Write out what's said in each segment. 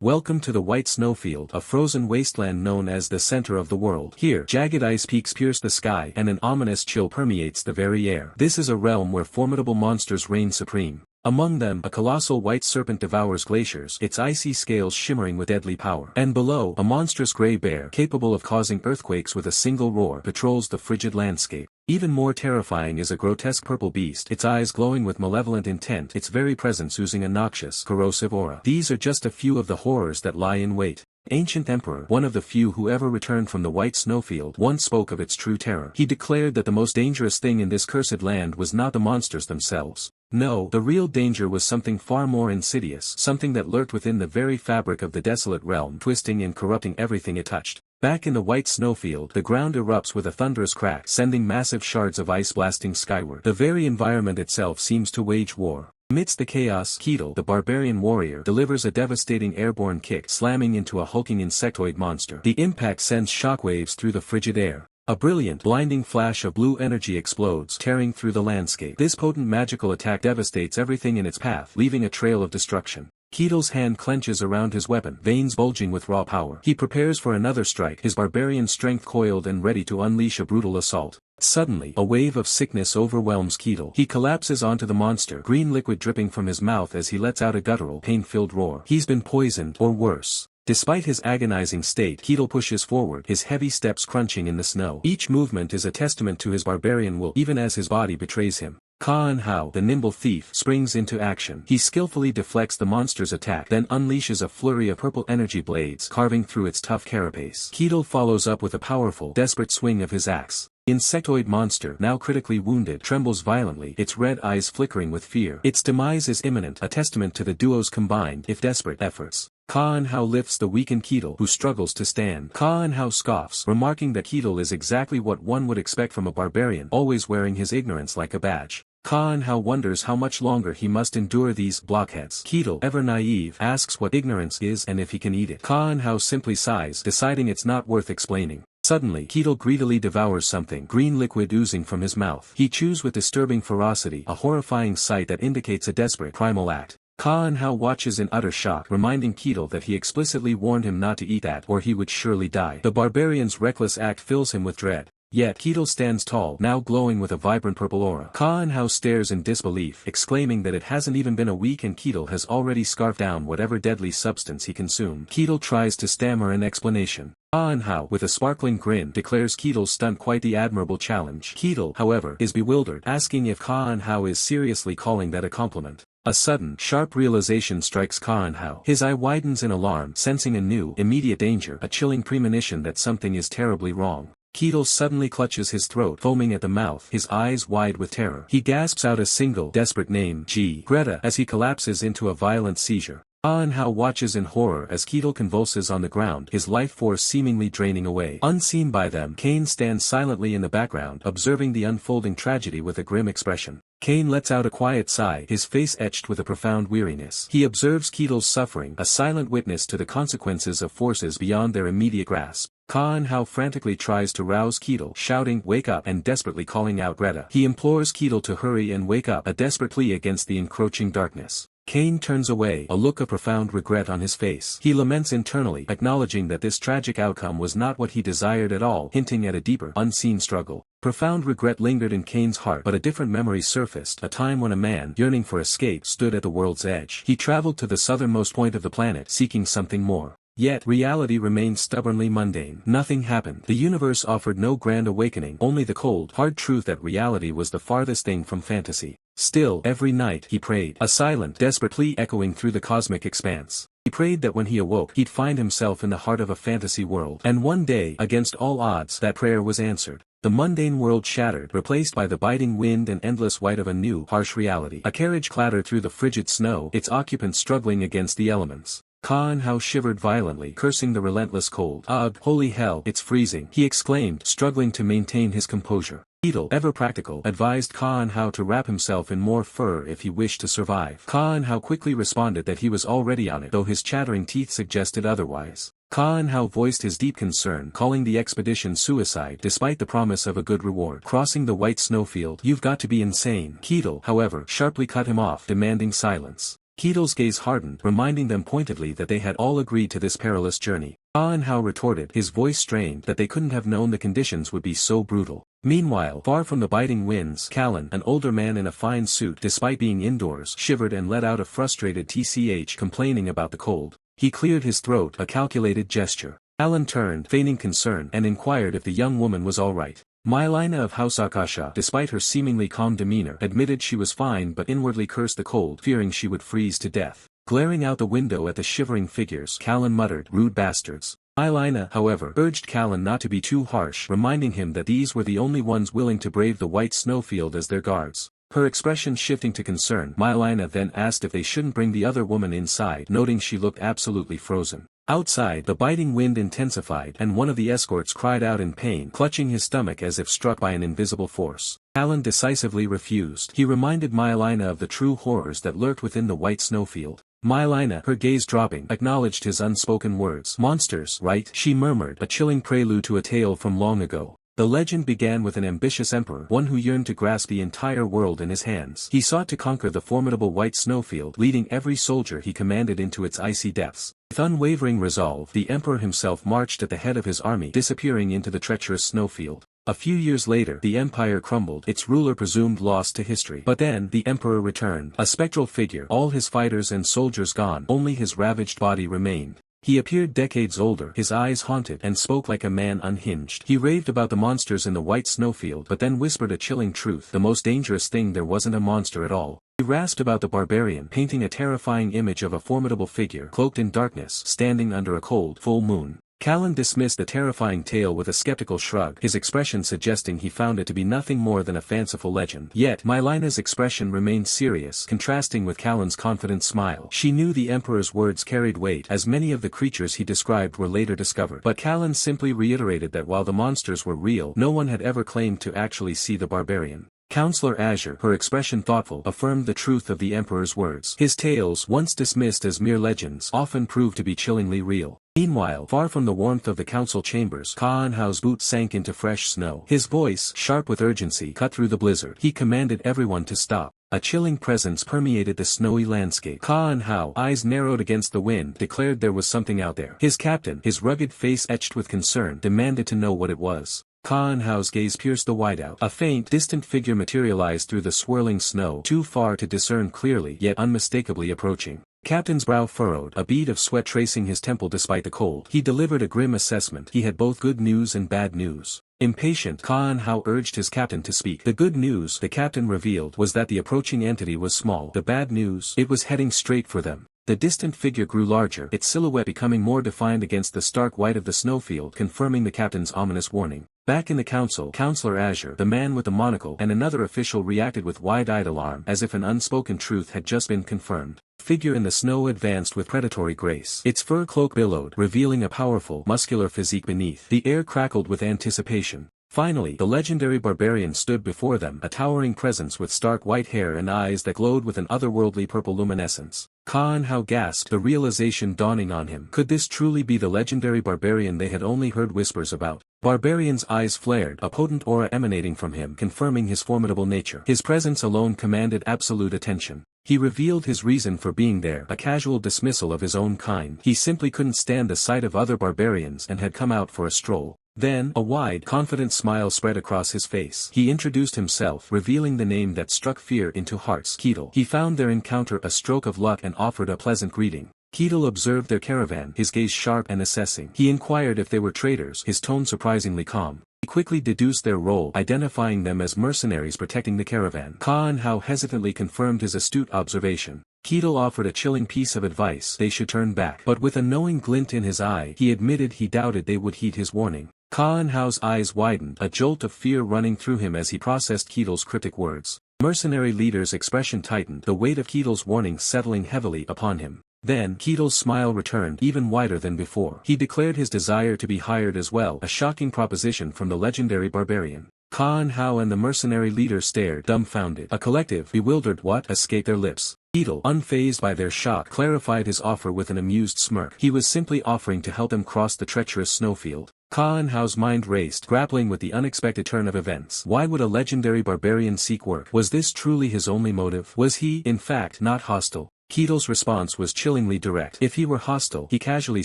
Welcome to the White Snowfield, a frozen wasteland known as the center of the world. Here, jagged ice peaks pierce the sky and an ominous chill permeates the very air. This is a realm where formidable monsters reign supreme. Among them, a colossal white serpent devours glaciers, its icy scales shimmering with deadly power. And below, a monstrous gray bear, capable of causing earthquakes with a single roar, patrols the frigid landscape. Even more terrifying is a grotesque purple beast, its eyes glowing with malevolent intent, its very presence oozing a noxious, corrosive aura. These are just a few of the horrors that lie in wait. Ancient Emperor, one of the few who ever returned from the White Snowfield, once spoke of its true terror. He declared that the most dangerous thing in this cursed land was not the monsters themselves. No, the real danger was something far more insidious, something that lurked within the very fabric of the desolate realm, twisting and corrupting everything it touched. Back in the White Snowfield, the ground erupts with a thunderous crack, sending massive shards of ice blasting skyward. The very environment itself seems to wage war. Amidst the chaos, Ketel, the barbarian warrior, delivers a devastating airborne kick, slamming into a hulking insectoid monster. The impact sends shockwaves through the frigid air. A brilliant, blinding flash of blue energy explodes, tearing through the landscape. This potent magical attack devastates everything in its path, leaving a trail of destruction. Ketel's hand clenches around his weapon, veins bulging with raw power. He prepares for another strike, his barbarian strength coiled and ready to unleash a brutal assault. Suddenly, a wave of sickness overwhelms Ketel. He collapses onto the monster, green liquid dripping from his mouth as he lets out a guttural, pain-filled roar. He's been poisoned, or worse. Despite his agonizing state, Ketel pushes forward, his heavy steps crunching in the snow. Each movement is a testament to his barbarian will, even as his body betrays him. Hao, the nimble thief, springs into action. He skillfully deflects the monster's attack, then unleashes a flurry of purple energy blades, carving through its tough carapace. Ketel follows up with a powerful, desperate swing of his axe. Insectoid monster, now critically wounded, trembles violently, its red eyes flickering with fear. Its demise is imminent, a testament to the duo's combined, if desperate, efforts. Hao lifts the weakened Ketel, who struggles to stand. Hao scoffs, remarking that Ketel is exactly what one would expect from a barbarian, always wearing his ignorance like a badge. Hao wonders how much longer he must endure these blockheads. Ketel, ever naive, asks what ignorance is and if he can eat it. Hao simply sighs, deciding it's not worth explaining. Suddenly, Ketel greedily devours something, green liquid oozing from his mouth. He chews with disturbing ferocity, a horrifying sight that indicates a desperate, primal act. Hao watches in utter shock, reminding Ketel that he explicitly warned him not to eat that, or he would surely die. The barbarian's reckless act fills him with dread. Yet Ketel stands tall, now glowing with a vibrant purple aura. Hao stares in disbelief, exclaiming that it hasn't even been a week and Ketel has already scarfed down whatever deadly substance he consumed. Ketel tries to stammer an explanation. Hao, with a sparkling grin, declares Ketel's stunt quite the admirable challenge. Ketel, however, is bewildered, asking if Hao is seriously calling that a compliment. A sudden, sharp realization strikes Hao. His eye widens in alarm, sensing a new, immediate danger, a chilling premonition that something is terribly wrong. Ketel suddenly clutches his throat, foaming at the mouth, his eyes wide with terror. He gasps out a single, desperate name, Greta, as he collapses into a violent seizure. Hao watches in horror as Ketel convulses on the ground, his life force seemingly draining away. Unseen by them, Cain stands silently in the background, observing the unfolding tragedy with a grim expression. Cain lets out a quiet sigh, his face etched with a profound weariness. He observes Ketel's suffering, a silent witness to the consequences of forces beyond their immediate grasp. Hao frantically tries to rouse Ketel, shouting, "Wake up," and desperately calling out Greta. He implores Ketel to hurry and wake up, a desperate plea against the encroaching darkness. Cain turns away, a look of profound regret on his face. He laments internally, acknowledging that this tragic outcome was not what he desired at all, hinting at a deeper, unseen struggle. Profound regret lingered in Cain's heart, but a different memory surfaced, a time when a man, yearning for escape, stood at the world's edge. He traveled to the southernmost point of the planet, seeking something more. Yet, reality remained stubbornly mundane. Nothing happened. The universe offered no grand awakening, only the cold, hard truth that reality was the farthest thing from fantasy. Still, every night, he prayed, a silent, desperate plea echoing through the cosmic expanse. He prayed that when he awoke, he'd find himself in the heart of a fantasy world. And one day, against all odds, that prayer was answered. The mundane world shattered, replaced by the biting wind and endless white of a new, harsh reality. A carriage clattered through the frigid snow, its occupants struggling against the elements. Hao shivered violently, cursing the relentless cold. "Ugh, holy hell, it's freezing," he exclaimed, struggling to maintain his composure. Ketel, ever practical, advised Hao to wrap himself in more fur if he wished to survive. Hao quickly responded that he was already on it, though his chattering teeth suggested otherwise. Hao voiced his deep concern, calling the expedition suicide despite the promise of a good reward. Crossing the White Snowfield, "You've got to be insane." Ketel, however, sharply cut him off, demanding silence. Ketel's gaze hardened, reminding them pointedly that they had all agreed to this perilous journey. Ka and Hao retorted, his voice strained, that they couldn't have known the conditions would be so brutal. Meanwhile, far from the biting winds, Callan, an older man in a fine suit despite being indoors, shivered and let out a frustrated tch, complaining about the cold. He cleared his throat, a calculated gesture. Callan turned, feigning concern, and inquired if the young woman was all right. Mylina of House Akasha, despite her seemingly calm demeanor, admitted she was fine but inwardly cursed the cold, fearing she would freeze to death. Glaring out the window at the shivering figures, Callan muttered, "Rude bastards." Mylina, however, urged Callan not to be too harsh, reminding him that these were the only ones willing to brave the white snowfield as their guards. Her expression shifting to concern, Mylina then asked if they shouldn't bring the other woman inside, noting she looked absolutely frozen. Outside, the biting wind intensified, and one of the escorts cried out in pain, clutching his stomach as if struck by an invisible force. Callan decisively refused. He reminded Mylina of the true horrors that lurked within the white snowfield. Mylina, her gaze dropping, acknowledged his unspoken words. "Monsters, right?" she murmured, a chilling prelude to a tale from long ago. The legend began with an ambitious emperor, one who yearned to grasp the entire world in his hands. He sought to conquer the formidable white snowfield, leading every soldier he commanded into its icy depths. With unwavering resolve, the emperor himself marched at the head of his army, disappearing into the treacherous snowfield. A few years later, the empire crumbled, its ruler presumed lost to history. But then, the emperor returned, a spectral figure, all his fighters and soldiers gone, only his ravaged body remained. He appeared decades older, his eyes haunted, and spoke like a man unhinged. He raved about the monsters in the white snowfield, but then whispered a chilling truth: the most dangerous thing there wasn't a monster at all. He rasped about the barbarian, painting a terrifying image of a formidable figure, cloaked in darkness, standing under a cold, full moon. Callan dismissed the terrifying tale with a skeptical shrug, his expression suggesting he found it to be nothing more than a fanciful legend. Yet, Mylina's expression remained serious, contrasting with Callan's confident smile. She knew the emperor's words carried weight, as many of the creatures he described were later discovered. But Callan simply reiterated that while the monsters were real, no one had ever claimed to actually see the barbarian. Counselor Azure, her expression thoughtful, affirmed the truth of the emperor's words. His tales, once dismissed as mere legends, often proved to be chillingly real. Meanwhile, far from the warmth of the council chambers, Ka and Hao's boots sank into fresh snow. His voice, sharp with urgency, cut through the blizzard. He commanded everyone to stop. A chilling presence permeated the snowy landscape. Ka and Hao, eyes narrowed against the wind, declared there was something out there. His captain, his rugged face etched with concern, demanded to know what it was. Ka and Hao's gaze pierced the whiteout. A faint, distant figure materialized through the swirling snow, too far to discern clearly, yet unmistakably approaching. Captain's brow furrowed, a bead of sweat tracing his temple despite the cold. He delivered a grim assessment. He had both good news and bad news. Impatient, Ka and Hao urged his captain to speak. The good news, the captain revealed, was that the approaching entity was small. The bad news, it was heading straight for them. The distant figure grew larger, its silhouette becoming more defined against the stark white of the snowfield, confirming the captain's ominous warning. Back in the council, Counselor Azure, the man with the monocle, and another official reacted with wide-eyed alarm, as if an unspoken truth had just been confirmed. The figure in the snow advanced with predatory grace. Its fur cloak billowed, revealing a powerful, muscular physique beneath. The air crackled with anticipation. Finally, the legendary barbarian stood before them, a towering presence with stark white hair and eyes that glowed with an otherworldly purple luminescence. Ka and Hao gasped, the realization dawning on him. Could this truly be the legendary barbarian they had only heard whispers about? Barbarian's eyes flared, a potent aura emanating from him, confirming his formidable nature. His presence alone commanded absolute attention. He revealed his reason for being there, a casual dismissal of his own kind. He simply couldn't stand the sight of other barbarians and had come out for a stroll. Then, a wide, confident smile spread across his face. He introduced himself, revealing the name that struck fear into hearts: Ketel. He found their encounter a stroke of luck and offered a pleasant greeting. Ketel observed their caravan, his gaze sharp and assessing. He inquired if they were traders, his tone surprisingly calm. He quickly deduced their role, identifying them as mercenaries protecting the caravan. Ka and Hao hesitantly confirmed his astute observation. Ketel offered a chilling piece of advice: they should turn back. But with a knowing glint in his eye, he admitted he doubted they would heed his warning. Ka and Hao's eyes widened, a jolt of fear running through him as he processed Ketel's cryptic words. Mercenary leader's expression tightened, the weight of Ketel's warning settling heavily upon him. Then, Ketel's smile returned, even wider than before. He declared his desire to be hired as well, a shocking proposition from the legendary barbarian. Ka and Hao and the mercenary leader stared, dumbfounded. A collective, bewildered what escaped their lips. Ketel, unfazed by their shock, clarified his offer with an amused smirk. He was simply offering to help them cross the treacherous snowfield. Ka and Hao's mind raced, grappling with the unexpected turn of events. Why would a legendary barbarian seek work? Was this truly his only motive? Was he, in fact, not hostile? Ketel's response was chillingly direct. If he were hostile, he casually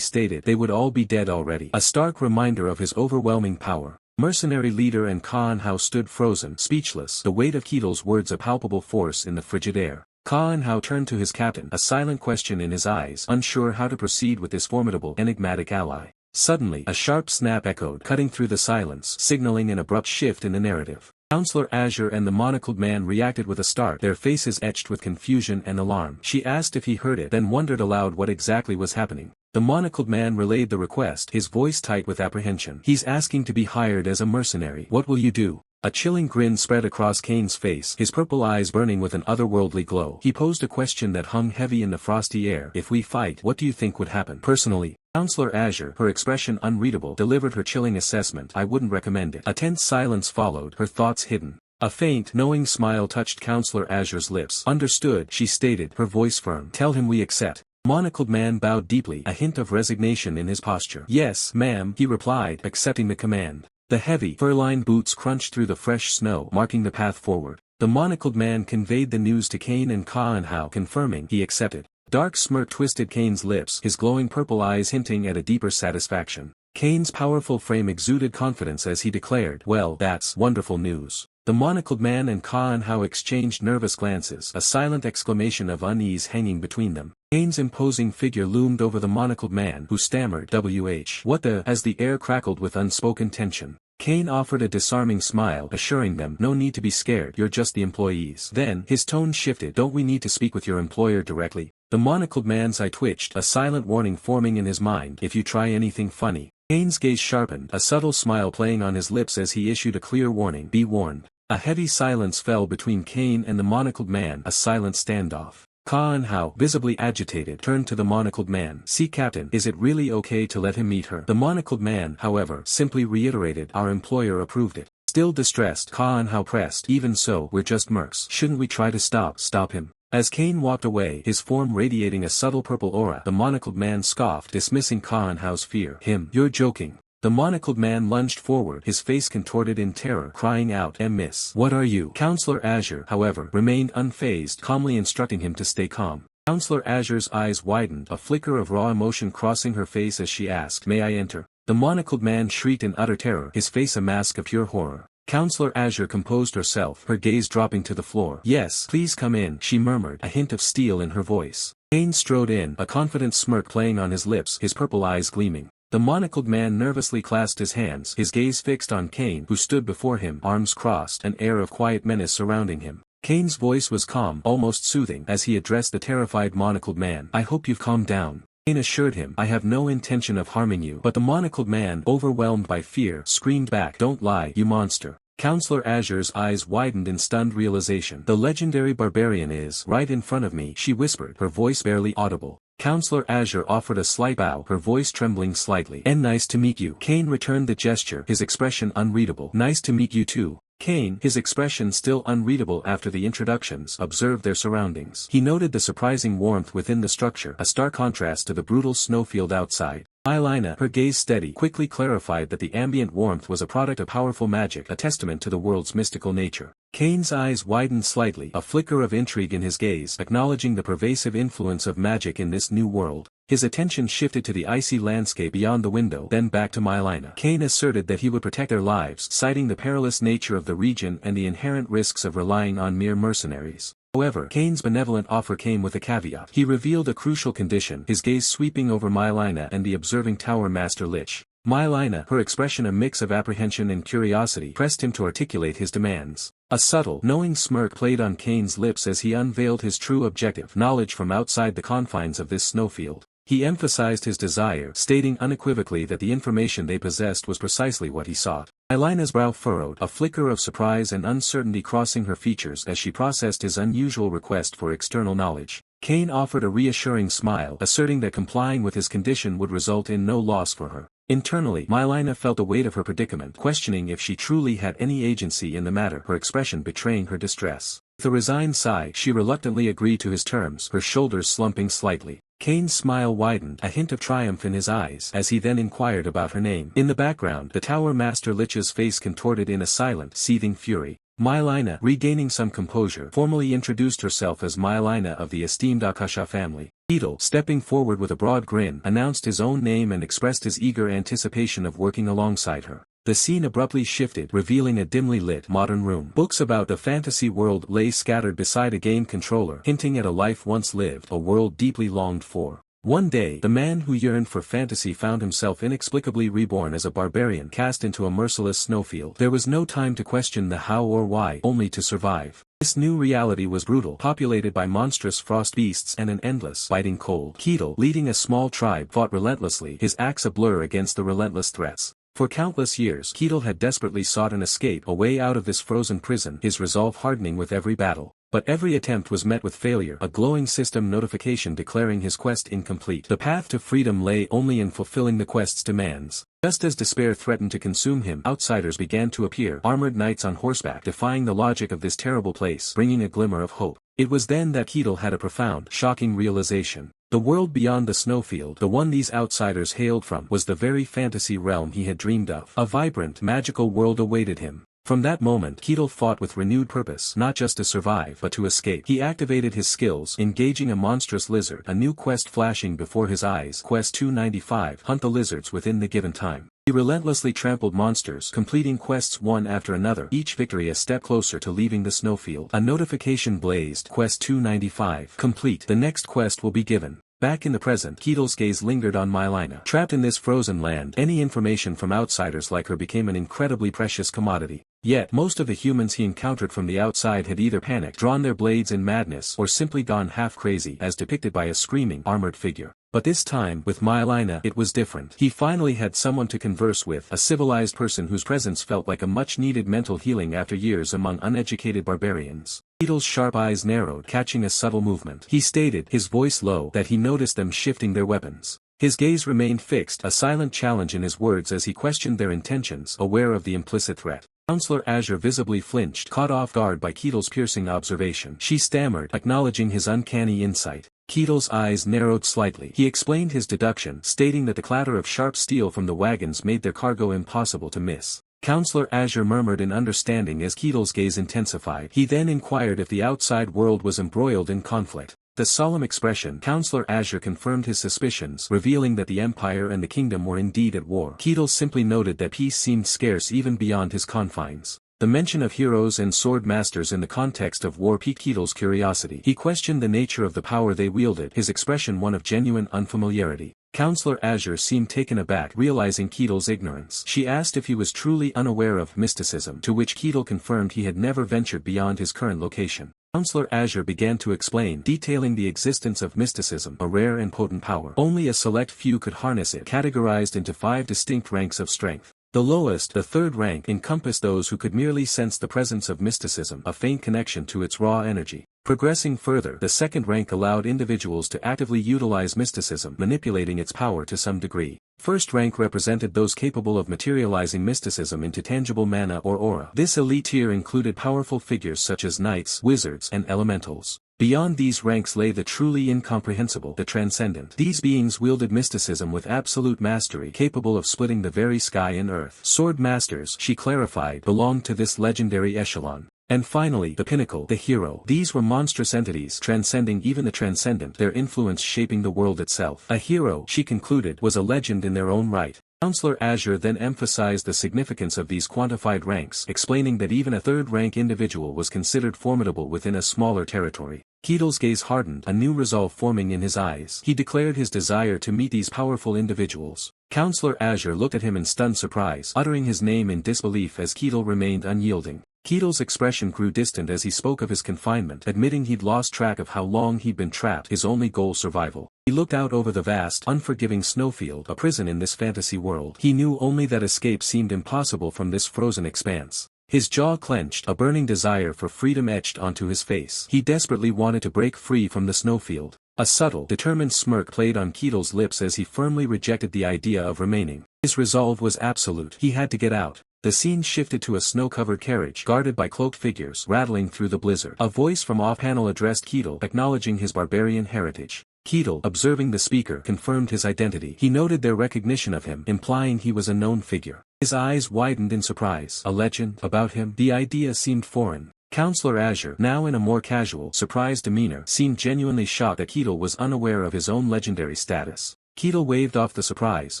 stated, they would all be dead already. A stark reminder of his overwhelming power. Mercenary leader and Kaanhao stood frozen, speechless, the weight of Ketel's words a palpable force in the frigid air. Kaanhao turned to his captain, a silent question in his eyes, unsure how to proceed with this formidable, enigmatic ally. Suddenly, a sharp snap echoed, cutting through the silence, signaling an abrupt shift in the narrative. Counselor Azure and the monocled man reacted with a start, their faces etched with confusion and alarm. She asked if he heard it, then wondered aloud what exactly was happening. The monocled man relayed the request, his voice tight with apprehension. He's asking to be hired as a mercenary. What will you do? A chilling grin spread across Kane's face, his purple eyes burning with an otherworldly glow. He posed a question that hung heavy in the frosty air. If we fight, what do you think would happen? Personally, Counselor Azure, her expression unreadable, delivered her chilling assessment. I wouldn't recommend it. A tense silence followed, her thoughts hidden. A faint, knowing smile touched Counselor Azure's lips. Understood, she stated, her voice firm. Tell him we accept. The monocled man bowed deeply, a hint of resignation in his posture. Yes, ma'am, he replied, accepting the command. The heavy, fur-lined boots crunched through the fresh snow, marking the path forward. The monocled man conveyed the news to Kane and Kaanhao, confirming he accepted. Dark smirk twisted Kane's lips, his glowing purple eyes hinting at a deeper satisfaction. Kane's powerful frame exuded confidence as he declared, well, that's wonderful news. The monocled man and Kaanhao exchanged nervous glances, a silent exclamation of unease hanging between them. Kane's imposing figure loomed over the monocled man, who stammered, What the, as the air crackled with unspoken tension. Kane offered a disarming smile, assuring them, no need to be scared, you're just the employees. Then, his tone shifted, don't we need to speak with your employer directly? The monocled man's eye twitched, a silent warning forming in his mind, if you try anything funny. Kane's gaze sharpened, a subtle smile playing on his lips as he issued a clear warning, be warned. A heavy silence fell between Kane and the monocled man, a silent standoff. Kaanhao, visibly agitated, turned to the monocled man. See Captain, is it really okay to let him meet her? The monocled man, however, simply reiterated, our employer approved it. Still distressed, Kaanhao pressed, even so, we're just mercs. Shouldn't we try to stop him? As Kane walked away, his form radiating a subtle purple aura, the monocled man scoffed, dismissing Kaanhao's fear. You're joking. The monocled man lunged forward, his face contorted in terror, crying out, miss. What are you? Counselor Azure, however, remained unfazed, calmly instructing him to stay calm. Counselor Azure's eyes widened, a flicker of raw emotion crossing her face as she asked, may I enter? The monocled man shrieked in utter terror, his face a mask of pure horror. Counselor Azure composed herself, her gaze dropping to the floor. Yes, please come in, she murmured, a hint of steel in her voice. Kane strode in, a confident smirk playing on his lips, his purple eyes gleaming. The monocled man nervously clasped his hands, his gaze fixed on Kane, who stood before him, arms crossed, an air of quiet menace surrounding him. Kane's voice was calm, almost soothing, as he addressed the terrified monocled man. I hope you've calmed down. Kane assured him, I have no intention of harming you. But the monocled man, overwhelmed by fear, screamed back, don't lie, you monster. Counselor Azure's eyes widened in stunned realization. The legendary barbarian is right in front of me, she whispered, her voice barely audible. Counselor Azure offered a slight bow, her voice trembling slightly. And nice to meet you. Kane returned the gesture, his expression unreadable. Nice to meet you too. Kane, his expression still unreadable after the introductions, observed their surroundings. He noted the surprising warmth within the structure, a stark contrast to the brutal snowfield outside. Mylina, her gaze steady, quickly clarified that the ambient warmth was a product of powerful magic, a testament to the world's mystical nature. Kane's eyes widened slightly, a flicker of intrigue in his gaze, acknowledging the pervasive influence of magic in this new world. His attention shifted to the icy landscape beyond the window, then back to Mylina. Kane asserted that he would protect their lives, citing the perilous nature of the region and the inherent risks of relying on mere mercenaries. However, Kane's benevolent offer came with a caveat. He revealed a crucial condition, his gaze sweeping over Mylina and the observing Tower Master Lich. Mylina, her expression a mix of apprehension and curiosity, pressed him to articulate his demands. A subtle, knowing smirk played on Kane's lips as he unveiled his true objective, knowledge from outside the confines of this snowfield. He emphasized his desire, stating unequivocally that the information they possessed was precisely what he sought. Mylina's brow furrowed, a flicker of surprise and uncertainty crossing her features as she processed his unusual request for external knowledge. Kane offered a reassuring smile, asserting that complying with his condition would result in no loss for her. Internally, Mylina felt the weight of her predicament, questioning if she truly had any agency in the matter, her expression betraying her distress. With a resigned sigh, she reluctantly agreed to his terms, her shoulders slumping slightly. Kane's smile widened, a hint of triumph in his eyes, as he then inquired about her name. In the background, the Tower Master Lich's face contorted in a silent, seething fury. Mylina, regaining some composure, formally introduced herself as Mylina of the esteemed Akasha family. Ketil, stepping forward with a broad grin, announced his own name and expressed his eager anticipation of working alongside her. The scene abruptly shifted, revealing a dimly lit modern room. Books about the fantasy world lay scattered beside a game controller, hinting at a life once lived, a world deeply longed for. One day, the man who yearned for fantasy found himself inexplicably reborn as a barbarian cast into a merciless snowfield. There was no time to question the how or why, only to survive. This new reality was brutal, populated by monstrous frost beasts and an endless, biting cold. Ketil, leading a small tribe, fought relentlessly, his axe a blur against the relentless threats. For countless years, Ketil had desperately sought an escape, a way out of this frozen prison, his resolve hardening with every battle. But every attempt was met with failure, a glowing system notification declaring his quest incomplete. The path to freedom lay only in fulfilling the quest's demands. Just as despair threatened to consume him, outsiders began to appear, armored knights on horseback, defying the logic of this terrible place, bringing a glimmer of hope. It was then that Ketil had a profound, shocking realization. The world beyond the snowfield, the one these outsiders hailed from, was the very fantasy realm he had dreamed of. A vibrant, magical world awaited him. From that moment, Ketil fought with renewed purpose, not just to survive but to escape. He activated his skills, engaging a monstrous lizard, a new quest flashing before his eyes. Quest 295, hunt the lizards within the given time. He relentlessly trampled monsters, completing quests one after another, each victory a step closer to leaving the snowfield. A notification blazed. Quest 295 complete. The next quest will be given. Back in the present, Ketil's gaze lingered on Mylina. Trapped in this frozen land, any information from outsiders like her became an incredibly precious commodity. Yet, most of the humans he encountered from the outside had either panicked, drawn their blades in madness, or simply gone half crazy, as depicted by a screaming, armored figure. But this time, with Mylina, it was different. He finally had someone to converse with, a civilized person whose presence felt like a much-needed mental healing after years among uneducated barbarians. Ketil's sharp eyes narrowed, catching a subtle movement. He stated, his voice low, that he noticed them shifting their weapons. His gaze remained fixed, a silent challenge in his words as he questioned their intentions, aware of the implicit threat. Counselor Azure visibly flinched, caught off guard by Ketil's piercing observation. She stammered, acknowledging his uncanny insight. Ketil's eyes narrowed slightly. He explained his deduction, stating that the clatter of sharp steel from the wagons made their cargo impossible to miss. Counselor Azure murmured in understanding as Ketil's gaze intensified. He then inquired if the outside world was embroiled in conflict. The solemn expression, Counselor Azure confirmed his suspicions, revealing that the Empire and the Kingdom were indeed at war. Ketil simply noted that peace seemed scarce even beyond his confines. The mention of heroes and sword masters in the context of war piqued Ketil's curiosity. He questioned the nature of the power they wielded, his expression one of genuine unfamiliarity. Counselor Azure seemed taken aback, realizing Ketil's ignorance. She asked if he was truly unaware of mysticism, to which Ketil confirmed he had never ventured beyond his current location. Counselor Azure began to explain, detailing the existence of mysticism, a rare and potent power. Only a select few could harness it, categorized into 5 distinct ranks of strength. The lowest, the third rank, encompassed those who could merely sense the presence of mysticism, a faint connection to its raw energy. Progressing further, the second rank allowed individuals to actively utilize mysticism, manipulating its power to some degree. First rank represented those capable of materializing mysticism into tangible mana or aura. This elite tier included powerful figures such as knights, wizards, and elementals. Beyond these ranks lay the truly incomprehensible, the transcendent. These beings wielded mysticism with absolute mastery, capable of splitting the very sky and earth. Sword masters, she clarified, belonged to this legendary echelon. And finally, the pinnacle, the hero. These were monstrous entities, transcending even the transcendent, their influence shaping the world itself. A hero, she concluded, was a legend in their own right. Counselor Azure then emphasized the significance of these quantified ranks, explaining that even a third-rank individual was considered formidable within a smaller territory. Ketil's gaze hardened, a new resolve forming in his eyes. He declared his desire to meet these powerful individuals. Counselor Azure looked at him in stunned surprise, uttering his name in disbelief as Ketil remained unyielding. Ketil's expression grew distant as he spoke of his confinement, admitting he'd lost track of how long he'd been trapped, his only goal survival. He looked out over the vast, unforgiving snowfield, a prison in this fantasy world. He knew only that escape seemed impossible from this frozen expanse. His jaw clenched, a burning desire for freedom etched onto his face. He desperately wanted to break free from the snowfield. A subtle, determined smirk played on Ketil's lips as he firmly rejected the idea of remaining. His resolve was absolute. He had to get out. The scene shifted to a snow-covered carriage, guarded by cloaked figures, rattling through the blizzard. A voice from off-panel addressed Ketil, acknowledging his barbarian heritage. Ketil, observing the speaker, confirmed his identity. He noted their recognition of him, implying he was a known figure. His eyes widened in surprise. A legend about him? The idea seemed foreign. Counselor Azure, now in a more casual, surprised demeanor, seemed genuinely shocked that Ketel was unaware of his own legendary status. Ketel waved off the surprise,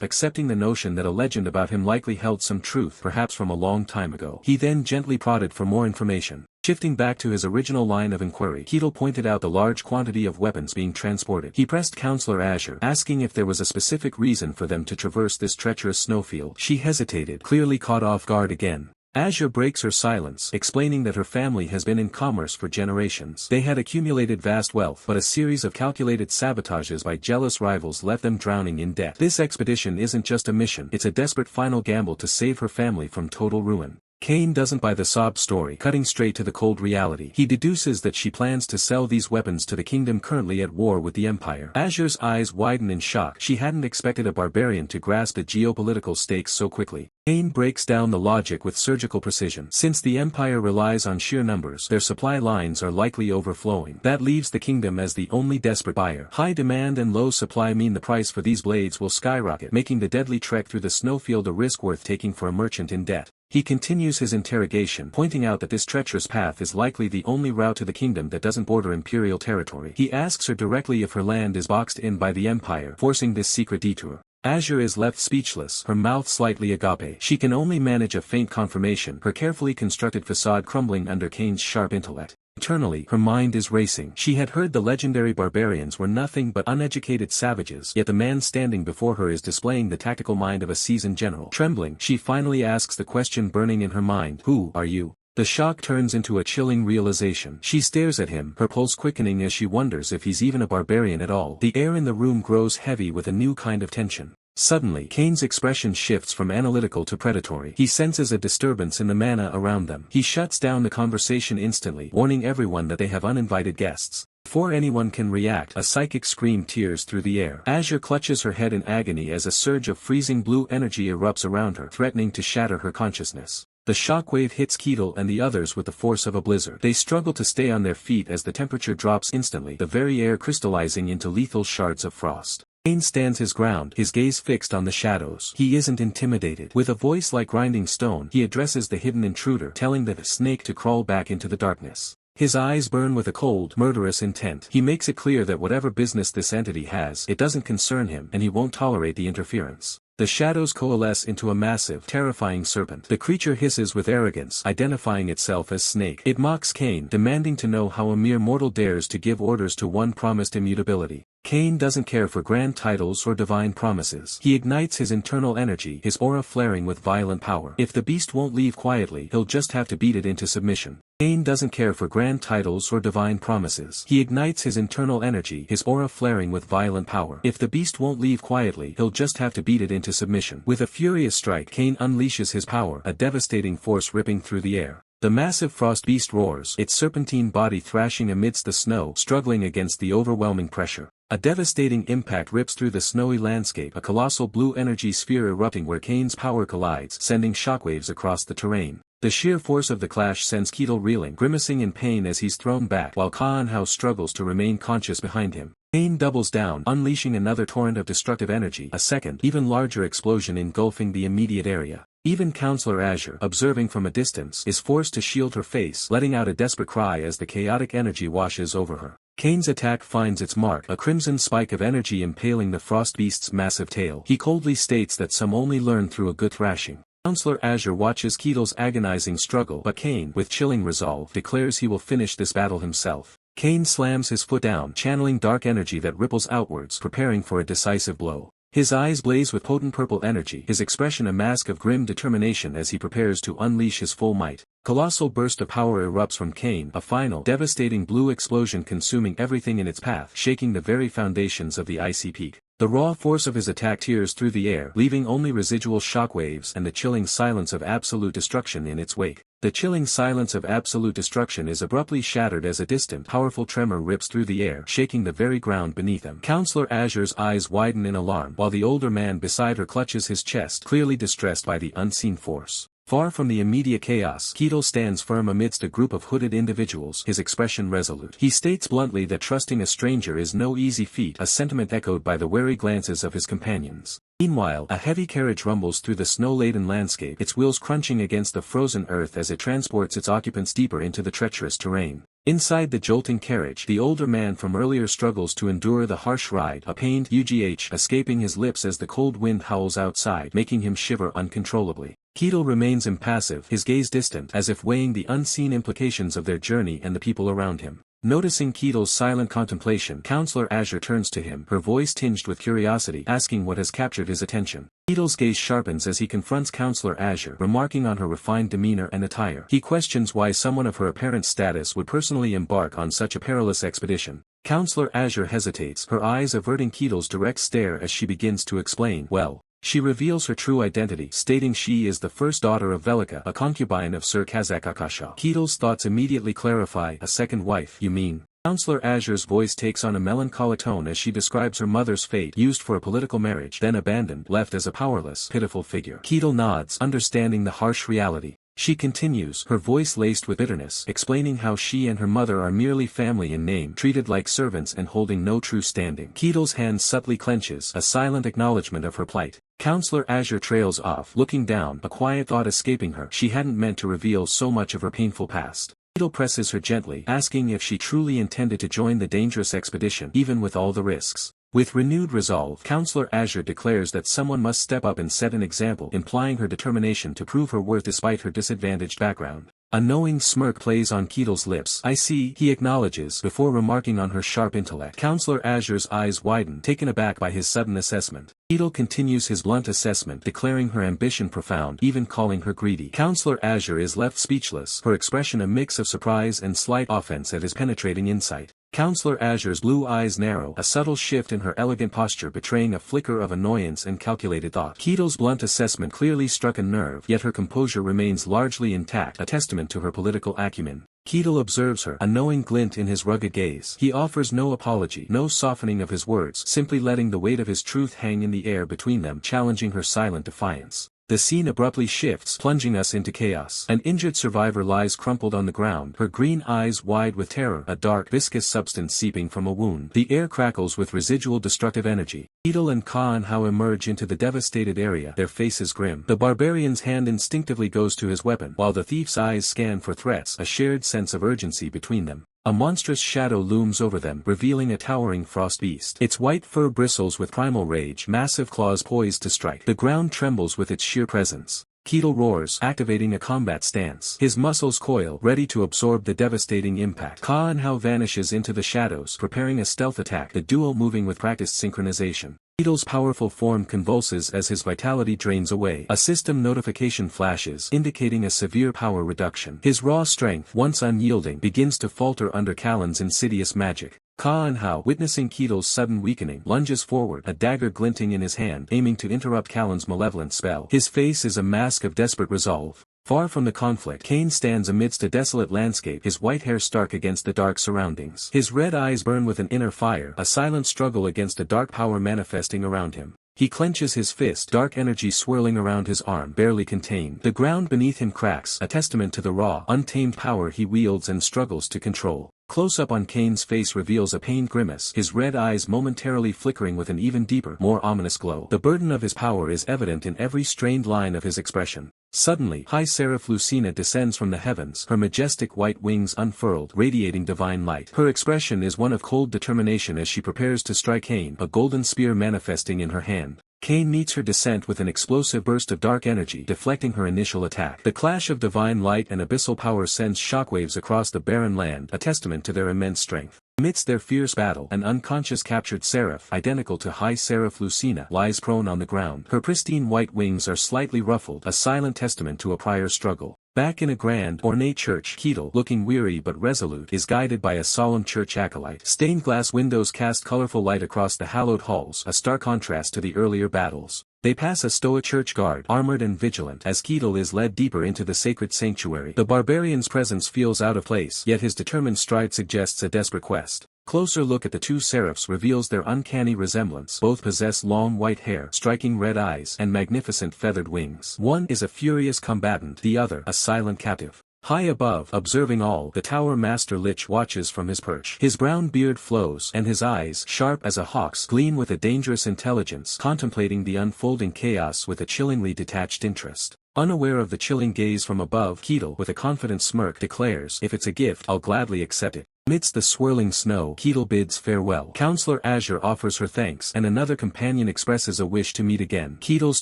accepting the notion that a legend about him likely held some truth, perhaps from a long time ago. He then gently prodded for more information. Shifting back to his original line of inquiry, Ketel pointed out the large quantity of weapons being transported. He pressed Counselor Azure, asking if there was a specific reason for them to traverse this treacherous snowfield. She hesitated, clearly caught off guard again. Azure breaks her silence, explaining that her family has been in commerce for generations. They had accumulated vast wealth, but a series of calculated sabotages by jealous rivals left them drowning in debt. This expedition isn't just a mission, it's a desperate final gamble to save her family from total ruin. Kane doesn't buy the sob story, cutting straight to the cold reality. He deduces that she plans to sell these weapons to the kingdom currently at war with the Empire. Azure's eyes widen in shock. She hadn't expected a barbarian to grasp the geopolitical stakes so quickly. Kane breaks down the logic with surgical precision. Since the Empire relies on sheer numbers, their supply lines are likely overflowing. That leaves the kingdom as the only desperate buyer. High demand and low supply mean the price for these blades will skyrocket, making the deadly trek through the snowfield a risk worth taking for a merchant in debt. He continues his interrogation, pointing out that this treacherous path is likely the only route to the kingdom that doesn't border imperial territory. He asks her directly if her land is boxed in by the Empire, forcing this secret detour. Azure is left speechless, her mouth slightly agape. She can only manage a faint confirmation, her carefully constructed facade crumbling under Kane's sharp intellect. Internally, her mind is racing. She had heard the legendary barbarians were nothing but uneducated savages, yet the man standing before her is displaying the tactical mind of a seasoned general. Trembling, she finally asks the question burning in her mind, "Who are you?" The shock turns into a chilling realization. She stares at him, her pulse quickening as she wonders if he's even a barbarian at all. The air in the room grows heavy with a new kind of tension. Suddenly, Kane's expression shifts from analytical to predatory. He senses a disturbance in the mana around them. He shuts down the conversation instantly, warning everyone that they have uninvited guests. Before anyone can react, a psychic scream tears through the air. Azure clutches her head in agony as a surge of freezing blue energy erupts around her, threatening to shatter her consciousness. The shockwave hits Ketel and the others with the force of a blizzard. They struggle to stay on their feet as the temperature drops instantly, the very air crystallizing into lethal shards of frost. Kane stands his ground, his gaze fixed on the shadows. He isn't intimidated. With a voice like grinding stone, he addresses the hidden intruder, telling the snake to crawl back into the darkness. His eyes burn with a cold, murderous intent. He makes it clear that whatever business this entity has, it doesn't concern him, and he won't tolerate the interference. The shadows coalesce into a massive, terrifying serpent. The creature hisses with arrogance, identifying itself as Snake. It mocks Kane, demanding to know how a mere mortal dares to give orders to one promised immutability. Kane doesn't care for grand titles or divine promises. He ignites his internal energy, his aura flaring with violent power. If the beast won't leave quietly, he'll just have to beat it into submission. Kane doesn't care for grand titles or divine promises. He ignites his internal energy, his aura flaring with violent power. If the beast won't leave quietly, he'll just have to beat it into submission. With a furious strike, Kane unleashes his power, a devastating force ripping through the air. The massive frost beast roars, its serpentine body thrashing amidst the snow, struggling against the overwhelming pressure. A devastating impact rips through the snowy landscape, a colossal blue energy sphere erupting where Kane's power collides, sending shockwaves across the terrain. The sheer force of the clash sends Ketel reeling, grimacing in pain as he's thrown back, while Kaanhao struggles to remain conscious behind him. Kane doubles down, unleashing another torrent of destructive energy, a second, even larger explosion engulfing the immediate area. Even Counselor Azure, observing from a distance, is forced to shield her face, letting out a desperate cry as the chaotic energy washes over her. Kane's attack finds its mark, a crimson spike of energy impaling the frost beast's massive tail. He coldly states that some only learn through a good thrashing. Counselor Azure watches Ketel's agonizing struggle, but Kane, with chilling resolve, declares he will finish this battle himself. Kane slams his foot down, channeling dark energy that ripples outwards, preparing for a decisive blow. His eyes blaze with potent purple energy, his expression a mask of grim determination as he prepares to unleash his full might. Colossal burst of power erupts from Kane, a final, devastating blue explosion consuming everything in its path, shaking the very foundations of the icy peak. The raw force of his attack tears through the air, leaving only residual shockwaves and the chilling silence of absolute destruction in its wake. The chilling silence of absolute destruction is abruptly shattered as a distant, powerful tremor rips through the air, shaking the very ground beneath them. Counselor Azure's eyes widen in alarm, while the older man beside her clutches his chest, clearly distressed by the unseen force. Far from the immediate chaos, Ketil stands firm amidst a group of hooded individuals, his expression resolute. He states bluntly that trusting a stranger is no easy feat, a sentiment echoed by the wary glances of his companions. Meanwhile, a heavy carriage rumbles through the snow-laden landscape, its wheels crunching against the frozen earth as it transports its occupants deeper into the treacherous terrain. Inside the jolting carriage, the older man from earlier struggles to endure the harsh ride, a pained UGH escaping his lips as the cold wind howls outside, making him shiver uncontrollably. Ketil remains impassive, his gaze distant, as if weighing the unseen implications of their journey and the people around him. Noticing Ketil's silent contemplation, Counselor Azure turns to him, her voice tinged with curiosity, asking what has captured his attention. Ketil's gaze sharpens as he confronts Counselor Azure, remarking on her refined demeanor and attire. He questions why someone of her apparent status would personally embark on such a perilous expedition. Counselor Azure hesitates, her eyes averting Ketil's direct stare as she begins to explain. Well, she reveals her true identity, stating she is the first daughter of Velika, a concubine of Sir Kazakakasha. Ketil's thoughts immediately clarify. A second wife, you mean? Counselor Azure's voice takes on a melancholic tone as she describes her mother's fate, used for a political marriage, then abandoned, left as a powerless, pitiful figure. Ketil nods, understanding the harsh reality. She continues, her voice laced with bitterness, explaining how she and her mother are merely family in name, treated like servants and holding no true standing. Ketil's hand subtly clenches, a silent acknowledgement of her plight. Counselor Azure trails off, looking down, a quiet thought escaping her. She hadn't meant to reveal so much of her painful past. Ketil presses her gently, asking if she truly intended to join the dangerous expedition, even with all the risks. With renewed resolve, Counselor Azure declares that someone must step up and set an example, implying her determination to prove her worth despite her disadvantaged background. A knowing smirk plays on Ketil's lips. I see, he acknowledges, before remarking on her sharp intellect. Counselor Azure's eyes widen, taken aback by his sudden assessment. Ketil continues his blunt assessment, declaring her ambition profound, even calling her greedy. Counselor Azure is left speechless, her expression a mix of surprise and slight offense at his penetrating insight. Counselor Azure's blue eyes narrow, a subtle shift in her elegant posture betraying a flicker of annoyance and calculated thought. Ketil's blunt assessment clearly struck a nerve, yet her composure remains largely intact, a testament to her political acumen. Ketil observes her, a knowing glint in his rugged gaze. He offers no apology, no softening of his words, simply letting the weight of his truth hang in the air between them, challenging her silent defiance. The scene abruptly shifts, plunging us into chaos. An injured survivor lies crumpled on the ground, her green eyes wide with terror, a dark, viscous substance seeping from a wound. The air crackles with residual destructive energy. Ketil and Ka-Anhao emerge into the devastated area, their faces grim. The barbarian's hand instinctively goes to his weapon, while the thief's eyes scan for threats, a shared sense of urgency between them. A monstrous shadow looms over them, revealing a towering frost beast. Its white fur bristles with primal rage, massive claws poised to strike. The ground trembles with its sheer presence. Ketil roars, activating a combat stance. His muscles coil, ready to absorb the devastating impact. Ka-Anhao vanishes into the shadows, preparing a stealth attack, the duo moving with practiced synchronization. Ketil's powerful form convulses as his vitality drains away. A system notification flashes, indicating a severe power reduction. His raw strength, once unyielding, begins to falter under Kallen's insidious magic. Ka-Anhao, witnessing Ketil's sudden weakening, lunges forward, a dagger glinting in his hand, aiming to interrupt Kallen's malevolent spell. His face is a mask of desperate resolve. Far from the conflict, Kane stands amidst a desolate landscape, his white hair stark against the dark surroundings. His red eyes burn with an inner fire, a silent struggle against a dark power manifesting around him. He clenches his fist, dark energy swirling around his arm, barely contained. The ground beneath him cracks, a testament to the raw, untamed power he wields and struggles to control. Close-up on Kane's face reveals a pained grimace, his red eyes momentarily flickering with an even deeper, more ominous glow. The burden of his power is evident in every strained line of his expression. Suddenly, High Seraph Lucina descends from the heavens, her majestic white wings unfurled, radiating divine light. Her expression is one of cold determination as she prepares to strike Kane, a golden spear manifesting in her hand. Kane meets her descent with an explosive burst of dark energy, deflecting her initial attack. The clash of divine light and abyssal power sends shockwaves across the barren land, a testament to their immense strength. Amidst their fierce battle, an unconscious captured seraph, identical to High Seraph Lucina, lies prone on the ground. Her pristine white wings are slightly ruffled, a silent testament to a prior struggle. Back in a grand, ornate church, Ketil, looking weary but resolute, is guided by a solemn church acolyte. Stained glass windows cast colorful light across the hallowed halls, a stark contrast to the earlier battles. They pass a stoic church guard, armored and vigilant, as Ketil is led deeper into the sacred sanctuary. The barbarian's presence feels out of place, yet his determined stride suggests a desperate quest. Closer look at the two seraphs reveals their uncanny resemblance. Both possess long white hair, striking red eyes, and magnificent feathered wings. One is a furious combatant, the other a silent captive. High above, observing all, the Tower Master Lich watches from his perch. His brown beard flows, and his eyes, sharp as a hawk's, gleam with a dangerous intelligence, contemplating the unfolding chaos with a chillingly detached interest. Unaware of the chilling gaze from above, Ketil, with a confident smirk, declares, "If it's a gift, I'll gladly accept it." Amidst the swirling snow, Ketil bids farewell. Counselor Azure offers her thanks, and another companion expresses a wish to meet again. Ketil's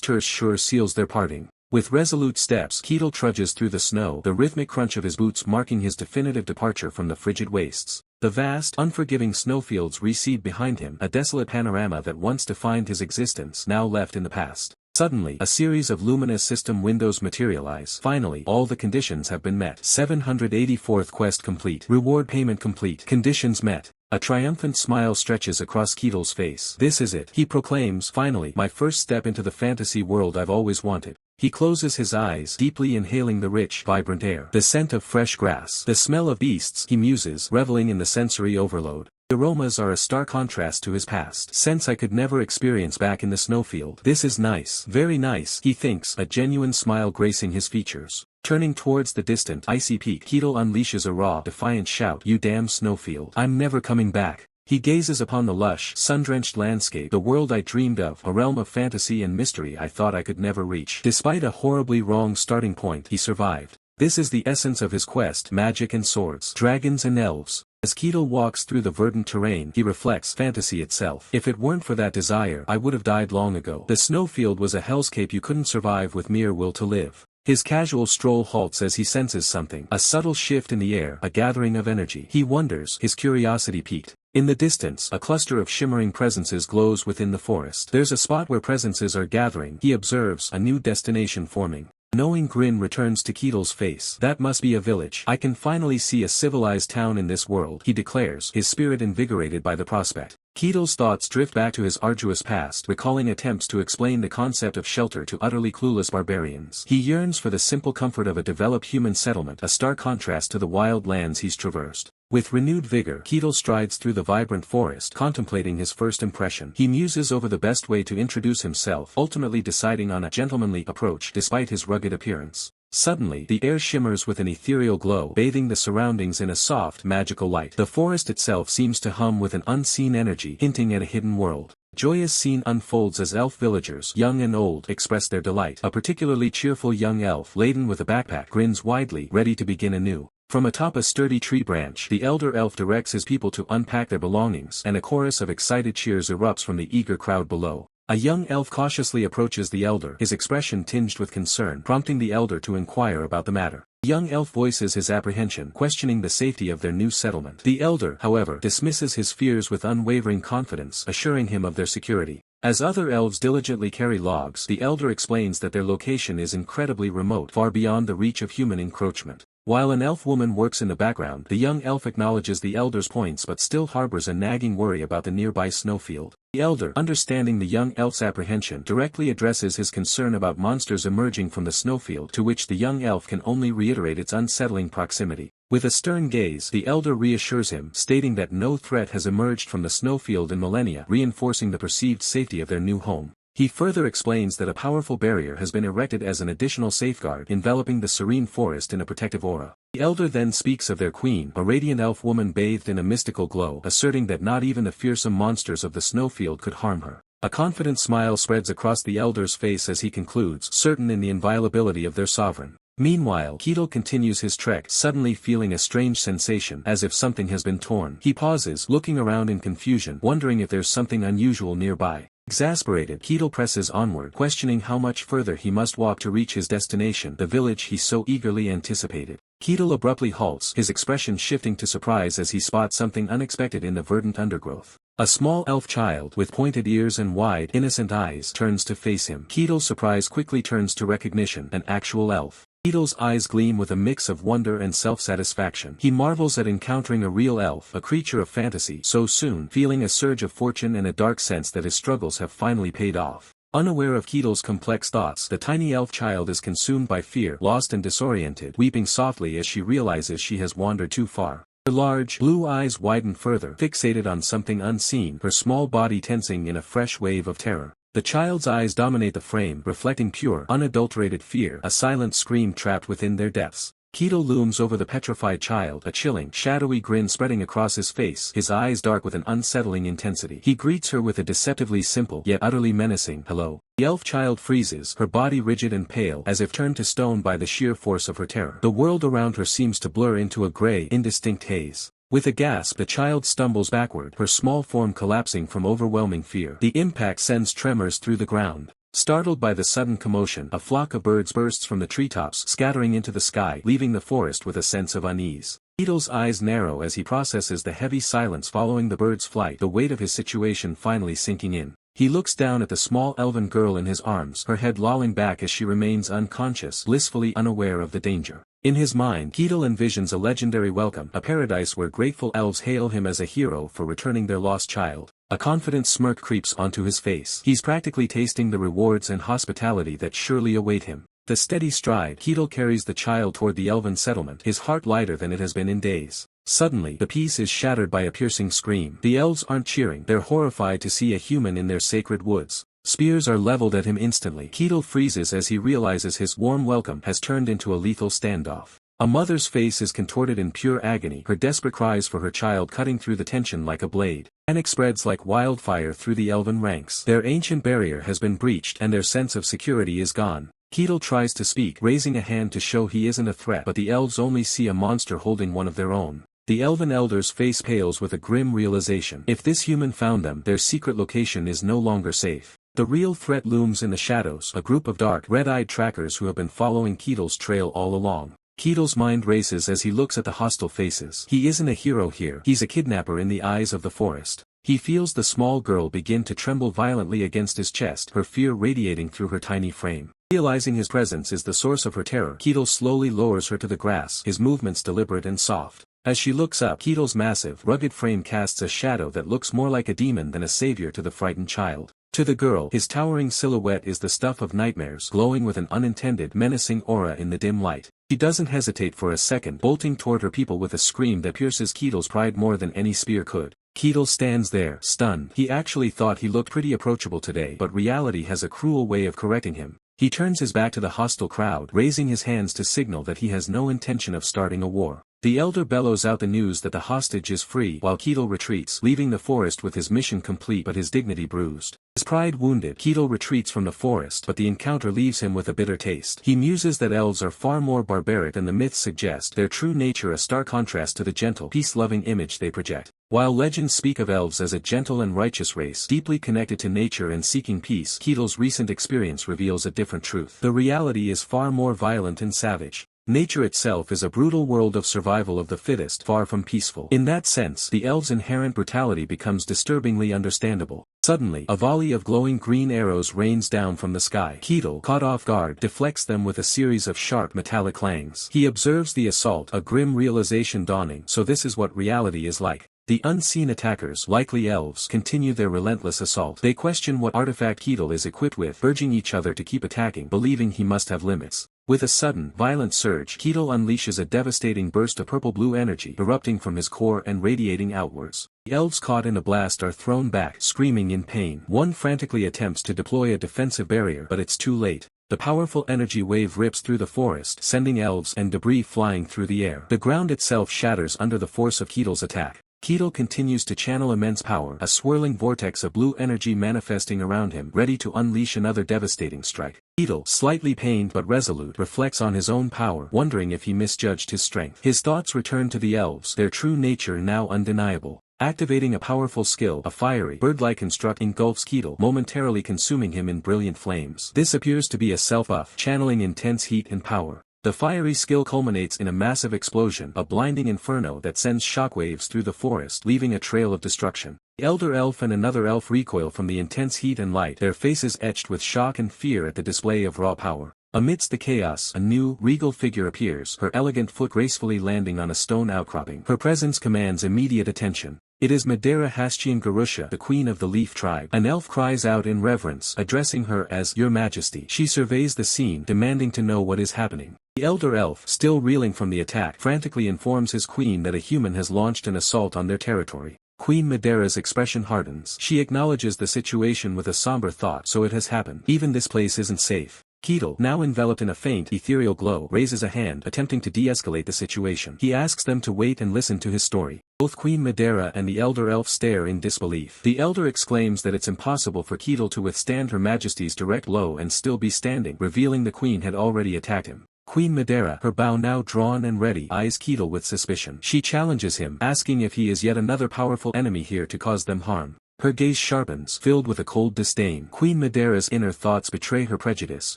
terse sure seals their parting. With resolute steps, Ketil trudges through the snow, the rhythmic crunch of his boots marking his definitive departure from the frigid wastes. The vast, unforgiving snowfields recede behind him, a desolate panorama that once defined his existence, now left in the past. Suddenly, a series of luminous system windows materialize. Finally, all the conditions have been met. 784th quest complete. Reward payment complete. Conditions met. A triumphant smile stretches across Ketil's face. "This is it," he proclaims, "finally, my first step into the fantasy world I've always wanted." He closes his eyes, deeply inhaling the rich, vibrant air. The scent of fresh grass. The smell of beasts, he muses, reveling in the sensory overload. The aromas are a stark contrast to his past. Scents I could never experience back in the snowfield. This is nice. Very nice, he thinks, a genuine smile gracing his features. Turning towards the distant, icy peak, Ketil unleashes a raw, defiant shout. "You damn snowfield. I'm never coming back." He gazes upon the lush, sun-drenched landscape, the world I dreamed of, a realm of fantasy and mystery I thought I could never reach. Despite a horribly wrong starting point, he survived. This is the essence of his quest: magic and swords, dragons and elves. As Ketil walks through the verdant terrain, he reflects, fantasy itself. If it weren't for that desire, I would have died long ago. The snowfield was a hellscape you couldn't survive with mere will to live. His casual stroll halts as he senses something. A subtle shift in the air, a gathering of energy. He wonders, his curiosity piqued. In the distance, a cluster of shimmering presences glows within the forest. There's a spot where presences are gathering, he observes, a new destination forming. A knowing grin returns to Ketil's face. That must be a village. I can finally see a civilized town in this world, he declares, his spirit invigorated by the prospect. Ketil's thoughts drift back to his arduous past, recalling attempts to explain the concept of shelter to utterly clueless barbarians. He yearns for the simple comfort of a developed human settlement, a stark contrast to the wild lands he's traversed. With renewed vigor, Ketil strides through the vibrant forest, contemplating his first impression. He muses over the best way to introduce himself, ultimately deciding on a gentlemanly approach despite his rugged appearance. Suddenly, the air shimmers with an ethereal glow, bathing the surroundings in a soft, magical light. The forest itself seems to hum with an unseen energy, hinting at a hidden world. A joyous scene unfolds as elf villagers, young and old, express their delight. A particularly cheerful young elf, laden with a backpack, grins widely, ready to begin anew. From atop a sturdy tree branch, the elder elf directs his people to unpack their belongings, and a chorus of excited cheers erupts from the eager crowd below. A young elf cautiously approaches the elder, his expression tinged with concern, prompting the elder to inquire about the matter. The young elf voices his apprehension, questioning the safety of their new settlement. The elder, however, dismisses his fears with unwavering confidence, assuring him of their security. As other elves diligently carry logs, the elder explains that their location is incredibly remote, far beyond the reach of human encroachment. While an elf woman works in the background, the young elf acknowledges the elder's points but still harbors a nagging worry about the nearby snowfield. The elder, understanding the young elf's apprehension, directly addresses his concern about monsters emerging from the snowfield, to which the young elf can only reiterate its unsettling proximity. With a stern gaze, the elder reassures him, stating that no threat has emerged from the snowfield in millennia, reinforcing the perceived safety of their new home. He further explains that a powerful barrier has been erected as an additional safeguard, enveloping the serene forest in a protective aura. The elder then speaks of their queen, a radiant elf woman bathed in a mystical glow, asserting that not even the fearsome monsters of the snowfield could harm her. A confident smile spreads across the elder's face as he concludes, certain in the inviolability of their sovereign. Meanwhile, Ketil continues his trek, suddenly feeling a strange sensation, as if something has been torn. He pauses, looking around in confusion, wondering if there's something unusual nearby. Exasperated, Ketil presses onward, questioning how much further he must walk to reach his destination, the village he so eagerly anticipated. Ketil abruptly halts, his expression shifting to surprise as he spots something unexpected in the verdant undergrowth. A small elf child, with pointed ears and wide, innocent eyes, turns to face him. Ketil's surprise quickly turns to recognition, an actual elf. Ketil's eyes gleam with a mix of wonder and self-satisfaction. He marvels at encountering a real elf, a creature of fantasy, so soon, feeling a surge of fortune and a dark sense that his struggles have finally paid off. Unaware of Ketil's complex thoughts, the tiny elf child is consumed by fear, lost and disoriented, weeping softly as she realizes she has wandered too far. Her large, blue eyes widen further, fixated on something unseen, her small body tensing in a fresh wave of terror. The child's eyes dominate the frame, reflecting pure, unadulterated fear, a silent scream trapped within their depths. Keto looms over the petrified child, a chilling, shadowy grin spreading across his face, his eyes dark with an unsettling intensity. He greets her with a deceptively simple, yet utterly menacing, hello. The elf child freezes, her body rigid and pale, as if turned to stone by the sheer force of her terror. The world around her seems to blur into a gray, indistinct haze. With a gasp, the child stumbles backward, her small form collapsing from overwhelming fear. The impact sends tremors through the ground. Startled by the sudden commotion, a flock of birds bursts from the treetops, scattering into the sky, leaving the forest with a sense of unease. Keeto's eyes narrow as he processes the heavy silence following the bird's flight, the weight of his situation finally sinking in. He looks down at the small elven girl in his arms, her head lolling back as she remains unconscious, blissfully unaware of the danger. In his mind, Keto envisions a legendary welcome, a paradise where grateful elves hail him as a hero for returning their lost child. A confident smirk creeps onto his face. He's practically tasting the rewards and hospitality that surely await him. The steady stride, Keto carries the child toward the elven settlement, his heart lighter than it has been in days. Suddenly, the peace is shattered by a piercing scream. The elves aren't cheering, they're horrified to see a human in their sacred woods. Spears are leveled at him instantly. Keto freezes as he realizes his warm welcome has turned into a lethal standoff. A mother's face is contorted in pure agony, her desperate cries for her child cutting through the tension like a blade. Panic spreads like wildfire through the elven ranks. Their ancient barrier has been breached and their sense of security is gone. Keto tries to speak, raising a hand to show he isn't a threat, but the elves only see a monster holding one of their own. The elven elder's face pales with a grim realization. If this human found them, their secret location is no longer safe. The real threat looms in the shadows, a group of dark, red-eyed trackers who have been following Keto's trail all along. Keto's mind races as he looks at the hostile faces. He isn't a hero here, he's a kidnapper in the eyes of the forest. He feels the small girl begin to tremble violently against his chest, her fear radiating through her tiny frame. Realizing his presence is the source of her terror, Keto slowly lowers her to the grass, his movements deliberate and soft. As she looks up, Keto's massive, rugged frame casts a shadow that looks more like a demon than a savior to the frightened child. To the girl, his towering silhouette is the stuff of nightmares, glowing with an unintended, menacing aura in the dim light. She doesn't hesitate for a second, bolting toward her people with a scream that pierces Keto's pride more than any spear could. Keto stands there, stunned. He actually thought he looked pretty approachable today, but reality has a cruel way of correcting him. He turns his back to the hostile crowd, raising his hands to signal that he has no intention of starting a war. The elder bellows out the news that the hostage is free, while Keto retreats, leaving the forest with his mission complete but his dignity bruised. His pride wounded, Keto retreats from the forest, but the encounter leaves him with a bitter taste. He muses that elves are far more barbaric than the myths suggest, their true nature a stark contrast to the gentle, peace-loving image they project. While legends speak of elves as a gentle and righteous race, deeply connected to nature and seeking peace, Keto's recent experience reveals a different truth. The reality is far more violent and savage. Nature itself is a brutal world of survival of the fittest, far from peaceful. In that sense, the elves' inherent brutality becomes disturbingly understandable. Suddenly, a volley of glowing green arrows rains down from the sky. Keto, caught off guard, deflects them with a series of sharp metallic clangs. He observes the assault, a grim realization dawning. So this is what reality is like. The unseen attackers, likely elves, continue their relentless assault. They question what artifact Keto is equipped with, urging each other to keep attacking, believing he must have limits. With a sudden, violent surge, Keto unleashes a devastating burst of purple-blue energy, erupting from his core and radiating outwards. The elves caught in the blast are thrown back, screaming in pain. One frantically attempts to deploy a defensive barrier, but it's too late. The powerful energy wave rips through the forest, sending elves and debris flying through the air. The ground itself shatters under the force of Keto's attack. Keto continues to channel immense power, a swirling vortex of blue energy manifesting around him, ready to unleash another devastating strike. Keto, slightly pained but resolute, reflects on his own power, wondering if he misjudged his strength. His thoughts return to the elves, their true nature now undeniable. Activating a powerful skill, a fiery, bird-like construct engulfs Keto, momentarily consuming him in brilliant flames. This appears to be a self-buff, channeling intense heat and power. The fiery skill culminates in a massive explosion, a blinding inferno that sends shockwaves through the forest, leaving a trail of destruction. The elder elf and another elf recoil from the intense heat and light, their faces etched with shock and fear at the display of raw power. Amidst the chaos, a new, regal figure appears, her elegant foot gracefully landing on a stone outcropping. Her presence commands immediate attention. It is Madera Hastian Garusha, the queen of the Leaf tribe. An elf cries out in reverence, addressing her as Your Majesty. She surveys the scene, demanding to know what is happening. The elder elf, still reeling from the attack, frantically informs his queen that a human has launched an assault on their territory. Queen Medera's expression hardens. She acknowledges the situation with a somber thought. So it has happened. Even this place isn't safe. Ketel, now enveloped in a faint, ethereal glow, raises a hand, attempting to de-escalate the situation. He asks them to wait and listen to his story. Both Queen Medera and the elder elf stare in disbelief. The elder exclaims that it's impossible for Ketel to withstand Her Majesty's direct blow and still be standing, revealing the queen had already attacked him. Queen Medera, her bow now drawn and ready, eyes Ketel with suspicion. She challenges him, asking if he is yet another powerful enemy here to cause them harm. Her gaze sharpens, filled with a cold disdain. Queen Medera's inner thoughts betray her prejudice.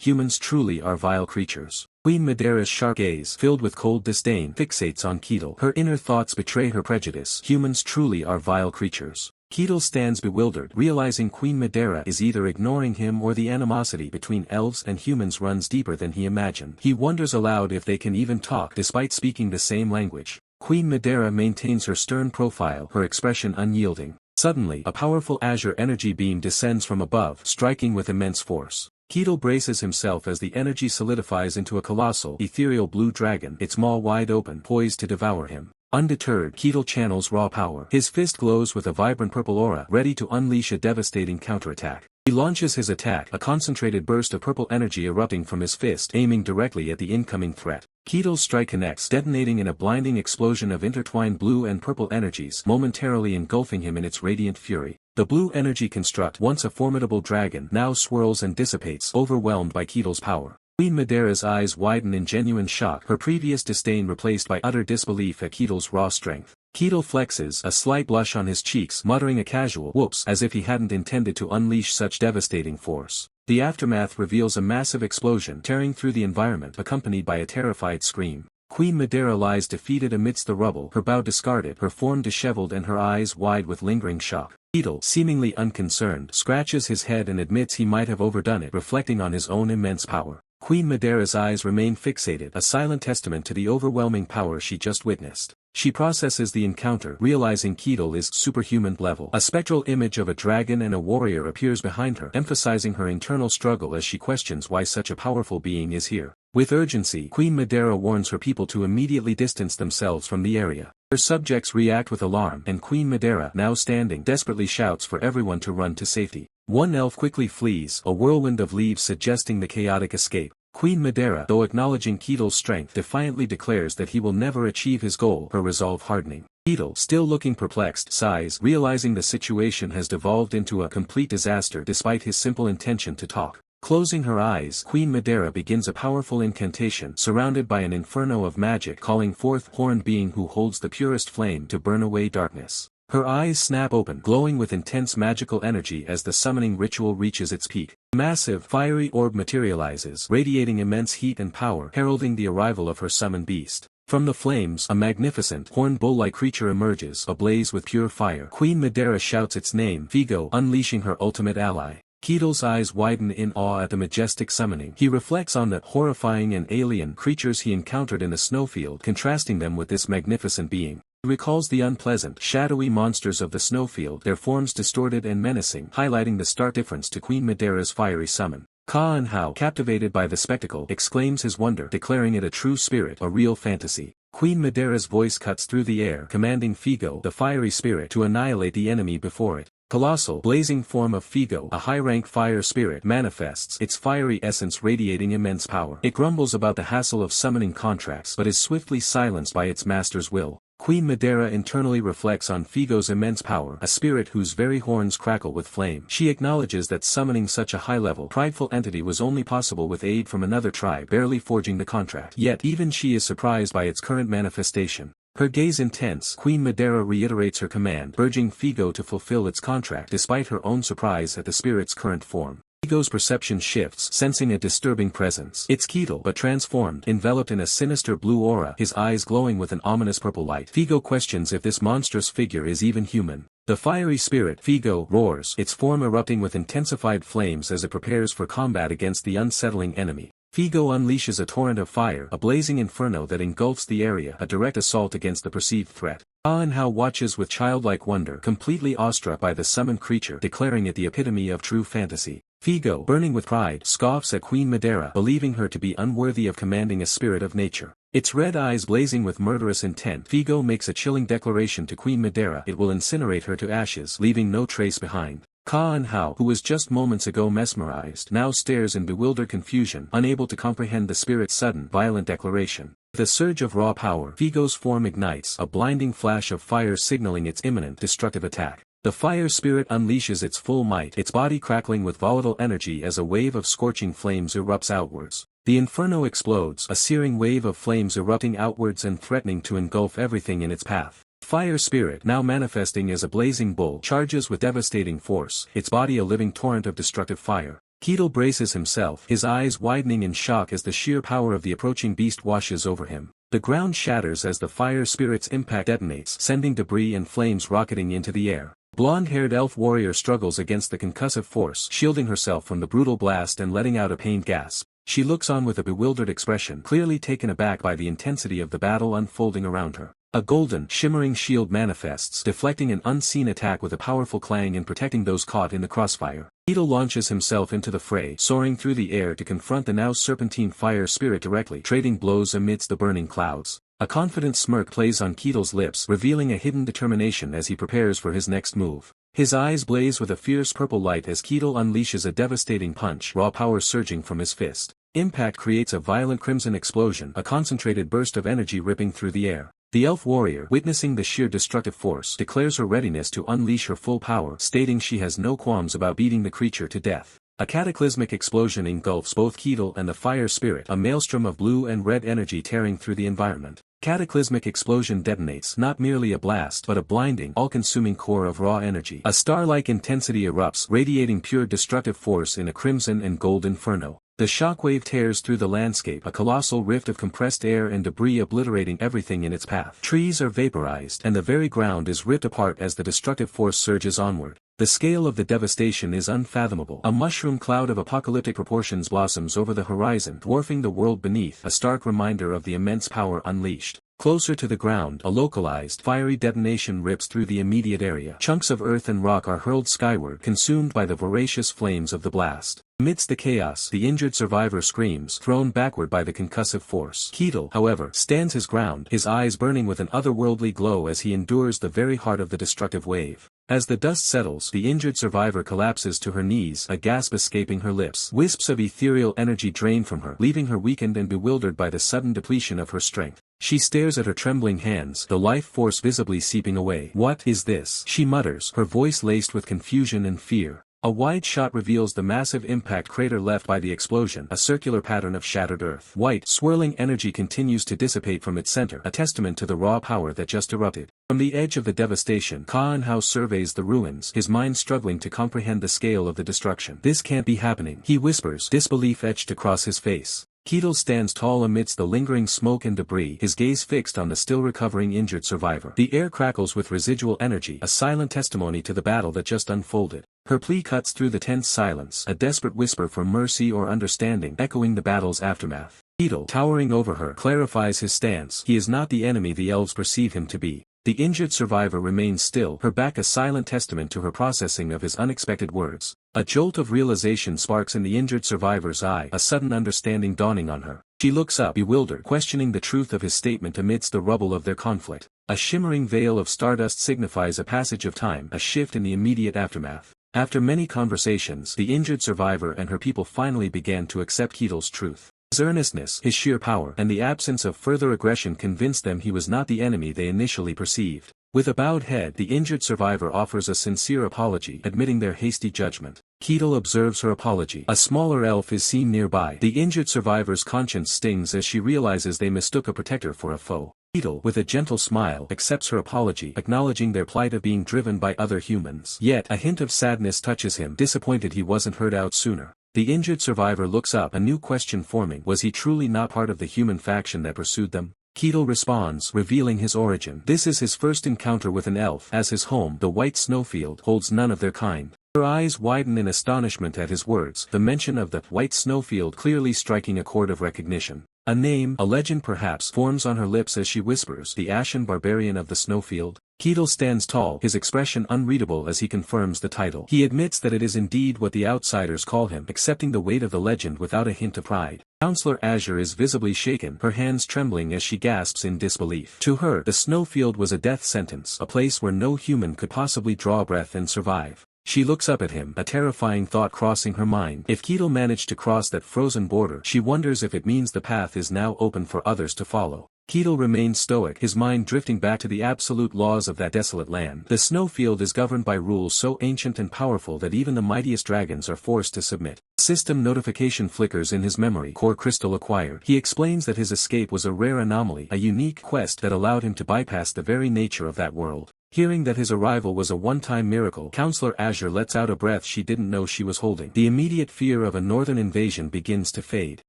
Humans truly are vile creatures. Queen Medera's sharp gaze, filled with cold disdain, fixates on Ketel. Her inner thoughts betray her prejudice. Humans truly are vile creatures. Ketel stands bewildered, realizing Queen Medera is either ignoring him or the animosity between elves and humans runs deeper than he imagined. He wonders aloud if they can even talk despite speaking the same language. Queen Medera maintains her stern profile, her expression unyielding. Suddenly, a powerful azure energy beam descends from above, striking with immense force. Ketel braces himself as the energy solidifies into a colossal, ethereal blue dragon, its maw wide open, poised to devour him. Undeterred, Ketel channels raw power. His fist glows with a vibrant purple aura, ready to unleash a devastating counterattack. He launches his attack, a concentrated burst of purple energy erupting from his fist, aiming directly at the incoming threat. Ketel's strike connects, detonating in a blinding explosion of intertwined blue and purple energies, momentarily engulfing him in its radiant fury. The blue energy construct, once a formidable dragon, now swirls and dissipates, overwhelmed by Ketel's power. Queen Medera's eyes widen in genuine shock, her previous disdain replaced by utter disbelief at Ketel's raw strength. Ketel flexes, a slight blush on his cheeks, muttering a casual whoops as if he hadn't intended to unleash such devastating force. The aftermath reveals a massive explosion tearing through the environment, accompanied by a terrified scream. Queen Medera lies defeated amidst the rubble, her bow discarded, her form disheveled and her eyes wide with lingering shock. Ketel, seemingly unconcerned, scratches his head and admits he might have overdone it, reflecting on his own immense power. Queen Medera's eyes remain fixated, a silent testament to the overwhelming power she just witnessed. She processes the encounter, realizing Ketel is superhuman level. A spectral image of a dragon and a warrior appears behind her, emphasizing her internal struggle as she questions why such a powerful being is here. With urgency, Queen Medera warns her people to immediately distance themselves from the area. Her subjects react with alarm, and Queen Medera, now standing, desperately shouts for everyone to run to safety. One elf quickly flees, a whirlwind of leaves suggesting the chaotic escape. Queen Medera, though acknowledging Ketel's strength, defiantly declares that he will never achieve his goal, her resolve hardening. Ketel, still looking perplexed, sighs, realizing the situation has devolved into a complete disaster despite his simple intention to talk. Closing her eyes, Queen Medera begins a powerful incantation, surrounded by an inferno of magic, calling forth horned being who holds the purest flame to burn away darkness. Her eyes snap open, glowing with intense magical energy as the summoning ritual reaches its peak. A massive, fiery orb materializes, radiating immense heat and power, heralding the arrival of her summoned beast. From the flames, a magnificent, horned bull-like creature emerges, ablaze with pure fire. Queen Medera shouts its name, Figo, unleashing her ultimate ally. Ketel's eyes widen in awe at the majestic summoning. He reflects on the horrifying and alien creatures he encountered in the snowfield, contrasting them with this magnificent being. He recalls the unpleasant, shadowy monsters of the snowfield, their forms distorted and menacing, highlighting the stark difference to Queen Medera's fiery summon. Kaan Hao, captivated by the spectacle, exclaims his wonder, declaring it a true spirit, a real fantasy. Queen Medera's voice cuts through the air, commanding Figo, the fiery spirit, to annihilate the enemy before it. Colossal, blazing form of Figo, a high-rank fire spirit, manifests, its fiery essence radiating immense power. It grumbles about the hassle of summoning contracts, but is swiftly silenced by its master's will. Queen Medera internally reflects on Figo's immense power, a spirit whose very horns crackle with flame. She acknowledges that summoning such a high-level, prideful entity was only possible with aid from another tribe barely forging the contract. Yet even she is surprised by its current manifestation. Her gaze intense, Queen Medera reiterates her command, urging Figo to fulfill its contract despite her own surprise at the spirit's current form. Figo's perception shifts, sensing a disturbing presence. It's Ketel, but transformed, enveloped in a sinister blue aura, his eyes glowing with an ominous purple light. Figo questions if this monstrous figure is even human. The fiery spirit, Figo, roars, its form erupting with intensified flames as it prepares for combat against the unsettling enemy. Figo unleashes a torrent of fire, a blazing inferno that engulfs the area, a direct assault against the perceived threat. Kaan Hao watches with childlike wonder, completely awestruck by the summoned creature, declaring it the epitome of true fantasy. Figo, burning with pride, scoffs at Queen Medera, believing her to be unworthy of commanding a spirit of nature. Its red eyes blazing with murderous intent, Figo makes a chilling declaration to Queen Medera: it will incinerate her to ashes, leaving no trace behind. Ka and Hao, who was just moments ago mesmerized, now stares in bewildered confusion, unable to comprehend the spirit's sudden, violent declaration. With a surge of raw power, Figo's form ignites, a blinding flash of fire signaling its imminent destructive attack. The fire spirit unleashes its full might, its body crackling with volatile energy as a wave of scorching flames erupts outwards. The inferno explodes, a searing wave of flames erupting outwards and threatening to engulf everything in its path. Fire spirit, now manifesting as a blazing bull, charges with devastating force, its body a living torrent of destructive fire. Keto braces himself, his eyes widening in shock as the sheer power of the approaching beast washes over him. The ground shatters as the fire spirit's impact detonates, sending debris and flames rocketing into the air. Blonde-haired elf warrior struggles against the concussive force, shielding herself from the brutal blast and letting out a pained gasp. She looks on with a bewildered expression, clearly taken aback by the intensity of the battle unfolding around her. A golden, shimmering shield manifests, deflecting an unseen attack with a powerful clang and protecting those caught in the crossfire. Keto launches himself into the fray, soaring through the air to confront the now serpentine fire spirit directly, trading blows amidst the burning clouds. A confident smirk plays on Keto's lips, revealing a hidden determination as he prepares for his next move. His eyes blaze with a fierce purple light as Keto unleashes a devastating punch, raw power surging from his fist. Impact creates a violent crimson explosion, a concentrated burst of energy ripping through the air. The elf warrior, witnessing the sheer destructive force, declares her readiness to unleash her full power, stating she has no qualms about beating the creature to death. A cataclysmic explosion engulfs both Keto and the fire spirit, a maelstrom of blue and red energy tearing through the environment. Cataclysmic explosion detonates not merely a blast but a blinding, all-consuming core of raw energy. A star-like intensity erupts, radiating pure destructive force in a crimson and gold inferno. The shockwave tears through the landscape, a colossal rift of compressed air and debris obliterating everything in its path. Trees are vaporized, and the very ground is ripped apart as the destructive force surges onward. The scale of the devastation is unfathomable. A mushroom cloud of apocalyptic proportions blossoms over the horizon, dwarfing the world beneath, a stark reminder of the immense power unleashed. Closer to the ground, a localized, fiery detonation rips through the immediate area. Chunks of earth and rock are hurled skyward, consumed by the voracious flames of the blast. Amidst the chaos, the injured survivor screams, thrown backward by the concussive force. Keto, however, stands his ground, his eyes burning with an otherworldly glow as he endures the very heart of the destructive wave. As the dust settles, the injured survivor collapses to her knees, a gasp escaping her lips. Wisps of ethereal energy drain from her, leaving her weakened and bewildered by the sudden depletion of her strength. She stares at her trembling hands, the life force visibly seeping away. "What is this?" she mutters, her voice laced with confusion and fear. A wide shot reveals the massive impact crater left by the explosion, a circular pattern of shattered earth. White, swirling energy continues to dissipate from its center, a testament to the raw power that just erupted. From the edge of the devastation, Kaan Hao surveys the ruins, his mind struggling to comprehend the scale of the destruction. "This can't be happening," he whispers, disbelief etched across his face. Keto stands tall amidst the lingering smoke and debris, his gaze fixed on the still recovering injured survivor. The air crackles with residual energy, a silent testimony to the battle that just unfolded. Her plea cuts through the tense silence, a desperate whisper for mercy or understanding, echoing the battle's aftermath. Keto, towering over her, clarifies his stance. He is not the enemy the elves perceive him to be. The injured survivor remains still, her back a silent testament to her processing of his unexpected words. A jolt of realization sparks in the injured survivor's eye, a sudden understanding dawning on her. She looks up, bewildered, questioning the truth of his statement amidst the rubble of their conflict. A shimmering veil of stardust signifies a passage of time, a shift in the immediate aftermath. After many conversations, the injured survivor and her people finally began to accept Keto's truth. His earnestness, his sheer power, and the absence of further aggression convinced them he was not the enemy they initially perceived. With a bowed head, the injured survivor offers a sincere apology, admitting their hasty judgment. Keto observes her apology. A smaller elf is seen nearby. The injured survivor's conscience stings as she realizes they mistook a protector for a foe. Keto, with a gentle smile, accepts her apology, acknowledging their plight of being driven by other humans. Yet, a hint of sadness touches him, disappointed he wasn't heard out sooner. The injured survivor looks up, a new question forming. Was he truly not part of the human faction that pursued them? Keto responds, revealing his origin. This is his first encounter with an elf, as his home, the white snowfield, holds none of their kind. Her eyes widen in astonishment at his words, the mention of the white snowfield clearly striking a chord of recognition. A name, a legend perhaps, forms on her lips as she whispers, the ashen barbarian of the snowfield. Ketil stands tall, his expression unreadable as he confirms the title. He admits that it is indeed what the outsiders call him, accepting the weight of the legend without a hint of pride. Counselor Azure is visibly shaken, her hands trembling as she gasps in disbelief. To her, the snowfield was a death sentence, a place where no human could possibly draw breath and survive. She looks up at him, a terrifying thought crossing her mind. If Ketil managed to cross that frozen border, she wonders if it means the path is now open for others to follow. Ketil remains stoic, his mind drifting back to the absolute laws of that desolate land. The snowfield is governed by rules so ancient and powerful that even the mightiest dragons are forced to submit. System notification flickers in his memory. Core crystal acquired. He explains that his escape was a rare anomaly, a unique quest that allowed him to bypass the very nature of that world. Hearing that his arrival was a one-time miracle, Counselor Azure lets out a breath she didn't know she was holding. The immediate fear of a northern invasion begins to fade.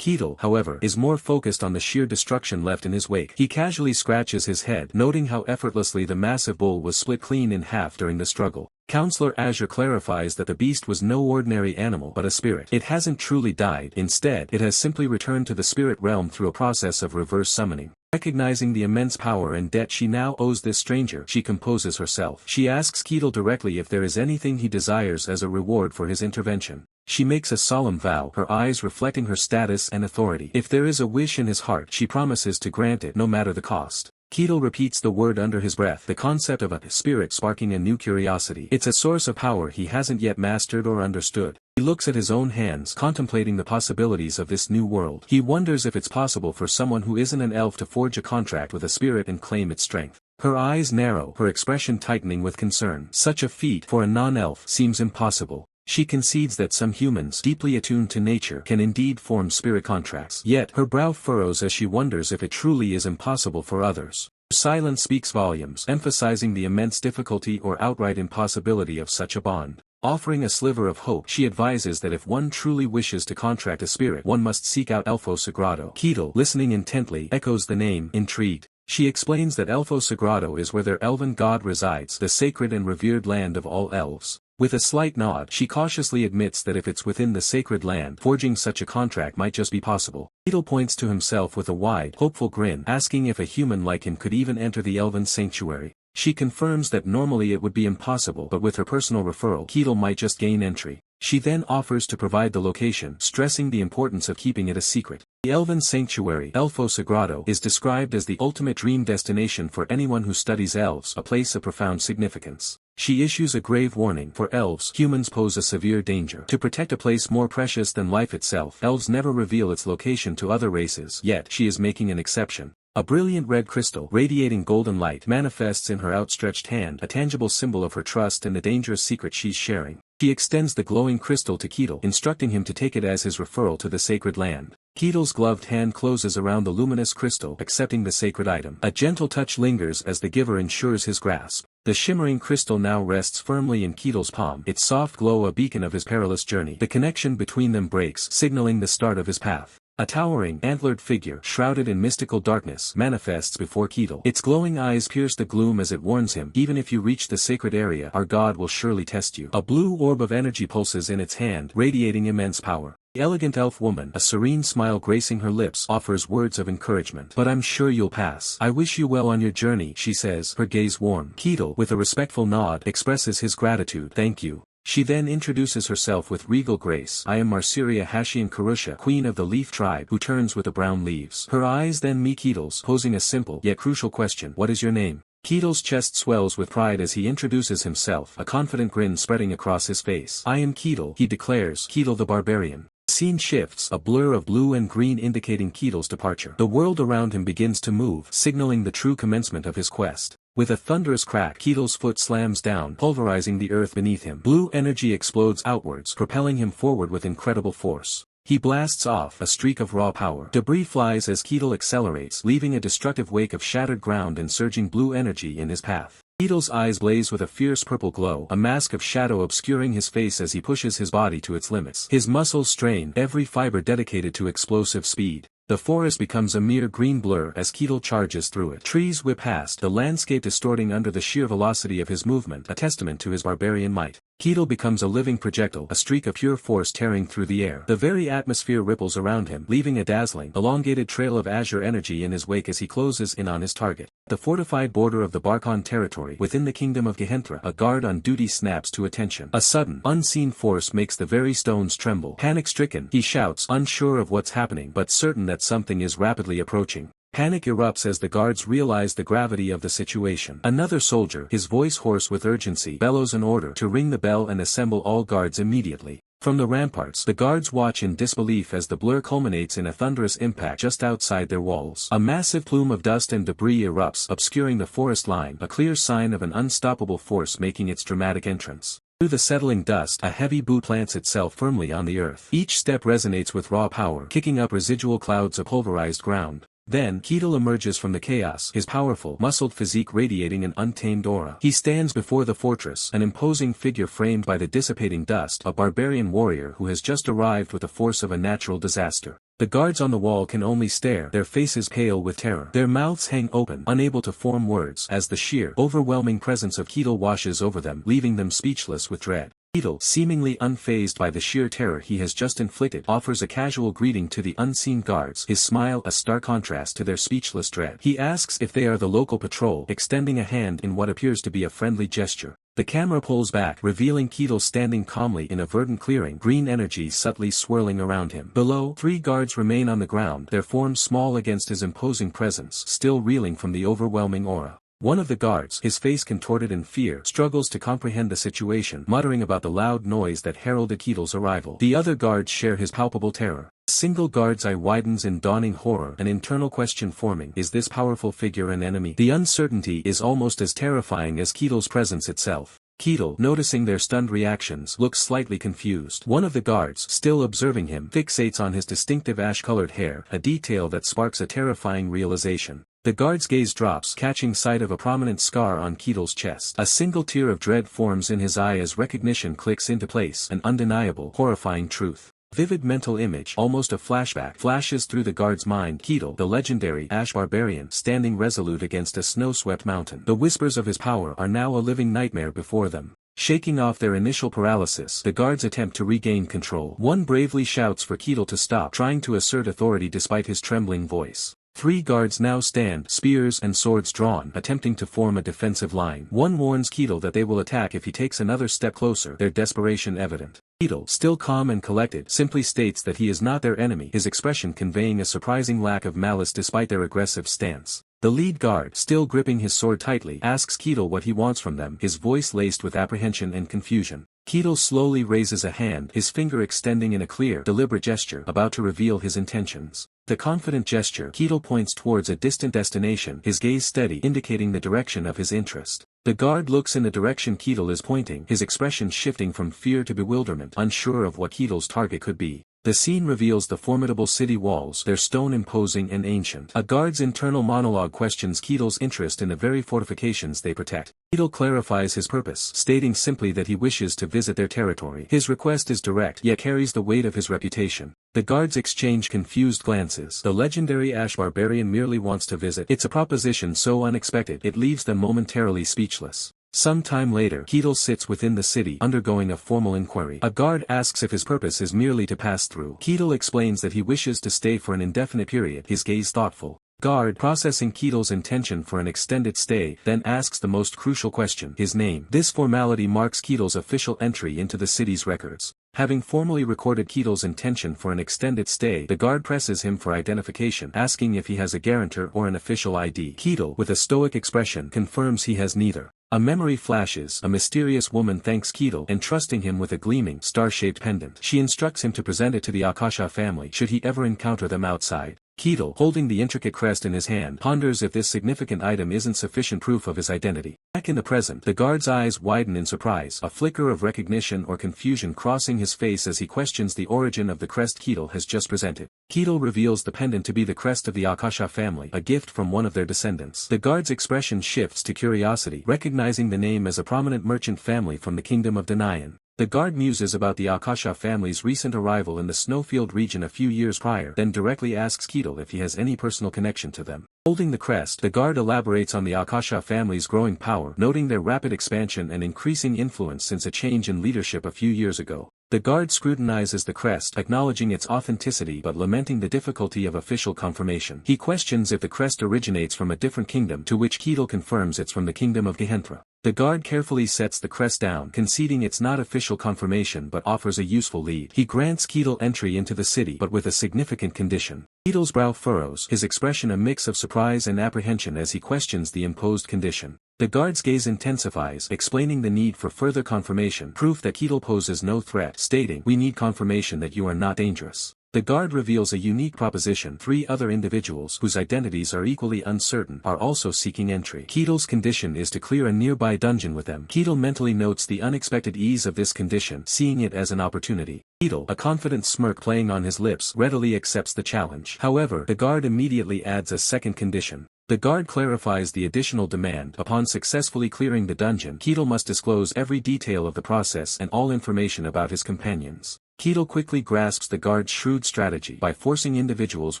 Ketil, however, is more focused on the sheer destruction left in his wake. He casually scratches his head, noting how effortlessly the massive bull was split clean in half during the struggle. Counselor Azure clarifies that the beast was no ordinary animal but a spirit. It hasn't truly died, instead, it has simply returned to the spirit realm through a process of reverse summoning. Recognizing the immense power and debt she now owes this stranger, she composes herself. She asks Ketil directly if there is anything he desires as a reward for his intervention. She makes a solemn vow, her eyes reflecting her status and authority. If there is a wish in his heart, she promises to grant it no matter the cost. Ketil repeats the word under his breath, the concept of a spirit sparking a new curiosity. It's a source of power he hasn't yet mastered or understood. He looks at his own hands, contemplating the possibilities of this new world. He wonders if it's possible for someone who isn't an elf to forge a contract with a spirit and claim its strength. Her eyes narrow, her expression tightening with concern. Such a feat, for a non-elf, seems impossible. She concedes that some humans, deeply attuned to nature, can indeed form spirit contracts. Yet, her brow furrows as she wonders if it truly is impossible for others. Her silence speaks volumes, emphasizing the immense difficulty or outright impossibility of such a bond. Offering a sliver of hope, she advises that if one truly wishes to contract a spirit, one must seek out Elfo Sagrado. Ketil, listening intently, echoes the name, intrigued. She explains that Elfo Sagrado is where their elven god resides, the sacred and revered land of all elves. With a slight nod, she cautiously admits that if it's within the sacred land, forging such a contract might just be possible. Ketil points to himself with a wide, hopeful grin, asking if a human like him could even enter the elven sanctuary. She confirms that normally it would be impossible, but with her personal referral, Ketil might just gain entry. She then offers to provide the location, stressing the importance of keeping it a secret. The elven sanctuary, Elfo Sagrado, is described as the ultimate dream destination for anyone who studies elves, a place of profound significance. She issues a grave warning: for elves, humans pose a severe danger. To protect a place more precious than life itself, elves never reveal its location to other races, yet she is making an exception. A brilliant red crystal, radiating golden light, manifests in her outstretched hand, a tangible symbol of her trust and the dangerous secret she's sharing. She extends the glowing crystal to Ketil, instructing him to take it as his referral to the sacred land. Ketil's gloved hand closes around the luminous crystal, accepting the sacred item. A gentle touch lingers as the giver ensures his grasp. The shimmering crystal now rests firmly in Ketil's palm, its soft glow a beacon of his perilous journey. The connection between them breaks, signaling the start of his path. A towering, antlered figure, shrouded in mystical darkness, manifests before Ketil. Its glowing eyes pierce the gloom as it warns him, even if you reach the sacred area, our god will surely test you. A blue orb of energy pulses in its hand, radiating immense power. The elegant elf woman, a serene smile gracing her lips, offers words of encouragement. But I'm sure you'll pass. I wish you well on your journey, she says, her gaze warm. Ketil, with a respectful nod, expresses his gratitude. Thank you. She then introduces herself with regal grace. I am Marsiria Hashian Karusha, queen of the leaf tribe, who turns with the brown leaves. Her eyes then meet Ketil's, posing a simple, yet crucial question. What is your name? Ketil's chest swells with pride as he introduces himself, a confident grin spreading across his face. I am Ketil, he declares, Ketil the barbarian. The scene shifts, a blur of blue and green indicating Ketil's departure. The world around him begins to move, signaling the true commencement of his quest. With a thunderous crack, Ketil's foot slams down, pulverizing the earth beneath him. Blue energy explodes outwards, propelling him forward with incredible force. He blasts off, a streak of raw power. Debris flies as Ketil accelerates, leaving a destructive wake of shattered ground and surging blue energy in his path. Ketil's eyes blaze with a fierce purple glow, a mask of shadow obscuring his face as he pushes his body to its limits. His muscles strain, every fiber dedicated to explosive speed. The forest becomes a mere green blur as Ketil charges through it. Trees whip past, the landscape distorting under the sheer velocity of his movement, a testament to his barbarian might. Keto becomes a living projectile, a streak of pure force tearing through the air. The very atmosphere ripples around him, leaving a dazzling, elongated trail of azure energy in his wake as he closes in on his target. The fortified border of the Barkon territory within the kingdom of Gehenthra, a guard on duty snaps to attention. A sudden, unseen force makes the very stones tremble. Panic-stricken, he shouts, unsure of what's happening but certain that something is rapidly approaching. Panic erupts as the guards realize the gravity of the situation. Another soldier, his voice hoarse with urgency, bellows an order to ring the bell and assemble all guards immediately. From the ramparts, the guards watch in disbelief as the blur culminates in a thunderous impact just outside their walls. A massive plume of dust and debris erupts, obscuring the forest line, a clear sign of an unstoppable force making its dramatic entrance. Through the settling dust, a heavy boot plants itself firmly on the earth. Each step resonates with raw power, kicking up residual clouds of pulverized ground. Then, Keto emerges from the chaos, his powerful, muscled physique radiating an untamed aura. He stands before the fortress, an imposing figure framed by the dissipating dust, a barbarian warrior who has just arrived with the force of a natural disaster. The guards on the wall can only stare, their faces pale with terror. Their mouths hang open, unable to form words, as the sheer, overwhelming presence of Keto washes over them, leaving them speechless with dread. Keto, seemingly unfazed by the sheer terror he has just inflicted, offers a casual greeting to the unseen guards, his smile a stark contrast to their speechless dread. He asks if they are the local patrol, extending a hand in what appears to be a friendly gesture. The camera pulls back, revealing Keto standing calmly in a verdant clearing, green energy subtly swirling around him. Below, 3 guards remain on the ground, their forms small against his imposing presence, still reeling from the overwhelming aura. One of the guards, his face contorted in fear, struggles to comprehend the situation, muttering about the loud noise that heralded Keto's arrival. The other guards share his palpable terror. A single guard's eye widens in dawning horror, an internal question forming: is this powerful figure an enemy? The uncertainty is almost as terrifying as Keto's presence itself. Keto, noticing their stunned reactions, looks slightly confused. One of the guards, still observing him, fixates on his distinctive ash-colored hair, a detail that sparks a terrifying realization. The guard's gaze drops, catching sight of a prominent scar on Keto's chest. A single tear of dread forms in his eye as recognition clicks into place, an undeniable, horrifying truth. Vivid mental image, almost a flashback, flashes through the guard's mind. Keto, the legendary Ash Barbarian, standing resolute against a snow-swept mountain. The whispers of his power are now a living nightmare before them. Shaking off their initial paralysis, the guards attempt to regain control. One bravely shouts for Keto to stop, trying to assert authority despite his trembling voice. 3 guards now stand, spears and swords drawn, attempting to form a defensive line. One warns Keto that they will attack if he takes another step closer, their desperation evident. Keto, still calm and collected, simply states that he is not their enemy, his expression conveying a surprising lack of malice despite their aggressive stance. The lead guard, still gripping his sword tightly, asks Keto what he wants from them, his voice laced with apprehension and confusion. Keto slowly raises a hand, his finger extending in a clear, deliberate gesture, about to reveal his intentions. The confident gesture, Keto points towards a distant destination, his gaze steady, indicating the direction of his interest. The guard looks in the direction Keto is pointing, his expression shifting from fear to bewilderment, unsure of what Keto's target could be. The scene reveals the formidable city walls, their stone imposing and ancient. A guard's internal monologue questions Keto's interest in the very fortifications they protect. Keto clarifies his purpose, stating simply that he wishes to visit their territory. His request is direct, yet carries the weight of his reputation. The guards exchange confused glances. The legendary Ash Barbarian merely wants to visit. It's a proposition so unexpected, it leaves them momentarily speechless. Some time later, Keto sits within the city, undergoing a formal inquiry. A guard asks if his purpose is merely to pass through. Keto explains that he wishes to stay for an indefinite period, his gaze thoughtful. Guard, processing Keto's intention for an extended stay, then asks the most crucial question, his name. This formality marks Keto's official entry into the city's records. Having formally recorded Keto's intention for an extended stay, the guard presses him for identification, asking if he has a guarantor or an official ID. Keto, with a stoic expression, confirms he has neither. A memory flashes, a mysterious woman thanks Keto, entrusting him with a gleaming, star-shaped pendant. She instructs him to present it to the Akasha family, should he ever encounter them outside. Keto, holding the intricate crest in his hand, ponders if this significant item isn't sufficient proof of his identity. Back in the present, the guard's eyes widen in surprise, a flicker of recognition or confusion crossing his face as he questions the origin of the crest Keto has just presented. Keto reveals the pendant to be the crest of the Akasha family, a gift from one of their descendants. The guard's expression shifts to curiosity, recognizing the name as a prominent merchant family from the kingdom of Danayan. The guard muses about the Akasha family's recent arrival in the snowfield region a few years prior, then directly asks Keto if he has any personal connection to them. Holding the crest, the guard elaborates on the Akasha family's growing power, noting their rapid expansion and increasing influence since a change in leadership a few years ago. The guard scrutinizes the crest, acknowledging its authenticity but lamenting the difficulty of official confirmation. He questions if the crest originates from a different kingdom, to which Ketil confirms it's from the kingdom of Gehenthra. The guard carefully sets the crest down, conceding it's not official confirmation but offers a useful lead. He grants Ketil entry into the city, but with a significant condition. Ketil's brow furrows, his expression a mix of surprise and apprehension as he questions the imposed condition. The guard's gaze intensifies, explaining the need for further confirmation, proof that Ketil poses no threat, stating, "We need confirmation that you are not dangerous." The guard reveals a unique proposition. 3 other individuals, whose identities are equally uncertain, are also seeking entry. Ketil's condition is to clear a nearby dungeon with them. Ketil mentally notes the unexpected ease of this condition, seeing it as an opportunity. Ketil, a confident smirk playing on his lips, readily accepts the challenge. However, the guard immediately adds a second condition. The guard clarifies the additional demand. Upon successfully clearing the dungeon, Ketil must disclose every detail of the process and all information about his companions. Ketil quickly grasps the guard's shrewd strategy. By forcing individuals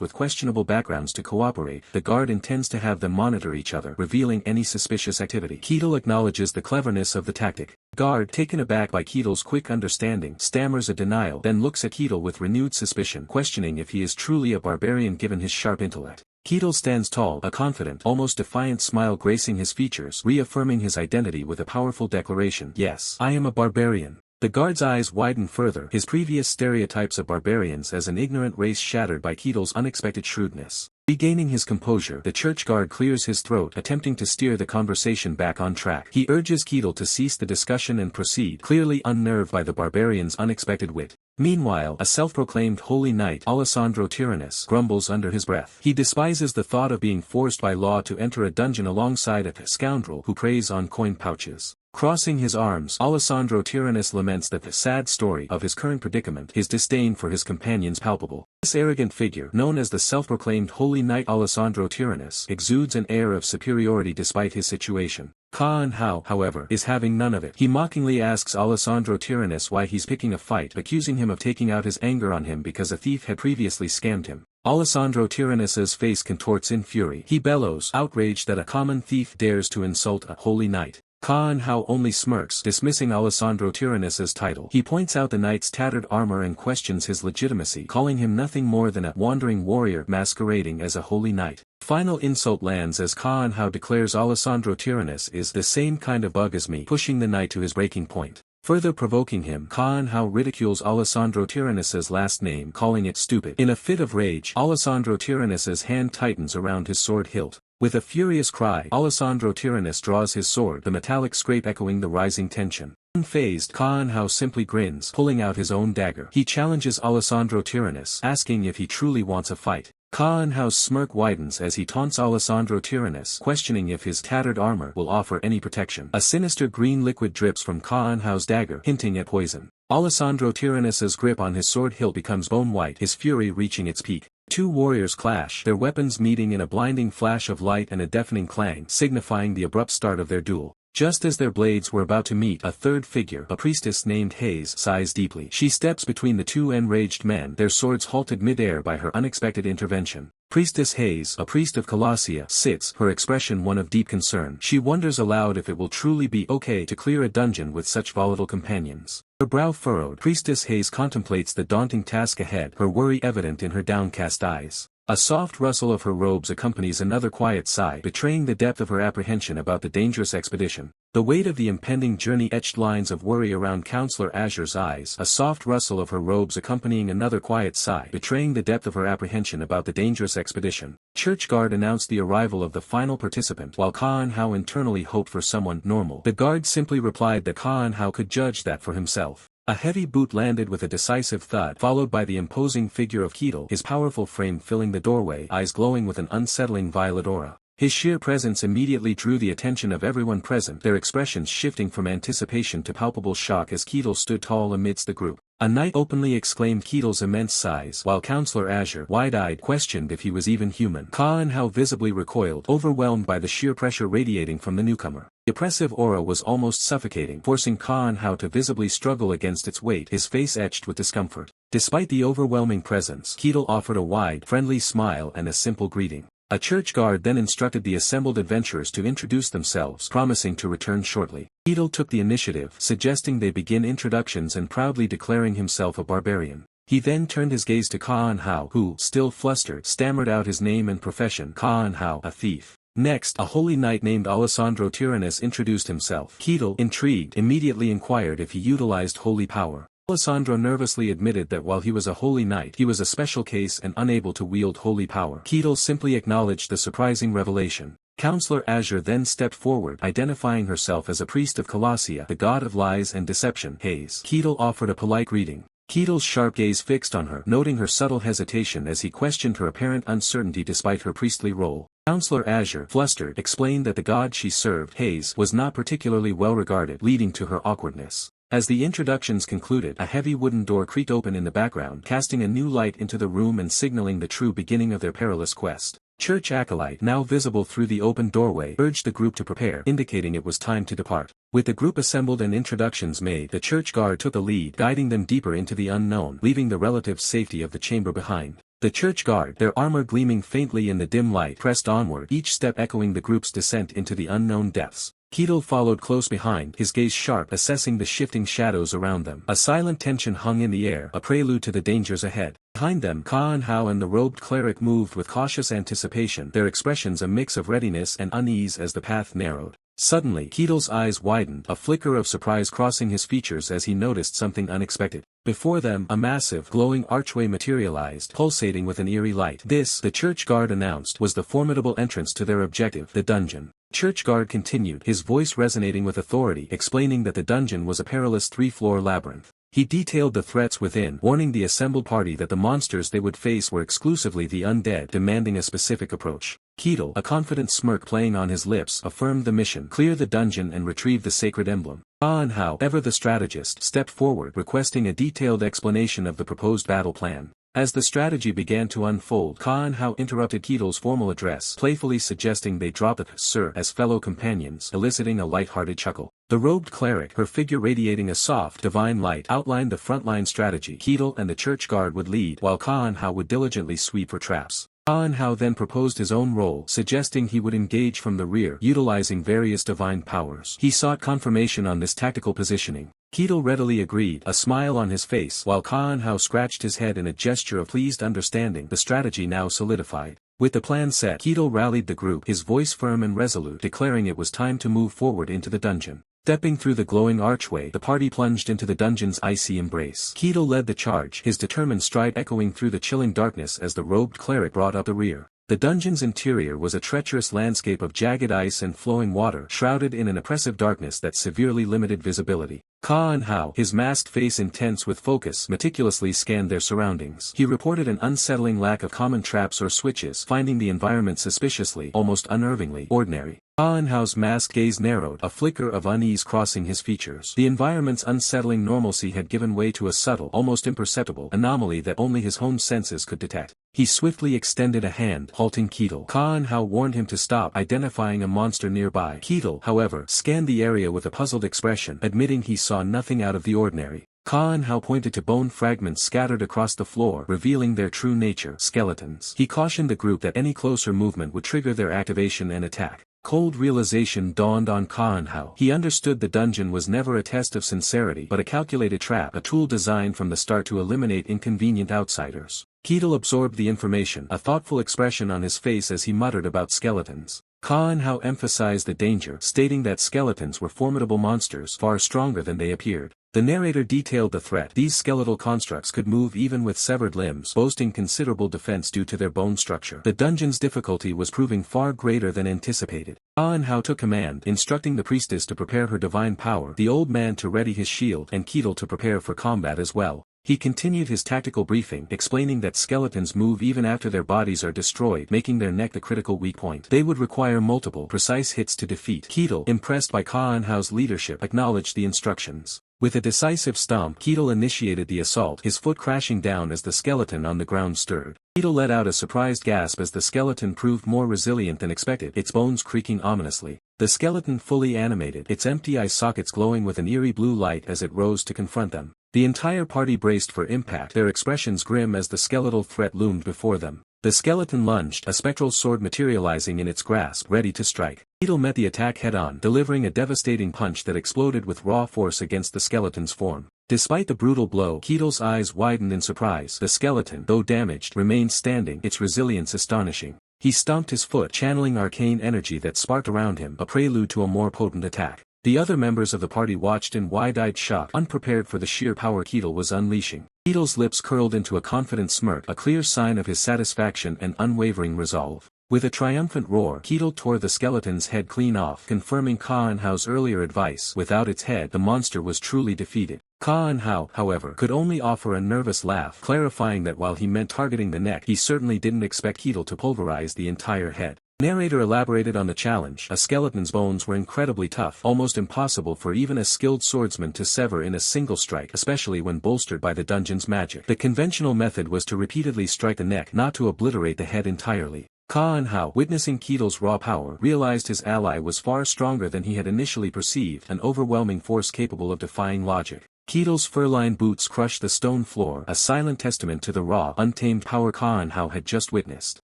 with questionable backgrounds to cooperate, the guard intends to have them monitor each other, revealing any suspicious activity. Ketil acknowledges the cleverness of the tactic. Guard, taken aback by Ketil's quick understanding, stammers a denial, then looks at Ketil with renewed suspicion, questioning if he is truly a barbarian given his sharp intellect. Ketil stands tall, a confident, almost defiant smile gracing his features, reaffirming his identity with a powerful declaration. "Yes, I am a barbarian." The guard's eyes widen further, his previous stereotypes of barbarians as an ignorant race shattered by Ketil's unexpected shrewdness. Regaining his composure, the church guard clears his throat, attempting to steer the conversation back on track. He urges Ketil to cease the discussion and proceed, clearly unnerved by the barbarian's unexpected wit. Meanwhile, a self-proclaimed holy knight, Alessandro Tyrannus, grumbles under his breath. He despises the thought of being forced by law to enter a dungeon alongside a scoundrel who preys on coin pouches. Crossing his arms, Alessandro Tyrannus laments that the sad story of his current predicament, his disdain for his companions palpable. This arrogant figure, known as the self-proclaimed holy knight Alessandro Tyrannus, exudes an air of superiority despite his situation. Kaan Hao, however, is having none of it. He mockingly asks Alessandro Tyrannus why he's picking a fight, accusing him of taking out his anger on him because a thief had previously scammed him. Alessandro Tyrannus's face contorts in fury. He bellows, outraged that a common thief dares to insult a holy knight. Kaan Hao only smirks, dismissing Alessandro Tyrannus's title. He points out the knight's tattered armor and questions his legitimacy, calling him nothing more than a wandering warrior masquerading as a holy knight. Final insult lands as Kaan Hao declares Alessandro Tyrannus is the same kind of bug as me, pushing the knight to his breaking point. Further provoking him, Kaan Hao ridicules Alessandro Tyrannus's last name, calling it stupid. In a fit of rage, Alessandro Tyrannus's hand tightens around his sword hilt. With a furious cry, Alessandro Tyrannus draws his sword, the metallic scrape echoing the rising tension. Unfazed, Kaan Hao simply grins, pulling out his own dagger. He challenges Alessandro Tyrannus, asking if he truly wants a fight. Kaan Hao's smirk widens as he taunts Alessandro Tyrannus, questioning if his tattered armor will offer any protection. A sinister green liquid drips from Kaan Hao's dagger, hinting at poison. Alessandro Tyrannus's grip on his sword hilt becomes bone white, his fury reaching its peak. Two warriors clash, their weapons meeting in a blinding flash of light and a deafening clang, signifying the abrupt start of their duel. Just as their blades were about to meet, a third figure, a priestess named Hayes, sighs deeply. She steps between the two enraged men, their swords halted mid-air by her unexpected intervention. Priestess Hayes, a priest of Colossia, sits, her expression one of deep concern. She wonders aloud if it will truly be okay to clear a dungeon with such volatile companions. Her brow furrowed, Priestess Hayes contemplates the daunting task ahead, her worry evident in her downcast eyes. A soft rustle of her robes accompanies another quiet sigh, betraying the depth of her apprehension about the dangerous expedition. The weight of the impending journey etched lines of worry around Counselor Azure's eyes. A soft rustle of her robes accompanying another quiet sigh, betraying the depth of her apprehension about the dangerous expedition. Church guard announced the arrival of the final participant, while Kaan Hao internally hoped for someone normal. The guard simply replied that Kaan Hao could judge that for himself. A heavy boot landed with a decisive thud, followed by the imposing figure of Ketil, his powerful frame filling the doorway, eyes glowing with an unsettling violet aura. His sheer presence immediately drew the attention of everyone present, their expressions shifting from anticipation to palpable shock as Ketil stood tall amidst the group. A knight openly exclaimed Ketil's immense size, while Counselor Azure, wide-eyed, questioned if he was even human. Kaan Hao visibly recoiled, overwhelmed by the sheer pressure radiating from the newcomer. The oppressive aura was almost suffocating, forcing Kaan Hao to visibly struggle against its weight, his face etched with discomfort. Despite the overwhelming presence, Ketil offered a wide, friendly smile and a simple greeting. A church guard then instructed the assembled adventurers to introduce themselves, promising to return shortly. Keatle took the initiative, suggesting they begin introductions and proudly declaring himself a barbarian. He then turned his gaze to Ka-en-hao, who, still flustered, stammered out his name and profession. Ka-en-hao, a thief. Next, a holy knight named Alessandro Tyrannus introduced himself. Keatle, intrigued, immediately inquired if he utilized holy power. Alessandro nervously admitted that while he was a holy knight, he was a special case and unable to wield holy power. Keatle simply acknowledged the surprising revelation. Counselor Azure then stepped forward, identifying herself as a priest of Colossia, the god of lies and deception. Hayes. Keatle offered a polite greeting. Keatle's sharp gaze fixed on her, noting her subtle hesitation as he questioned her apparent uncertainty despite her priestly role. Counselor Azure, flustered, explained that the god she served, Hayes, was not particularly well regarded, leading to her awkwardness. As the introductions concluded, a heavy wooden door creaked open in the background, casting a new light into the room and signaling the true beginning of their perilous quest. Church acolyte, now visible through the open doorway, urged the group to prepare, indicating it was time to depart. With the group assembled and introductions made, the church guard took the lead, guiding them deeper into the unknown, leaving the relative safety of the chamber behind. The church guard, their armor gleaming faintly in the dim light, pressed onward, each step echoing the group's descent into the unknown depths. Keatle followed close behind, his gaze sharp, assessing the shifting shadows around them. A silent tension hung in the air, a prelude to the dangers ahead. Behind them, Ka-en-hao and the robed cleric moved with cautious anticipation, their expressions a mix of readiness and unease as the path narrowed. Suddenly, Keatle's eyes widened, a flicker of surprise crossing his features as he noticed something unexpected. Before them, a massive, glowing archway materialized, pulsating with an eerie light. This, the church guard announced, was the formidable entrance to their objective, the dungeon. Church guard continued, his voice resonating with authority, explaining that the dungeon was a perilous three-floor labyrinth. He detailed the threats within, warning the assembled party that the monsters they would face were exclusively the undead, demanding a specific approach. Keatle, a confident smirk playing on his lips, affirmed the mission: clear the dungeon and retrieve the sacred emblem. Ka-en-hao, ever the strategist, stepped forward, requesting a detailed explanation of the proposed battle plan. As the strategy began to unfold, Ka-en-hao interrupted Keatle's formal address, playfully suggesting they drop it, sir, as fellow companions, eliciting a light-hearted chuckle. The robed cleric, her figure radiating a soft, divine light, outlined the frontline strategy. Keatle and the church guard would lead, while Ka-en-hao would diligently sweep for traps. Ka-en-hao then proposed his own role, suggesting he would engage from the rear, utilizing various divine powers. He sought confirmation on this tactical positioning. Keatle readily agreed, a smile on his face, while Ka-en-hao scratched his head in a gesture of pleased understanding. The strategy now solidified. With the plan set, Keatle rallied the group, his voice firm and resolute, declaring it was time to move forward into the dungeon. Stepping through the glowing archway, the party plunged into the dungeon's icy embrace. Keatle led the charge, his determined stride echoing through the chilling darkness as the robed cleric brought up the rear. The dungeon's interior was a treacherous landscape of jagged ice and flowing water, shrouded in an oppressive darkness that severely limited visibility. Ka-en-hao, his masked face intense with focus, meticulously scanned their surroundings. He reported an unsettling lack of common traps or switches, finding the environment suspiciously, almost unnervingly, ordinary. Ka-en-hao's masked gaze narrowed, a flicker of unease crossing his features. The environment's unsettling normalcy had given way to a subtle, almost imperceptible, anomaly that only his honed senses could detect. He swiftly extended a hand, halting Keatle. Ka-en-hao warned him to stop, identifying a monster nearby. Keatle, however, scanned the area with a puzzled expression, admitting he saw nothing out of the ordinary. Ka-en-hao pointed to bone fragments scattered across the floor, revealing their true nature: skeletons. He cautioned the group that any closer movement would trigger their activation and attack. Cold realization dawned on Ka-en-hao. He understood the dungeon was never a test of sincerity but a calculated trap, a tool designed from the start to eliminate inconvenient outsiders. Keatle absorbed the information, a thoughtful expression on his face as he muttered about skeletons. Ka-en-hao emphasized the danger, stating that skeletons were formidable monsters, far stronger than they appeared. The narrator detailed the threat. These skeletal constructs could move even with severed limbs, boasting considerable defense due to their bone structure. The dungeon's difficulty was proving far greater than anticipated. Ka-en-hao took command, instructing the priestess to prepare her divine power, the old man to ready his shield, and Keatle to prepare for combat as well. He continued his tactical briefing, explaining that skeletons move even after their bodies are destroyed, making their neck the critical weak point. They would require multiple, precise hits to defeat. Keatle, impressed by Ka-en-hao's leadership, acknowledged the instructions. With a decisive stomp, Keatle initiated the assault, his foot crashing down as the skeleton on the ground stirred. Keatle let out a surprised gasp as the skeleton proved more resilient than expected, its bones creaking ominously. The skeleton fully animated, its empty eye sockets glowing with an eerie blue light as it rose to confront them. The entire party braced for impact, their expressions grim as the skeletal threat loomed before them. The skeleton lunged, a spectral sword materializing in its grasp, ready to strike. Ketil met the attack head-on, delivering a devastating punch that exploded with raw force against the skeleton's form. Despite the brutal blow, Ketil's eyes widened in surprise. The skeleton, though damaged, remained standing, its resilience astonishing. He stomped his foot, channeling arcane energy that sparked around him, a prelude to a more potent attack. The other members of the party watched in wide-eyed shock, unprepared for the sheer power Ketil was unleashing. Ketil's lips curled into a confident smirk, a clear sign of his satisfaction and unwavering resolve. With a triumphant roar, Ketil tore the skeleton's head clean off, confirming Ka-en-Hao's earlier advice: without its head the monster was truly defeated. Ka-en-Hao, however, could only offer a nervous laugh, clarifying that while he meant targeting the neck, he certainly didn't expect Ketil to pulverize the entire head. Narrator elaborated on the challenge. A skeleton's bones were incredibly tough, almost impossible for even a skilled swordsman to sever in a single strike, especially when bolstered by the dungeon's magic. The conventional method was to repeatedly strike the neck, not to obliterate the head entirely. Ka-en-Hao, witnessing Ketil's raw power, realized his ally was far stronger than he had initially perceived, an overwhelming force capable of defying logic. Ketil's fur-lined boots crushed the stone floor, a silent testament to the raw, untamed power Ka-en-Hao had just witnessed.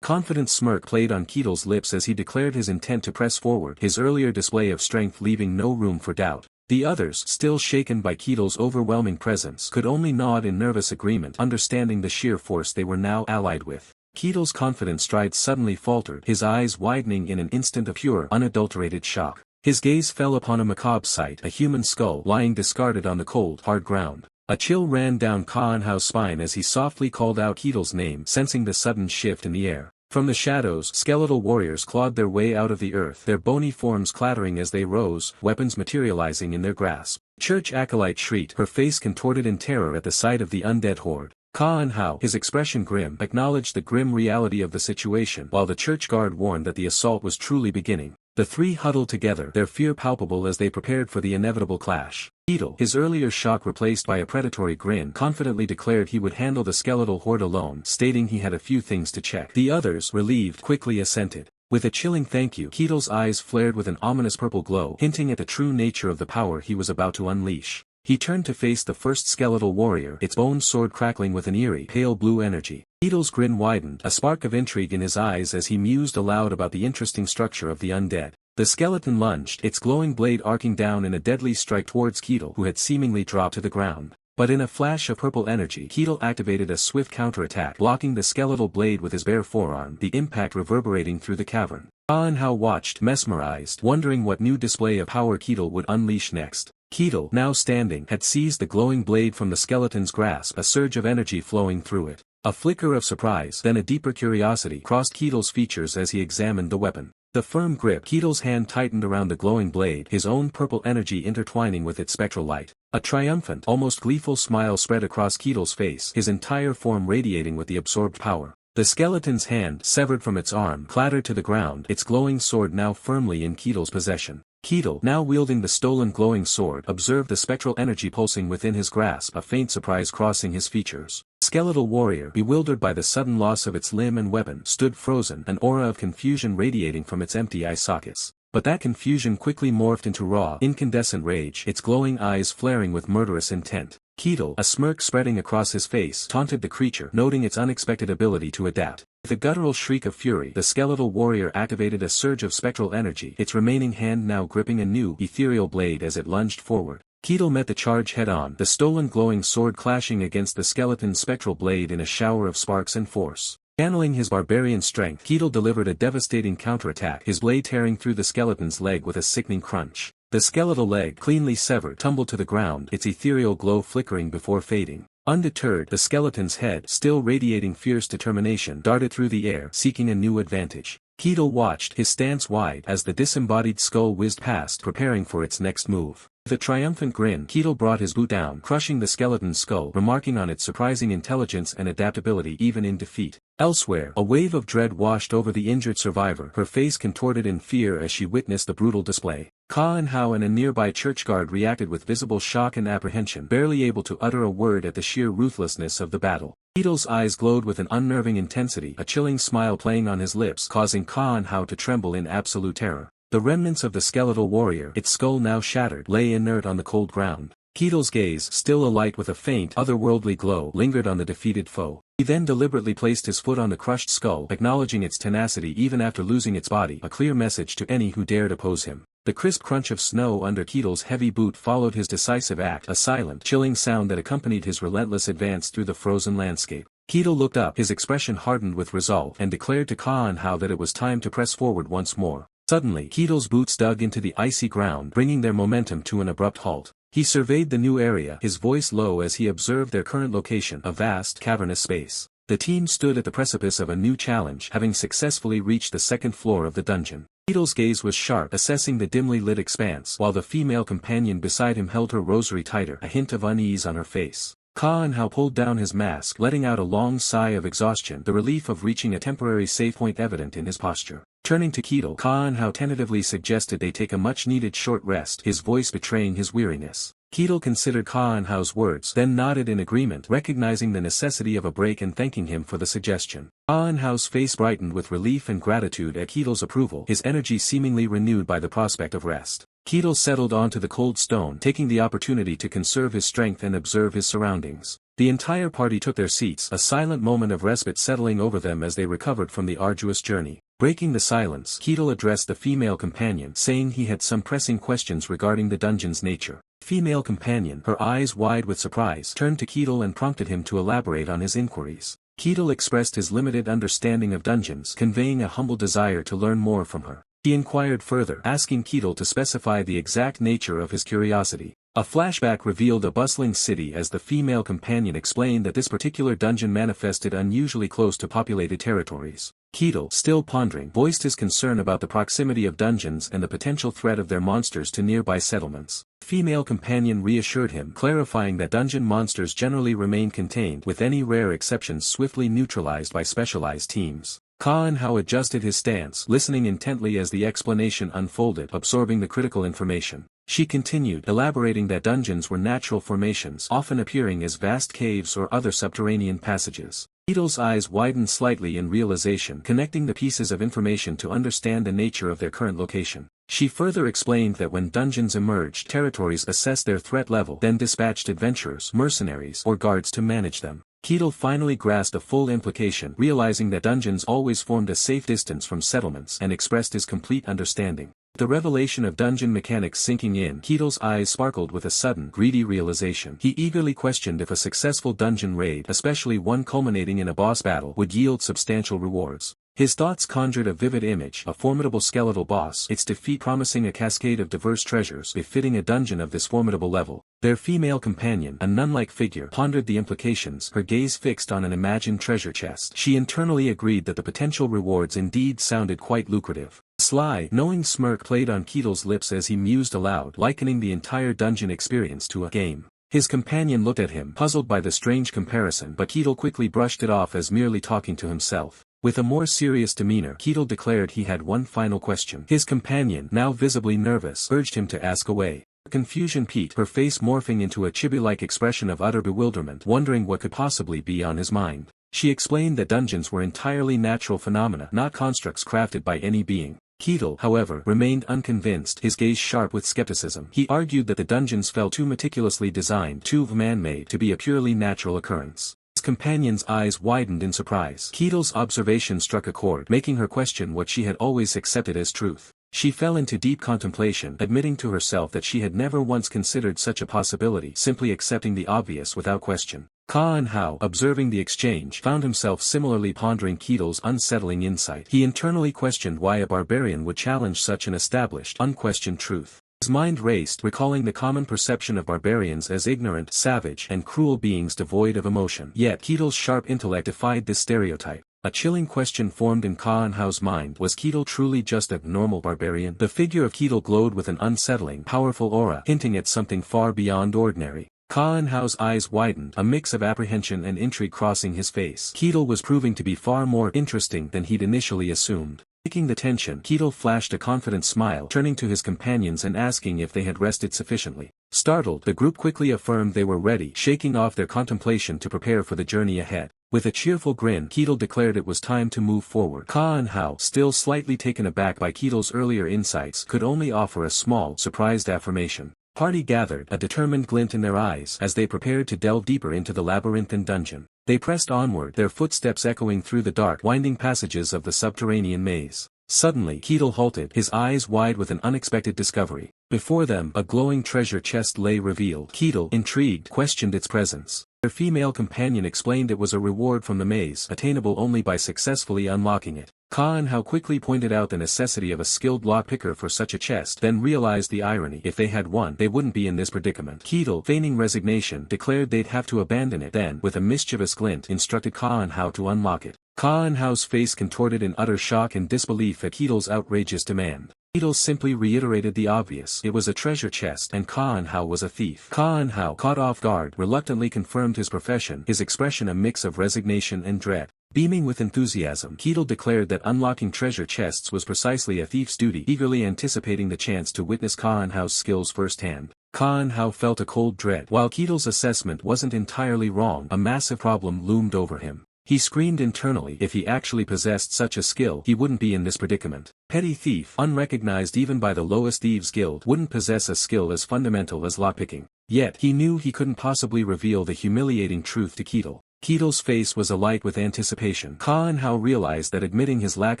Confident smirk played on Ketil's lips as he declared his intent to press forward, his earlier display of strength leaving no room for doubt. The others, still shaken by Ketil's overwhelming presence, could only nod in nervous agreement, understanding the sheer force they were now allied with. Ketil's confident stride suddenly faltered, his eyes widening in an instant of pure, unadulterated shock. His gaze fell upon a macabre sight, a human skull lying discarded on the cold, hard ground. A chill ran down Ka-en-Hao's spine as he softly called out Ketil's name, sensing the sudden shift in the air. From the shadows, skeletal warriors clawed their way out of the earth, their bony forms clattering as they rose, weapons materializing in their grasp. Church acolyte shrieked, her face contorted in terror at the sight of the undead horde. Ka-en-Hao, his expression grim, acknowledged the grim reality of the situation, while the church guard warned that the assault was truly beginning. The three huddled together, their fear palpable as they prepared for the inevitable clash. Ketil, his earlier shock replaced by a predatory grin, confidently declared he would handle the skeletal horde alone, stating he had a few things to check. The others, relieved, quickly assented. With a chilling thank you, Ketil's eyes flared with an ominous purple glow, hinting at the true nature of the power he was about to unleash. He turned to face the first skeletal warrior, its bone sword crackling with an eerie, pale blue energy. Ketil's grin widened, a spark of intrigue in his eyes as he mused aloud about the interesting structure of the undead. The skeleton lunged, its glowing blade arcing down in a deadly strike towards Ketil, who had seemingly dropped to the ground. But in a flash of purple energy, Ketil activated a swift counterattack, blocking the skeletal blade with his bare forearm, the impact reverberating through the cavern. Ka-en-Hao watched, mesmerized, wondering what new display of power Ketil would unleash next. Ketil, now standing, had seized the glowing blade from the skeleton's grasp, a surge of energy flowing through it. A flicker of surprise, then a deeper curiosity, crossed Ketil's features as he examined the weapon. The firm grip, Ketil's hand tightened around the glowing blade, his own purple energy intertwining with its spectral light. A triumphant, almost gleeful smile spread across Ketil's face, his entire form radiating with the absorbed power. The skeleton's hand, severed from its arm, clattered to the ground, its glowing sword now firmly in Ketil's possession. Ketil, now wielding the stolen glowing sword, observed the spectral energy pulsing within his grasp, a faint surprise crossing his features. Skeletal warrior, bewildered by the sudden loss of its limb and weapon, stood frozen, an aura of confusion radiating from its empty eye sockets. But that confusion quickly morphed into raw, incandescent rage, its glowing eyes flaring with murderous intent. Ketil, a smirk spreading across his face, taunted the creature, noting its unexpected ability to adapt. With a guttural shriek of fury, the skeletal warrior activated a surge of spectral energy, its remaining hand now gripping a new, ethereal blade as it lunged forward. Ketil met the charge head-on, the stolen glowing sword clashing against the skeleton's spectral blade in a shower of sparks and force. Channeling his barbarian strength, Ketil delivered a devastating counterattack, his blade tearing through the skeleton's leg with a sickening crunch. The skeletal leg, cleanly severed, tumbled to the ground, its ethereal glow flickering before fading. Undeterred, the skeleton's head, still radiating fierce determination, darted through the air, seeking a new advantage. Ketil watched, his stance wide, as the disembodied skull whizzed past, preparing for its next move. With a triumphant grin, Ketil brought his boot down, crushing the skeleton's skull, remarking on its surprising intelligence and adaptability even in defeat. Elsewhere, a wave of dread washed over the injured survivor, her face contorted in fear as she witnessed the brutal display. Ka-en-Hao and a nearby churchguard reacted with visible shock and apprehension, barely able to utter a word at the sheer ruthlessness of the battle. Ketil's eyes glowed with an unnerving intensity, a chilling smile playing on his lips, causing Ka-en-Hao to tremble in absolute terror. The remnants of the skeletal warrior, its skull now shattered, lay inert on the cold ground. Ketil's gaze, still alight with a faint, otherworldly glow, lingered on the defeated foe. He then deliberately placed his foot on the crushed skull, acknowledging its tenacity even after losing its body, a clear message to any who dared oppose him. The crisp crunch of snow under Ketel's heavy boot followed his decisive act, a silent, chilling sound that accompanied his relentless advance through the frozen landscape. Ketel looked up, his expression hardened with resolve, and declared to Ka and Hao that it was time to press forward once more. Suddenly, Ketel's boots dug into the icy ground, bringing their momentum to an abrupt halt. He surveyed the new area, his voice low as he observed their current location, a vast, cavernous space. The team stood at the precipice of a new challenge, having successfully reached the second floor of the dungeon. Ketel's gaze was sharp, assessing the dimly lit expanse, while the female companion beside him held her rosary tighter, a hint of unease on her face. Ka and Hao pulled down his mask, letting out a long sigh of exhaustion, the relief of reaching a temporary save point evident in his posture. Turning to Ketel, Ka and Hao tentatively suggested they take a much-needed short rest, his voice betraying his weariness. Ketel considered Ka and Hao's words, then nodded in agreement, recognizing the necessity of a break and thanking him for the suggestion. Ka and Hao's face brightened with relief and gratitude at Ketel's approval, his energy seemingly renewed by the prospect of rest. Ketel settled onto the cold stone, taking the opportunity to conserve his strength and observe his surroundings. The entire party took their seats, a silent moment of respite settling over them as they recovered from the arduous journey. Breaking the silence, Ketel addressed the female companion, saying he had some pressing questions regarding the dungeon's nature. Female companion, her eyes wide with surprise, turned to Ketel and prompted him to elaborate on his inquiries. Ketel expressed his limited understanding of dungeons, conveying a humble desire to learn more from her. He inquired further, asking Ketel to specify the exact nature of his curiosity. A flashback revealed a bustling city as the female companion explained that this particular dungeon manifested unusually close to populated territories. Ketel, still pondering, voiced his concern about the proximity of dungeons and the potential threat of their monsters to nearby settlements. Female companion reassured him, clarifying that dungeon monsters generally remain contained, with any rare exceptions swiftly neutralized by specialized teams. Ka and Hao adjusted his stance, listening intently as the explanation unfolded, absorbing the critical information. She continued, elaborating that dungeons were natural formations, often appearing as vast caves or other subterranean passages. Ketel's eyes widened slightly in realization, connecting the pieces of information to understand the nature of their current location. She further explained that when dungeons emerged, territories assessed their threat level, then dispatched adventurers, mercenaries, or guards to manage them. Ketel finally grasped the full implication, realizing that dungeons always formed a safe distance from settlements, and expressed his complete understanding. The revelation of dungeon mechanics sinking in, Ketel's eyes sparkled with a sudden, greedy realization. He eagerly questioned if a successful dungeon raid, especially one culminating in a boss battle, would yield substantial rewards. His thoughts conjured a vivid image, a formidable skeletal boss, its defeat promising a cascade of diverse treasures befitting a dungeon of this formidable level. Their female companion, a nun-like figure, pondered the implications, her gaze fixed on an imagined treasure chest. She internally agreed that the potential rewards indeed sounded quite lucrative. A sly, knowing smirk played on Ketel's lips as he mused aloud, likening the entire dungeon experience to a game. His companion looked at him, puzzled by the strange comparison, but Ketel quickly brushed it off as merely talking to himself. With a more serious demeanor, Ketel declared he had one final question. His companion, now visibly nervous, urged him to ask away. Confusion peaked, her face morphing into a chibi-like expression of utter bewilderment, wondering what could possibly be on his mind. She explained that dungeons were entirely natural phenomena, not constructs crafted by any being. Ketel, however, remained unconvinced, his gaze sharp with skepticism. He argued that the dungeons felt too meticulously designed, too man-made, to be a purely natural occurrence. His companion's eyes widened in surprise. Ketel's observation struck a chord, making her question what she had always accepted as truth. She fell into deep contemplation, admitting to herself that she had never once considered such a possibility, simply accepting the obvious without question. Ka and Hao, observing the exchange, found himself similarly pondering Ketel's unsettling insight. He internally questioned why a barbarian would challenge such an established, unquestioned truth. His mind raced, recalling the common perception of barbarians as ignorant, savage, and cruel beings devoid of emotion. Yet Ketel's sharp intellect defied this stereotype. A chilling question formed in Ka and Hao's mind: was Ketel truly just a normal barbarian? The figure of Ketel glowed with an unsettling, powerful aura, hinting at something far beyond ordinary. Ka and Hao's eyes widened, a mix of apprehension and intrigue crossing his face. Ketel was proving to be far more interesting than he'd initially assumed. Breaking the tension, Ketel flashed a confident smile, turning to his companions and asking if they had rested sufficiently. Startled, the group quickly affirmed they were ready, shaking off their contemplation to prepare for the journey ahead. With a cheerful grin, Ketel declared it was time to move forward. Ka and Hao, still slightly taken aback by Ketel's earlier insights, could only offer a small, surprised affirmation. Party gathered, a determined glint in their eyes, as they prepared to delve deeper into the labyrinthine dungeon. They pressed onward, their footsteps echoing through the dark, winding passages of the subterranean maze. Suddenly, Ketil halted, his eyes wide with an unexpected discovery. Before them, a glowing treasure chest lay revealed. Ketil, intrigued, questioned its presence. Their female companion explained it was a reward from the maze, attainable only by successfully unlocking it. Ka-en-hao quickly pointed out the necessity of a skilled lockpicker for such a chest, then realized the irony. If they had one, they wouldn't be in this predicament. Ketil, feigning resignation, declared they'd have to abandon it, then, with a mischievous glint, instructed Ka-en-hao to unlock it. Ka-en-hao's face contorted in utter shock and disbelief at Ketil's outrageous demand. Ketil simply reiterated the obvious. It was a treasure chest, and Ka-en-hao was a thief. Ka-en-hao, caught off guard, reluctantly confirmed his profession, his expression a mix of resignation and dread. Beaming with enthusiasm, Ketil declared that unlocking treasure chests was precisely a thief's duty, eagerly anticipating the chance to witness Ka-en-hao's skills firsthand. Ka-en-hao felt a cold dread. While Ketil's assessment wasn't entirely wrong, a massive problem loomed over him. He screamed internally. If he actually possessed such a skill, he wouldn't be in this predicament. Petty thief, unrecognized even by the lowest thieves guild, wouldn't possess a skill as fundamental as lockpicking. Yet, he knew he couldn't possibly reveal the humiliating truth to Ketil. Ketil's face was alight with anticipation. Ka-en-hao realized that admitting his lack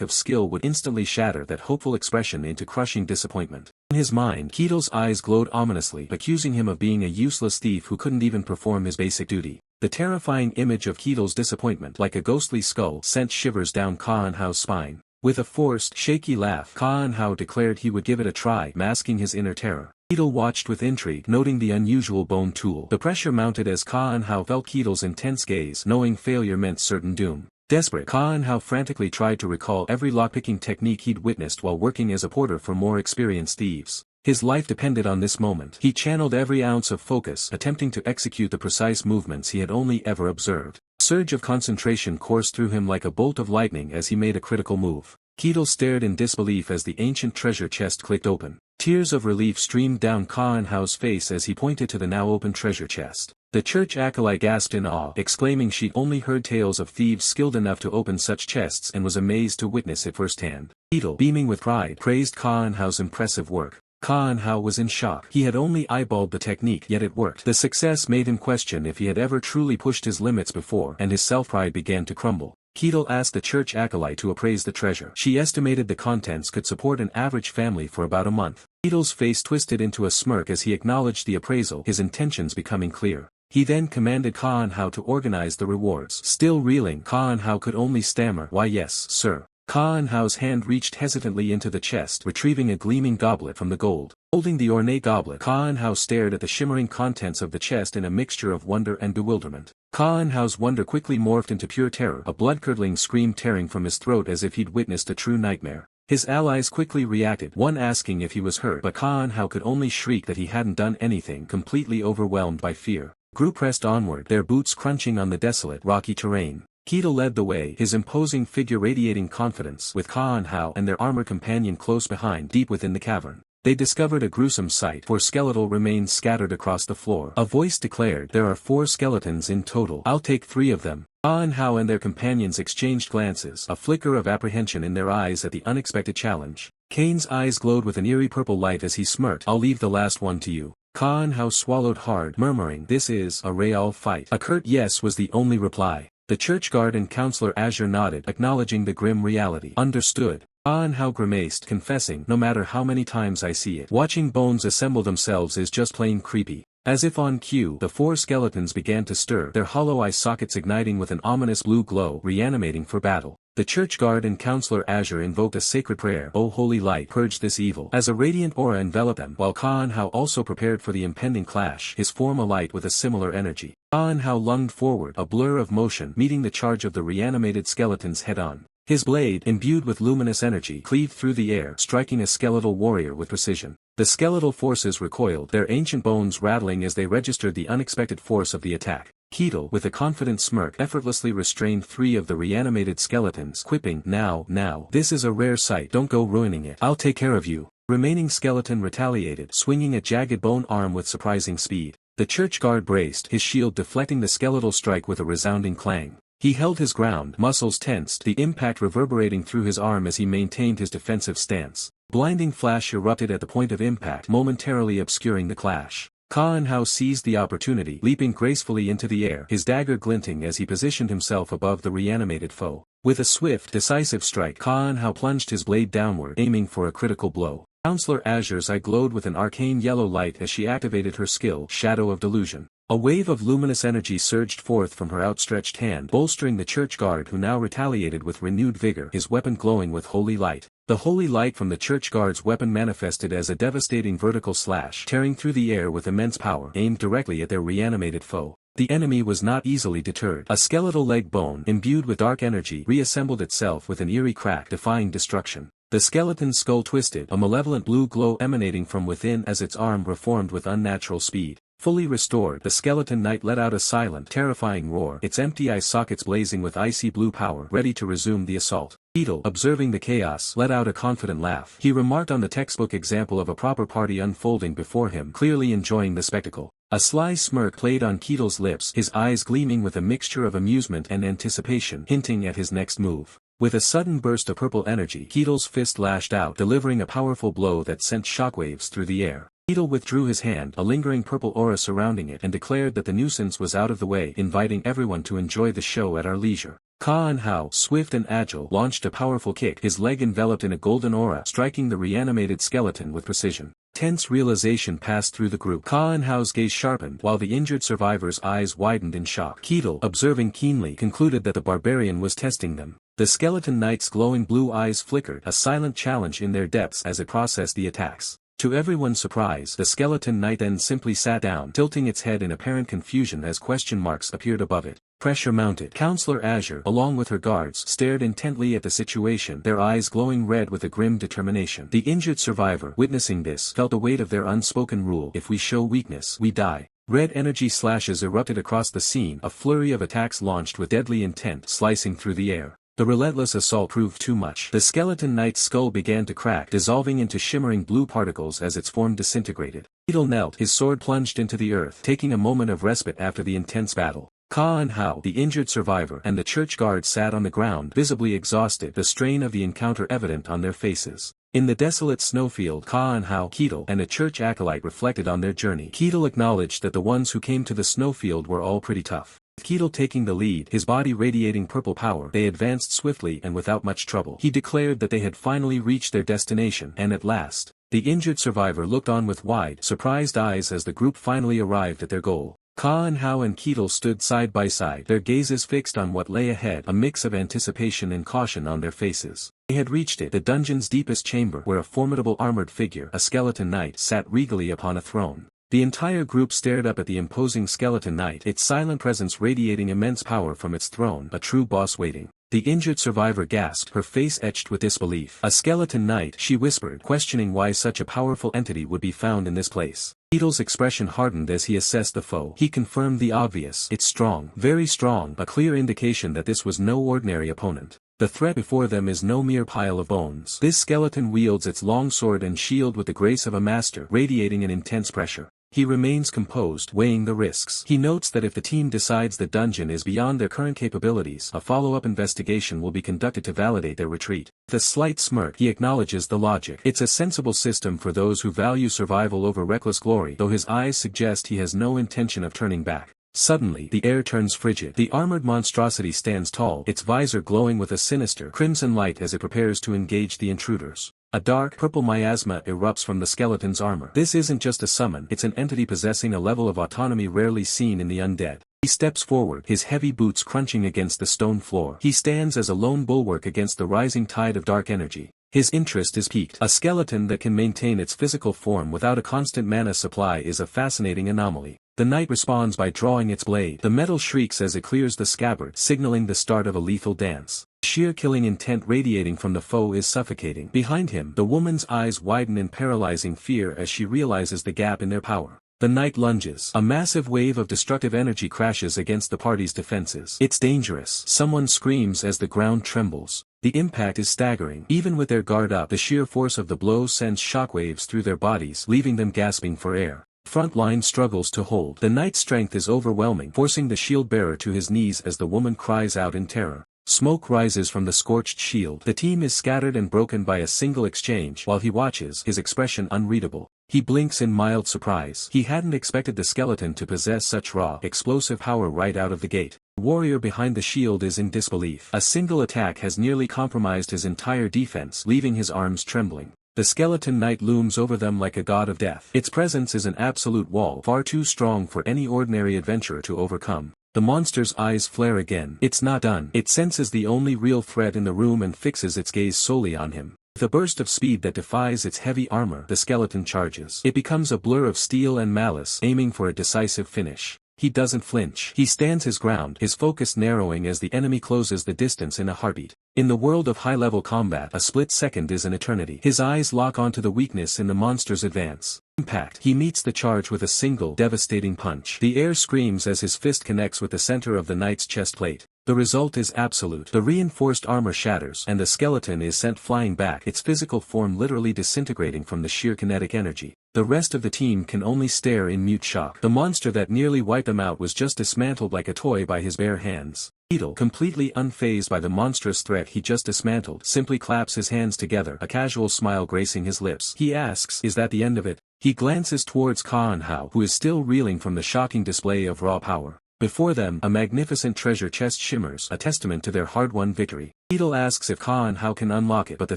of skill would instantly shatter that hopeful expression into crushing disappointment. In his mind, Ketil's eyes glowed ominously, accusing him of being a useless thief who couldn't even perform his basic duty. The terrifying image of Ketil's disappointment, like a ghostly skull, sent shivers down Ka-en-hao's spine. With a forced, shaky laugh, Ka-en-hao declared he would give it a try, masking his inner terror. Ketil watched with intrigue, noting the unusual bone tool. The pressure mounted as Ka-en-hao felt Ketil's intense gaze, knowing failure meant certain doom. Desperate, Ka-en-hao frantically tried to recall every lockpicking technique he'd witnessed while working as a porter for more experienced thieves. His life depended on this moment. He channeled every ounce of focus, attempting to execute the precise movements he had only ever observed. A surge of concentration coursed through him like a bolt of lightning as he made a critical move. Ketil stared in disbelief as the ancient treasure chest clicked open. Tears of relief streamed down Ka-en-hao's face as he pointed to the now open treasure chest. The church acolyte gasped in awe, exclaiming she'd only heard tales of thieves skilled enough to open such chests and was amazed to witness it firsthand. Ketil, beaming with pride, praised Ka-en-hao's impressive work. Ka-en-hao was in shock. He had only eyeballed the technique, yet it worked. The success made him question if he had ever truly pushed his limits before, and his self-pride began to crumble. Ketil asked the church acolyte to appraise the treasure. She estimated the contents could support an average family for about a month. Ketil's face twisted into a smirk as he acknowledged the appraisal, his intentions becoming clear. He then commanded Ka-en-hao to organize the rewards. Still reeling, Ka-en-hao could only stammer, "Why yes, sir." Ka-en-hao's hand reached hesitantly into the chest, retrieving a gleaming goblet from the gold. Holding the ornate goblet, Ka-en-hao stared at the shimmering contents of the chest in a mixture of wonder and bewilderment. Ka-en-hao's wonder quickly morphed into pure terror, a blood-curdling scream tearing from his throat as if he'd witnessed a true nightmare. His allies quickly reacted, one asking if he was hurt, but Ka-en-hao could only shriek that he hadn't done anything, completely overwhelmed by fear. Group pressed onward, their boots crunching on the desolate, rocky terrain. Ketil led the way, his imposing figure radiating confidence, with Ka-en-hao and their armored companion close behind, deep within the cavern. They discovered a gruesome sight, for skeletal remains scattered across the floor. A voice declared, "There are 4 skeletons in total. I'll take 3 of them." Ka-en-hao and their companions exchanged glances, a flicker of apprehension in their eyes at the unexpected challenge. Kane's eyes glowed with an eerie purple light as he smirked, "I'll leave the last one to you." Ka-en-hao swallowed hard, murmuring, "This is a real fight." A curt yes was the only reply. The church guard and counselor Azure nodded, acknowledging the grim reality. "Understood." Ka-en-hao grimaced, confessing, "No matter how many times I see it, watching bones assemble themselves is just plain creepy." As if on cue, the 4 skeletons began to stir, their hollow eye sockets igniting with an ominous blue glow, reanimating for battle. The church guard and counselor Azure invoked a sacred prayer, "O holy light, purge this evil," as a radiant aura enveloped them, while Ka-en-hao also prepared for the impending clash, his form alight with a similar energy. Ka-en-hao lunged forward, a blur of motion, meeting the charge of the reanimated skeletons head-on. His blade, imbued with luminous energy, cleaved through the air, striking a skeletal warrior with precision. The skeletal forces recoiled, their ancient bones rattling as they registered the unexpected force of the attack. Ketil, with a confident smirk, effortlessly restrained 3 of the reanimated skeletons, quipping, Now, this is a rare sight, don't go ruining it. I'll take care of you." Remaining skeleton retaliated, swinging a jagged bone arm with surprising speed. The church guard braced, his shield deflecting the skeletal strike with a resounding clang. He held his ground, muscles tensed, the impact reverberating through his arm as he maintained his defensive stance. Blinding flash erupted at the point of impact, momentarily obscuring the clash. Ka and Hao seized the opportunity, leaping gracefully into the air, his dagger glinting as he positioned himself above the reanimated foe. With a swift, decisive strike, Ka and Hao plunged his blade downward, aiming for a critical blow. Counselor Azure's eye glowed with an arcane yellow light as she activated her skill, Shadow of Delusion. A wave of luminous energy surged forth from her outstretched hand, bolstering the church guard who now retaliated with renewed vigor, his weapon glowing with holy light. The holy light from the church guard's weapon manifested as a devastating vertical slash, tearing through the air with immense power, aimed directly at their reanimated foe. The enemy was not easily deterred. A skeletal leg bone, imbued with dark energy, reassembled itself with an eerie crack, defying destruction. The skeleton's skull twisted, a malevolent blue glow emanating from within as its arm reformed with unnatural speed. Fully restored, the skeleton knight let out a silent, terrifying roar, its empty eye sockets blazing with icy blue power, ready to resume the assault. Beetle, observing the chaos, let out a confident laugh. He remarked on the textbook example of a proper party unfolding before him, clearly enjoying the spectacle. A sly smirk played on Ketel's lips, his eyes gleaming with a mixture of amusement and anticipation, hinting at his next move. With a sudden burst of purple energy, Ketel's fist lashed out, delivering a powerful blow that sent shockwaves through the air. Ketel withdrew his hand, a lingering purple aura surrounding it, and declared that the nuisance was out of the way, inviting everyone to enjoy the show at our leisure. Ka and Hao, swift and agile, launched a powerful kick, his leg enveloped in a golden aura, striking the reanimated skeleton with precision. Tense realization passed through the group. Ka and Hao's gaze sharpened, while the injured survivor's eyes widened in shock. Ketel, observing keenly, concluded that the barbarian was testing them. The skeleton knight's glowing blue eyes flickered, a silent challenge in their depths as it processed the attacks. To everyone's surprise, the skeleton knight then simply sat down, tilting its head in apparent confusion as question marks appeared above it. Pressure mounted. Counselor Azure, along with her guards, stared intently at the situation, their eyes glowing red with a grim determination. The injured survivor, witnessing this, felt the weight of their unspoken rule: if we show weakness, we die. Red energy slashes erupted across the scene, a flurry of attacks launched with deadly intent, slicing through the air. The relentless assault proved too much. The skeleton knight's skull began to crack, dissolving into shimmering blue particles as its form disintegrated. Ketel knelt, his sword plunged into the earth, taking a moment of respite after the intense battle. Ka and Hao, the injured survivor, and the church guard sat on the ground, visibly exhausted, the strain of the encounter evident on their faces. In the desolate snowfield, Ka and Hao, Ketel, and a church acolyte reflected on their journey. Ketel acknowledged that the ones who came to the snowfield were all pretty tough. With Ketel taking the lead, his body radiating purple power, they advanced swiftly and without much trouble. He declared that they had finally reached their destination, and at last. The injured survivor looked on with wide, surprised eyes as the group finally arrived at their goal. Ka and Hao and Ketel stood side by side, their gazes fixed on what lay ahead, a mix of anticipation and caution on their faces. They had reached it, the dungeon's deepest chamber, where a formidable armored figure, a skeleton knight, sat regally upon a throne. The entire group stared up at the imposing skeleton knight, its silent presence radiating immense power from its throne, a true boss waiting. The injured survivor gasped, her face etched with disbelief. A skeleton knight, she whispered, questioning why such a powerful entity would be found in this place. Ketel's expression hardened as he assessed the foe. He confirmed the obvious: it's strong, very strong, a clear indication that this was no ordinary opponent. The threat before them is no mere pile of bones. This skeleton wields its long sword and shield with the grace of a master, radiating an intense pressure. He remains composed, weighing the risks. He notes that if the team decides the dungeon is beyond their current capabilities, a follow-up investigation will be conducted to validate their retreat. With a slight smirk, he acknowledges the logic. It's a sensible system for those who value survival over reckless glory, though his eyes suggest he has no intention of turning back. Suddenly, the air turns frigid. The armored monstrosity stands tall, its visor glowing with a sinister, crimson light as it prepares to engage the intruders. A dark, purple miasma erupts from the skeleton's armor. This isn't just a summon, it's an entity possessing a level of autonomy rarely seen in the undead. He steps forward, his heavy boots crunching against the stone floor. He stands as a lone bulwark against the rising tide of dark energy. His interest is piqued. A skeleton that can maintain its physical form without a constant mana supply is a fascinating anomaly. The knight responds by drawing its blade. The metal shrieks as it clears the scabbard, signaling the start of a lethal dance. Sheer killing intent radiating from the foe is suffocating. Behind him, the woman's eyes widen in paralyzing fear as she realizes the gap in their power. The knight lunges. A massive wave of destructive energy crashes against the party's defenses. It's dangerous. Someone screams as the ground trembles. The impact is staggering. Even with their guard up, the sheer force of the blow sends shockwaves through their bodies, leaving them gasping for air. Front line struggles to hold. The knight's strength is overwhelming, forcing the shield bearer to his knees as the woman cries out in terror. Smoke rises from the scorched shield. The team is scattered and broken by a single exchange. While he watches, his expression unreadable. He blinks in mild surprise. He hadn't expected the skeleton to possess such raw, explosive power right out of the gate. The warrior behind the shield is in disbelief. A single attack has nearly compromised his entire defense, leaving his arms trembling. The skeleton knight looms over them like a god of death. Its presence is an absolute wall, far too strong for any ordinary adventurer to overcome. The monster's eyes flare again. It's not done. It senses the only real threat in the room and fixes its gaze solely on him. With a burst of speed that defies its heavy armor, the skeleton charges. It becomes a blur of steel and malice, aiming for a decisive finish. He doesn't flinch. He stands his ground, his focus narrowing as the enemy closes the distance in a heartbeat. In the world of high-level combat, a split second is an eternity. His eyes lock onto the weakness in the monster's advance. Impact. He meets the charge with a single, devastating punch. The air screams as his fist connects with the center of the knight's chest plate. The result is absolute. The reinforced armor shatters, and the skeleton is sent flying back, its physical form literally disintegrating from the sheer kinetic energy. The rest of the team can only stare in mute shock. The monster that nearly wiped them out was just dismantled like a toy by his bare hands. Beetle, completely unfazed by the monstrous threat he just dismantled, simply claps his hands together, a casual smile gracing his lips. He asks, "Is that the end of it?" He glances towards Kaan Hao, who is still reeling from the shocking display of raw power. Before them, a magnificent treasure chest shimmers, a testament to their hard-won victory. Beetle asks if Kaan Hao can unlock it, but the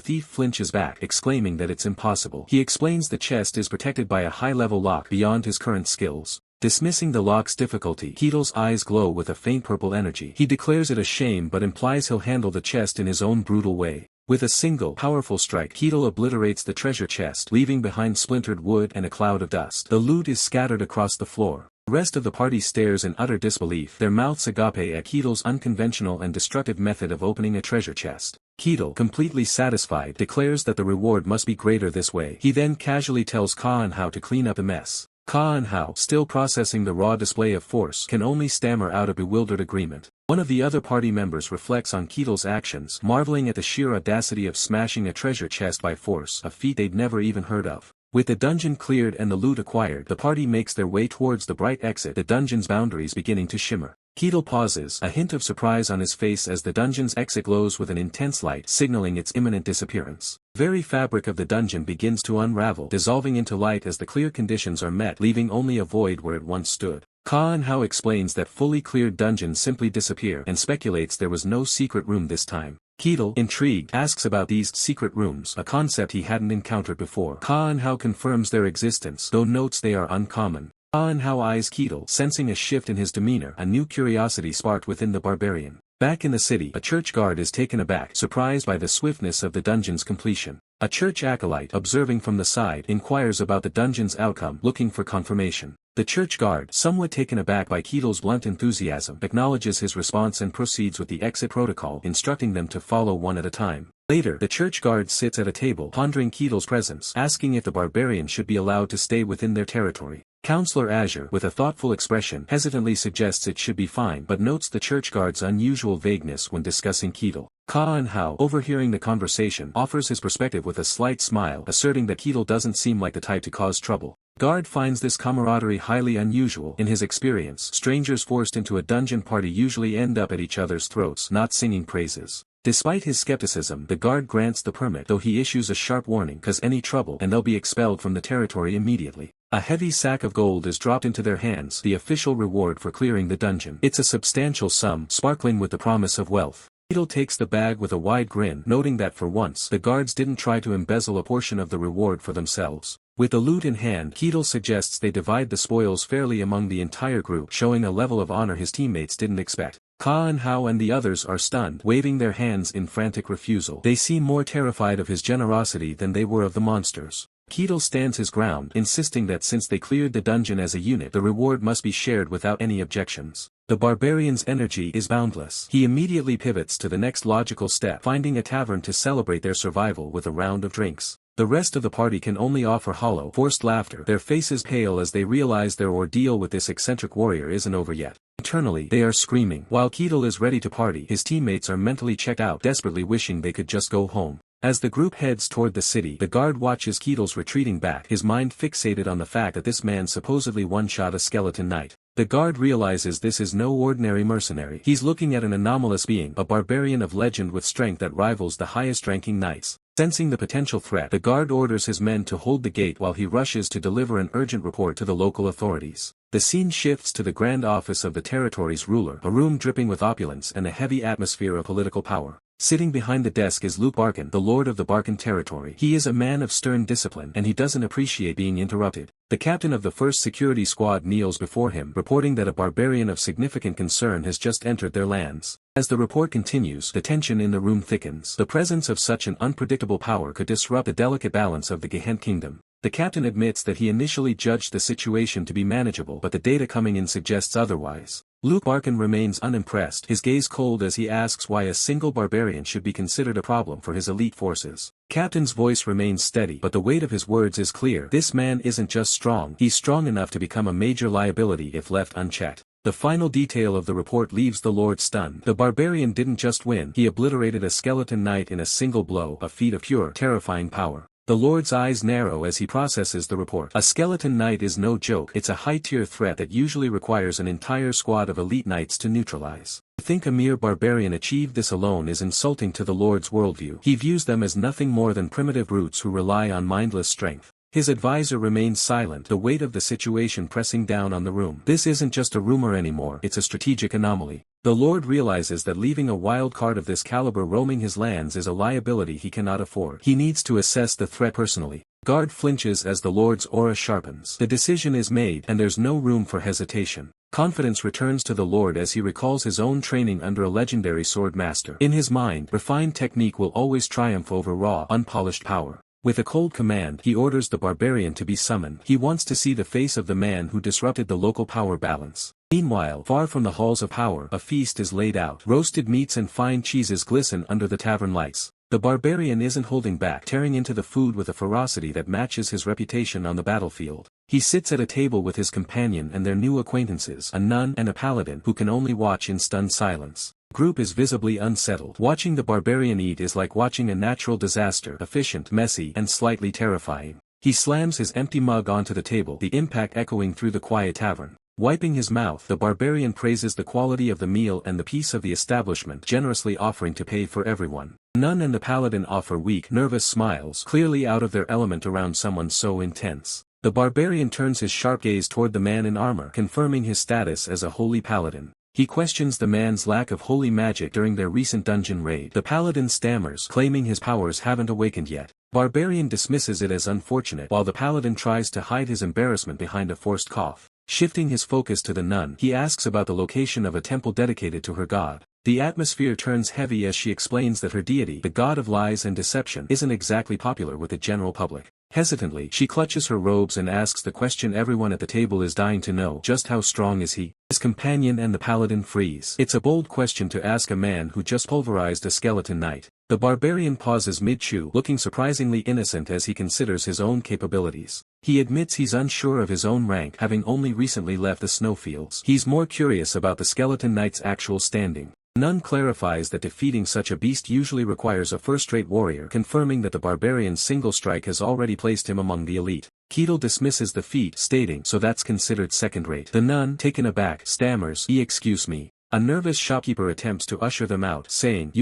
thief flinches back, exclaiming that it's impossible. He explains the chest is protected by a high-level lock beyond his current skills. Dismissing the lock's difficulty, Beetle's eyes glow with a faint purple energy. He declares it a shame but implies he'll handle the chest in his own brutal way. With a single, powerful strike, Beetle obliterates the treasure chest, leaving behind splintered wood and a cloud of dust. The loot is scattered across the floor. The rest of the party stares in utter disbelief, their mouths agape at Beetle's unconventional and destructive method of opening a treasure chest. Beetle, completely satisfied, declares that the reward must be greater this way. He then casually tells Kaan Hao to clean up the mess. Kaan Hao, still processing the raw display of force, can only stammer out a bewildered agreement. One of the other party members reflects on Beetle's actions, marveling at the sheer audacity of smashing a treasure chest by force, a feat they'd never even heard of. With the dungeon cleared and the loot acquired, the party makes their way towards the bright exit, the dungeon's boundaries beginning to shimmer. Beetle pauses, a hint of surprise on his face as the dungeon's exit glows with an intense light, signaling its imminent disappearance. The very fabric of the dungeon begins to unravel, dissolving into light as the clear conditions are met, leaving only a void where it once stood. Kaan Hao explains that fully cleared dungeons simply disappear, and speculates there was no secret room this time. Beetle, intrigued, asks about these secret rooms, a concept he hadn't encountered before. Kaan Hao confirms their existence, though notes they are uncommon. Kaan Hao eyes Beetle, sensing a shift in his demeanor, a new curiosity sparked within the barbarian. Back in the city, a church guard is taken aback, surprised by the swiftness of the dungeon's completion. A church acolyte, observing from the side, inquires about the dungeon's outcome, looking for confirmation. The church guard, somewhat taken aback by Beetle's blunt enthusiasm, acknowledges his response and proceeds with the exit protocol, instructing them to follow one at a time. Later, the church guard sits at a table, pondering Beetle's presence, asking if the barbarian should be allowed to stay within their territory. Counselor Azure, with a thoughtful expression, hesitantly suggests it should be fine but notes the church guard's unusual vagueness when discussing Beetle. Kaan Hao, overhearing the conversation, offers his perspective with a slight smile, asserting that Beetle doesn't seem like the type to cause trouble. Guard finds this camaraderie highly unusual. In his experience, strangers forced into a dungeon party usually end up at each other's throats, not singing praises. Despite his skepticism, the guard grants the permit, though he issues a sharp warning, "Cause any trouble and they'll be expelled from the territory immediately." A heavy sack of gold is dropped into their hands, the official reward for clearing the dungeon. It's a substantial sum, sparkling with the promise of wealth. Beetle takes the bag with a wide grin, noting that for once, the guards didn't try to embezzle a portion of the reward for themselves. With the loot in hand, Beetle suggests they divide the spoils fairly among the entire group, showing a level of honor his teammates didn't expect. Kaan Hao and the others are stunned, waving their hands in frantic refusal. They seem more terrified of his generosity than they were of the monsters. Beetle stands his ground, insisting that since they cleared the dungeon as a unit, the reward must be shared without any objections. The barbarian's energy is boundless. He immediately pivots to the next logical step, finding a tavern to celebrate their survival with a round of drinks. The rest of the party can only offer hollow, forced laughter, their faces pale as they realize their ordeal with this eccentric warrior isn't over yet. Internally, they are screaming. While Beetle is ready to party, his teammates are mentally checked out, desperately wishing they could just go home. As the group heads toward the city, the guard watches Ketel's retreating back, his mind fixated on the fact that this man supposedly one-shot a skeleton knight. The guard realizes this is no ordinary mercenary. He's looking at an anomalous being, a barbarian of legend with strength that rivals the highest-ranking knights. Sensing the potential threat, the guard orders his men to hold the gate while he rushes to deliver an urgent report to the local authorities. The scene shifts to the grand office of the territory's ruler, a room dripping with opulence and a heavy atmosphere of political power. Sitting behind the desk is Luke Barkin, the lord of the Barkin territory. He is a man of stern discipline, and he doesn't appreciate being interrupted. The captain of the first security squad kneels before him, reporting that a barbarian of significant concern has just entered their lands. As the report continues, the tension in the room thickens. The presence of such an unpredictable power could disrupt the delicate balance of the Gehent kingdom. The captain admits that he initially judged the situation to be manageable, but the data coming in suggests otherwise. Luke Barkin remains unimpressed, his gaze cold as he asks why a single barbarian should be considered a problem for his elite forces. Captain's voice remains steady, but the weight of his words is clear. This man isn't just strong, he's strong enough to become a major liability if left unchecked. The final detail of the report leaves the Lord stunned. The barbarian didn't just win, he obliterated a skeleton knight in a single blow, a feat of pure, terrifying power. The Lord's eyes narrow as he processes the report. A skeleton knight is no joke, it's a high-tier threat that usually requires an entire squad of elite knights to neutralize. To think a mere barbarian achieved this alone is insulting to the Lord's worldview. He views them as nothing more than primitive brutes who rely on mindless strength. His advisor remains silent, the weight of the situation pressing down on the room. This isn't just a rumor anymore, it's a strategic anomaly. The Lord realizes that leaving a wild card of this caliber roaming his lands is a liability he cannot afford. He needs to assess the threat personally. Guard flinches as the Lord's aura sharpens. The decision is made, and there's no room for hesitation. Confidence returns to the Lord as he recalls his own training under a legendary sword master. In his mind, refined technique will always triumph over raw, unpolished power. With a cold command, he orders the barbarian to be summoned. He wants to see the face of the man who disrupted the local power balance. Meanwhile, far from the halls of power, a feast is laid out. Roasted meats and fine cheeses glisten under the tavern lights. The barbarian isn't holding back, tearing into the food with a ferocity that matches his reputation on the battlefield. He sits at a table with his companion and their new acquaintances, a nun and a paladin, who can only watch in stunned silence. The group is visibly unsettled. Watching the barbarian eat is like watching a natural disaster, efficient, messy, and slightly terrifying. He slams his empty mug onto the table, the impact echoing through the quiet tavern. Wiping his mouth, the barbarian praises the quality of the meal and the peace of the establishment, generously offering to pay for everyone. The nun and the paladin offer weak, nervous smiles, clearly out of their element around someone so intense. The barbarian turns his sharp gaze toward the man in armor, confirming his status as a holy paladin. He questions the man's lack of holy magic during their recent dungeon raid. The paladin stammers, claiming his powers haven't awakened yet. Barbarian dismisses it as unfortunate, while the paladin tries to hide his embarrassment behind a forced cough. Shifting his focus to the nun, he asks about the location of a temple dedicated to her god. The atmosphere turns heavy as she explains that her deity, the god of lies and deception, isn't exactly popular with the general public. Hesitantly, she clutches her robes and asks the question everyone at the table is dying to know: just how strong is he? His companion and the paladin freeze. It's a bold question to ask a man who just pulverized a skeleton knight. The barbarian pauses mid-chew, looking surprisingly innocent as he considers his own capabilities. He admits he's unsure of his own rank, having only recently left the snowfields. He's more curious about the skeleton knight's actual standing. Nun clarifies that defeating such a beast usually requires a first-rate warrior, confirming that the barbarian's single strike has already placed him among the elite. Ketel dismisses the feat, stating, "So that's considered second-rate." The nun, taken aback, stammers, "Excuse me." A nervous shopkeeper attempts to usher them out, saying,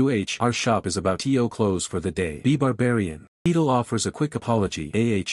our shop is about to close for the day. Be barbarian." Ketel offers a quick apology,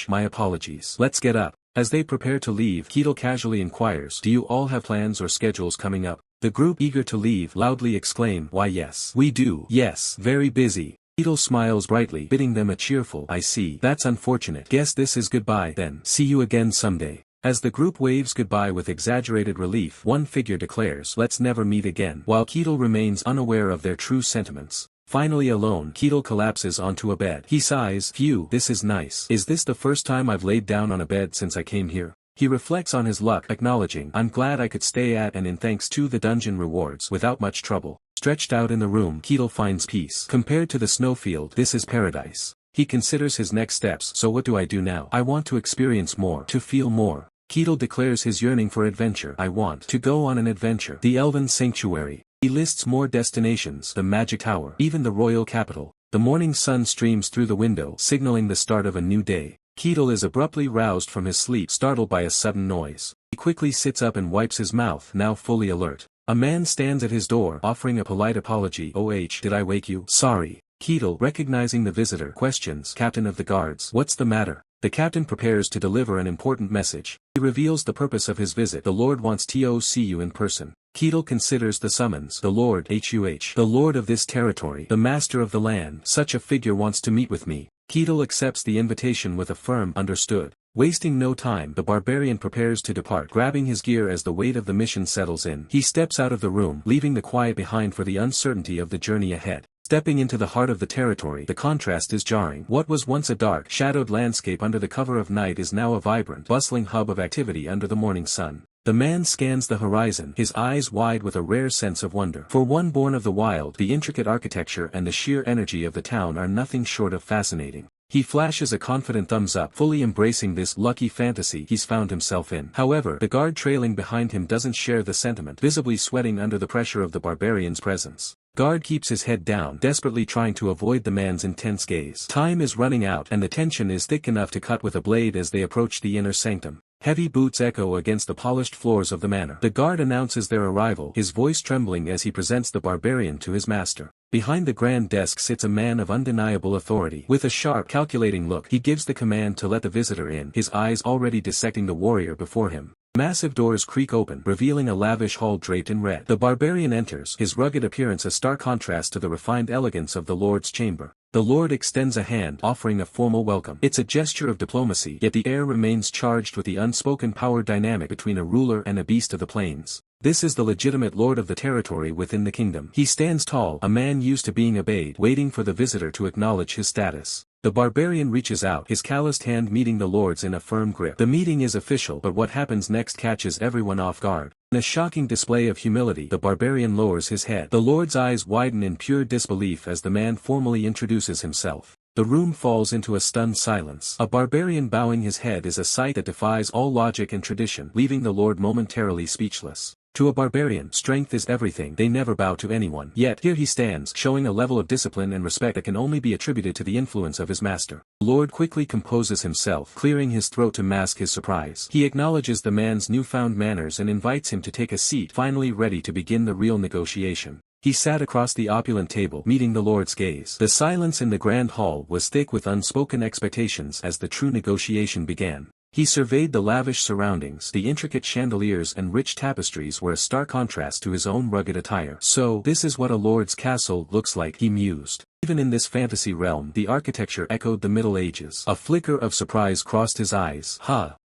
my apologies. Let's get up. As they prepare to leave, Ketel casually inquires, "Do you all have plans or schedules coming up?" The group, eager to leave, loudly exclaim, "Why yes, we do. Yes, very busy." Ketel smiles brightly, bidding them a cheerful, "I see. That's unfortunate. Guess this is goodbye then. See you again someday." As the group waves goodbye with exaggerated relief, one figure declares, "Let's never meet again," while Ketel remains unaware of their true sentiments. Finally alone, Ketel collapses onto a bed. He sighs, "Phew, this is nice. Is this the first time I've laid down on a bed since I came here?" He reflects on his luck, acknowledging, "I'm glad I could stay at and in thanks to the dungeon rewards without much trouble." Stretched out in the room, Ketel finds peace. Compared to the snowfield, this is paradise. He considers his next steps. "So what do I do now? I want to experience more, to feel more." Ketel declares his yearning for adventure. "I want to go on an adventure. The Elven Sanctuary." He lists more destinations, the Magic Tower, even the Royal Capital. The morning sun streams through the window, signaling the start of a new day. Ketil is abruptly roused from his sleep, startled by a sudden noise. He quickly sits up and wipes his mouth, now fully alert. A man stands at his door, offering a polite apology. "Oh, did I wake you?" "Sorry." Ketil, recognizing the visitor, questions, "Captain of the guards, what's the matter?" The captain prepares to deliver an important message. He reveals the purpose of his visit. The Lord wants to see you in person. Ketil considers the summons. "The Lord, the Lord of this territory, the master of the land, such a figure wants to meet with me." Ketil accepts the invitation with a firm "understood." Wasting no time, the barbarian prepares to depart, grabbing his gear as the weight of the mission settles in. He steps out of the room, leaving the quiet behind for the uncertainty of the journey ahead. Stepping into the heart of the territory, the contrast is jarring. What was once a dark, shadowed landscape under the cover of night is now a vibrant, bustling hub of activity under the morning sun. The man scans the horizon, his eyes wide with a rare sense of wonder. For one born of the wild, the intricate architecture and the sheer energy of the town are nothing short of fascinating. He flashes a confident thumbs up, fully embracing this lucky fantasy he's found himself in. However, the guard trailing behind him doesn't share the sentiment, visibly sweating under the pressure of the barbarian's presence. Guard keeps his head down, desperately trying to avoid the man's intense gaze. Time is running out, and the tension is thick enough to cut with a blade as they approach the inner sanctum. Heavy boots echo against the polished floors of the manor. The guard announces their arrival, his voice trembling as he presents the barbarian to his master. Behind the grand desk sits a man of undeniable authority. With a sharp, calculating look, he gives the command to let the visitor in, his eyes already dissecting the warrior before him. Massive doors creak open, revealing a lavish hall draped in red. The barbarian enters, his rugged appearance a stark contrast to the refined elegance of the Lord's chamber. The Lord extends a hand, offering a formal welcome. It's a gesture of diplomacy, yet the air remains charged with the unspoken power dynamic between a ruler and a beast of the plains. This is the legitimate lord of the territory within the kingdom. He stands tall, a man used to being obeyed, waiting for the visitor to acknowledge his status. The barbarian reaches out, his calloused hand meeting the Lord's in a firm grip. The meeting is official, but what happens next catches everyone off guard. In a shocking display of humility, the barbarian lowers his head. The Lord's eyes widen in pure disbelief as the man formally introduces himself. The room falls into a stunned silence. A barbarian bowing his head is a sight that defies all logic and tradition, leaving the Lord momentarily speechless. To a barbarian, strength is everything. They never bow to anyone. Yet, here he stands, showing a level of discipline and respect that can only be attributed to the influence of his master. The Lord quickly composes himself, clearing his throat to mask his surprise. He acknowledges the man's newfound manners and invites him to take a seat, finally ready to begin the real negotiation. He sat across the opulent table, meeting the Lord's gaze. The silence in the grand hall was thick with unspoken expectations as the true negotiation began. He surveyed the lavish surroundings. The intricate chandeliers and rich tapestries were a stark contrast to his own rugged attire. "So, this is what a lord's castle looks like," he mused. Even in this fantasy realm, the architecture echoed the Middle Ages. A flicker of surprise crossed his eyes.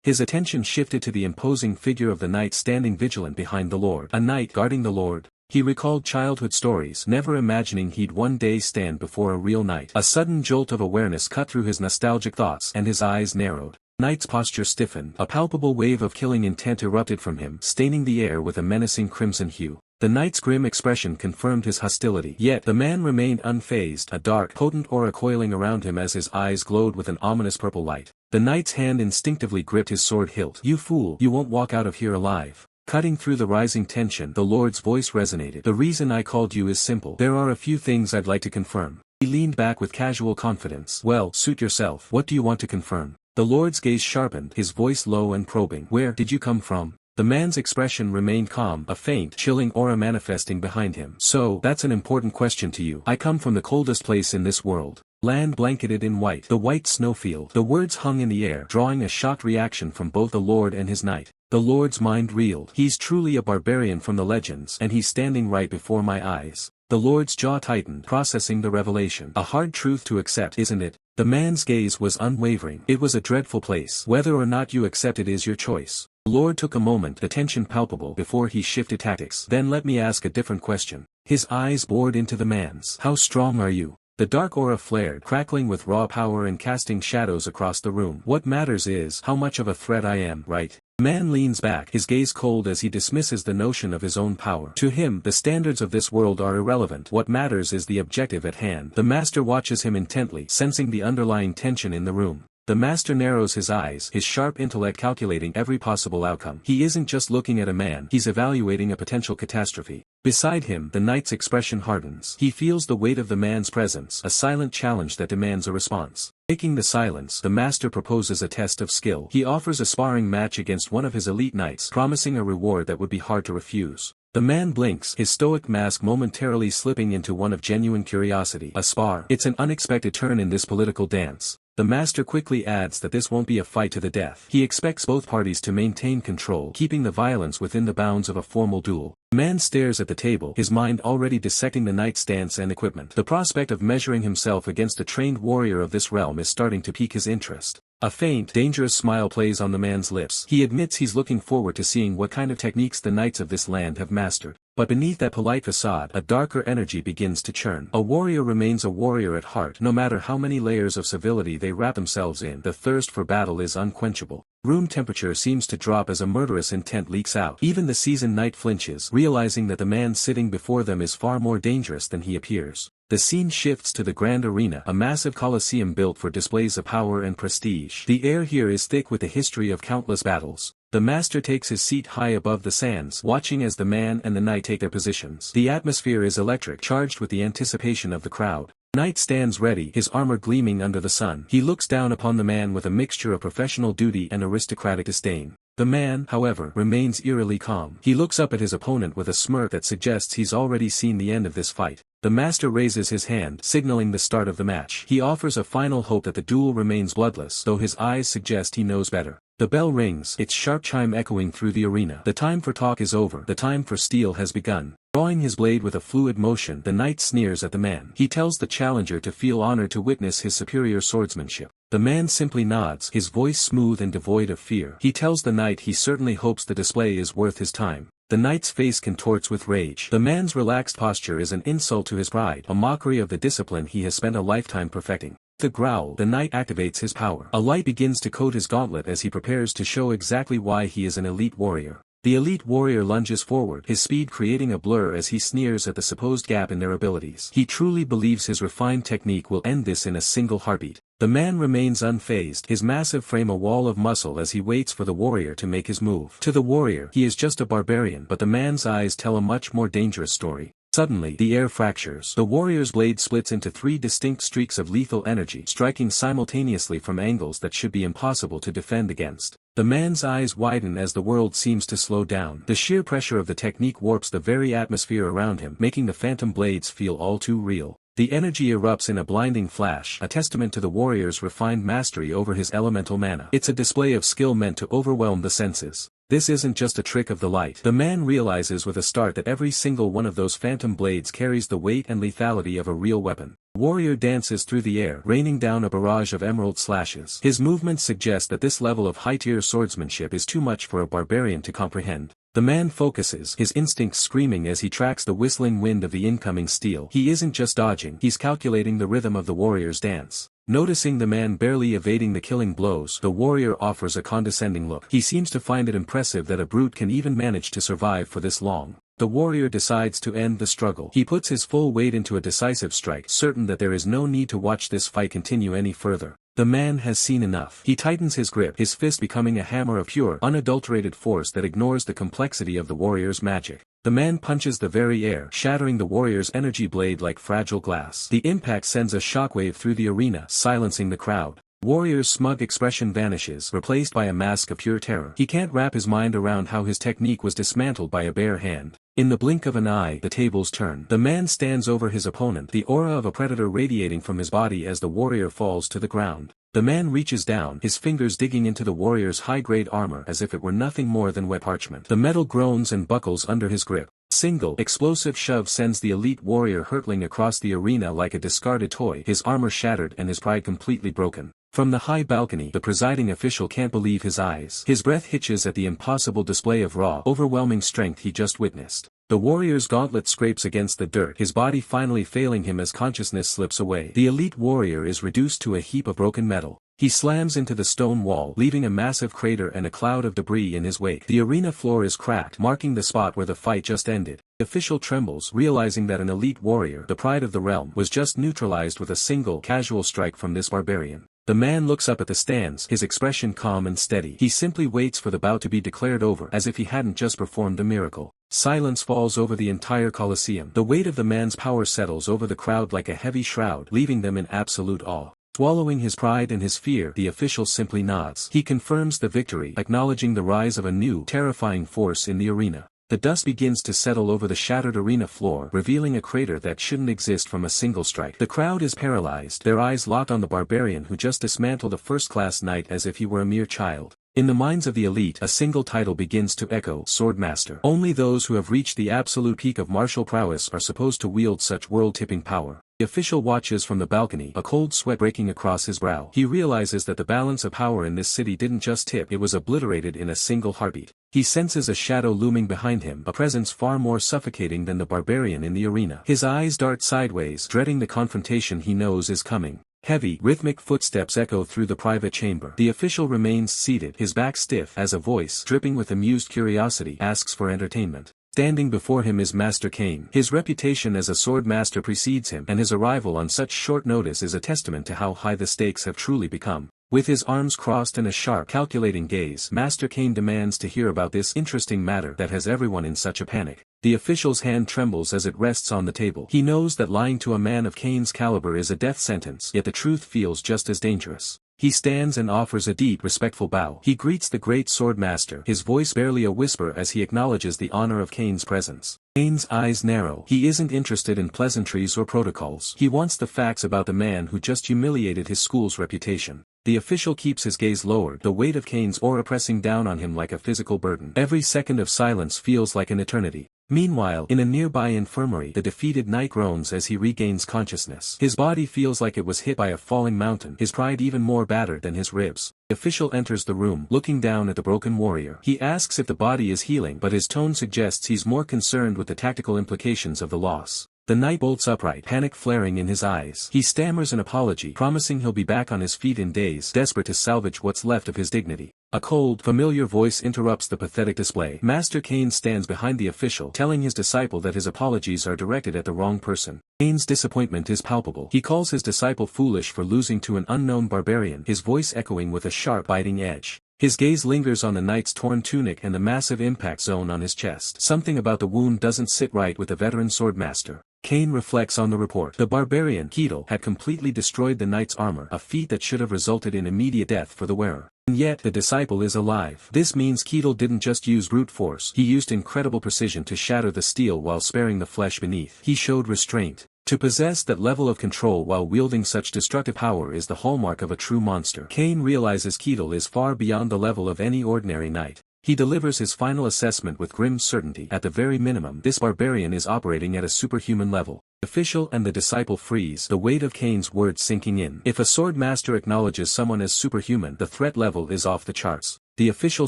His attention shifted to the imposing figure of the knight standing vigilant behind the Lord. A knight guarding the Lord. He recalled childhood stories, never imagining he'd one day stand before a real knight. A sudden jolt of awareness cut through his nostalgic thoughts, and his eyes narrowed. The knight's posture stiffened. A palpable wave of killing intent erupted from him, staining the air with a menacing crimson hue. The knight's grim expression confirmed his hostility. Yet the man remained unfazed, a dark, potent aura coiling around him as his eyes glowed with an ominous purple light. The knight's hand instinctively gripped his sword hilt. "You fool, you won't walk out of here alive." Cutting through the rising tension, the Lord's voice resonated. "The reason I called you is simple. There are a few things I'd like to confirm." He leaned back with casual confidence. "Well, suit yourself. What do you want to confirm?" The Lord's gaze sharpened, his voice low and probing. "Where did you come from?" The man's expression remained calm, a faint, chilling aura manifesting behind him. "So, that's an important question to you. I come from the coldest place in this world. Land blanketed in white. The white snowfield." The words hung in the air, drawing a shocked reaction from both the Lord and his knight. The Lord's mind reeled. "He's truly a barbarian from the legends, and he's standing right before my eyes." The Lord's jaw tightened, processing the revelation. A hard truth to accept, isn't it? The man's gaze was unwavering. "It was a dreadful place. Whether or not you accept it is your choice." The Lord took a moment, the tension palpable, before he shifted tactics. "Then let me ask a different question." His eyes bored into the man's. "How strong are you?" The dark aura flared, crackling with raw power and casting shadows across the room. "What matters is how much of a threat I am, right?" The man leans back, his gaze cold as he dismisses the notion of his own power. To him, the standards of this world are irrelevant. What matters is the objective at hand. The master watches him intently, sensing the underlying tension in the room. The master narrows his eyes, his sharp intellect calculating every possible outcome. He isn't just looking at a man, he's evaluating a potential catastrophe. Beside him, the knight's expression hardens. He feels the weight of the man's presence, a silent challenge that demands a response. Breaking the silence, the master proposes a test of skill. He offers a sparring match against one of his elite knights, promising a reward that would be hard to refuse. The man blinks, his stoic mask momentarily slipping into one of genuine curiosity. A spar. It's an unexpected turn in this political dance. The master quickly adds that this won't be a fight to the death. He expects both parties to maintain control, keeping the violence within the bounds of a formal duel. The man stares at the table, his mind already dissecting the knight's stance and equipment. The prospect of measuring himself against a trained warrior of this realm is starting to pique his interest. A faint, dangerous smile plays on the man's lips. He admits he's looking forward to seeing what kind of techniques the knights of this land have mastered. But beneath that polite facade, a darker energy begins to churn. A warrior remains a warrior at heart, no matter how many layers of civility they wrap themselves in. The thirst for battle is unquenchable. Room temperature seems to drop as a murderous intent leaks out. Even the seasoned knight flinches, realizing that the man sitting before them is far more dangerous than he appears. The scene shifts to the grand arena, a massive coliseum built for displays of power and prestige. The air here is thick with the history of countless battles. The master takes his seat high above the sands, watching as the man and the knight take their positions. The atmosphere is electric, charged with the anticipation of the crowd. Knight stands ready, his armor gleaming under the sun. He looks down upon the man with a mixture of professional duty and aristocratic disdain. The man, however, remains eerily calm. He looks up at his opponent with a smirk that suggests he's already seen the end of this fight. The master raises his hand, signaling the start of the match. He offers a final hope that the duel remains bloodless, though his eyes suggest he knows better. The bell rings, its sharp chime echoing through the arena. The time for talk is over, the time for steel has begun. Drawing his blade with a fluid motion, the knight sneers at the man. He tells the challenger to feel honored to witness his superior swordsmanship. The man simply nods, his voice smooth and devoid of fear. He tells the knight he certainly hopes the display is worth his time. The knight's face contorts with rage. The man's relaxed posture is an insult to his pride, a mockery of the discipline he has spent a lifetime perfecting. The growl, the knight activates his power. A light begins to coat his gauntlet as he prepares to show exactly why he is an elite warrior. The elite warrior lunges forward, his speed creating a blur as he sneers at the supposed gap in their abilities. He truly believes his refined technique will end this in a single heartbeat. The man remains unfazed, his massive frame a wall of muscle as he waits for the warrior to make his move. To the warrior, he is just a barbarian, but the man's eyes tell a much more dangerous story. Suddenly, the air fractures. The warrior's blade splits into 3 distinct streaks of lethal energy, striking simultaneously from angles that should be impossible to defend against. The man's eyes widen as the world seems to slow down. The sheer pressure of the technique warps the very atmosphere around him, making the phantom blades feel all too real. The energy erupts in a blinding flash, a testament to the warrior's refined mastery over his elemental mana. It's a display of skill meant to overwhelm the senses. This isn't just a trick of the light. The man realizes with a start that every single one of those phantom blades carries the weight and lethality of a real weapon. The warrior dances through the air, raining down a barrage of emerald slashes. His movements suggest that this level of high-tier swordsmanship is too much for a barbarian to comprehend. The man focuses, his instincts screaming as he tracks the whistling wind of the incoming steel. He isn't just dodging, he's calculating the rhythm of the warrior's dance. Noticing the man barely evading the killing blows, the warrior offers a condescending look. He seems to find it impressive that a brute can even manage to survive for this long. The warrior decides to end the struggle. He puts his full weight into a decisive strike, certain that there is no need to watch this fight continue any further. The man has seen enough. He tightens his grip, his fist becoming a hammer of pure, unadulterated force that ignores the complexity of the warrior's magic. The man punches the very air, shattering the warrior's energy blade like fragile glass. The impact sends a shockwave through the arena, silencing the crowd. Warrior's smug expression vanishes, replaced by a mask of pure terror. He can't wrap his mind around how his technique was dismantled by a bare hand. In the blink of an eye, the tables turn. The man stands over his opponent, the aura of a predator radiating from his body as the warrior falls to the ground. The man reaches down, his fingers digging into the warrior's high-grade armor as if it were nothing more than wet parchment. The metal groans and buckles under his grip. Single, explosive shove sends the elite warrior hurtling across the arena like a discarded toy, his armor shattered and his pride completely broken. From the high balcony, the presiding official can't believe his eyes. His breath hitches at the impossible display of raw, overwhelming strength he just witnessed. The warrior's gauntlet scrapes against the dirt, his body finally failing him as consciousness slips away. The elite warrior is reduced to a heap of broken metal. He slams into the stone wall, leaving a massive crater and a cloud of debris in his wake. The arena floor is cracked, marking the spot where the fight just ended. The official trembles, realizing that an elite warrior, the pride of the realm, was just neutralized with a single, casual strike from this barbarian. The man looks up at the stands, his expression calm and steady. He simply waits for the bout to be declared over as if he hadn't just performed a miracle. Silence falls over the entire Colosseum. The weight of the man's power settles over the crowd like a heavy shroud, leaving them in absolute awe. Swallowing his pride and his fear, the official simply nods. He confirms the victory, acknowledging the rise of a new, terrifying force in the arena. The dust begins to settle over the shattered arena floor, revealing a crater that shouldn't exist from a single strike. The crowd is paralyzed, their eyes locked on the barbarian who just dismantled a first-class knight as if he were a mere child. In the minds of the elite, a single title begins to echo: Swordmaster. Only those who have reached the absolute peak of martial prowess are supposed to wield such world-tipping power. The official watches from the balcony, a cold sweat breaking across his brow. He realizes that the balance of power in this city didn't just tip, it was obliterated in a single heartbeat. He senses a shadow looming behind him, a presence far more suffocating than the barbarian in the arena. His eyes dart sideways, dreading the confrontation he knows is coming. Heavy, rhythmic footsteps echo through the private chamber. The official remains seated, his back stiff, as a voice, dripping with amused curiosity, asks for entertainment. Standing before him is Master Kane. His reputation as a sword master precedes him, and his arrival on such short notice is a testament to how high the stakes have truly become. With his arms crossed and a sharp, calculating gaze, Master Kane demands to hear about this interesting matter that has everyone in such a panic. The official's hand trembles as it rests on the table. He knows that lying to a man of Kane's caliber is a death sentence, yet the truth feels just as dangerous. He stands and offers a deep, respectful bow. He greets the great sword master, his voice barely a whisper as he acknowledges the honor of Kane's presence. Kane's eyes narrow. He isn't interested in pleasantries or protocols. He wants the facts about the man who just humiliated his school's reputation. The official keeps his gaze lowered, the weight of Kane's aura pressing down on him like a physical burden. Every second of silence feels like an eternity. Meanwhile, in a nearby infirmary, the defeated knight groans as he regains consciousness. His body feels like it was hit by a falling mountain, his pride even more battered than his ribs. The official enters the room, looking down at the broken warrior. He asks if the body is healing, but his tone suggests he's more concerned with the tactical implications of the loss. The knight bolts upright, panic flaring in his eyes. He stammers an apology, promising he'll be back on his feet in days, desperate to salvage what's left of his dignity. A cold, familiar voice interrupts the pathetic display. Master Kane stands behind the official, telling his disciple that his apologies are directed at the wrong person. Kane's disappointment is palpable. He calls his disciple foolish for losing to an unknown barbarian, his voice echoing with a sharp, biting edge. His gaze lingers on the knight's torn tunic and the massive impact zone on his chest. Something about the wound doesn't sit right with the veteran swordmaster. Kane reflects on the report. The barbarian, Ketel, had completely destroyed the knight's armor, a feat that should have resulted in immediate death for the wearer. And yet, the disciple is alive. This means Ketel didn't just use brute force, he used incredible precision to shatter the steel while sparing the flesh beneath. He showed restraint. To possess that level of control while wielding such destructive power is the hallmark of a true monster. Kane realizes Ketel is far beyond the level of any ordinary knight. He delivers his final assessment with grim certainty. At the very minimum, this barbarian is operating at a superhuman level. The official and the disciple freeze, the weight of Kane's words sinking in. If a sword master acknowledges someone as superhuman, the threat level is off the charts. The official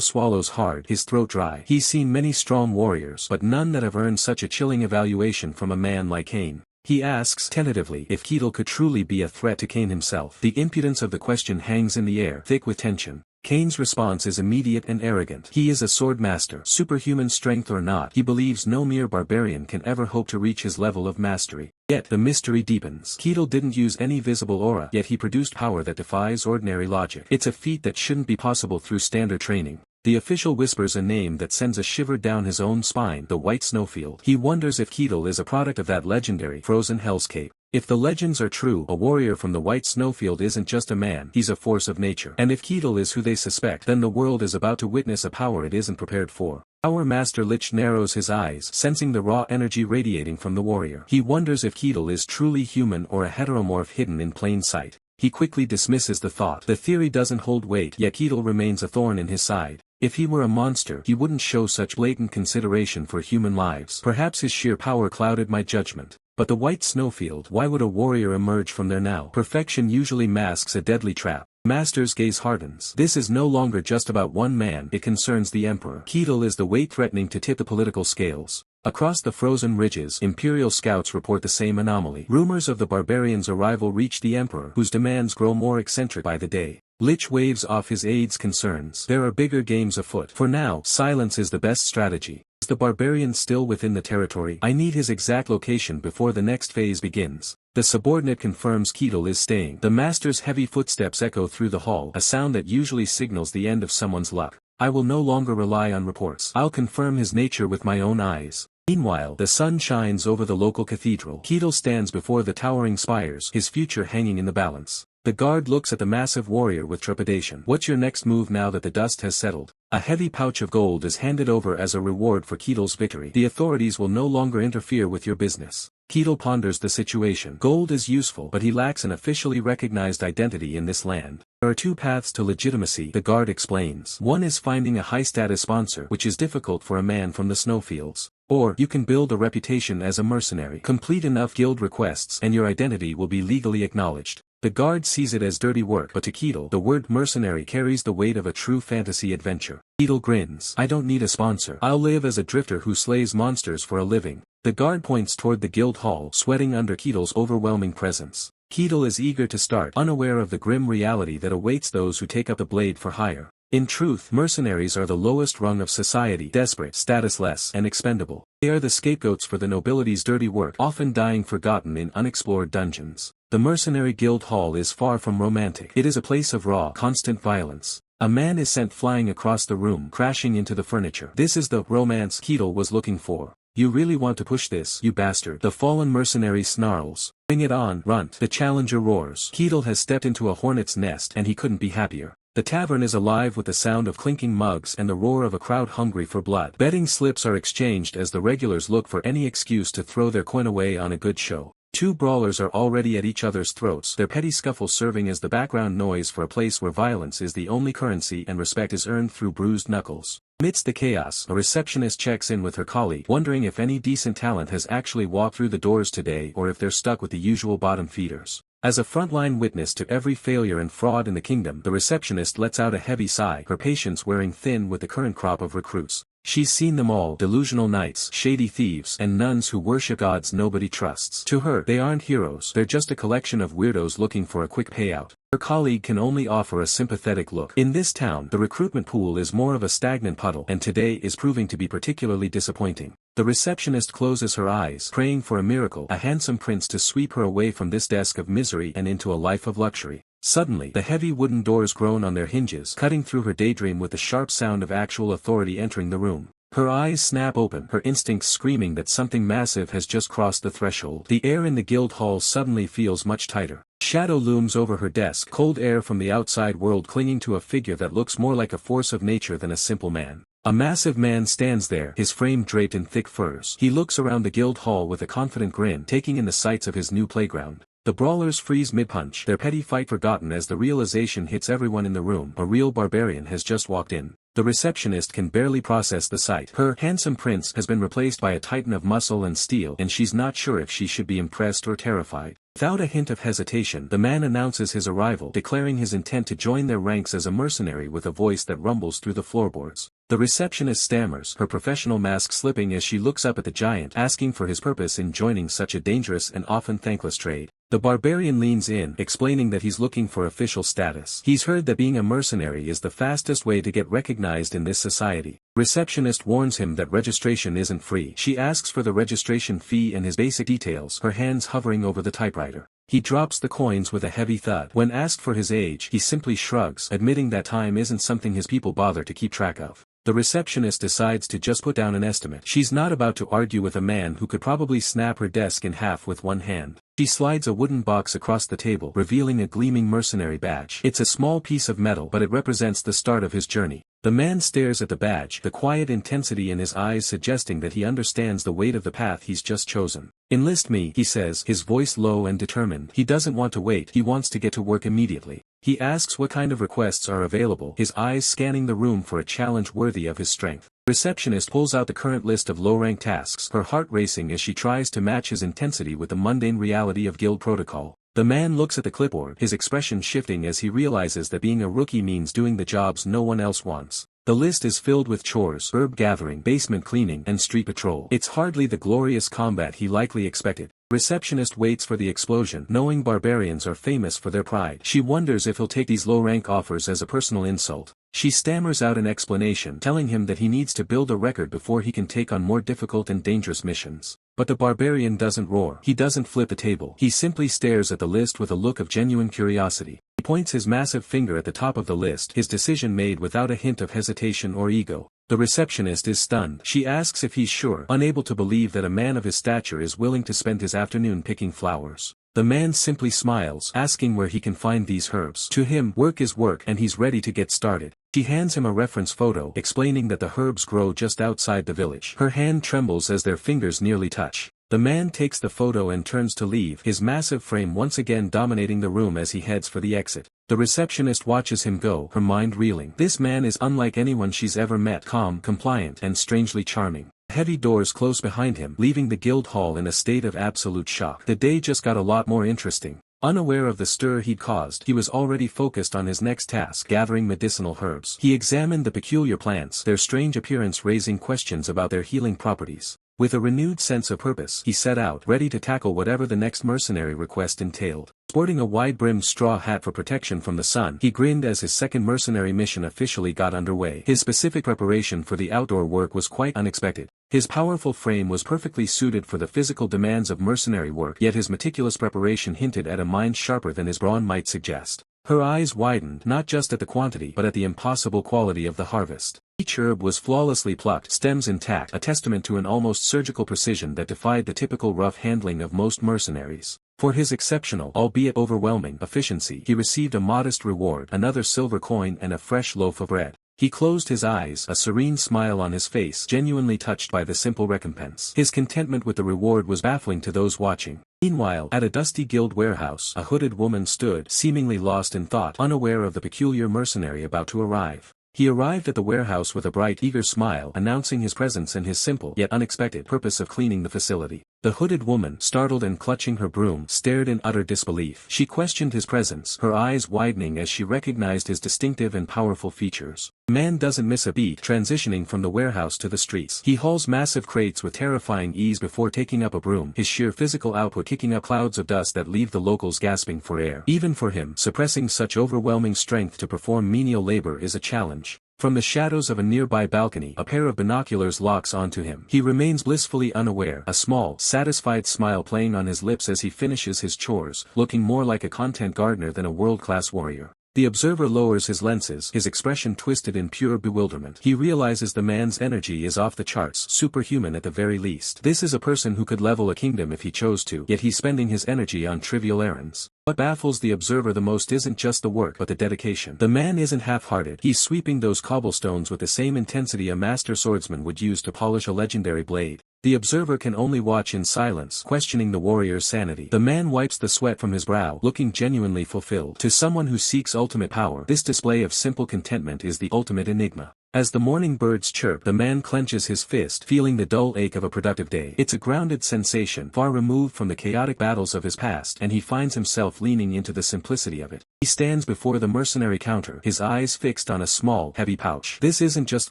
swallows hard, his throat dry. He's seen many strong warriors, but none that have earned such a chilling evaluation from a man like Kane. He asks, tentatively, if Ketel could truly be a threat to Kane himself. The impudence of the question hangs in the air, thick with tension. Kane's response is immediate and arrogant. He is a sword master, superhuman strength or not. He believes no mere barbarian can ever hope to reach his level of mastery. Yet the mystery deepens. Ketel didn't use any visible aura, yet he produced power that defies ordinary logic. It's a feat that shouldn't be possible through standard training. The official whispers a name that sends a shiver down his own spine, the White Snowfield. He wonders if Ketel is a product of that legendary frozen hellscape. If the legends are true, a warrior from the White Snowfield isn't just a man, he's a force of nature. And if Ketel is who they suspect, then the world is about to witness a power it isn't prepared for. Our Master Lich narrows his eyes, sensing the raw energy radiating from the warrior. He wonders if Ketel is truly human or a heteromorph hidden in plain sight. He quickly dismisses the thought. The theory doesn't hold weight, yet Ketel remains a thorn in his side. If he were a monster, he wouldn't show such blatant consideration for human lives. Perhaps his sheer power clouded my judgment. But the White Snowfield, why would a warrior emerge from there now? Perfection usually masks a deadly trap. Master's gaze hardens. This is no longer just about one man, it concerns the Emperor. Ketel is the weight threatening to tip the political scales. Across the frozen ridges, Imperial scouts report the same anomaly. Rumors of the barbarian's arrival reach the Emperor, whose demands grow more eccentric by the day. Lich waves off his aide's concerns. There are bigger games afoot. For now, silence is the best strategy. Is the barbarian still within the territory? I need his exact location before the next phase begins. The subordinate confirms Ketil is staying. The master's heavy footsteps echo through the hall, a sound that usually signals the end of someone's luck. I will no longer rely on reports. I'll confirm his nature with my own eyes. Meanwhile, the sun shines over the local cathedral. Ketil stands before the towering spires, his future hanging in the balance. The guard looks at the massive warrior with trepidation. What's your next move now that the dust has settled? A heavy pouch of gold is handed over as a reward for Ketil's victory. The authorities will no longer interfere with your business. Ketil ponders the situation. Gold is useful, but he lacks an officially recognized identity in this land. There are two paths to legitimacy, the guard explains. One is finding a high-status sponsor, which is difficult for a man from the snowfields. Or, you can build a reputation as a mercenary. Complete enough guild requests, and your identity will be legally acknowledged. The guard sees it as dirty work, but to Ketil, the word mercenary carries the weight of a true fantasy adventure. Ketil grins. I don't need a sponsor. I'll live as a drifter who slays monsters for a living. The guard points toward the guild hall, sweating under Ketil's overwhelming presence. Ketil is eager to start, unaware of the grim reality that awaits those who take up the blade for hire. In truth, mercenaries are the lowest rung of society, desperate, statusless, and expendable. They are the scapegoats for the nobility's dirty work, often dying forgotten in unexplored dungeons. The mercenary guild hall is far from romantic. It is a place of raw, constant violence. A man is sent flying across the room, crashing into the furniture. This is the romance Ketil was looking for. You really want to push this, you bastard. The fallen mercenary snarls. Bring it on, runt. The challenger roars. Ketil has stepped into a hornet's nest and he couldn't be happier. The tavern is alive with the sound of clinking mugs and the roar of a crowd hungry for blood. Betting slips are exchanged as the regulars look for any excuse to throw their coin away on a good show. Two brawlers are already at each other's throats, their petty scuffle serving as the background noise for a place where violence is the only currency and respect is earned through bruised knuckles. Amidst the chaos, a receptionist checks in with her colleague, wondering if any decent talent has actually walked through the doors today or if they're stuck with the usual bottom feeders. As a frontline witness to every failure and fraud in the kingdom, the receptionist lets out a heavy sigh, her patience wearing thin with the current crop of recruits. She's seen them all, delusional knights, shady thieves, and nuns who worship gods nobody trusts. To her, they aren't heroes, they're just a collection of weirdos looking for a quick payout. Her colleague can only offer a sympathetic look. In this town, the recruitment pool is more of a stagnant puddle, and today is proving to be particularly disappointing. The receptionist closes her eyes, praying for a miracle, a handsome prince to sweep her away from this desk of misery and into a life of luxury. Suddenly, the heavy wooden doors groan on their hinges, cutting through her daydream with the sharp sound of actual authority entering the room. Her eyes snap open, her instincts screaming that something massive has just crossed the threshold. The air in the guild hall suddenly feels much tighter. Shadow looms over her desk, cold air from the outside world clinging to a figure that looks more like a force of nature than a simple man. A massive man stands there, his frame draped in thick furs. He looks around the guild hall with a confident grin, taking in the sights of his new playground. The brawlers freeze mid-punch, their petty fight forgotten as the realization hits everyone in the room. A real barbarian has just walked in. The receptionist can barely process the sight. Her handsome prince has been replaced by a titan of muscle and steel, and she's not sure if she should be impressed or terrified. Without a hint of hesitation, the man announces his arrival, declaring his intent to join their ranks as a mercenary with a voice that rumbles through the floorboards. The receptionist stammers, her professional mask slipping as she looks up at the giant, asking for his purpose in joining such a dangerous and often thankless trade. The barbarian leans in, explaining that he's looking for official status. He's heard that being a mercenary is the fastest way to get recognized in this society. Receptionist warns him that registration isn't free. She asks for the registration fee and his basic details, her hands hovering over the typewriter. He drops the coins with a heavy thud. When asked for his age, he simply shrugs, admitting that time isn't something his people bother to keep track of. The receptionist decides to just put down an estimate. She's not about to argue with a man who could probably snap her desk in half with one hand. She slides a wooden box across the table, revealing a gleaming mercenary badge. It's a small piece of metal, but it represents the start of his journey. The man stares at the badge, the quiet intensity in his eyes suggesting that he understands the weight of the path he's just chosen. "Enlist me," he says, his voice low and determined. He doesn't want to wait, he wants to get to work immediately. He asks what kind of requests are available, his eyes scanning the room for a challenge worthy of his strength. The receptionist pulls out the current list of low-rank tasks, her heart racing as she tries to match his intensity with the mundane reality of guild protocol. The man looks at the clipboard, his expression shifting as he realizes that being a rookie means doing the jobs no one else wants. The list is filled with chores, herb gathering, basement cleaning, and street patrol. It's hardly the glorious combat he likely expected. Receptionist waits for the explosion, knowing barbarians are famous for their pride. She wonders if he'll take these low-rank offers as a personal insult. She stammers out an explanation telling him that he needs to build a record before he can take on more difficult and dangerous missions. But the barbarian doesn't roar. He doesn't flip the table. He simply stares at the list with a look of genuine curiosity. He points his massive finger at the top of the list, his decision made without a hint of hesitation or ego. The receptionist is stunned. She asks if he's sure, unable to believe that a man of his stature is willing to spend his afternoon picking flowers. The man simply smiles, asking where he can find these herbs. To him, work is work and he's ready to get started. She hands him a reference photo, explaining that the herbs grow just outside the village. Her hand trembles as their fingers nearly touch. The man takes the photo and turns to leave, his massive frame once again dominating the room as he heads for the exit. The receptionist watches him go, her mind reeling. This man is unlike anyone she's ever met, calm, compliant, and strangely charming. Heavy doors close behind him, leaving the guild hall in a state of absolute shock. The day just got a lot more interesting. Unaware of the stir he'd caused, he was already focused on his next task, gathering medicinal herbs. He examined the peculiar plants, their strange appearance raising questions about their healing properties. With a renewed sense of purpose, he set out, ready to tackle whatever the next mercenary request entailed. Sporting a wide-brimmed straw hat for protection from the sun, he grinned as his second mercenary mission officially got underway. His specific preparation for the outdoor work was quite unexpected. His powerful frame was perfectly suited for the physical demands of mercenary work, yet his meticulous preparation hinted at a mind sharper than his brawn might suggest. Her eyes widened, not just at the quantity but at the impossible quality of the harvest. Each herb was flawlessly plucked, stems intact, a testament to an almost surgical precision that defied the typical rough handling of most mercenaries. For his exceptional, albeit overwhelming, efficiency, he received a modest reward, another silver coin and a fresh loaf of bread. He closed his eyes, a serene smile on his face, genuinely touched by the simple recompense. His contentment with the reward was baffling to those watching. Meanwhile, at a dusty guild warehouse, a hooded woman stood, seemingly lost in thought, unaware of the peculiar mercenary about to arrive. He arrived at the warehouse with a bright, eager smile, announcing his presence and his simple, yet unexpected, purpose of cleaning the facility. The hooded woman, startled and clutching her broom, stared in utter disbelief. She questioned his presence, her eyes widening as she recognized his distinctive and powerful features. The man doesn't miss a beat, transitioning from the warehouse to the streets. He hauls massive crates with terrifying ease before taking up a broom, his sheer physical output kicking up clouds of dust that leave the locals gasping for air. Even for him, suppressing such overwhelming strength to perform menial labor is a challenge. From the shadows of a nearby balcony, a pair of binoculars locks onto him. He remains blissfully unaware, a small, satisfied smile playing on his lips as he finishes his chores, looking more like a content gardener than a world-class warrior. The observer lowers his lenses, his expression twisted in pure bewilderment. He realizes the man's energy is off the charts, superhuman at the very least. This is a person who could level a kingdom if he chose to, yet he's spending his energy on trivial errands. What baffles the observer the most isn't just the work but the dedication. The man isn't half-hearted. He's sweeping those cobblestones with the same intensity a master swordsman would use to polish a legendary blade. The observer can only watch in silence, questioning the warrior's sanity. The man wipes the sweat from his brow, looking genuinely fulfilled. To someone who seeks ultimate power, this display of simple contentment is the ultimate enigma. As the morning birds chirp, the man clenches his fist, feeling the dull ache of a productive day. It's a grounded sensation, far removed from the chaotic battles of his past, and he finds himself leaning into the simplicity of it. He stands before the mercenary counter, his eyes fixed on a small, heavy pouch. This isn't just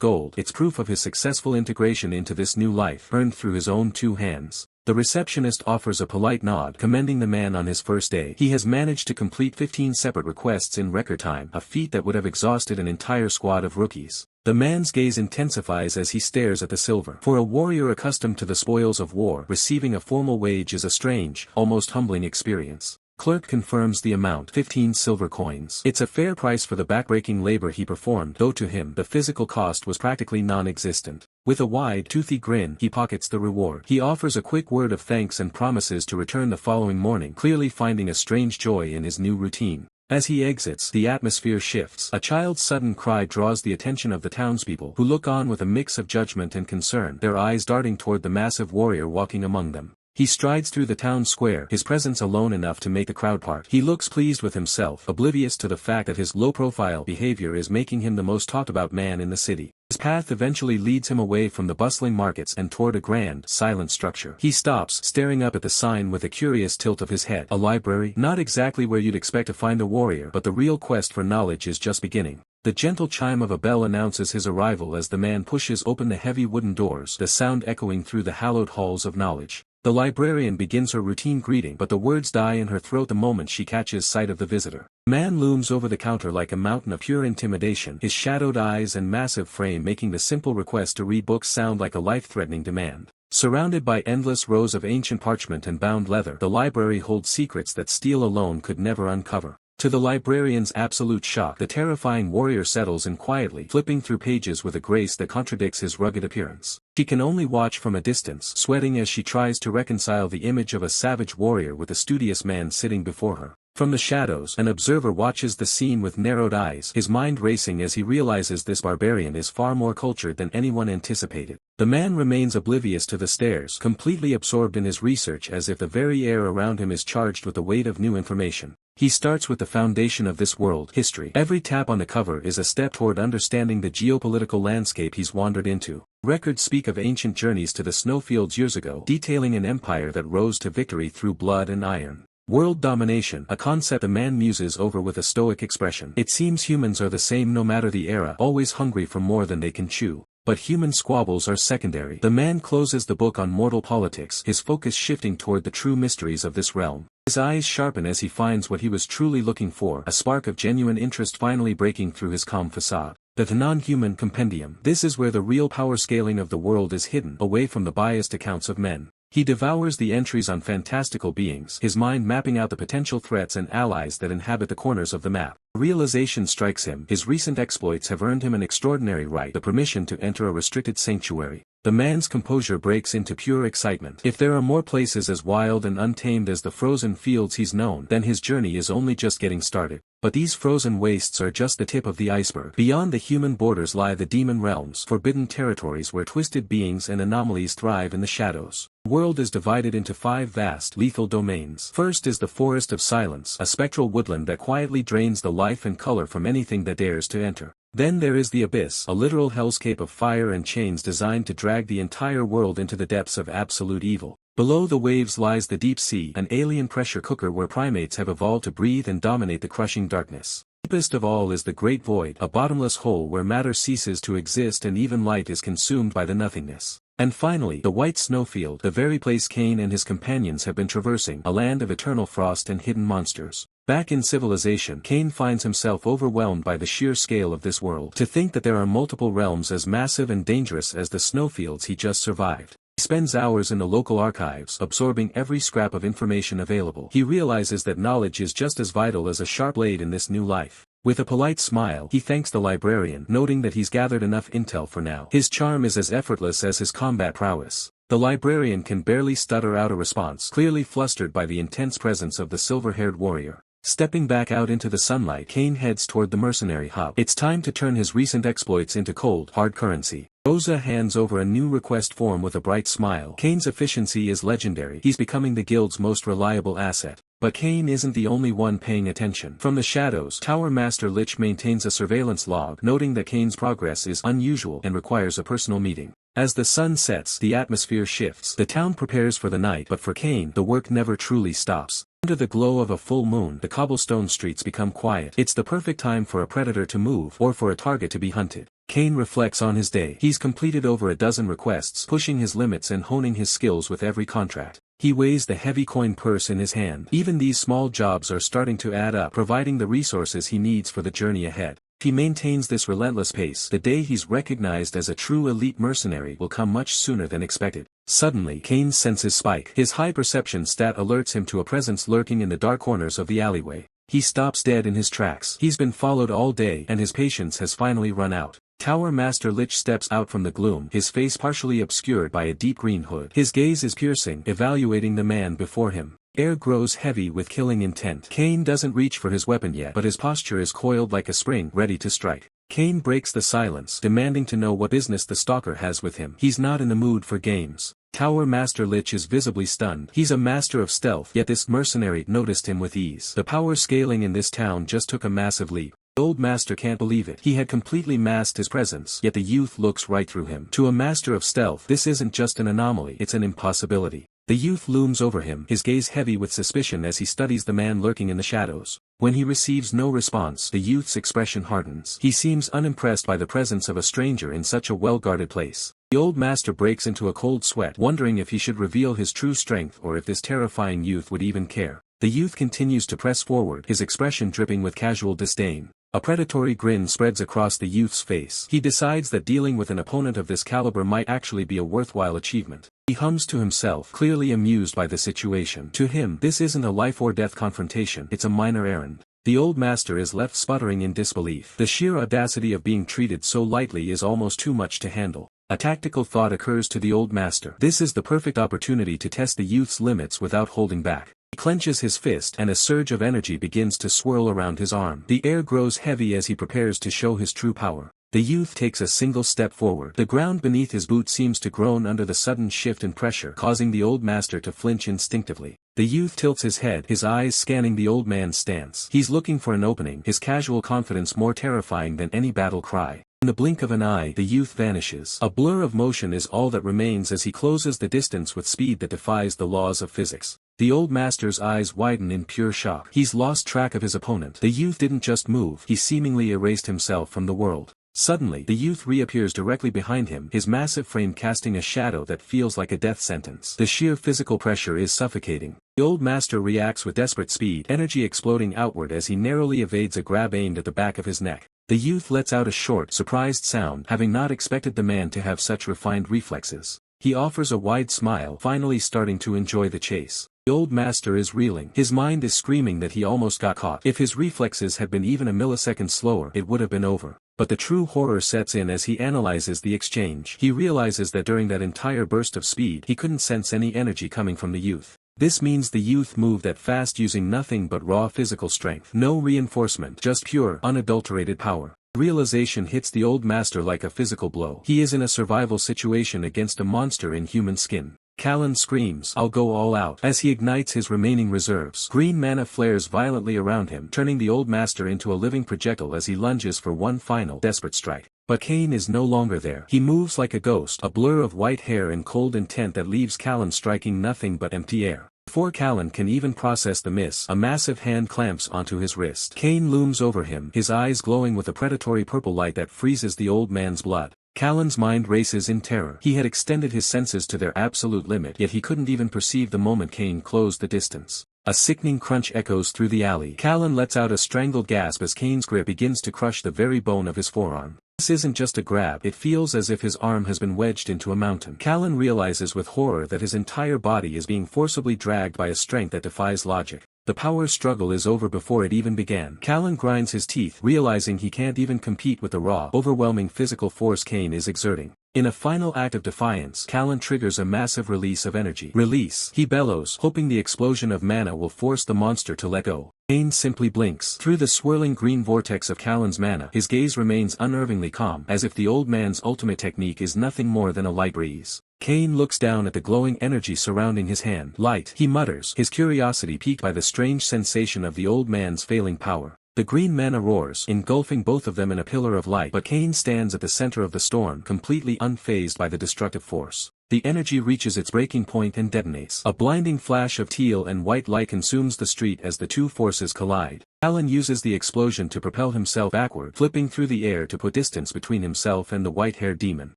gold, it's proof of his successful integration into this new life, earned through his own two hands. The receptionist offers a polite nod, commending the man on his first day. He has managed to complete 15 separate requests in record time, a feat that would have exhausted an entire squad of rookies. The man's gaze intensifies as he stares at the silver. For a warrior accustomed to the spoils of war, receiving a formal wage is a strange, almost humbling experience. Clerk confirms the amount, 15 silver coins. It's a fair price for the backbreaking labor he performed, though to him the physical cost was practically non-existent. With a wide, toothy grin, he pockets the reward. He offers a quick word of thanks and promises to return the following morning, clearly finding a strange joy in his new routine. As he exits, the atmosphere shifts. A child's sudden cry draws the attention of the townspeople, who look on with a mix of judgment and concern, their eyes darting toward the massive warrior walking among them. He strides through the town square, his presence alone enough to make the crowd part. He looks pleased with himself, oblivious to the fact that his low-profile behavior is making him the most talked-about man in the city. His path eventually leads him away from the bustling markets and toward a grand, silent structure. He stops, staring up at the sign with a curious tilt of his head. A library? Not exactly where you'd expect to find a warrior, but the real quest for knowledge is just beginning. The gentle chime of a bell announces his arrival as the man pushes open the heavy wooden doors, the sound echoing through the hallowed halls of knowledge. The librarian begins her routine greeting, but the words die in her throat the moment she catches sight of the visitor. The man looms over the counter like a mountain of pure intimidation, his shadowed eyes and massive frame making the simple request to read books sound like a life-threatening demand. Surrounded by endless rows of ancient parchment and bound leather, the library holds secrets that steel alone could never uncover. To the librarian's absolute shock, the terrifying warrior settles in quietly, flipping through pages with a grace that contradicts his rugged appearance. She can only watch from a distance, sweating as she tries to reconcile the image of a savage warrior with a studious man sitting before her. From the shadows, an observer watches the scene with narrowed eyes, his mind racing as he realizes this barbarian is far more cultured than anyone anticipated. The man remains oblivious to the stares, completely absorbed in his research as if the very air around him is charged with the weight of new information. He starts with the foundation of this world, history. Every tap on the cover is a step toward understanding the geopolitical landscape he's wandered into. Records speak of ancient journeys to the snowfields years ago, detailing an empire that rose to victory through blood and iron. World domination, a concept the man muses over with a stoic expression. It seems humans are the same no matter the era, always hungry for more than they can chew. But human squabbles are secondary. The man closes the book on mortal politics, his focus shifting toward the true mysteries of this realm. His eyes sharpen as he finds what he was truly looking for, a spark of genuine interest finally breaking through his calm facade. The non-human compendium. This is where the real power scaling of the world is hidden, away from the biased accounts of men. He devours the entries on fantastical beings, his mind mapping out the potential threats and allies that inhabit the corners of the map. Realization strikes him, his recent exploits have earned him an extraordinary right, the permission to enter a restricted sanctuary. The man's composure breaks into pure excitement. If there are more places as wild and untamed as the frozen fields he's known, then his journey is only just getting started. But these frozen wastes are just the tip of the iceberg. Beyond the human borders lie the demon realms, forbidden territories where twisted beings and anomalies thrive in the shadows. The world is divided into 5 vast, lethal domains. First is the Forest of Silence, a spectral woodland that quietly drains the life and color from anything that dares to enter. Then there is the Abyss, a literal hellscape of fire and chains designed to drag the entire world into the depths of absolute evil. Below the waves lies the Deep Sea, an alien pressure cooker where primates have evolved to breathe and dominate the crushing darkness. Deepest of all is the Great Void, a bottomless hole where matter ceases to exist and even light is consumed by the nothingness. And finally, the White Snowfield, the very place Cain and his companions have been traversing, a land of eternal frost and hidden monsters. Back in civilization, Cain finds himself overwhelmed by the sheer scale of this world. To think that there are multiple realms as massive and dangerous as the snowfields he just survived. He spends hours in the local archives, absorbing every scrap of information available. He realizes that knowledge is just as vital as a sharp blade in this new life. With a polite smile, he thanks the librarian, noting that he's gathered enough intel for now. His charm is as effortless as his combat prowess. The librarian can barely stutter out a response, clearly flustered by the intense presence of the silver-haired warrior. Stepping back out into the sunlight, Cain heads toward the mercenary hub. It's time to turn his recent exploits into cold, hard currency. Rosa hands over a new request form with a bright smile. Cain's efficiency is legendary. He's becoming the guild's most reliable asset. But Cain isn't the only one paying attention. From the shadows, Tower Master Lich maintains a surveillance log, noting that Cain's progress is unusual and requires a personal meeting. As the sun sets, the atmosphere shifts. The town prepares for the night, but for Cain, the work never truly stops. Under the glow of a full moon, the cobblestone streets become quiet. It's the perfect time for a predator to move, or for a target to be hunted. Cain reflects on his day. He's completed over a dozen requests, pushing his limits and honing his skills with every contract. He weighs the heavy coin purse in his hand. Even these small jobs are starting to add up, providing the resources he needs for the journey ahead. If he maintains this relentless pace, the day he's recognized as a true elite mercenary will come much sooner than expected. Suddenly, Cain's senses spike. His high perception stat alerts him to a presence lurking in the dark corners of the alleyway. He stops dead in his tracks. He's been followed all day, and his patience has finally run out. Tower Master Lich steps out from the gloom, his face partially obscured by a deep green hood. His gaze is piercing, evaluating the man before him. Air grows heavy with killing intent. Cain doesn't reach for his weapon yet, but his posture is coiled like a spring, ready to strike. Cain breaks the silence, demanding to know what business the stalker has with him. He's not in the mood for games. Tower Master Lich is visibly stunned. He's a master of stealth, yet this mercenary noticed him with ease. The power scaling in this town just took a massive leap. The old master can't believe it. He had completely masked his presence, yet the youth looks right through him. To a master of stealth, this isn't just an anomaly, it's an impossibility. The youth looms over him, his gaze heavy with suspicion as he studies the man lurking in the shadows. When he receives no response, the youth's expression hardens. He seems unimpressed by the presence of a stranger in such a well-guarded place. The old master breaks into a cold sweat, wondering if he should reveal his true strength or if this terrifying youth would even care. The youth continues to press forward, his expression dripping with casual disdain. A predatory grin spreads across the youth's face. He decides that dealing with an opponent of this caliber might actually be a worthwhile achievement. He hums to himself, clearly amused by the situation. To him, this isn't a life-or-death confrontation, it's a minor errand. The old master is left sputtering in disbelief. The sheer audacity of being treated so lightly is almost too much to handle. A tactical thought occurs to the old master. This is the perfect opportunity to test the youth's limits without holding back. He clenches his fist and a surge of energy begins to swirl around his arm. The air grows heavy as he prepares to show his true power. The youth takes a single step forward. The ground beneath his boot seems to groan under the sudden shift in pressure, causing the old master to flinch instinctively. The youth tilts his head, his eyes scanning the old man's stance. He's looking for an opening, his casual confidence more terrifying than any battle cry. In the blink of an eye, the youth vanishes. A blur of motion is all that remains as he closes the distance with speed that defies the laws of physics. The old master's eyes widen in pure shock. He's lost track of his opponent. The youth didn't just move, he seemingly erased himself from the world. Suddenly, the youth reappears directly behind him, his massive frame casting a shadow that feels like a death sentence. The sheer physical pressure is suffocating. The old master reacts with desperate speed, energy exploding outward as he narrowly evades a grab aimed at the back of his neck. The youth lets out a short, surprised sound, having not expected the man to have such refined reflexes. He offers a wide smile, finally starting to enjoy the chase. The old master is reeling. His mind is screaming that he almost got caught. If his reflexes had been even a millisecond slower, it would have been over. But the true horror sets in as he analyzes the exchange. He realizes that during that entire burst of speed, he couldn't sense any energy coming from the youth. This means the youth moved that fast using nothing but raw physical strength. No reinforcement, just pure, unadulterated power. Realization hits the old master like a physical blow. He is in a survival situation against a monster in human skin. Callan screams, "I'll go all out," as he ignites his remaining reserves. Green mana flares violently around him, turning the old master into a living projectile as he lunges for one final, desperate strike. But Kane is no longer there. He moves like a ghost, a blur of white hair and cold intent that leaves Callan striking nothing but empty air. Before Callan can even process the miss, a massive hand clamps onto his wrist. Kane looms over him, his eyes glowing with a predatory purple light that freezes the old man's blood. Callan's mind races in terror. He had extended his senses to their absolute limit, yet he couldn't even perceive the moment Kane closed the distance. A sickening crunch echoes through the alley. Callan lets out a strangled gasp as Kane's grip begins to crush the very bone of his forearm. This isn't just a grab, it feels as if his arm has been wedged into a mountain. Callan realizes with horror that his entire body is being forcibly dragged by a strength that defies logic. The power struggle is over before it even began. Callan grinds his teeth, realizing he can't even compete with the raw, overwhelming physical force Kane is exerting. In a final act of defiance, Callan triggers a massive release of energy. Release! He bellows, hoping the explosion of mana will force the monster to let go. Kane simply blinks. Through the swirling green vortex of Callan's mana, his gaze remains unnervingly calm, as if the old man's ultimate technique is nothing more than a light breeze. Kane looks down at the glowing energy surrounding his hand. Light, he mutters, his curiosity piqued by the strange sensation of the old man's failing power. The green mana roars, engulfing both of them in a pillar of light, but Kane stands at the center of the storm, completely unfazed by the destructive force. The energy reaches its breaking point and detonates. A blinding flash of teal and white light consumes the street as the two forces collide. Callan uses the explosion to propel himself backward, flipping through the air to put distance between himself and the white-haired demon.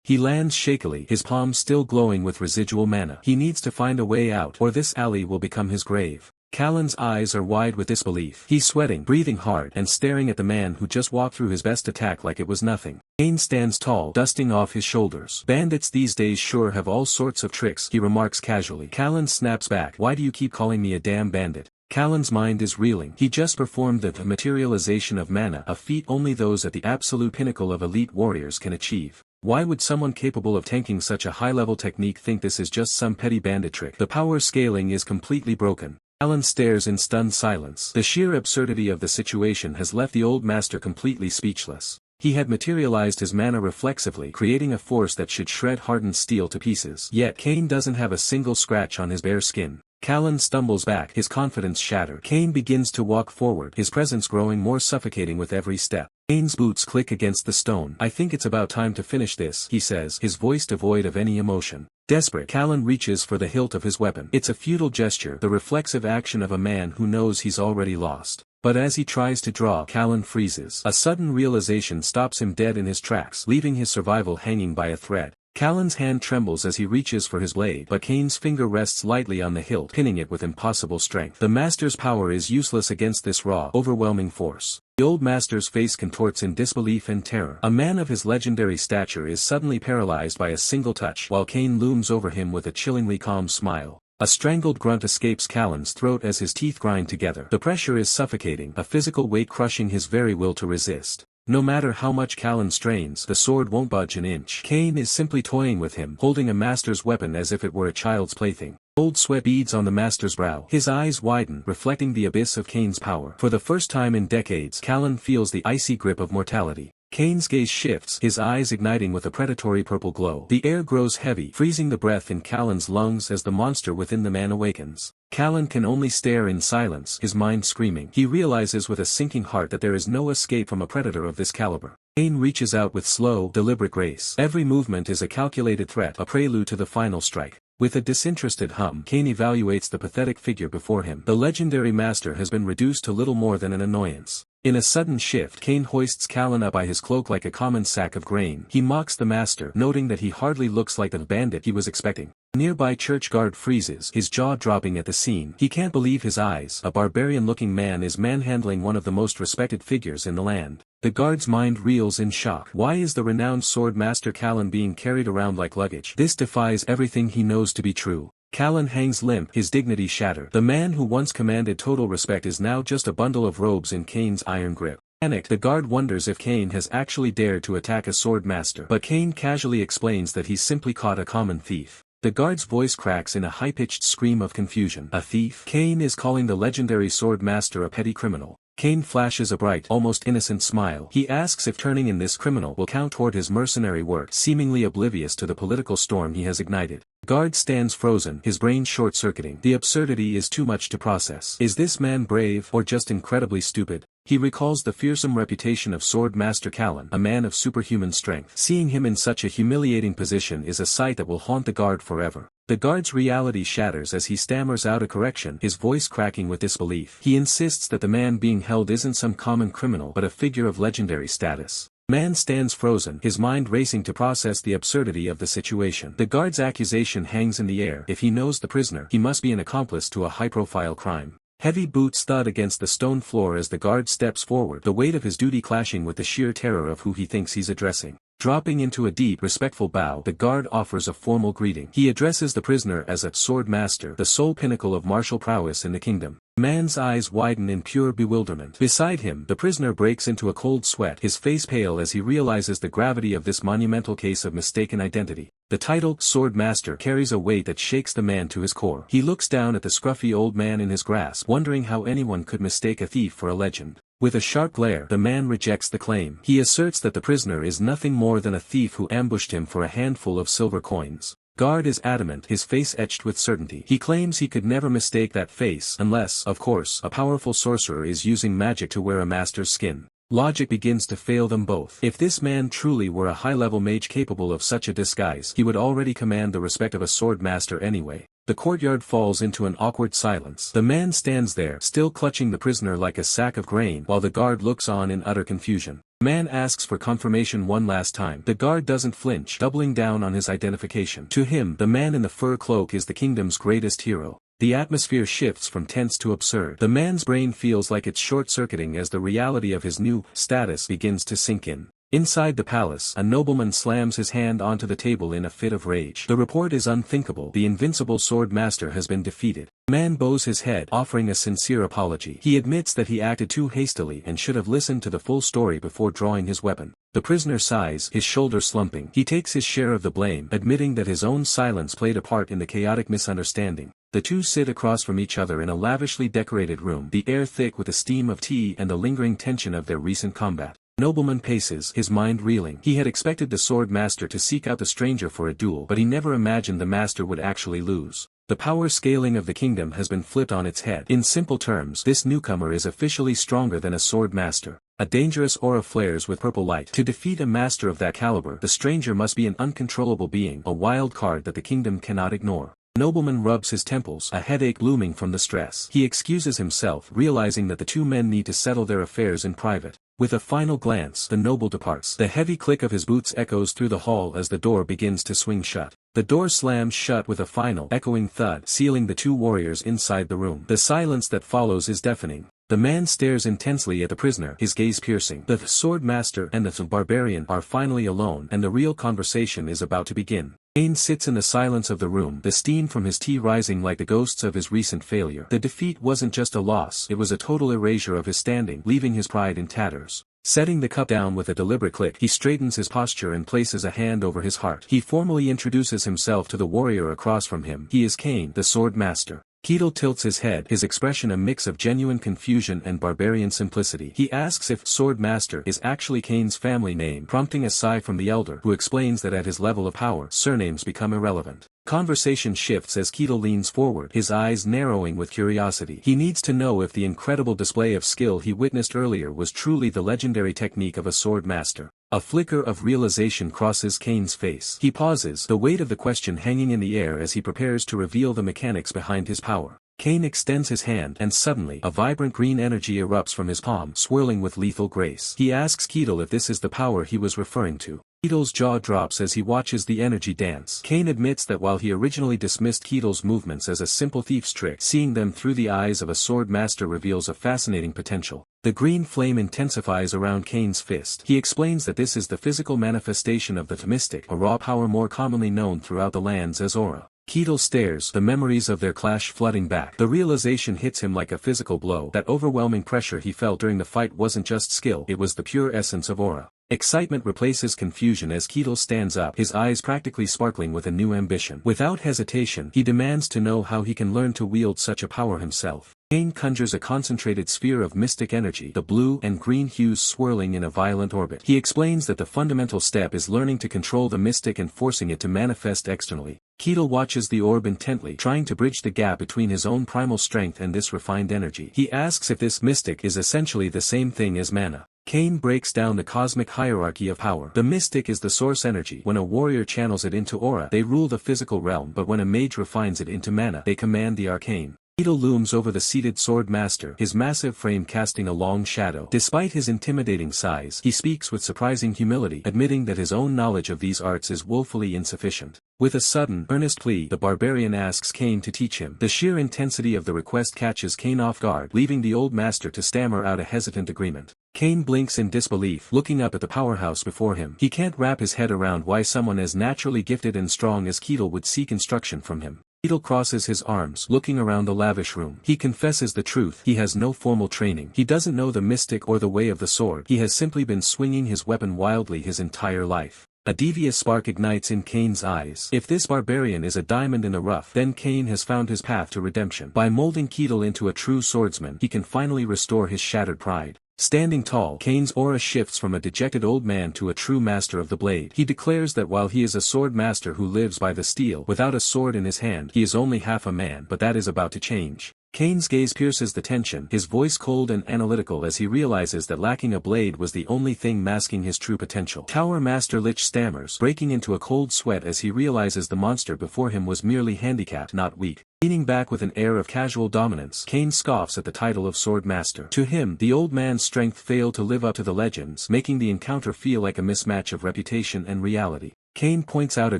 He lands shakily, his palms still glowing with residual mana. He needs to find a way out, or this alley will become his grave. Callan's eyes are wide with disbelief. He's sweating, breathing hard, and staring at the man who just walked through his best attack like it was nothing. Kane stands tall, dusting off his shoulders. "Bandits these days sure have all sorts of tricks," he remarks casually. Callan snaps back, "Why do you keep calling me a damn bandit?" Callan's mind is reeling. He just performed the materialization of mana, a feat only those at the absolute pinnacle of elite warriors can achieve. Why would someone capable of tanking such a high-level technique think this is just some petty bandit trick? The power scaling is completely broken. Callan stares in stunned silence. The sheer absurdity of the situation has left the old master completely speechless. He had materialized his mana reflexively, creating a force that should shred hardened steel to pieces. Yet Kane doesn't have a single scratch on his bare skin. Callan stumbles back, his confidence shattered. Kane begins to walk forward, his presence growing more suffocating with every step. Kane's boots click against the stone. "I think it's about time to finish this," he says, his voice devoid of any emotion. Desperate, Callan reaches for the hilt of his weapon. It's a futile gesture, the reflexive action of a man who knows he's already lost. But as he tries to draw, Callan freezes. A sudden realization stops him dead in his tracks, leaving his survival hanging by a thread. Callan's hand trembles as he reaches for his blade, but Kane's finger rests lightly on the hilt, pinning it with impossible strength. The master's power is useless against this raw, overwhelming force. The old master's face contorts in disbelief and terror. A man of his legendary stature is suddenly paralyzed by a single touch, while Kane looms over him with a chillingly calm smile. A strangled grunt escapes Callan's throat as his teeth grind together. The pressure is suffocating, a physical weight crushing his very will to resist. No matter how much Callan strains, the sword won't budge an inch. Kane is simply toying with him, holding a master's weapon as if it were a child's plaything. Cold sweat beads on the master's brow. His eyes widen, reflecting the abyss of Kane's power. For the first time in decades, Callan feels the icy grip of mortality. Kane's gaze shifts, his eyes igniting with a predatory purple glow. The air grows heavy, freezing the breath in Callan's lungs as the monster within the man awakens. Callan can only stare in silence, his mind screaming. He realizes with a sinking heart that there is no escape from a predator of this caliber. Kane reaches out with slow, deliberate grace. Every movement is a calculated threat, a prelude to the final strike. With a disinterested hum, Kane evaluates the pathetic figure before him. The legendary master has been reduced to little more than an annoyance. In a sudden shift, Kane hoists Callan up by his cloak like a common sack of grain. He mocks the master, noting that he hardly looks like the bandit he was expecting. A nearby church guard freezes, his jaw dropping at the scene. He can't believe his eyes. A barbarian-looking man is manhandling one of the most respected figures in the land. The guard's mind reels in shock. Why is the renowned sword master Callan being carried around like luggage? This defies everything he knows to be true. Callan hangs limp, his dignity shattered. The man who once commanded total respect is now just a bundle of robes in Kane's iron grip. Panicked, the guard wonders if Kane has actually dared to attack a sword master. But Kane casually explains that he's simply caught a common thief. The guard's voice cracks in a high-pitched scream of confusion. A thief? Kane is calling the legendary sword master a petty criminal. Kane flashes a bright, almost innocent smile. He asks if turning in this criminal will count toward his mercenary work, seemingly oblivious to the political storm he has ignited. The guard stands frozen, his brain short-circuiting. The absurdity is too much to process. Is this man brave, or just incredibly stupid? He recalls the fearsome reputation of Sword Master Callan, a man of superhuman strength. Seeing him in such a humiliating position is a sight that will haunt the guard forever. The guard's reality shatters as he stammers out a correction, his voice cracking with disbelief. He insists that the man being held isn't some common criminal but a figure of legendary status. Man stands frozen, his mind racing to process the absurdity of the situation. The guard's accusation hangs in the air. If he knows the prisoner, he must be an accomplice to a high-profile crime. Heavy boots thud against the stone floor as the guard steps forward, the weight of his duty clashing with the sheer terror of who he thinks he's addressing. Dropping into a deep, respectful bow, the guard offers a formal greeting. He addresses the prisoner as a sword master, the sole pinnacle of martial prowess in the kingdom. Man's eyes widen in pure bewilderment. Beside him, the prisoner breaks into a cold sweat, his face pale as he realizes the gravity of this monumental case of mistaken identity. The title, Sword Master, carries a weight that shakes the man to his core. He looks down at the scruffy old man in his grasp, wondering how anyone could mistake a thief for a legend. With a sharp glare, the man rejects the claim. He asserts that the prisoner is nothing more than a thief who ambushed him for a handful of silver coins. Guard is adamant, his face etched with certainty. He claims he could never mistake that face unless, of course, a powerful sorcerer is using magic to wear a master's skin. Logic begins to fail them both. If this man truly were a high-level mage capable of such a disguise, he would already command the respect of a sword master anyway. The courtyard falls into an awkward silence. The man stands there, still clutching the prisoner like a sack of grain, while the guard looks on in utter confusion. The man asks for confirmation one last time. The guard doesn't flinch, doubling down on his identification. To him, the man in the fur cloak is the kingdom's greatest hero. The atmosphere shifts from tense to absurd. The man's brain feels like it's short-circuiting as the reality of his new status begins to sink in. Inside the palace, a nobleman slams his hand onto the table in a fit of rage. The report is unthinkable. The invincible sword master has been defeated. The man bows his head, offering a sincere apology. He admits that he acted too hastily and should have listened to the full story before drawing his weapon. The prisoner sighs, his shoulders slumping. He takes his share of the blame, admitting that his own silence played a part in the chaotic misunderstanding. The two sit across from each other in a lavishly decorated room, the air thick with the steam of tea and the lingering tension of their recent combat. Nobleman paces, his mind reeling. He had expected the sword master to seek out the stranger for a duel, but he never imagined the master would actually lose. The power scaling of the kingdom has been flipped on its head. In simple terms, this newcomer is officially stronger than a sword master. A dangerous aura flares with purple light. To defeat a master of that caliber, the stranger must be an uncontrollable being, a wild card that the kingdom cannot ignore. Nobleman rubs his temples, a headache looming from the stress. He excuses himself, realizing that the two men need to settle their affairs in private. With a final glance, the noble departs. The heavy click of his boots echoes through the hall as the door begins to swing shut. The door slams shut with a final, echoing thud, sealing the two warriors inside the room. The silence that follows is deafening. The man stares intensely at the prisoner, his gaze piercing. The sword master and the barbarian are finally alone, and the real conversation is about to begin. Cain sits in the silence of the room, the steam from his tea rising like the ghosts of his recent failure. The defeat wasn't just a loss, it was a total erasure of his standing, leaving his pride in tatters. Setting the cup down with a deliberate click, he straightens his posture and places a hand over his heart. He formally introduces himself to the warrior across from him. He is Cain, the sword master. Ketel tilts his head, his expression a mix of genuine confusion and barbarian simplicity. He asks if Sword Master is actually Cain's family name, prompting a sigh from the elder, who explains that at his level of power, surnames become irrelevant. Conversation shifts as Ketel leans forward, his eyes narrowing with curiosity. He needs to know if the incredible display of skill he witnessed earlier was truly the legendary technique of a sword master. A flicker of realization crosses Cain's face. He pauses, the weight of the question hanging in the air as he prepares to reveal the mechanics behind his power. Cain extends his hand, and suddenly, a vibrant green energy erupts from his palm, swirling with lethal grace. He asks Ketel if this is the power he was referring to. Ketel's jaw drops as he watches the energy dance. Cain admits that while he originally dismissed Ketel's movements as a simple thief's trick, seeing them through the eyes of a sword master reveals a fascinating potential. The green flame intensifies around Cain's fist. He explains that this is the physical manifestation of the mystic, a raw power more commonly known throughout the lands as aura. Ketel stares, the memories of their clash flooding back. The realization hits him like a physical blow. That overwhelming pressure he felt during the fight wasn't just skill, it was the pure essence of aura. Excitement replaces confusion as Ketel stands up, his eyes practically sparkling with a new ambition. Without hesitation, he demands to know how he can learn to wield such a power himself. Cain conjures a concentrated sphere of mystic energy, the blue and green hues swirling in a violent orbit. He explains that the fundamental step is learning to control the mystic and forcing it to manifest externally. Ketel watches the orb intently, trying to bridge the gap between his own primal strength and this refined energy. He asks if this mystic is essentially the same thing as mana. Cain breaks down the cosmic hierarchy of power. The mystic is the source energy. When a warrior channels it into aura, they rule the physical realm, but when a mage refines it into mana, they command the arcane. Ketel looms over the seated sword master, his massive frame casting a long shadow. Despite his intimidating size, he speaks with surprising humility, admitting that his own knowledge of these arts is woefully insufficient. With a sudden, earnest plea, the barbarian asks Cain to teach him. The sheer intensity of the request catches Cain off guard, leaving the old master to stammer out a hesitant agreement. Cain blinks in disbelief, looking up at the powerhouse before him. He can't wrap his head around why someone as naturally gifted and strong as Ketel would seek instruction from him. Ketel crosses his arms, looking around the lavish room. He confesses the truth. He has no formal training. He doesn't know the mystic or the way of the sword. He has simply been swinging his weapon wildly his entire life. A devious spark ignites in Cain's eyes. If this barbarian is a diamond in the rough, then Cain has found his path to redemption. By molding Ketel into a true swordsman, he can finally restore his shattered pride. Standing tall, Cain's aura shifts from a dejected old man to a true master of the blade. He declares that while he is a sword master who lives by the steel, without a sword in his hand, he is only half a man, but that is about to change. Cain's gaze pierces the tension, his voice cold and analytical as he realizes that lacking a blade was the only thing masking his true potential. Tower Master Lich stammers, breaking into a cold sweat as he realizes the monster before him was merely handicapped, not weak. Leaning back with an air of casual dominance, Cain scoffs at the title of Sword Master. To him, the old man's strength failed to live up to the legends, making the encounter feel like a mismatch of reputation and reality. Cain points out a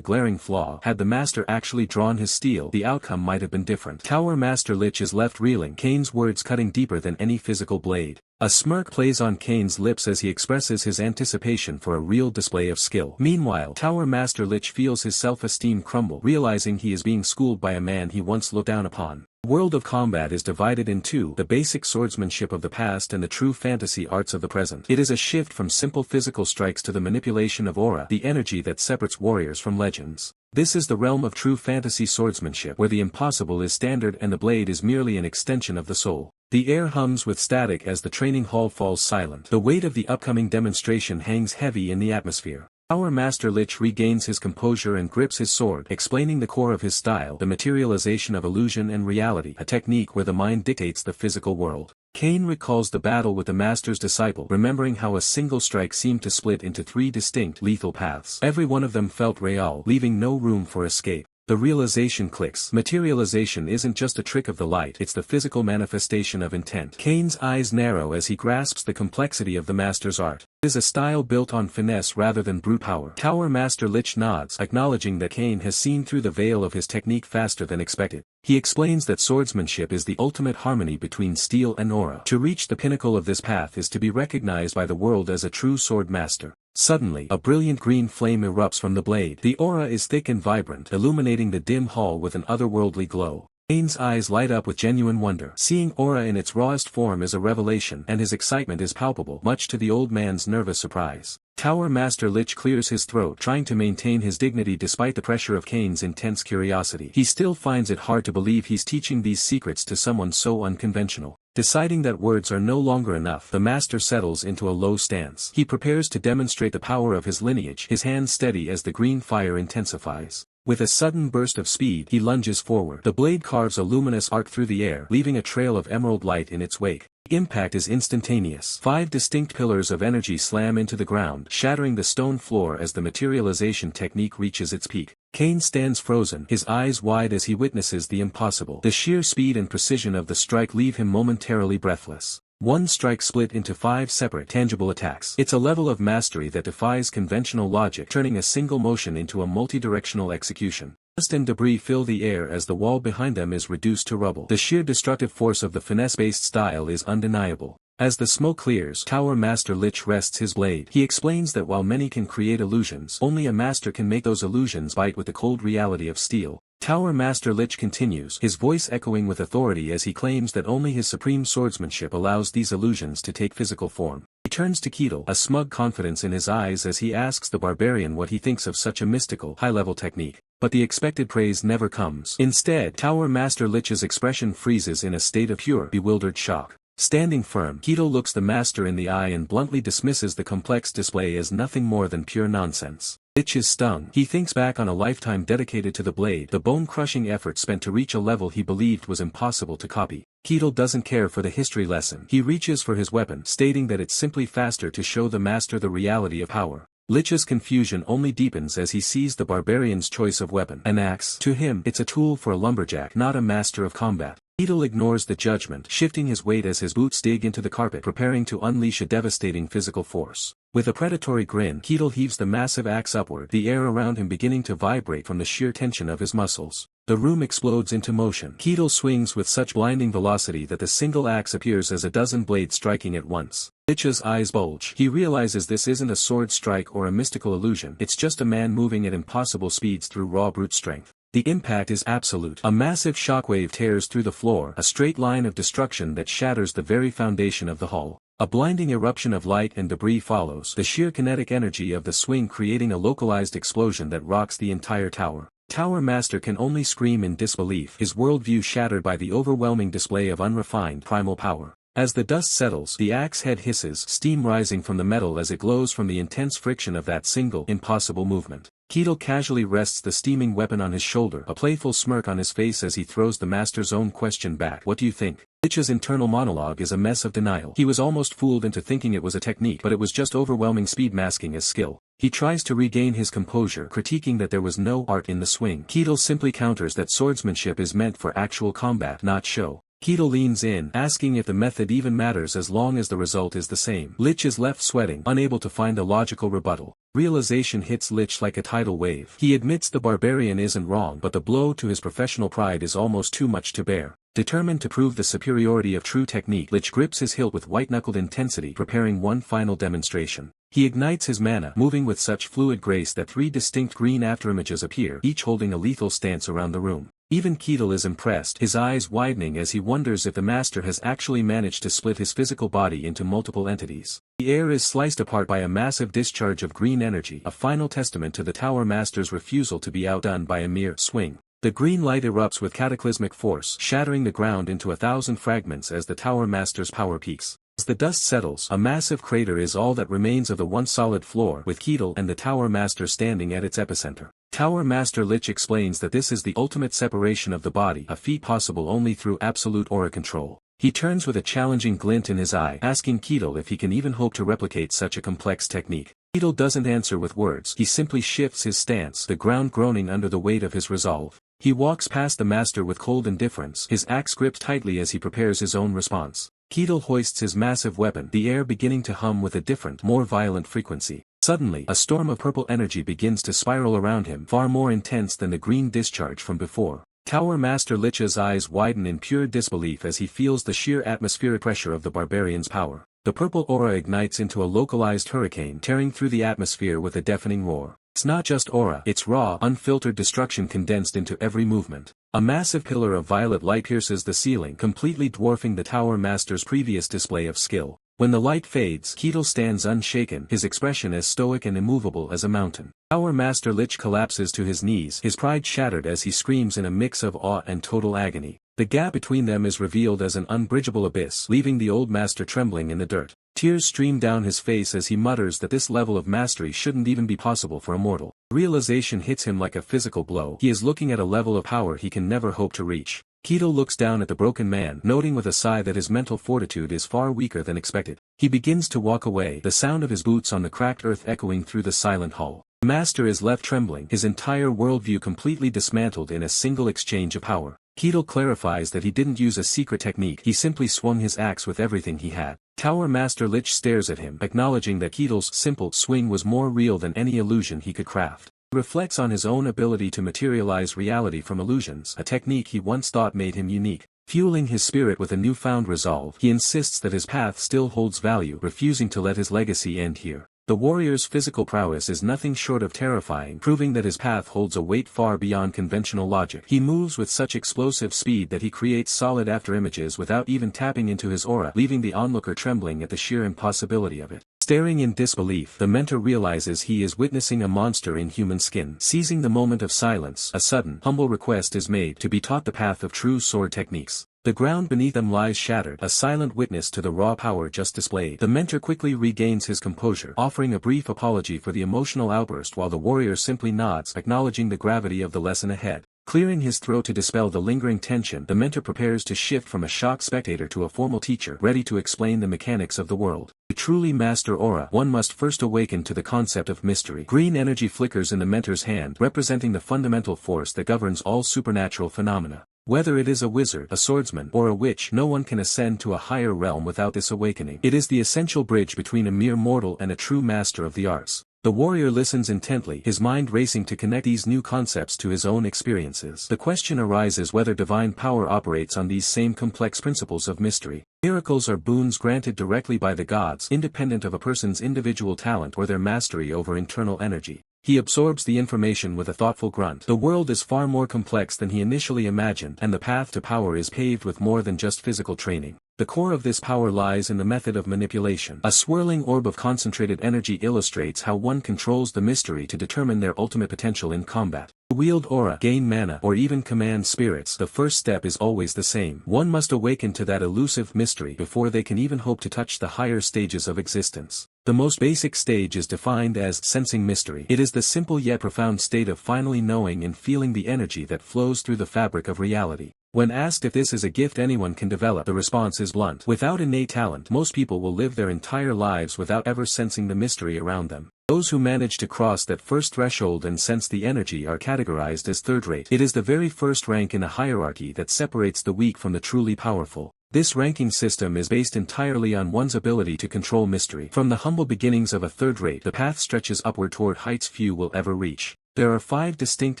glaring flaw. Had the master actually drawn his steel, the outcome might have been different. Tower Master Lich is left reeling, Cain's words cutting deeper than any physical blade. A smirk plays on Cain's lips as he expresses his anticipation for a real display of skill. Meanwhile, Tower Master Lich feels his self-esteem crumble, realizing he is being schooled by a man he once looked down upon. The world of combat is divided in two, the basic swordsmanship of the past and the true fantasy arts of the present. It is a shift from simple physical strikes to the manipulation of aura, the energy that separates warriors from legends. This is the realm of true fantasy swordsmanship, where the impossible is standard and the blade is merely an extension of the soul. The air hums with static as the training hall falls silent. The weight of the upcoming demonstration hangs heavy in the atmosphere. Our Master Lich regains his composure and grips his sword, explaining the core of his style, the materialization of illusion and reality, a technique where the mind dictates the physical world. Cain recalls the battle with the Master's disciple, remembering how a single strike seemed to split into three distinct, lethal paths. Every one of them felt real, leaving no room for escape. The realization clicks. Materialization isn't just a trick of the light, it's the physical manifestation of intent. Kane's eyes narrow as he grasps the complexity of the master's art. It is a style built on finesse rather than brute power. Tower Master Lich nods, acknowledging that Kane has seen through the veil of his technique faster than expected. He explains that swordsmanship is the ultimate harmony between steel and aura. To reach the pinnacle of this path is to be recognized by the world as a true sword master. Suddenly, a brilliant green flame erupts from the blade. The aura is thick and vibrant, illuminating the dim hall with an otherworldly glow. Kane's eyes light up with genuine wonder. Seeing aura in its rawest form is a revelation, and his excitement is palpable, much to the old man's nervous surprise. Tower Master Lich clears his throat, trying to maintain his dignity despite the pressure of Kane's intense curiosity. He still finds it hard to believe he's teaching these secrets to someone so unconventional. Deciding that words are no longer enough, the master settles into a low stance. He prepares to demonstrate the power of his lineage, his hands steady as the green fire intensifies. With a sudden burst of speed, he lunges forward. The blade carves a luminous arc through the air, leaving a trail of emerald light in its wake. The impact is instantaneous. 5 distinct pillars of energy slam into the ground, shattering the stone floor as the materialization technique reaches its peak. Kane stands frozen, his eyes wide as he witnesses the impossible. The sheer speed and precision of the strike leave him momentarily breathless. One strike split into 5 separate, tangible attacks. It's a level of mastery that defies conventional logic, turning a single motion into a multi-directional execution. Dust and debris fill the air as the wall behind them is reduced to rubble. The sheer destructive force of the finesse-based style is undeniable. As the smoke clears, Tower Master Lich rests his blade. He explains that while many can create illusions, only a master can make those illusions bite with the cold reality of steel. Tower Master Lich continues, his voice echoing with authority as he claims that only his supreme swordsmanship allows these illusions to take physical form. He turns to Ketel, a smug confidence in his eyes as he asks the barbarian what he thinks of such a mystical, high-level technique. But the expected praise never comes. Instead, Tower Master Lich's expression freezes in a state of pure, bewildered shock. Standing firm, Ketel looks the master in the eye and bluntly dismisses the complex display as nothing more than pure nonsense. Lich is stung. He thinks back on a lifetime dedicated to the blade, the bone-crushing effort spent to reach a level he believed was impossible to copy. Ketel doesn't care for the history lesson. He reaches for his weapon, stating that it's simply faster to show the master the reality of power. Lich's confusion only deepens as he sees the barbarian's choice of weapon. An axe. To him, it's a tool for a lumberjack, not a master of combat. Ketel ignores the judgment, shifting his weight as his boots dig into the carpet, preparing to unleash a devastating physical force. With a predatory grin, Ketel heaves the massive axe upward, the air around him beginning to vibrate from the sheer tension of his muscles. The room explodes into motion. Ketel swings with such blinding velocity that the single axe appears as a dozen blades striking at once. Lich's eyes bulge. He realizes this isn't a sword strike or a mystical illusion, it's just a man moving at impossible speeds through raw brute strength. The impact is absolute. A massive shockwave tears through the floor, a straight line of destruction that shatters the very foundation of the hull. A blinding eruption of light and debris follows, the sheer kinetic energy of the swing creating a localized explosion that rocks the entire tower. Tower Master can only scream in disbelief, his worldview shattered by the overwhelming display of unrefined primal power. As the dust settles, the axe head hisses, steam rising from the metal as it glows from the intense friction of that single, impossible movement. Ketel casually rests the steaming weapon on his shoulder, a playful smirk on his face as he throws the master's own question back. What do you think? Lich's internal monologue is a mess of denial. He was almost fooled into thinking it was a technique, but it was just overwhelming speed masking as skill. He tries to regain his composure, critiquing that there was no art in the swing. Ketel simply counters that swordsmanship is meant for actual combat, not show. Ketel leans in, asking if the method even matters as long as the result is the same. Lich is left sweating, unable to find a logical rebuttal. Realization hits Lich like a tidal wave. He admits the barbarian isn't wrong, but the blow to his professional pride is almost too much to bear. Determined to prove the superiority of true technique, Lich grips his hilt with white-knuckled intensity, preparing one final demonstration. He ignites his mana, moving with such fluid grace that 3 distinct green afterimages appear, each holding a lethal stance around the room. Even Ketel is impressed, his eyes widening as he wonders if the master has actually managed to split his physical body into multiple entities. The air is sliced apart by a massive discharge of green energy, a final testament to the Tower Master's refusal to be outdone by a mere swing. The green light erupts with cataclysmic force, shattering the ground into 1,000 fragments as the Tower Master's power peaks. As the dust settles, a massive crater is all that remains of the once solid floor, with Ketel and the Tower Master standing at its epicenter. Tower Master Lich explains that this is the ultimate separation of the body, a feat possible only through absolute aura control. He turns with a challenging glint in his eye, asking Ketel if he can even hope to replicate such a complex technique. Keatle doesn't answer with words, he simply shifts his stance, the ground groaning under the weight of his resolve. He walks past the master with cold indifference, his axe gripped tightly as he prepares his own response. Keatle hoists his massive weapon, the air beginning to hum with a different, more violent frequency. Suddenly, a storm of purple energy begins to spiral around him, far more intense than the green discharge from before. Tower Master Lich's eyes widen in pure disbelief as he feels the sheer atmospheric pressure of the barbarian's power. The purple aura ignites into a localized hurricane, tearing through the atmosphere with a deafening roar. It's not just aura, it's raw, unfiltered destruction condensed into every movement. A massive pillar of violet light pierces the ceiling, completely dwarfing the Tower Master's previous display of skill. When the light fades, Keatle stands unshaken, his expression as stoic and immovable as a mountain. Tower Master Lich collapses to his knees, his pride shattered as he screams in a mix of awe and total agony. The gap between them is revealed as an unbridgeable abyss, leaving the old master trembling in the dirt. Tears stream down his face as he mutters that this level of mastery shouldn't even be possible for a mortal. Realization hits him like a physical blow. He is looking at a level of power he can never hope to reach. Keatle looks down at the broken man, noting with a sigh that his mental fortitude is far weaker than expected. He begins to walk away, the sound of his boots on the cracked earth echoing through the silent hall. The master is left trembling, his entire worldview completely dismantled in a single exchange of power. Keatle clarifies that he didn't use a secret technique, he simply swung his axe with everything he had. Tower Master Lich stares at him, acknowledging that Keatle's simple swing was more real than any illusion he could craft. He reflects on his own ability to materialize reality from illusions, a technique he once thought made him unique. Fueling his spirit with a newfound resolve, he insists that his path still holds value, refusing to let his legacy end here. The warrior's physical prowess is nothing short of terrifying, proving that his path holds a weight far beyond conventional logic. He moves with such explosive speed that he creates solid afterimages without even tapping into his aura, leaving the onlooker trembling at the sheer impossibility of it. Staring in disbelief, the mentor realizes he is witnessing a monster in human skin. Seizing the moment of silence, a sudden, humble request is made to be taught the path of true sword techniques. The ground beneath them lies shattered, a silent witness to the raw power just displayed. The mentor quickly regains his composure, offering a brief apology for the emotional outburst while the warrior simply nods, acknowledging the gravity of the lesson ahead. Clearing his throat to dispel the lingering tension, the mentor prepares to shift from a shocked spectator to a formal teacher, ready to explain the mechanics of the world. To truly master aura, one must first awaken to the concept of mystery. Green energy flickers in the mentor's hand, representing the fundamental force that governs all supernatural phenomena. Whether it is a wizard, a swordsman, or a witch, no one can ascend to a higher realm without this awakening. It is the essential bridge between a mere mortal and a true master of the arts. The warrior listens intently, his mind racing to connect these new concepts to his own experiences. The question arises whether divine power operates on these same complex principles of mystery. Miracles are boons granted directly by the gods, independent of a person's individual talent or their mastery over internal energy. He absorbs the information with a thoughtful grunt. The world is far more complex than he initially imagined, and the path to power is paved with more than just physical training. The core of this power lies in the method of manipulation. A swirling orb of concentrated energy illustrates how one controls the mystery to determine their ultimate potential in combat. To wield aura, gain mana, or even command spirits, the first step is always the same. One must awaken to that elusive mystery before they can even hope to touch the higher stages of existence. The most basic stage is defined as sensing mystery. It is the simple yet profound state of finally knowing and feeling the energy that flows through the fabric of reality. When asked if this is a gift anyone can develop, the response is blunt. Without innate talent, most people will live their entire lives without ever sensing the mystery around them. Those who manage to cross that first threshold and sense the energy are categorized as third-rate. It is the very first rank in a hierarchy that separates the weak from the truly powerful. This ranking system is based entirely on one's ability to control mystery. From the humble beginnings of a third-rate, the path stretches upward toward heights few will ever reach. There are 5 distinct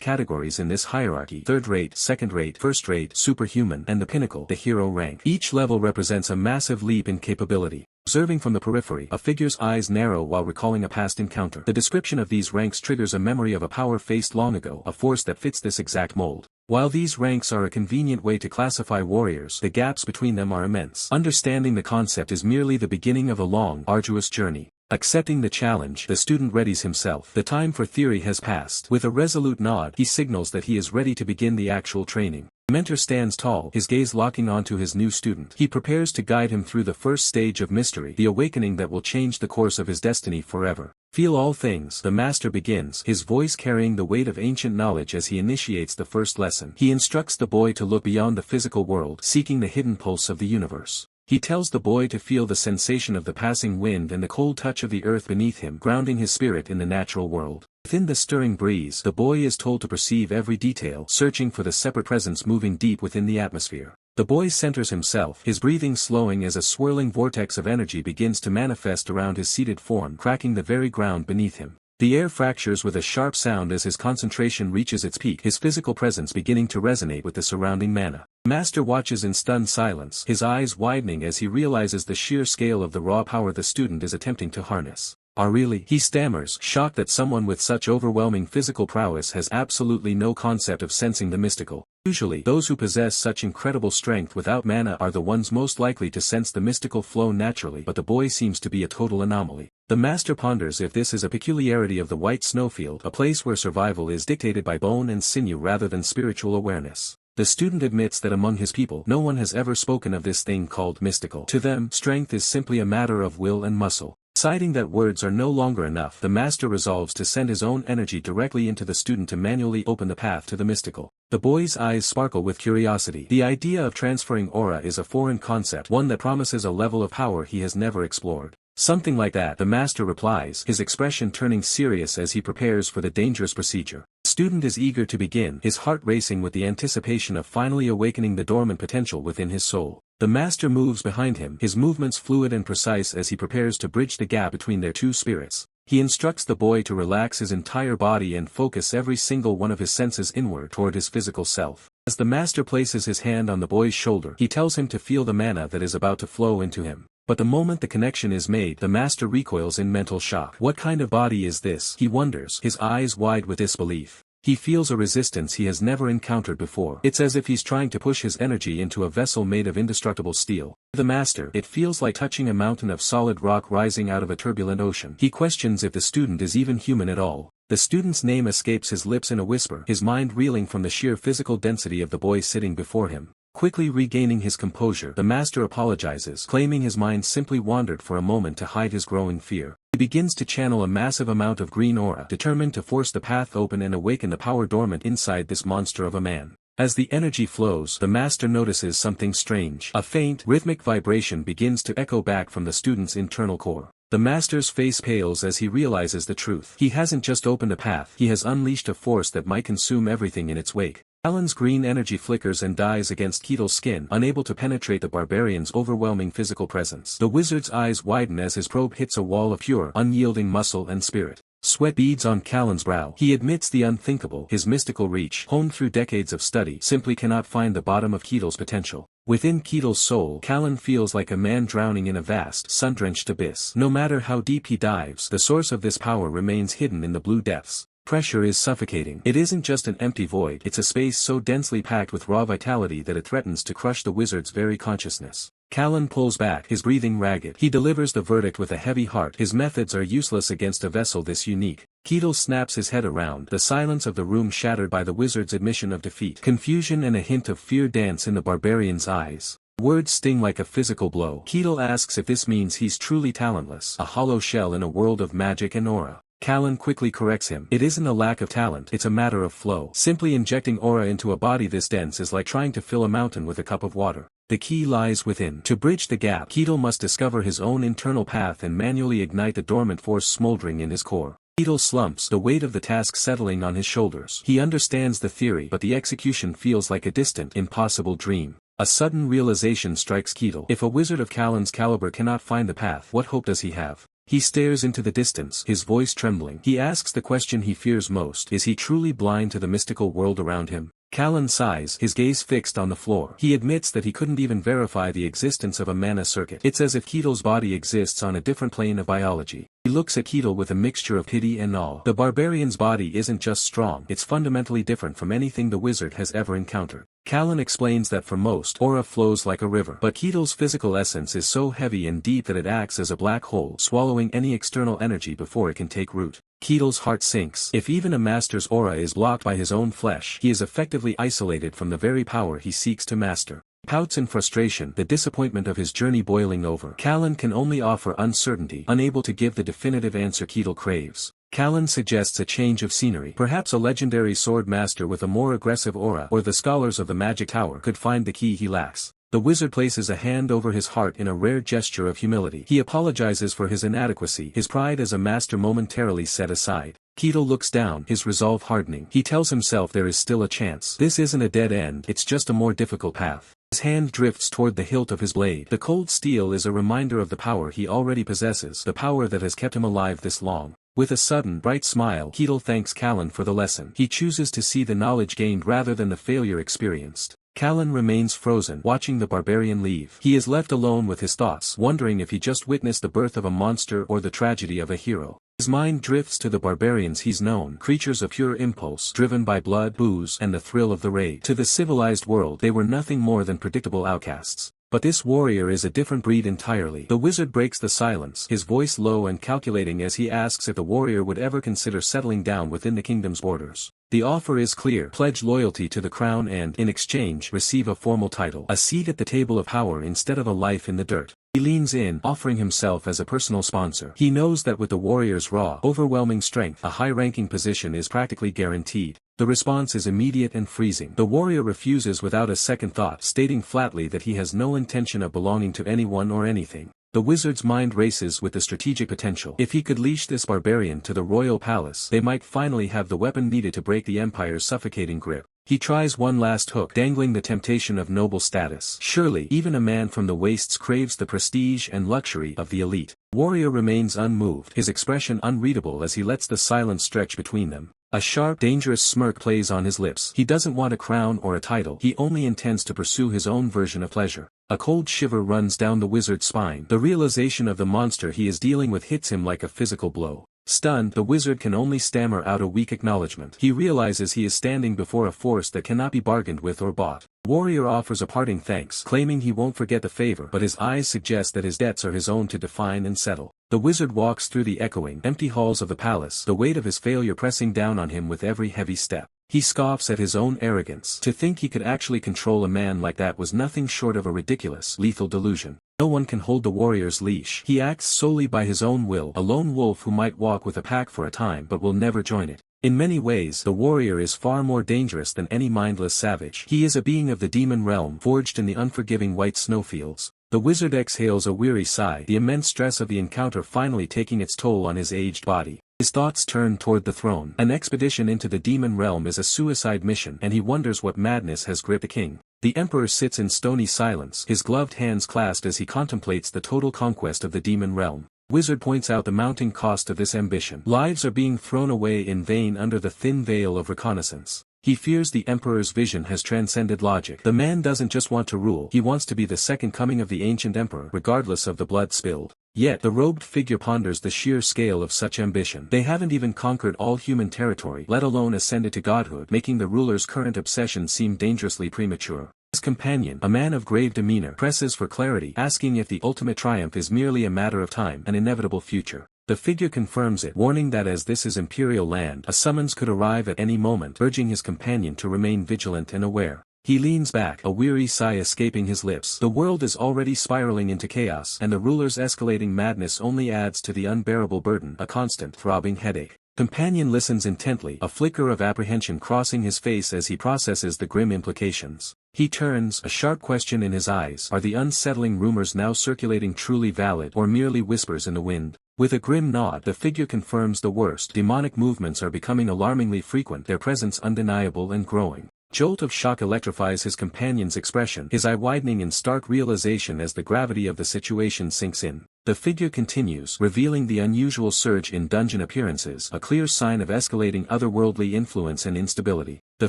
categories in this hierarchy: third-rate, second-rate, first-rate, superhuman, and the pinnacle, the hero rank. Each level represents a massive leap in capability. Observing from the periphery, a figure's eyes narrow while recalling a past encounter. The description of these ranks triggers a memory of a power faced long ago, a force that fits this exact mold. While these ranks are a convenient way to classify warriors, the gaps between them are immense. Understanding the concept is merely the beginning of a long, arduous journey. Accepting the challenge, the student readies himself. The time for theory has passed. With a resolute nod, he signals that he is ready to begin the actual training. The mentor stands tall, his gaze locking onto his new student. He prepares to guide him through the first stage of mystery, the awakening that will change the course of his destiny forever. Feel all things, the master begins, his voice carrying the weight of ancient knowledge as he initiates the first lesson. He instructs the boy to look beyond the physical world, seeking the hidden pulse of the universe. He tells the boy to feel the sensation of the passing wind and the cold touch of the earth beneath him, grounding his spirit in the natural world. Within the stirring breeze, the boy is told to perceive every detail, searching for the separate presence moving deep within the atmosphere. The boy centers himself, his breathing slowing as a swirling vortex of energy begins to manifest around his seated form, cracking the very ground beneath him. The air fractures with a sharp sound as his concentration reaches its peak, his physical presence beginning to resonate with the surrounding mana. The master watches in stunned silence, his eyes widening as he realizes the sheer scale of the raw power the student is attempting to harness. Really? He stammers, shocked that someone with such overwhelming physical prowess has absolutely no concept of sensing the mystical. Usually, those who possess such incredible strength without mana are the ones most likely to sense the mystical flow naturally, but the boy seems to be a total anomaly. The master ponders if this is a peculiarity of the white snowfield, a place where survival is dictated by bone and sinew rather than spiritual awareness. The student admits that among his people, no one has ever spoken of this thing called mystical. To them, strength is simply a matter of will and muscle. Deciding that words are no longer enough, the master resolves to send his own energy directly into the student to manually open the path to the mystical. The boy's eyes sparkle with curiosity. The idea of transferring aura is a foreign concept, one that promises a level of power he has never explored. Something like that, the master replies, his expression turning serious as he prepares for the dangerous procedure. The student is eager to begin, his heart racing with the anticipation of finally awakening the dormant potential within his soul. The master moves behind him, his movements fluid and precise as he prepares to bridge the gap between their two spirits. He instructs the boy to relax his entire body and focus every single one of his senses inward toward his physical self. As the master places his hand on the boy's shoulder, he tells him to feel the mana that is about to flow into him. But the moment the connection is made, the master recoils in mental shock. What kind of body is this? He wonders, his eyes wide with disbelief. He feels a resistance he has never encountered before. It's as if he's trying to push his energy into a vessel made of indestructible steel. To the master, it feels like touching a mountain of solid rock rising out of a turbulent ocean. He questions if the student is even human at all. The student's name escapes his lips in a whisper, his mind reeling from the sheer physical density of the boy sitting before him. Quickly regaining his composure, the master apologizes, claiming his mind simply wandered for a moment to hide his growing fear. He begins to channel a massive amount of green aura, determined to force the path open and awaken the power dormant inside this monster of a man. As the energy flows, the master notices something strange. A faint, rhythmic vibration begins to echo back from the student's internal core. The master's face pales as he realizes the truth. He hasn't just opened a path, he has unleashed a force that might consume everything in its wake. Alan's green energy flickers and dies against Ketel's skin, unable to penetrate the barbarian's overwhelming physical presence. The wizard's eyes widen as his probe hits a wall of pure, unyielding muscle and spirit. Sweat beads on Callan's brow. He admits the unthinkable, his mystical reach, honed through decades of study, simply cannot find the bottom of Ketel's potential. Within Ketel's soul, Callan feels like a man drowning in a vast, sun-drenched abyss. No matter how deep he dives, the source of this power remains hidden in the blue depths. Pressure is suffocating. It isn't just an empty void, it's a space so densely packed with raw vitality that it threatens to crush the wizard's very consciousness. Callan pulls back, his breathing ragged. He delivers the verdict with a heavy heart. His methods are useless against a vessel this unique. Ketel snaps his head around, the silence of the room shattered by the wizard's admission of defeat. Confusion and a hint of fear dance in the barbarian's eyes. Words sting like a physical blow. Ketel asks if this means he's truly talentless, a hollow shell in a world of magic and aura. Callan quickly corrects him. It isn't a lack of talent, it's a matter of flow. Simply injecting aura into a body this dense is like trying to fill a mountain with a cup of water. The key lies within. To bridge the gap, Ketel must discover his own internal path and manually ignite the dormant force smoldering in his core. Ketel slumps, the weight of the task settling on his shoulders. He understands the theory, but the execution feels like a distant, impossible dream. A sudden realization strikes Ketel. If a wizard of Callan's caliber cannot find the path, what hope does he have? He stares into the distance, his voice trembling. He asks the question he fears most. Is he truly blind to the mystical world around him? Callan sighs, his gaze fixed on the floor. He admits that he couldn't even verify the existence of a mana circuit. It's as if Ketel's body exists on a different plane of biology. He looks at Ketel with a mixture of pity and awe. The barbarian's body isn't just strong, it's fundamentally different from anything the wizard has ever encountered. Callan explains that for most, aura flows like a river. But Ketel's physical essence is so heavy and deep that it acts as a black hole, swallowing any external energy before it can take root. Ketel's heart sinks. If even a master's aura is blocked by his own flesh, he is effectively isolated from the very power he seeks to master. Pouts in frustration, the disappointment of his journey boiling over. Callan can only offer uncertainty, unable to give the definitive answer Ketel craves. Callan suggests a change of scenery. Perhaps a legendary sword master with a more aggressive aura, or the scholars of the magic tower, could find the key he lacks. The wizard places a hand over his heart in a rare gesture of humility. He apologizes for his inadequacy, his pride as a master momentarily set aside. Keto looks down, his resolve hardening. He tells himself there is still a chance. This isn't a dead end, it's just a more difficult path. His hand drifts toward the hilt of his blade. The cold steel is a reminder of the power he already possesses, the power that has kept him alive this long. With a sudden, bright smile, Keto thanks Callan for the lesson. He chooses to see the knowledge gained rather than the failure experienced. Callan remains frozen, watching the barbarian leave. He is left alone with his thoughts, wondering if he just witnessed the birth of a monster or the tragedy of a hero. His mind drifts to the barbarians he's known, creatures of pure impulse, driven by blood, booze, and the thrill of the raid. To the civilized world, they were nothing more than predictable outcasts. But this warrior is a different breed entirely. The wizard breaks the silence, his voice low and calculating as he asks if the warrior would ever consider settling down within the kingdom's borders. The offer is clear: pledge loyalty to the crown and, in exchange, receive a formal title, a seat at the table of power instead of a life in the dirt. He leans in, offering himself as a personal sponsor. He knows that with the warrior's raw, overwhelming strength, a high-ranking position is practically guaranteed. The response is immediate and freezing. The warrior refuses without a second thought, stating flatly that he has no intention of belonging to anyone or anything. The wizard's mind races with the strategic potential. If he could leash this barbarian to the royal palace, they might finally have the weapon needed to break the empire's suffocating grip. He tries one last hook, dangling the temptation of noble status. Surely, even a man from the wastes craves the prestige and luxury of the elite. Warrior remains unmoved, his expression unreadable as he lets the silence stretch between them. A sharp, dangerous smirk plays on his lips. He doesn't want a crown or a title. He only intends to pursue his own version of pleasure. A cold shiver runs down the wizard's spine. The realization of the monster he is dealing with hits him like a physical blow. Stunned, the wizard can only stammer out a weak acknowledgement. He realizes he is standing before a force that cannot be bargained with or bought. Warrior offers a parting thanks, claiming he won't forget the favor, but his eyes suggest that his debts are his own to define and settle. The wizard walks through the echoing, empty halls of the palace, the weight of his failure pressing down on him with every heavy step. He scoffs at his own arrogance. To think he could actually control a man like that was nothing short of a ridiculous, lethal delusion. No one can hold the warrior's leash. He acts solely by his own will, a lone wolf who might walk with a pack for a time but will never join it. In many ways, the warrior is far more dangerous than any mindless savage. He is a being of the demon realm, forged in the unforgiving white snowfields. The wizard exhales a weary sigh, the immense stress of the encounter finally taking its toll on his aged body. His thoughts turn toward the throne. An expedition into the demon realm is a suicide mission, and he wonders what madness has gripped the king. The emperor sits in stony silence, his gloved hands clasped as he contemplates the total conquest of the demon realm. Wizard points out the mounting cost of this ambition. Lives are being thrown away in vain under the thin veil of reconnaissance. He fears the emperor's vision has transcended logic. The man doesn't just want to rule, he wants to be the second coming of the ancient emperor, regardless of the blood spilled. Yet the robed figure ponders the sheer scale of such ambition. They haven't even conquered all human territory, let alone ascended to godhood, making the ruler's current obsession seem dangerously premature. His companion, a man of grave demeanor, presses for clarity, asking if the ultimate triumph is merely a matter of time, an inevitable future. The figure confirms it, warning that as this is imperial land, a summons could arrive at any moment, urging his companion to remain vigilant and aware. He leans back, a weary sigh escaping his lips. The world is already spiraling into chaos, and the ruler's escalating madness only adds to the unbearable burden, a constant, throbbing headache. Companion listens intently, a flicker of apprehension crossing his face as he processes the grim implications. He turns, a sharp question in his eyes. Are the unsettling rumors now circulating truly valid, or merely whispers in the wind? With a grim nod, the figure confirms the worst. Demonic movements are becoming alarmingly frequent, their presence undeniable and growing. Jolt of shock electrifies his companion's expression, his eye widening in stark realization as the gravity of the situation sinks in. The figure continues, revealing the unusual surge in dungeon appearances, a clear sign of escalating otherworldly influence and instability. The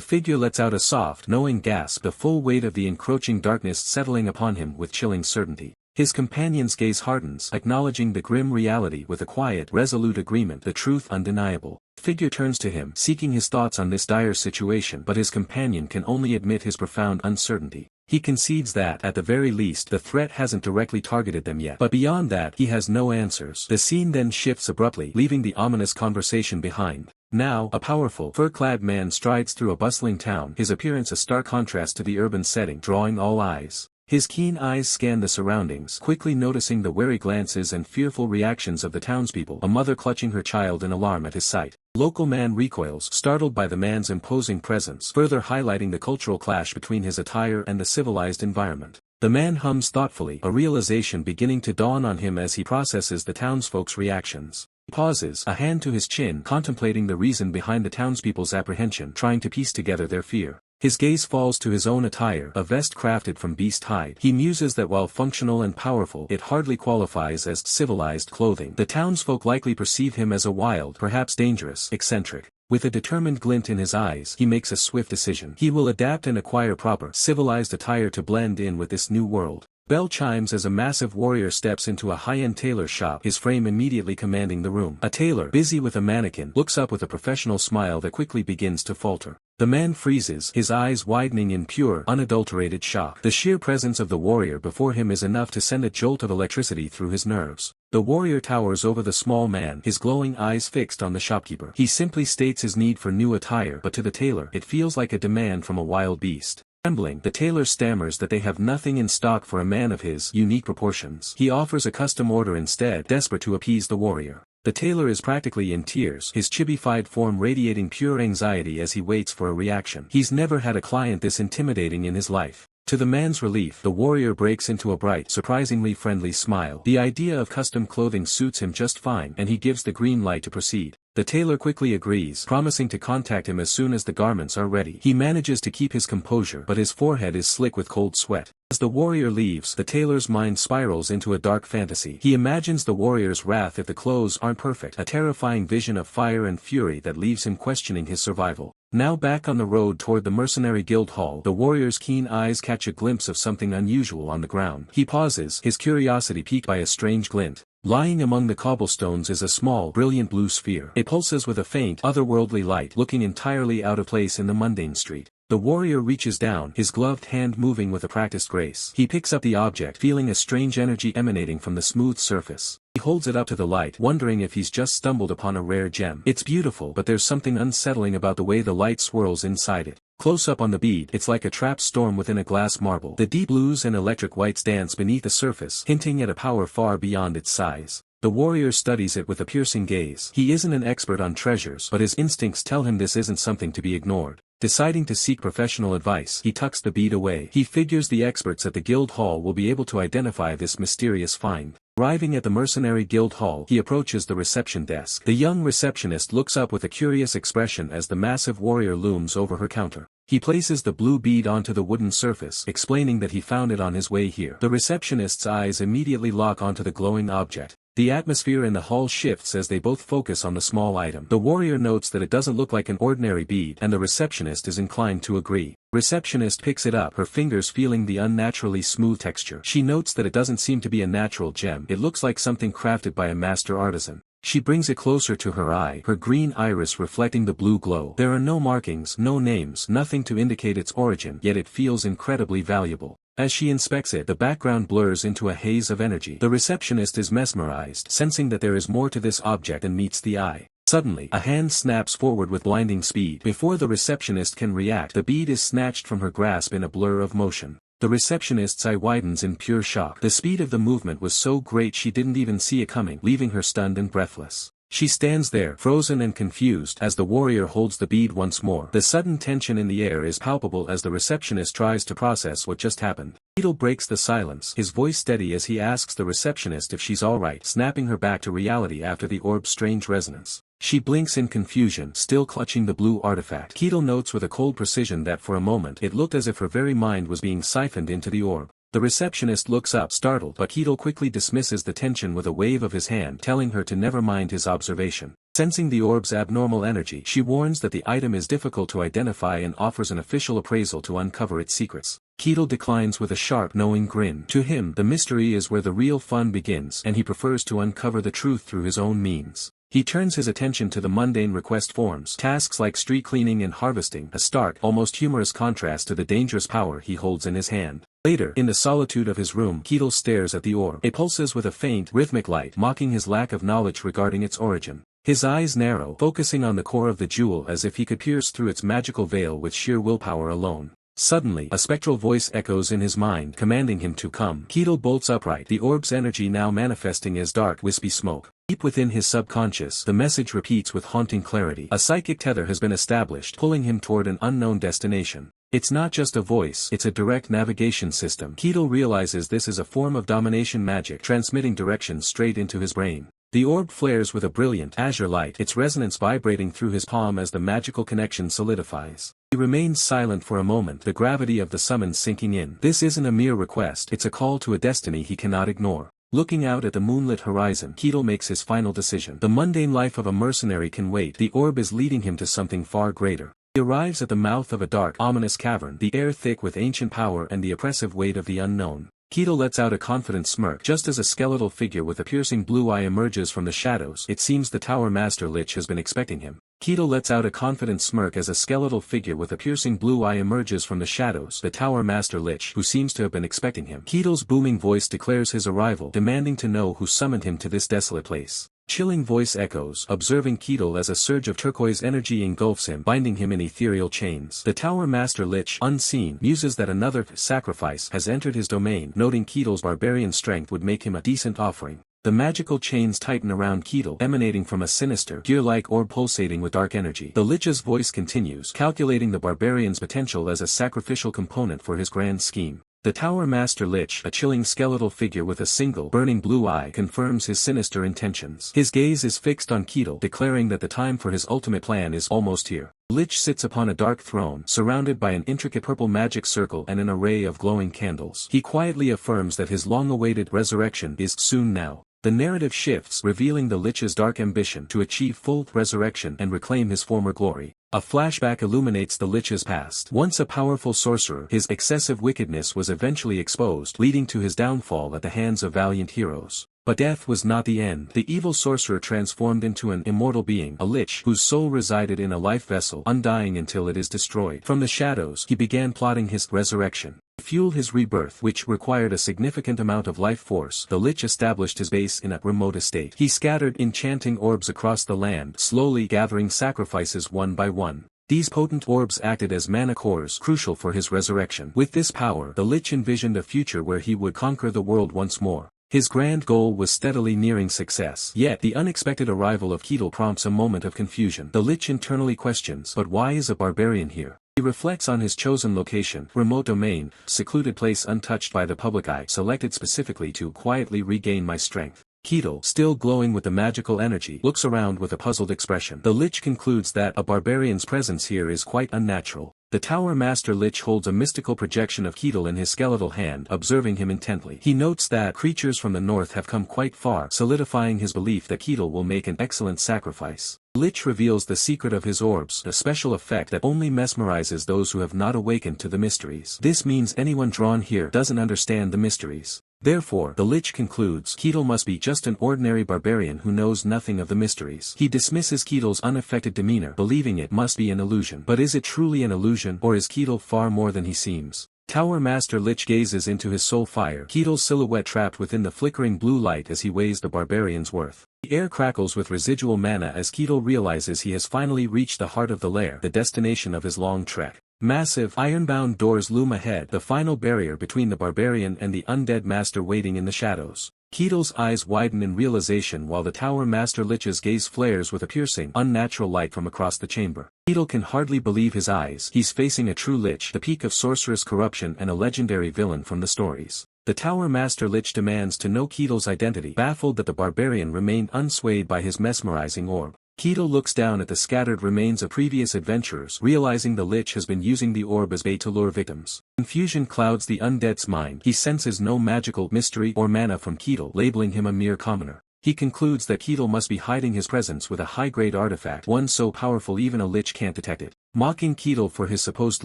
figure lets out a soft, knowing gasp, the full weight of the encroaching darkness settling upon him with chilling certainty. His companion's gaze hardens, acknowledging the grim reality with a quiet, resolute agreement, the truth undeniable. The figure turns to him, seeking his thoughts on this dire situation, but his companion can only admit his profound uncertainty. He concedes that, at the very least, the threat hasn't directly targeted them yet, but beyond that, he has no answers. The scene then shifts abruptly, leaving the ominous conversation behind. Now, a powerful, fur-clad man strides through a bustling town, his appearance a stark contrast to the urban setting, drawing all eyes. His keen eyes scan the surroundings, quickly noticing the wary glances and fearful reactions of the townspeople, a mother clutching her child in alarm at his sight. Local man recoils, startled by the man's imposing presence, further highlighting the cultural clash between his attire and the civilized environment. The man hums thoughtfully, a realization beginning to dawn on him as he processes the townsfolk's reactions. He pauses, a hand to his chin, contemplating the reason behind the townspeople's apprehension, trying to piece together their fear. His gaze falls to his own attire, a vest crafted from beast hide. He muses that while functional and powerful, it hardly qualifies as civilized clothing. The townsfolk likely perceive him as a wild, perhaps dangerous, eccentric. With a determined glint in his eyes, he makes a swift decision. He will adapt and acquire proper, civilized attire to blend in with this new world. Bell chimes as a massive warrior steps into a high-end tailor shop, his frame immediately commanding the room. A tailor, busy with a mannequin, looks up with a professional smile that quickly begins to falter. The man freezes, his eyes widening in pure, unadulterated shock. The sheer presence of the warrior before him is enough to send a jolt of electricity through his nerves. The warrior towers over the small man, his glowing eyes fixed on the shopkeeper. He simply states his need for new attire, but to the tailor, it feels like a demand from a wild beast. Trembling, the tailor stammers that they have nothing in stock for a man of his unique proportions. He offers a custom order instead, desperate to appease the warrior. The tailor is practically in tears, his chibified form radiating pure anxiety as he waits for a reaction. He's never had a client this intimidating in his life. To the man's relief, the warrior breaks into a bright, surprisingly friendly smile. The idea of custom clothing suits him just fine, and he gives the green light to proceed. The tailor quickly agrees, promising to contact him as soon as the garments are ready. He manages to keep his composure, but his forehead is slick with cold sweat. As the warrior leaves, the tailor's mind spirals into a dark fantasy. He imagines the warrior's wrath if the clothes aren't perfect, a terrifying vision of fire and fury that leaves him questioning his survival. Now back on the road toward the mercenary guild hall, the warrior's keen eyes catch a glimpse of something unusual on the ground. He pauses, his curiosity piqued by a strange glint. Lying among the cobblestones is a small, brilliant blue sphere. It pulses with a faint, otherworldly light, looking entirely out of place in the mundane street. The warrior reaches down, his gloved hand moving with a practiced grace. He picks up the object, feeling a strange energy emanating from the smooth surface. He holds it up to the light, wondering if he's just stumbled upon a rare gem. It's beautiful, but there's something unsettling about the way the light swirls inside it. Close up on the bead, it's like a trapped storm within a glass marble. The deep blues and electric whites dance beneath the surface, hinting at a power far beyond its size. The warrior studies it with a piercing gaze. He isn't an expert on treasures, but his instincts tell him this isn't something to be ignored. Deciding to seek professional advice, he tucks the bead away. He figures the experts at the guild hall will be able to identify this mysterious find. Arriving at the mercenary guild hall, he approaches the reception desk. The young receptionist looks up with a curious expression as the massive warrior looms over her counter. He places the blue bead onto the wooden surface, explaining that he found it on his way here. The receptionist's eyes immediately lock onto the glowing object. The atmosphere in the hall shifts as they both focus on the small item. The warrior notes that it doesn't look like an ordinary bead, and the receptionist is inclined to agree. Receptionist picks it up, her fingers feeling the unnaturally smooth texture. She notes that it doesn't seem to be a natural gem. It looks like something crafted by a master artisan. She brings it closer to her eye, her green iris reflecting the blue glow. There are no markings, no names, nothing to indicate its origin, yet it feels incredibly valuable. As she inspects it, the background blurs into a haze of energy. The receptionist is mesmerized, sensing that there is more to this object than meets the eye. Suddenly, a hand snaps forward with blinding speed. Before the receptionist can react, the bead is snatched from her grasp in a blur of motion. The receptionist's eye widens in pure shock. The speed of the movement was so great she didn't even see it coming, leaving her stunned and breathless. She stands there, frozen and confused, as the warrior holds the bead once more. The sudden tension in the air is palpable as the receptionist tries to process what just happened. Beetle breaks the silence, his voice steady as he asks the receptionist if she's alright, snapping her back to reality after the orb's strange resonance. She blinks in confusion, still clutching the blue artifact. Ketel notes with a cold precision that for a moment it looked as if her very mind was being siphoned into the orb. The receptionist looks up, startled, but Ketel quickly dismisses the tension with a wave of his hand, telling her to never mind his observation. Sensing the orb's abnormal energy, she warns that the item is difficult to identify and offers an official appraisal to uncover its secrets. Ketel declines with a sharp, knowing grin. To him, the mystery is where the real fun begins, and he prefers to uncover the truth through his own means. He turns his attention to the mundane request forms, tasks like street cleaning and harvesting, a stark, almost humorous contrast to the dangerous power he holds in his hand. Later, in the solitude of his room, Ketel stares at the orb. It pulses with a faint, rhythmic light, mocking his lack of knowledge regarding its origin. His eyes narrow, focusing on the core of the jewel as if he could pierce through its magical veil with sheer willpower alone. Suddenly, a spectral voice echoes in his mind, commanding him to come. Ketel bolts upright, the orb's energy now manifesting as dark, wispy smoke. Deep within his subconscious, the message repeats with haunting clarity. A psychic tether has been established, pulling him toward an unknown destination. It's not just a voice, it's a direct navigation system. Keto realizes this is a form of domination magic transmitting directions straight into his brain. The orb flares with a brilliant, azure light, its resonance vibrating through his palm as the magical connection solidifies. He remains silent for a moment, the gravity of the summons sinking in. This isn't a mere request, it's a call to a destiny he cannot ignore. Looking out at the moonlit horizon, Keto makes his final decision. The mundane life of a mercenary can wait, the orb is leading him to something far greater. He arrives at the mouth of a dark, ominous cavern, the air thick with ancient power and the oppressive weight of the unknown. Keto lets out a confident smirk just as a skeletal figure with a piercing blue eye emerges from the shadows. It seems the Tower Master Lich has been expecting him. Keto lets out a confident smirk as a skeletal figure with a piercing blue eye emerges from the shadows. The Tower Master Lich, who seems to have been expecting him. Keto's booming voice declares his arrival, demanding to know who summoned him to this desolate place. Chilling voice echoes, observing Keto as a surge of turquoise energy engulfs him, binding him in ethereal chains. The Tower Master Lich, unseen, muses that another sacrifice has entered his domain, noting Keto's barbarian strength would make him a decent offering. The magical chains tighten around Keto, emanating from a sinister, gear-like orb pulsating with dark energy. The Lich's voice continues, calculating the barbarian's potential as a sacrificial component for his grand scheme. The Tower Master Lich, a chilling skeletal figure with a single, burning blue eye, confirms his sinister intentions. His gaze is fixed on Keto, declaring that the time for his ultimate plan is almost here. Lich sits upon a dark throne, surrounded by an intricate purple magic circle and an array of glowing candles. He quietly affirms that his long-awaited resurrection is soon now. The narrative shifts, revealing the Lich's dark ambition to achieve full resurrection and reclaim his former glory. A flashback illuminates the Lich's past. Once a powerful sorcerer, his excessive wickedness was eventually exposed, leading to his downfall at the hands of valiant heroes. But death was not the end. The evil sorcerer transformed into an immortal being, a Lich whose soul resided in a life vessel, undying until it is destroyed. From the shadows, he began plotting his resurrection. To fuel his rebirth, which required a significant amount of life force, the Lich established his base in a remote estate. He scattered enchanting orbs across the land, slowly gathering sacrifices one by one. These potent orbs acted as mana cores, crucial for his resurrection. With this power, the Lich envisioned a future where he would conquer the world once more. His grand goal was steadily nearing success. Yet, the unexpected arrival of Keto prompts a moment of confusion. The Lich internally questions, but why is a barbarian here? He reflects on his chosen location, remote domain, secluded place untouched by the public eye, selected specifically to quietly regain my strength. Keto, still glowing with the magical energy, looks around with a puzzled expression. The Lich concludes that a barbarian's presence here is quite unnatural. The Tower Master Lich holds a mystical projection of Keto in his skeletal hand, observing him intently. He notes that creatures from the north have come quite far, solidifying his belief that Keto will make an excellent sacrifice. Lich reveals the secret of his orbs, a special effect that only mesmerizes those who have not awakened to the mysteries. This means anyone drawn here doesn't understand the mysteries. Therefore, the Lich concludes, Keto must be just an ordinary barbarian who knows nothing of the mysteries. He dismisses Keto's unaffected demeanor, believing it must be an illusion. But is it truly an illusion, or is Keto far more than he seems? Tower Master Lich gazes into his soul fire, Keto's silhouette trapped within the flickering blue light as he weighs the barbarian's worth. The air crackles with residual mana as Keto realizes he has finally reached the heart of the lair, the destination of his long trek. Massive, iron-bound doors loom ahead, the final barrier between the barbarian and the undead master waiting in the shadows. Keto's eyes widen in realization while the Tower Master Lich's gaze flares with a piercing, unnatural light from across the chamber. Keto can hardly believe his eyes. He's facing a true Lich, the peak of sorcerous corruption and a legendary villain from the stories. The Tower Master Lich demands to know Keto's identity, baffled that the barbarian remained unswayed by his mesmerizing orb. Keto looks down at the scattered remains of previous adventurers, realizing the Lich has been using the orb as bait to lure victims. Confusion clouds the undead's mind. He senses no magical mystery or mana from Keto, labeling him a mere commoner. He concludes that Keto must be hiding his presence with a high-grade artifact, one so powerful even a Lich can't detect it. Mocking Keto for his supposed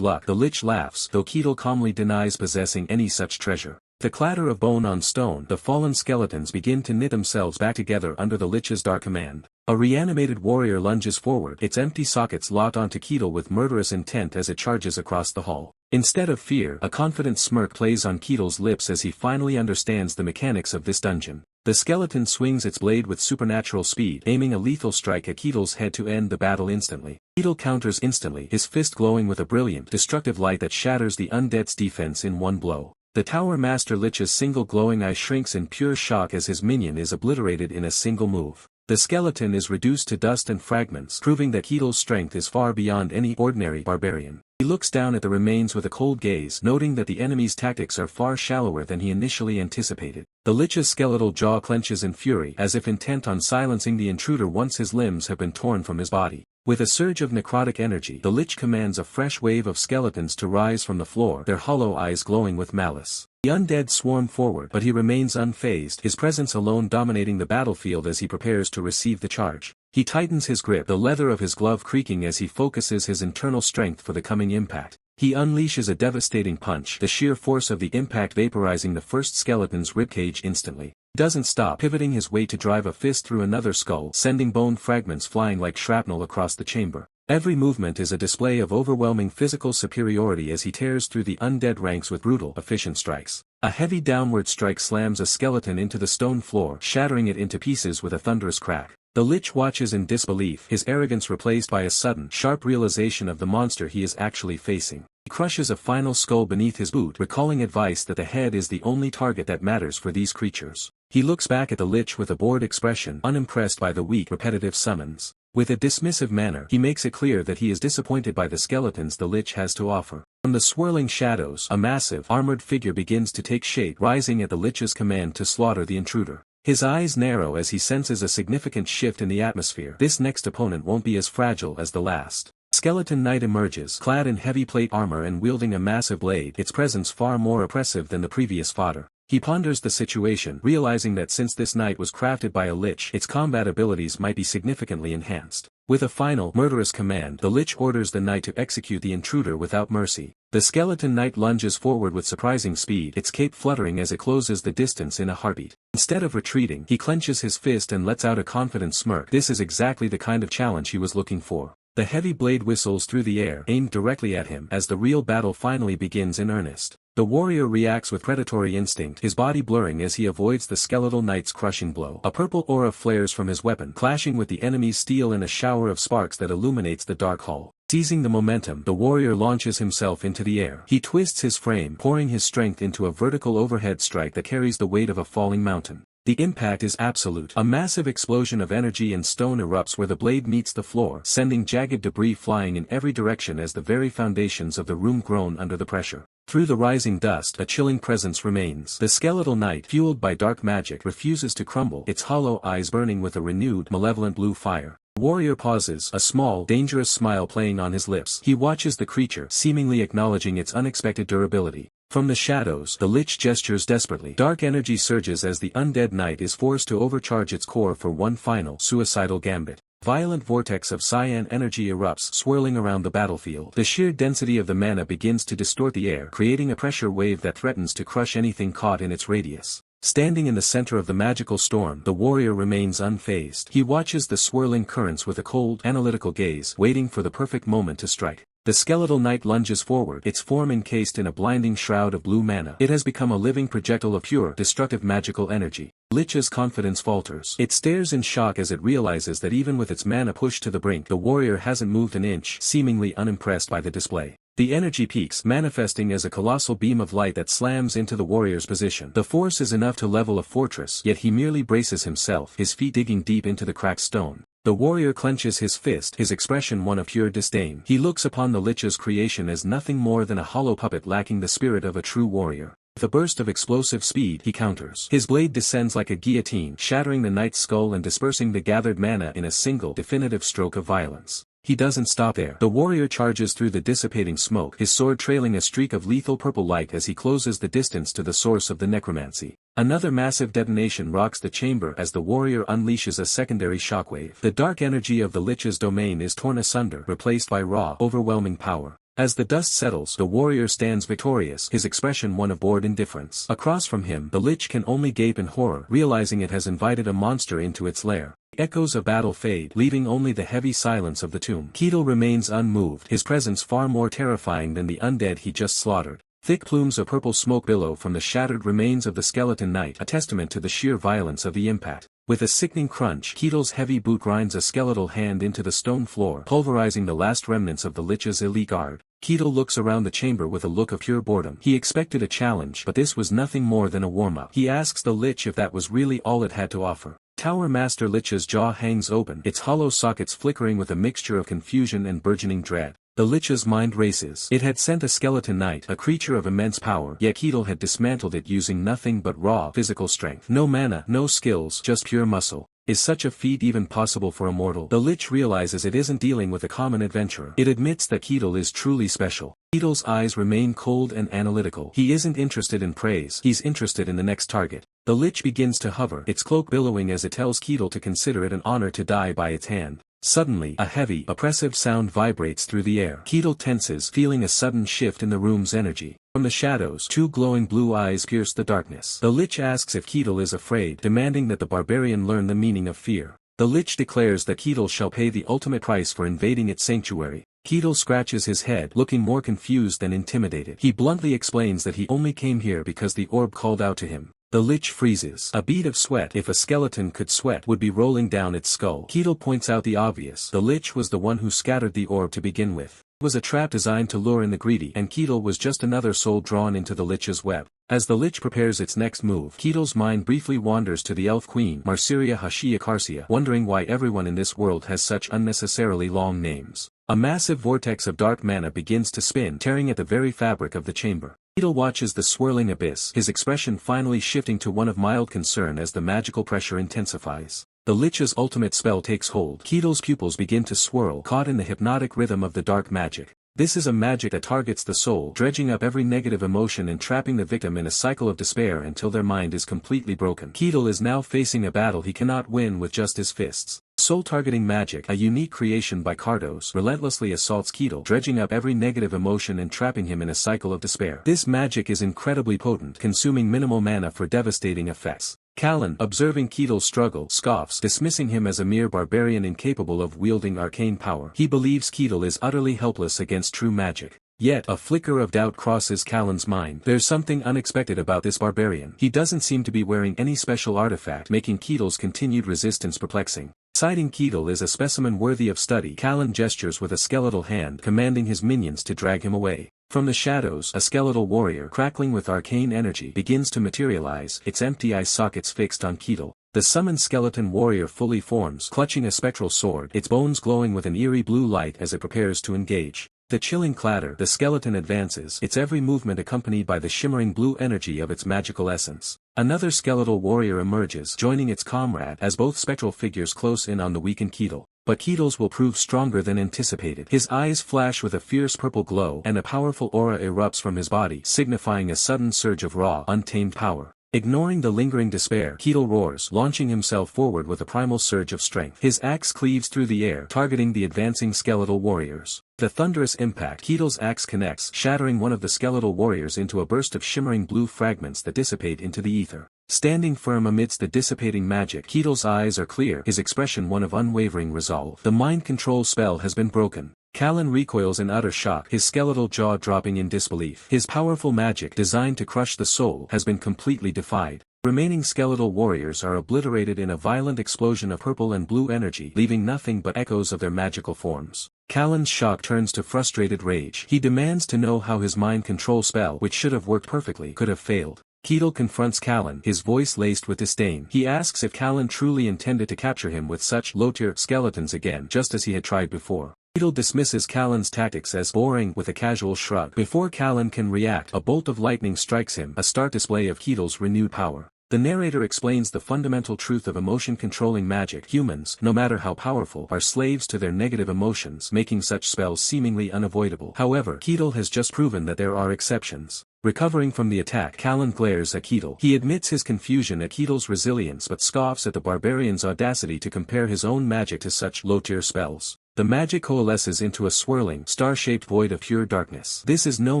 luck, the Lich laughs, though Keto calmly denies possessing any such treasure. The clatter of bone on stone, the fallen skeletons begin to knit themselves back together under the Lich's dark command. A reanimated warrior lunges forward, its empty sockets locked onto Keto with murderous intent as it charges across the hall. Instead of fear, a confident smirk plays on Keto's lips as he finally understands the mechanics of this dungeon. The skeleton swings its blade with supernatural speed, aiming a lethal strike at Keto's head to end the battle instantly. Keto counters instantly, his fist glowing with a brilliant, destructive light that shatters the undead's defense in one blow. The Tower Master Lich's single glowing eye shrinks in pure shock as his minion is obliterated in a single move. The skeleton is reduced to dust and fragments, proving that Ketel's strength is far beyond any ordinary barbarian. He looks down at the remains with a cold gaze, noting that the enemy's tactics are far shallower than he initially anticipated. The Lich's skeletal jaw clenches in fury, as if intent on silencing the intruder once his limbs have been torn from his body. With a surge of necrotic energy, the Lich commands a fresh wave of skeletons to rise from the floor, their hollow eyes glowing with malice. The undead swarm forward, but he remains unfazed, his presence alone dominating the battlefield as he prepares to receive the charge. He tightens his grip, the leather of his glove creaking as he focuses his internal strength for the coming impact. He unleashes a devastating punch, the sheer force of the impact vaporizing the first skeleton's ribcage instantly. He doesn't stop, pivoting his weight to drive a fist through another skull, sending bone fragments flying like shrapnel across the chamber. Every movement is a display of overwhelming physical superiority as he tears through the undead ranks with brutal, efficient strikes. A heavy downward strike slams a skeleton into the stone floor, shattering it into pieces with a thunderous crack. The Lich watches in disbelief, his arrogance replaced by a sudden, sharp realization of the monster he is actually facing. He crushes a final skull beneath his boot, recalling advice that the head is the only target that matters for these creatures. He looks back at the Lich with a bored expression, unimpressed by the weak, repetitive summons. With a dismissive manner, he makes it clear that he is disappointed by the skeletons the Lich has to offer. From the swirling shadows, a massive, armored figure begins to take shape, rising at the Lich's command to slaughter the intruder. His eyes narrow as he senses a significant shift in the atmosphere. This next opponent won't be as fragile as the last. Skeleton Knight emerges, clad in heavy plate armor and wielding a massive blade, its presence far more oppressive than the previous fodder. He ponders the situation, realizing that since this knight was crafted by a Lich, its combat abilities might be significantly enhanced. With a final, murderous command, the Lich orders the knight to execute the intruder without mercy. The skeleton knight lunges forward with surprising speed, its cape fluttering as it closes the distance in a heartbeat. Instead of retreating, he clenches his fist and lets out a confident smirk. This is exactly the kind of challenge he was looking for. The heavy blade whistles through the air, aimed directly at him, as the real battle finally begins in earnest. The warrior reacts with predatory instinct, his body blurring as he avoids the skeletal knight's crushing blow. A purple aura flares from his weapon, clashing with the enemy's steel in a shower of sparks that illuminates the dark hall. Seizing the momentum, the warrior launches himself into the air. He twists his frame, pouring his strength into a vertical overhead strike that carries the weight of a falling mountain. The impact is absolute. A massive explosion of energy and stone erupts where the blade meets the floor, sending jagged debris flying in every direction as the very foundations of the room groan under the pressure. Through the rising dust, a chilling presence remains. The skeletal knight, fueled by dark magic, refuses to crumble, its hollow eyes burning with a renewed, malevolent blue fire. The warrior pauses, a small, dangerous smile playing on his lips. He watches the creature, seemingly acknowledging its unexpected durability. From the shadows, the Lich gestures desperately. Dark energy surges as the undead knight is forced to overcharge its core for one final, suicidal gambit. Violent vortex of cyan energy erupts, swirling around the battlefield. The sheer density of the mana begins to distort the air, creating a pressure wave that threatens to crush anything caught in its radius. Standing in the center of the magical storm, the warrior remains unfazed. He watches the swirling currents with a cold, analytical gaze, waiting for the perfect moment to strike. The skeletal knight lunges forward, its form encased in a blinding shroud of blue mana. It has become a living projectile of pure, destructive magical energy. Lich's confidence falters. It stares in shock as it realizes that even with its mana pushed to the brink, the warrior hasn't moved an inch, seemingly unimpressed by the display. The energy peaks, manifesting as a colossal beam of light that slams into the warrior's position. The force is enough to level a fortress, yet he merely braces himself, his feet digging deep into the cracked stone. The warrior clenches his fist, his expression one of pure disdain. He looks upon the Lich's creation as nothing more than a hollow puppet lacking the spirit of a true warrior. With a burst of explosive speed, he counters. His blade descends like a guillotine, shattering the knight's skull and dispersing the gathered mana in a single, definitive stroke of violence. He doesn't stop there. The warrior charges through the dissipating smoke, his sword trailing a streak of lethal purple light as he closes the distance to the source of the necromancy. Another massive detonation rocks the chamber as the warrior unleashes a secondary shockwave. The dark energy of the Lich's domain is torn asunder, replaced by raw, overwhelming power. As the dust settles, the warrior stands victorious, his expression one of bored indifference. Across from him, the Lich can only gape in horror, realizing it has invited a monster into its lair. Echoes of battle fade, leaving only the heavy silence of the tomb. Ketel remains unmoved, his presence far more terrifying than the undead he just slaughtered. Thick plumes of purple smoke billow from the shattered remains of the skeleton knight, a testament to the sheer violence of the impact. With a sickening crunch, Ketel's heavy boot grinds a skeletal hand into the stone floor, pulverizing the last remnants of the Lich's elite guard. Ketel looks around the chamber with a look of pure boredom. He expected a challenge, but this was nothing more than a warm-up. He asks the Lich if that was really all it had to offer. Tower Master Lich's jaw hangs open, its hollow sockets flickering with a mixture of confusion and burgeoning dread. The Lich's mind races. It had sent a skeleton knight, a creature of immense power, yet Ketil had dismantled it using nothing but raw physical strength. No mana, no skills, just pure muscle. Is such a feat even possible for a mortal? The Lich realizes it isn't dealing with a common adventurer. It admits that Ketil is truly special. Ketil's eyes remain cold and analytical. He isn't interested in praise, he's interested in the next target. The Lich begins to hover, its cloak billowing as it tells Ketil to consider it an honor to die by its hand. Suddenly, a heavy, oppressive sound vibrates through the air. Ketil tenses, feeling a sudden shift in the room's energy. From the shadows, two glowing blue eyes pierce the darkness. The Lich asks if Ketil is afraid, demanding that the barbarian learn the meaning of fear. The Lich declares that Ketil shall pay the ultimate price for invading its sanctuary. Ketil scratches his head, looking more confused than intimidated. He bluntly explains that he only came here because the orb called out to him. The Lich freezes. A bead of sweat, if a skeleton could sweat, would be rolling down its skull. Ketil points out the obvious. The Lich was the one who scattered the orb to begin with. It was a trap designed to lure in the greedy, and Ketil was just another soul drawn into the Lich's web. As the Lich prepares its next move, Ketil's mind briefly wanders to the elf queen, Marsiria Hashia Karsia, wondering why everyone in this world has such unnecessarily long names. A massive vortex of dark mana begins to spin, tearing at the very fabric of the chamber. Ketil watches the swirling abyss, his expression finally shifting to one of mild concern as the magical pressure intensifies. The Lich's ultimate spell takes hold. Ketil's pupils begin to swirl, caught in the hypnotic rhythm of the dark magic. This is a magic that targets the soul, dredging up every negative emotion and trapping the victim in a cycle of despair until their mind is completely broken. Ketil is now facing a battle he cannot win with just his fists. Soul-targeting magic, a unique creation by Kardos, relentlessly assaults Ketil, dredging up every negative emotion and trapping him in a cycle of despair. This magic is incredibly potent, consuming minimal mana for devastating effects. Callan, observing Ketil's struggle, scoffs, dismissing him as a mere barbarian incapable of wielding arcane power. He believes Ketil is utterly helpless against true magic. Yet, a flicker of doubt crosses Callan's mind. There's something unexpected about this barbarian. He doesn't seem to be wearing any special artifact, making Ketil's continued resistance perplexing. Citing Ketil is a specimen worthy of study, Callan gestures with a skeletal hand, commanding his minions to drag him away. From the shadows, a skeletal warrior, crackling with arcane energy, begins to materialize, its empty eye sockets fixed on Ketil. The summoned skeleton warrior fully forms, clutching a spectral sword, its bones glowing with an eerie blue light as it prepares to engage. The chilling clatter, the skeleton advances, its every movement accompanied by the shimmering blue energy of its magical essence. Another skeletal warrior emerges, joining its comrade, as both spectral figures close in on the weakened Ketil. But Ketil's will prove stronger than anticipated. His eyes flash with a fierce purple glow, and a powerful aura erupts from his body, signifying a sudden surge of raw, untamed power. Ignoring the lingering despair, Ketil roars, launching himself forward with a primal surge of strength. His axe cleaves through the air, targeting the advancing skeletal warriors. The thunderous impact, Ketil's axe connects, shattering one of the skeletal warriors into a burst of shimmering blue fragments that dissipate into the ether. Standing firm amidst the dissipating magic, Ketil's eyes are clear, his expression one of unwavering resolve. The mind control spell has been broken. Callan recoils in utter shock, his skeletal jaw dropping in disbelief. His powerful magic, designed to crush the soul, has been completely defied. Remaining skeletal warriors are obliterated in a violent explosion of purple and blue energy, leaving nothing but echoes of their magical forms. Callan's shock turns to frustrated rage. He demands to know how his mind control spell, which should have worked perfectly, could have failed. Ketil confronts Callan, his voice laced with disdain. He asks if Callan truly intended to capture him with such low-tier skeletons again, just as he had tried before. Ketil dismisses Callan's tactics as boring with a casual shrug. Before Callan can react, a bolt of lightning strikes him, a stark display of Ketil's renewed power. The narrator explains the fundamental truth of emotion-controlling magic. Humans, no matter how powerful, are slaves to their negative emotions, making such spells seemingly unavoidable. However, Ketil has just proven that there are exceptions. Recovering from the attack, Callan glares at Ketil. He admits his confusion at Ketil's resilience but scoffs at the barbarian's audacity to compare his own magic to such low-tier spells. The magic coalesces into a swirling, star-shaped void of pure darkness. This is no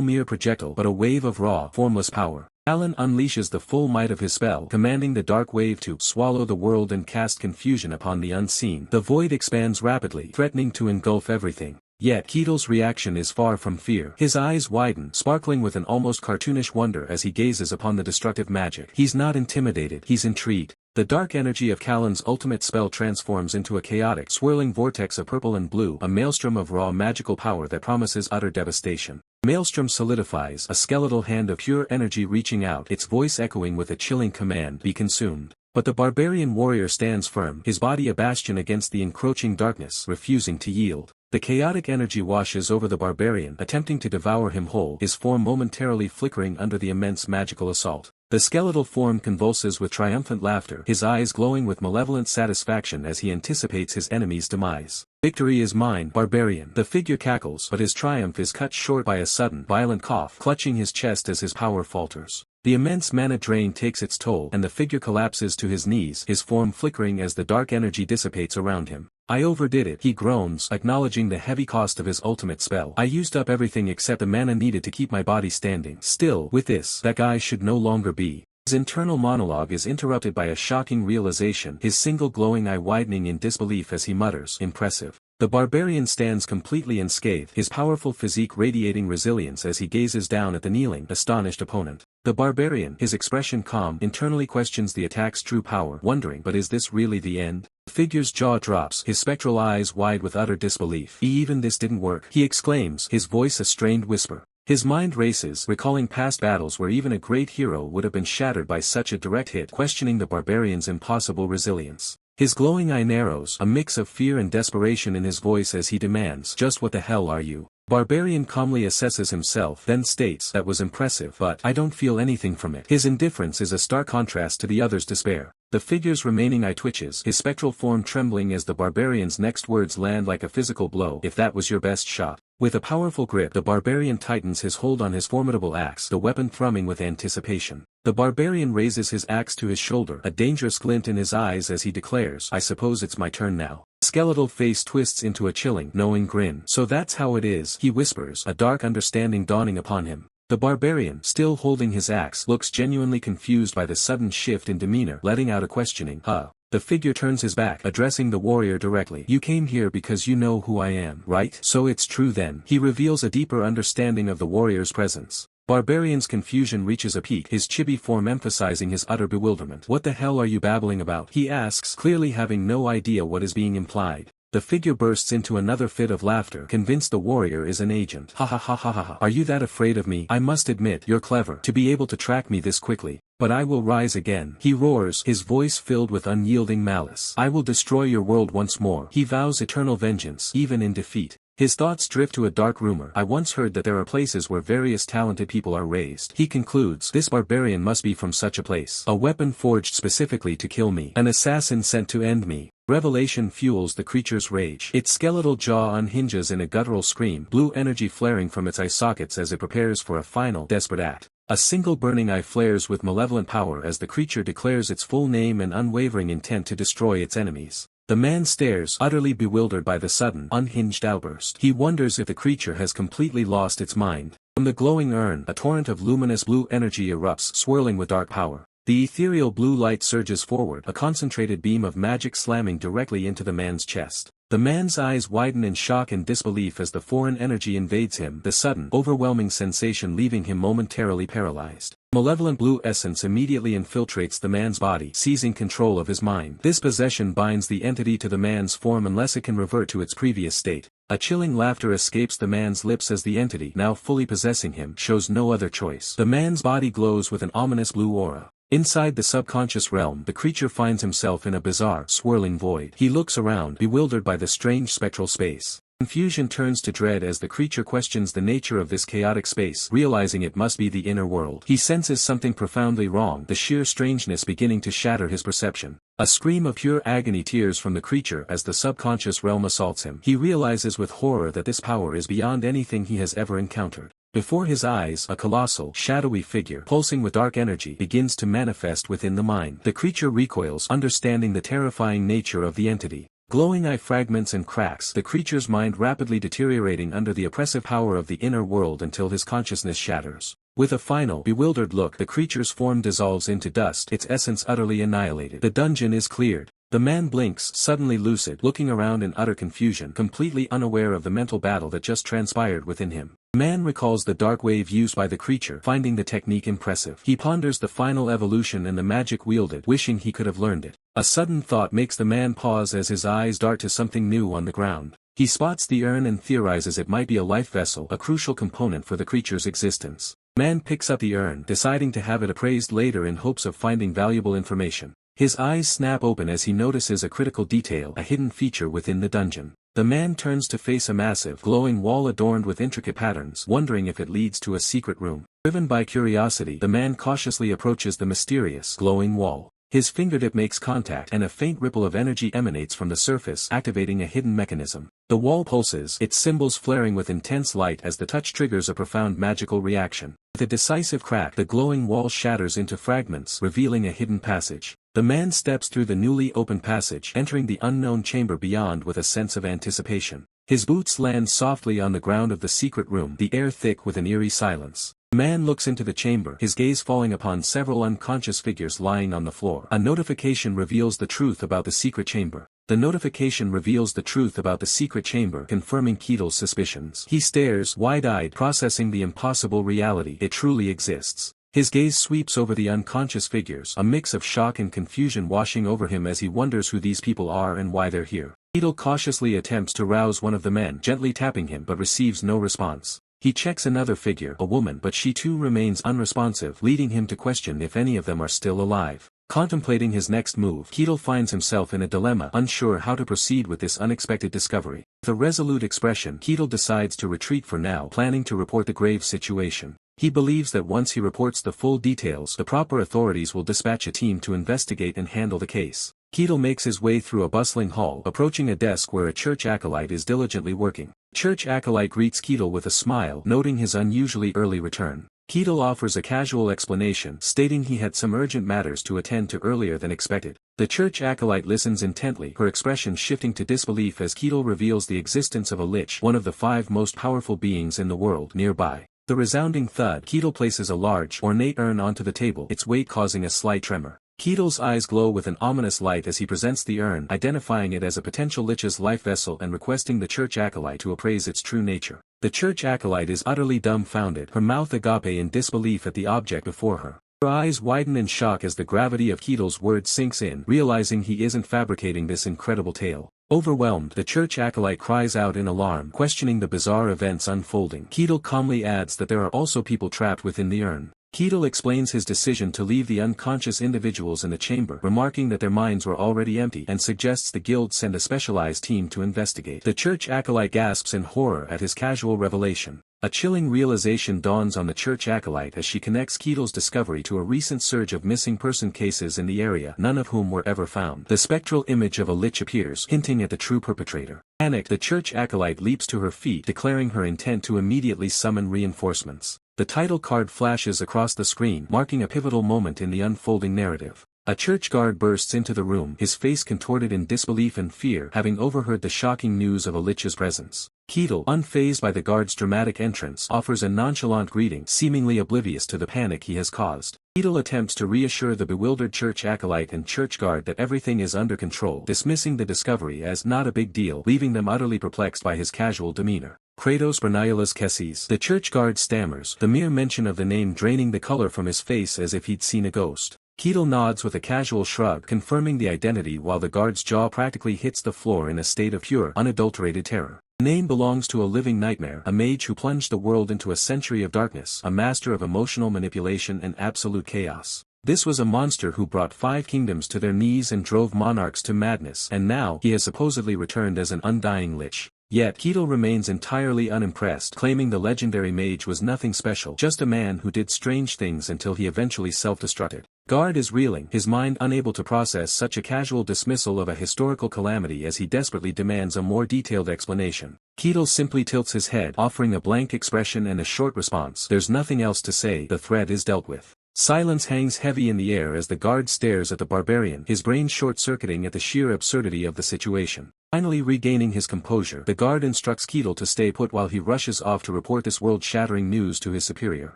mere projectile but a wave of raw, formless power. Callan unleashes the full might of his spell, commanding the dark wave to swallow the world and cast confusion upon the unseen. The void expands rapidly, threatening to engulf everything. Yet Ketil's reaction is far from fear. His eyes widen, sparkling with an almost cartoonish wonder as he gazes upon the destructive magic. He's not intimidated, he's intrigued. The dark energy of Callan's ultimate spell transforms into a chaotic, swirling vortex of purple and blue, a maelstrom of raw magical power that promises utter devastation. Maelstrom solidifies, a skeletal hand of pure energy reaching out, its voice echoing with a chilling command, "Be consumed." But the barbarian warrior stands firm, his body a bastion against the encroaching darkness, refusing to yield. The chaotic energy washes over the barbarian, attempting to devour him whole, his form momentarily flickering under the immense magical assault. The skeletal form convulses with triumphant laughter, his eyes glowing with malevolent satisfaction as he anticipates his enemy's demise. "Victory is mine, barbarian." The figure cackles, but his triumph is cut short by a sudden, violent cough, clutching his chest as his power falters. The immense mana drain takes its toll and the figure collapses to his knees, his form flickering as the dark energy dissipates around him. "I overdid it," he groans, acknowledging the heavy cost of his ultimate spell. "I used up everything except the mana needed to keep my body standing. Still, with this, that guy should no longer be." His internal monologue is interrupted by a shocking realization, his single glowing eye widening in disbelief as he mutters, "Impressive." The barbarian stands completely unscathed, his powerful physique radiating resilience as he gazes down at the kneeling, astonished opponent. The barbarian, his expression calm, internally questions the attack's true power, wondering, but is this really the end? The figure's jaw drops, his spectral eyes wide with utter disbelief. "Even this didn't work," he exclaims, his voice a strained whisper. His mind races, recalling past battles where even a great hero would have been shattered by such a direct hit, questioning the barbarian's impossible resilience. His glowing eye narrows, a mix of fear and desperation in his voice as he demands, "Just what the hell are you?" Barbarian calmly assesses himself, then states, "That was impressive, but I don't feel anything from it." His indifference is a stark contrast to the other's despair. The figure's remaining eye twitches, his spectral form trembling as the barbarian's next words land like a physical blow. "If that was your best shot." With a powerful grip, the barbarian tightens his hold on his formidable axe, the weapon thrumming with anticipation. The barbarian raises his axe to his shoulder, a dangerous glint in his eyes as he declares, "I suppose it's my turn now." The skeletal face twists into a chilling, knowing grin. "So that's how it is," he whispers, a dark understanding dawning upon him. The barbarian, still holding his axe, looks genuinely confused by the sudden shift in demeanor, letting out a questioning, "Huh?" The figure turns his back, addressing the warrior directly. "You came here because you know who I am, right? So it's true then." He reveals a deeper understanding of the warrior's presence. Barbarian's confusion reaches a peak, his chibi form emphasizing his utter bewilderment. "What the hell are you babbling about?" he asks, clearly having no idea what is being implied. The figure bursts into another fit of laughter, convinced the warrior is an agent. "Ha ha ha ha ha ha. Are you that afraid of me? I must admit, you're clever to be able to track me this quickly. But I will rise again." He roars, his voice filled with unyielding malice. "I will destroy your world once more." He vows eternal vengeance, even in defeat. His thoughts drift to a dark rumor. "I once heard that there are places where various talented people are raised." He concludes, "This barbarian must be from such a place. A weapon forged specifically to kill me. An assassin sent to end me." Revelation fuels the creature's rage. Its skeletal jaw unhinges in a guttural scream, blue energy flaring from its eye sockets as it prepares for a final, desperate act. A single burning eye flares with malevolent power as the creature declares its full name and unwavering intent to destroy its enemies. The man stares, utterly bewildered by the sudden, unhinged outburst. He wonders if the creature has completely lost its mind. From the glowing urn, a torrent of luminous blue energy erupts, swirling with dark power. The ethereal blue light surges forward, a concentrated beam of magic slamming directly into the man's chest. The man's eyes widen in shock and disbelief as the foreign energy invades him, the sudden, overwhelming sensation leaving him momentarily paralyzed. Malevolent blue essence immediately infiltrates the man's body, seizing control of his mind. This possession binds the entity to the man's form unless it can revert to its previous state. A chilling laughter escapes the man's lips as the entity, now fully possessing him, shows no other choice. The man's body glows with an ominous blue aura. Inside the subconscious realm, the creature finds himself in a bizarre, swirling void. He looks around, bewildered by the strange spectral space. Confusion turns to dread as the creature questions the nature of this chaotic space, realizing it must be the inner world. He senses something profoundly wrong, the sheer strangeness beginning to shatter his perception. A scream of pure agony tears from the creature as the subconscious realm assaults him. He realizes with horror that this power is beyond anything he has ever encountered. Before his eyes, a colossal, shadowy figure, pulsing with dark energy, begins to manifest within the mind. The creature recoils, understanding the terrifying nature of the entity. Glowing eye fragments and cracks, the creature's mind rapidly deteriorating under the oppressive power of the inner world until his consciousness shatters. With a final, bewildered look, the creature's form dissolves into dust, its essence utterly annihilated. The dungeon is cleared. The man blinks, suddenly lucid, looking around in utter confusion, completely unaware of the mental battle that just transpired within him. The man recalls the dark wave used by the creature, finding the technique impressive. He ponders the final evolution and the magic wielded, wishing he could have learned it. A sudden thought makes the man pause as his eyes dart to something new on the ground. He spots the urn and theorizes it might be a life vessel, a crucial component for the creature's existence. Man picks up the urn, deciding to have it appraised later in hopes of finding valuable information. His eyes snap open as he notices a critical detail, a hidden feature within the dungeon. The man turns to face a massive, glowing wall adorned with intricate patterns, wondering if it leads to a secret room. Driven by curiosity, the man cautiously approaches the mysterious, glowing wall. His fingertip makes contact and a faint ripple of energy emanates from the surface, activating a hidden mechanism. The wall pulses, its symbols flaring with intense light as the touch triggers a profound magical reaction. With a decisive crack, the glowing wall shatters into fragments, revealing a hidden passage. The man steps through the newly opened passage, entering the unknown chamber beyond with a sense of anticipation. His boots land softly on the ground of the secret room, the air thick with an eerie silence. The man looks into the chamber, his gaze falling upon several unconscious figures lying on the floor. A notification reveals the truth about the secret chamber. The notification reveals the truth about the secret chamber, confirming Ketil's suspicions. He stares, wide-eyed, processing the impossible reality. It truly exists. His gaze sweeps over the unconscious figures, a mix of shock and confusion washing over him as he wonders who these people are and why they're here. Ketil cautiously attempts to rouse one of the men, gently tapping him, but receives no response. He checks another figure, a woman, but she too remains unresponsive, leading him to question if any of them are still alive. Contemplating his next move, Ketil finds himself in a dilemma, unsure how to proceed with this unexpected discovery. With a resolute expression, Ketil decides to retreat for now, planning to report the grave situation. He believes that once he reports the full details, the proper authorities will dispatch a team to investigate and handle the case. Ketil makes his way through a bustling hall, approaching a desk where a church acolyte is diligently working. Church acolyte greets Ketil with a smile, noting his unusually early return. Ketil offers a casual explanation, stating he had some urgent matters to attend to earlier than expected. The church acolyte listens intently, her expression shifting to disbelief as Ketil reveals the existence of a lich, one of the 5 most powerful beings in the world, nearby. The resounding thud, Ketil places a large, ornate urn onto the table, its weight causing a slight tremor. Ketil's eyes glow with an ominous light as he presents the urn, identifying it as a potential lich's life vessel and requesting the church acolyte to appraise its true nature. The church acolyte is utterly dumbfounded, her mouth agape in disbelief at the object before her. Her eyes widen in shock as the gravity of Ketil's words sinks in, realizing he isn't fabricating this incredible tale. Overwhelmed, the church acolyte cries out in alarm, questioning the bizarre events unfolding. Ketil calmly adds that there are also people trapped within the urn. Ketil explains his decision to leave the unconscious individuals in the chamber, remarking that their minds were already empty, and suggests the guild send a specialized team to investigate. The church acolyte gasps in horror at his casual revelation. A chilling realization dawns on the church acolyte as she connects Ketil's discovery to a recent surge of missing person cases in the area, none of whom were ever found. The spectral image of a lich appears, hinting at the true perpetrator. Panicked, the church acolyte leaps to her feet, declaring her intent to immediately summon reinforcements. The title card flashes across the screen, marking a pivotal moment in the unfolding narrative. A church guard bursts into the room, his face contorted in disbelief and fear, having overheard the shocking news of a lich's presence. Ketil, unfazed by the guard's dramatic entrance, offers a nonchalant greeting, seemingly oblivious to the panic he has caused. Ketil attempts to reassure the bewildered church acolyte and church guard that everything is under control, dismissing the discovery as not a big deal, leaving them utterly perplexed by his casual demeanor. Kratos Bernialas Kessis. The church guard stammers, the mere mention of the name draining the color from his face as if he'd seen a ghost. Ketil nods with a casual shrug, confirming the identity while the guard's jaw practically hits the floor in a state of pure, unadulterated terror. The name belongs to a living nightmare, a mage who plunged the world into a century of darkness, a master of emotional manipulation and absolute chaos. This was a monster who brought 5 kingdoms to their knees and drove monarchs to madness, and now he has supposedly returned as an undying lich. Yet Ketil remains entirely unimpressed, claiming the legendary mage was nothing special, just a man who did strange things until he eventually self-destructed. Guard is reeling, his mind unable to process such a casual dismissal of a historical calamity as he desperately demands a more detailed explanation. Ketil simply tilts his head, offering a blank expression and a short response. There's nothing else to say, the threat is dealt with. Silence hangs heavy in the air as the guard stares at the barbarian, his brain short-circuiting at the sheer absurdity of the situation. Finally regaining his composure, the guard instructs Ketil to stay put while he rushes off to report this world-shattering news to his superior.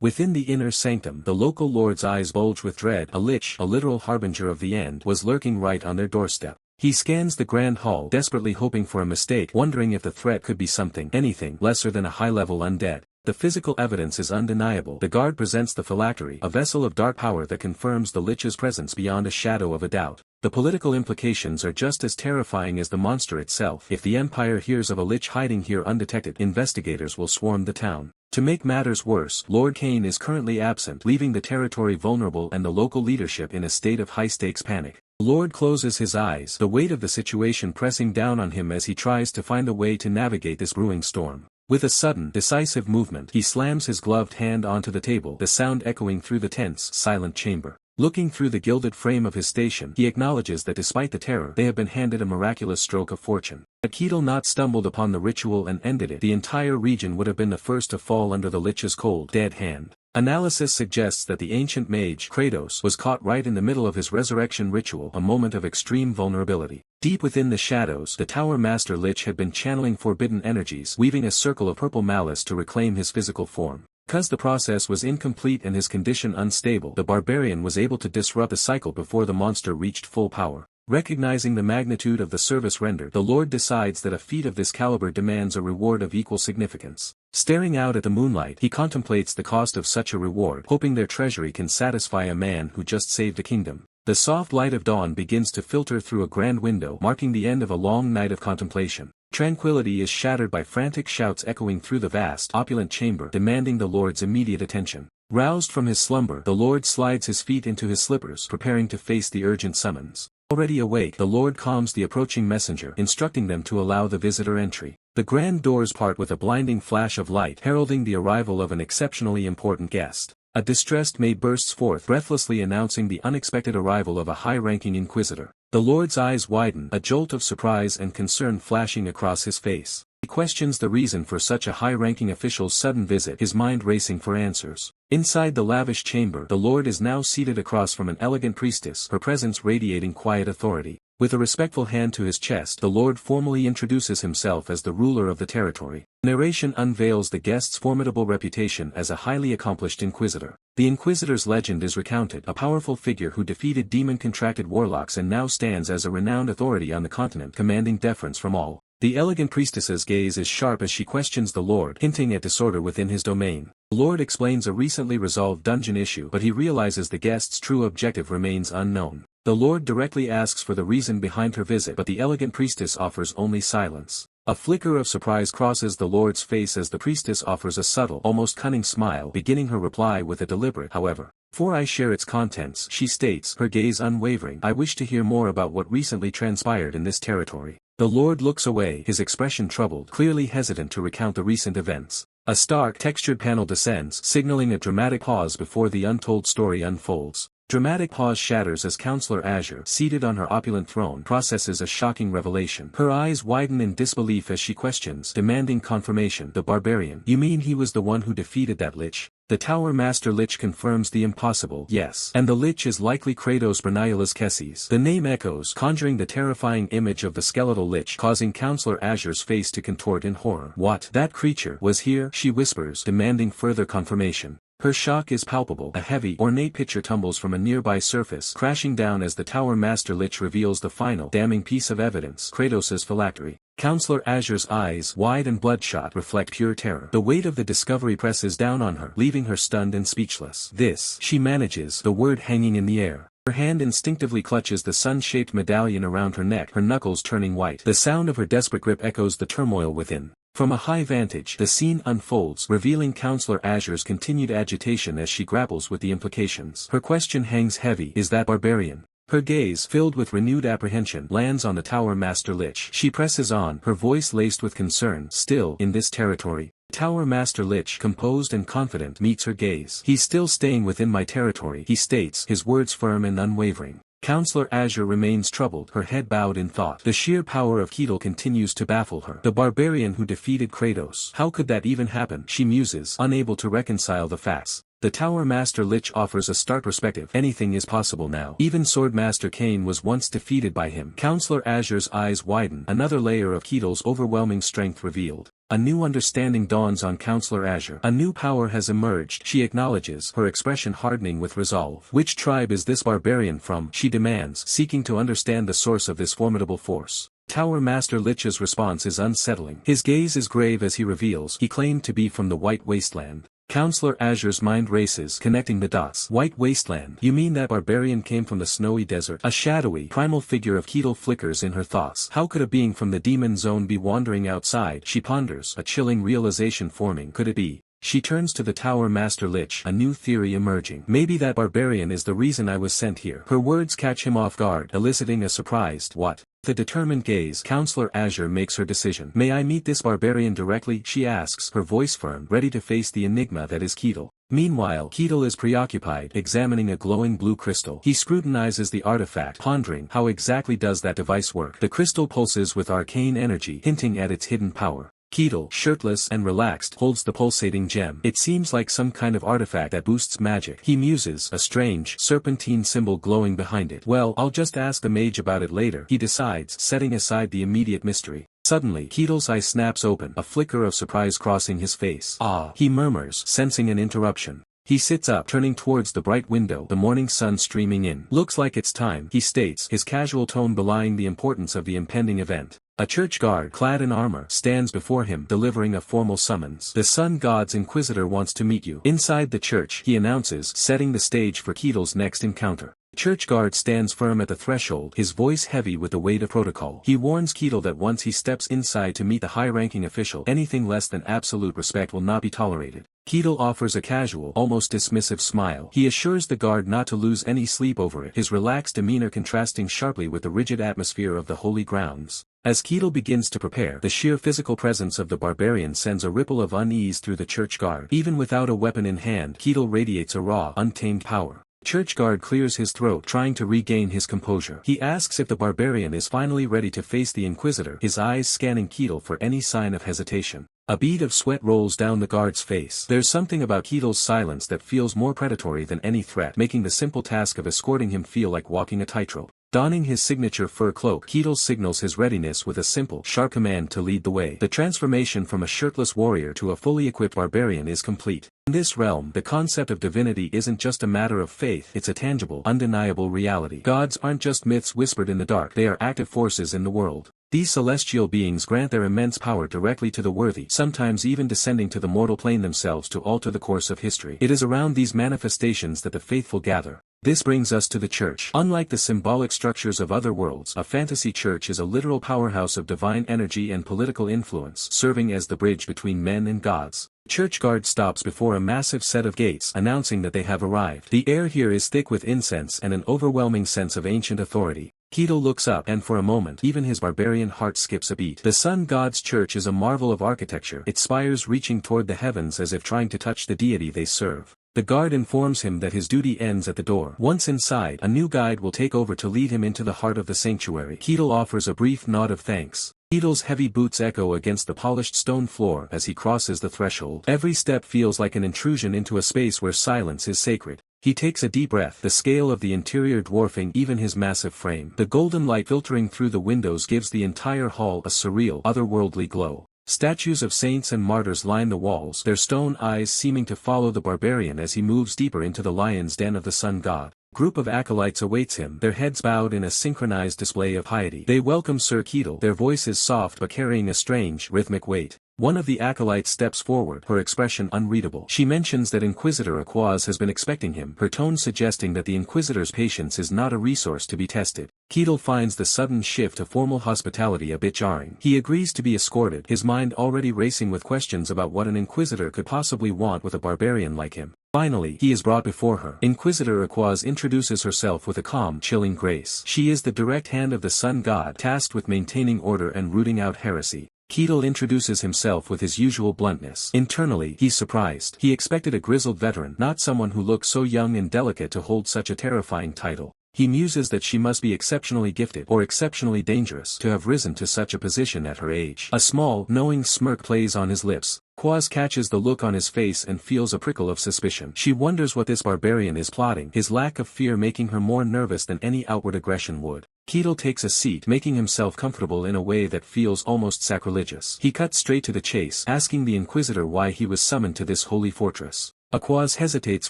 Within the inner sanctum, the local lord's eyes bulge with dread. A lich, a literal harbinger of the end, was lurking right on their doorstep. He scans the grand hall, desperately hoping for a mistake, wondering if the threat could be anything lesser than a high-level undead. The physical evidence is undeniable. The guard presents the phylactery, a vessel of dark power that confirms the lich's presence beyond a shadow of a doubt. The political implications are just as terrifying as the monster itself. If the Empire hears of a lich hiding here undetected, investigators will swarm the town. To make matters worse, Lord Kane is currently absent, leaving the territory vulnerable and the local leadership in a state of high-stakes panic. The Lord closes his eyes, the weight of the situation pressing down on him as he tries to find a way to navigate this brewing storm. With a sudden, decisive movement, he slams his gloved hand onto the table, the sound echoing through the tense, silent chamber. Looking through the gilded frame of his station, he acknowledges that despite the terror, they have been handed a miraculous stroke of fortune. Had Ketel not stumbled upon the ritual and ended it, the entire region would have been the first to fall under the Lich's cold, dead hand. Analysis suggests that the ancient mage, Kratos, was caught right in the middle of his resurrection ritual, a moment of extreme vulnerability. Deep within the shadows, the Tower Master Lich had been channeling forbidden energies, weaving a circle of purple malice to reclaim his physical form. Because the process was incomplete and his condition unstable, the barbarian was able to disrupt the cycle before the monster reached full power. Recognizing the magnitude of the service rendered, the Lord decides that a feat of this caliber demands a reward of equal significance. Staring out at the moonlight, he contemplates the cost of such a reward, hoping their treasury can satisfy a man who just saved a kingdom. The soft light of dawn begins to filter through a grand window, marking the end of a long night of contemplation. Tranquility is shattered by frantic shouts echoing through the vast, opulent chamber, demanding the Lord's immediate attention. Roused from his slumber, the Lord slides his feet into his slippers, preparing to face the urgent summons. Already awake, the Lord calms the approaching messenger, instructing them to allow the visitor entry. The grand doors part with a blinding flash of light, heralding the arrival of an exceptionally important guest. A distressed maid bursts forth, breathlessly announcing the unexpected arrival of a high-ranking inquisitor. The Lord's eyes widen, a jolt of surprise and concern flashing across his face. He questions the reason for such a high-ranking official's sudden visit, his mind racing for answers. Inside the lavish chamber, the Lord is now seated across from an elegant priestess, her presence radiating quiet authority. With a respectful hand to his chest, the Lord formally introduces himself as the ruler of the territory. Narration unveils the guest's formidable reputation as a highly accomplished inquisitor. The Inquisitor's legend is recounted, a powerful figure who defeated demon-contracted warlocks and now stands as a renowned authority on the continent, commanding deference from all. The elegant priestess's gaze is sharp as she questions the Lord, hinting at disorder within his domain. The Lord explains a recently resolved dungeon issue, but he realizes the guest's true objective remains unknown. The Lord directly asks for the reason behind her visit, but the elegant priestess offers only silence. A flicker of surprise crosses the Lord's face as the priestess offers a subtle, almost cunning smile, beginning her reply with a deliberate, however. "Before I share its contents," she states, her gaze unwavering, "I wish to hear more about what recently transpired in this territory." The Lord looks away, his expression troubled, clearly hesitant to recount the recent events. A stark, textured panel descends, signaling a dramatic pause before the untold story unfolds. Dramatic pause shatters as Counselor Azure, seated on her opulent throne, processes a shocking revelation. Her eyes widen in disbelief as she questions, demanding confirmation. "The barbarian. You mean he was the one who defeated that Lich?" The Tower Master Lich confirms the impossible. "Yes. And the Lich is likely Kratos Bernyalas Kesses." The name echoes, conjuring the terrifying image of the skeletal Lich, causing Counselor Azure's face to contort in horror. "What? That creature was here?" she whispers, demanding further confirmation. Her shock is palpable. A heavy, ornate pitcher tumbles from a nearby surface, crashing down as the Tower Master Lich reveals the final, damning piece of evidence, Kratos' phylactery. Counselor Azure's eyes, wide and bloodshot, reflect pure terror. The weight of the discovery presses down on her, leaving her stunned and speechless. "This," she manages, the word hanging in the air. Her hand instinctively clutches the sun-shaped medallion around her neck, her knuckles turning white. The sound of her desperate grip echoes the turmoil within. From a high vantage, the scene unfolds, revealing Counselor Azure's continued agitation as she grapples with the implications. Her question hangs heavy, "Is that barbarian?" Her gaze, filled with renewed apprehension, lands on the Tower Master Lich. She presses on, her voice laced with concern. "Still, in this territory?" Tower Master Lich, composed and confident, meets her gaze. "He's still staying within my territory," he states, his words firm and unwavering. Counselor Azure remains troubled, her head bowed in thought. The sheer power of Ketel continues to baffle her. The barbarian who defeated Kratos. How could that even happen? She muses, unable to reconcile the facts. The Tower Master Lich offers a stark perspective. Anything is possible now. Even Swordmaster Kane was once defeated by him. Counselor Azure's eyes widen, another layer of Ketel's overwhelming strength revealed. A new understanding dawns on Counselor Azure. A new power has emerged, she acknowledges, her expression hardening with resolve. "Which tribe is this barbarian from?" she demands, seeking to understand the source of this formidable force. Tower Master Lich's response is unsettling. His gaze is grave as he reveals, he claimed to be from the White Wasteland. Counselor Azure's mind races, connecting the dots. "White Wasteland? You mean that barbarian came from the snowy desert?" A shadowy, primal figure of Ketel flickers in her thoughts. How could a being from the demon zone be wandering outside? She ponders, a chilling realization forming. Could it be? She turns to the Tower Master Lich, a new theory emerging. Maybe that barbarian is the reason I was sent here. Her words catch him off guard, eliciting a surprised "what?" With a determined gaze, Counselor Azure makes her decision. May I meet this barbarian directly? She asks, her voice firm, ready to face the enigma that is Ketil. Meanwhile, Ketil is preoccupied, examining a glowing blue crystal. He scrutinizes the artifact, pondering, how exactly does that device work? The crystal pulses with arcane energy, hinting at its hidden power. Ketil, shirtless and relaxed, holds the pulsating gem. It seems like some kind of artifact that boosts magic. He muses, a strange, serpentine symbol glowing behind it. Well, I'll just ask the mage about it later, he decides, setting aside the immediate mystery. Suddenly, Ketil's eye snaps open, a flicker of surprise crossing his face. Ah, he murmurs, sensing an interruption. He sits up, turning towards the bright window, the morning sun streaming in. Looks like it's time, he states, his casual tone belying the importance of the impending event. A church guard, clad in armor, stands before him, delivering a formal summons. The Sun God's Inquisitor wants to meet you. Inside the church, he announces, setting the stage for Ketil's next encounter. The church guard stands firm at the threshold, his voice heavy with the weight of protocol. He warns Ketil that once he steps inside to meet the high-ranking official, anything less than absolute respect will not be tolerated. Ketil offers a casual, almost dismissive smile. He assures the guard not to lose any sleep over it, his relaxed demeanor contrasting sharply with the rigid atmosphere of the holy grounds. As Ketil begins to prepare, the sheer physical presence of the barbarian sends a ripple of unease through the church guard. Even without a weapon in hand, Ketil radiates a raw, untamed power. Church guard clears his throat, trying to regain his composure. He asks if the barbarian is finally ready to face the Inquisitor, his eyes scanning Ketil for any sign of hesitation. A bead of sweat rolls down the guard's face. There's something about Ketil's silence that feels more predatory than any threat, making the simple task of escorting him feel like walking a tightrope. Donning his signature fur cloak, Ketil signals his readiness with a simple, sharp command to lead the way. The transformation from a shirtless warrior to a fully equipped barbarian is complete. In this realm, the concept of divinity isn't just a matter of faith, it's a tangible, undeniable reality. Gods aren't just myths whispered in the dark, they are active forces in the world. These celestial beings grant their immense power directly to the worthy, sometimes even descending to the mortal plane themselves to alter the course of history. It is around these manifestations that the faithful gather. This brings us to the church. Unlike the symbolic structures of other worlds, a fantasy church is a literal powerhouse of divine energy and political influence, serving as the bridge between men and gods. Church guard stops before a massive set of gates, announcing that they have arrived. The air here is thick with incense and an overwhelming sense of ancient authority. Ketil looks up, and for a moment, even his barbarian heart skips a beat. The Sun God's church is a marvel of architecture, its spires reaching toward the heavens as if trying to touch the deity they serve. The guard informs him that his duty ends at the door. Once inside, a new guide will take over to lead him into the heart of the sanctuary. Ketil offers a brief nod of thanks. Ketil's heavy boots echo against the polished stone floor as he crosses the threshold. Every step feels like an intrusion into a space where silence is sacred. He takes a deep breath, the scale of the interior dwarfing even his massive frame. The golden light filtering through the windows gives the entire hall a surreal, otherworldly glow. Statues of saints and martyrs line the walls, their stone eyes seeming to follow the barbarian as he moves deeper into the lion's den of the sun god. Group of acolytes awaits him, their heads bowed in a synchronized display of piety. They welcome Sir Ketil, their voices soft but carrying a strange, rhythmic weight. One of the acolytes steps forward, her expression unreadable. She mentions that Inquisitor Aquaz has been expecting him, her tone suggesting that the Inquisitor's patience is not a resource to be tested. Ketil finds the sudden shift to formal hospitality a bit jarring. He agrees to be escorted, his mind already racing with questions about what an Inquisitor could possibly want with a barbarian like him. Finally, he is brought before her. Inquisitor Aquaz introduces herself with a calm, chilling grace. She is the direct hand of the Sun God, tasked with maintaining order and rooting out heresy. Ketil introduces himself with his usual bluntness. Internally, he's surprised. He expected a grizzled veteran, not someone who looked so young and delicate to hold such a terrifying title. He muses that she must be exceptionally gifted, or exceptionally dangerous, to have risen to such a position at her age. A small, knowing smirk plays on his lips. Quaz catches the look on his face and feels a prickle of suspicion. She wonders what this barbarian is plotting, his lack of fear making her more nervous than any outward aggression would. Ketil takes a seat, making himself comfortable in a way that feels almost sacrilegious. He cuts straight to the chase, asking the Inquisitor why he was summoned to this holy fortress. Aquaz hesitates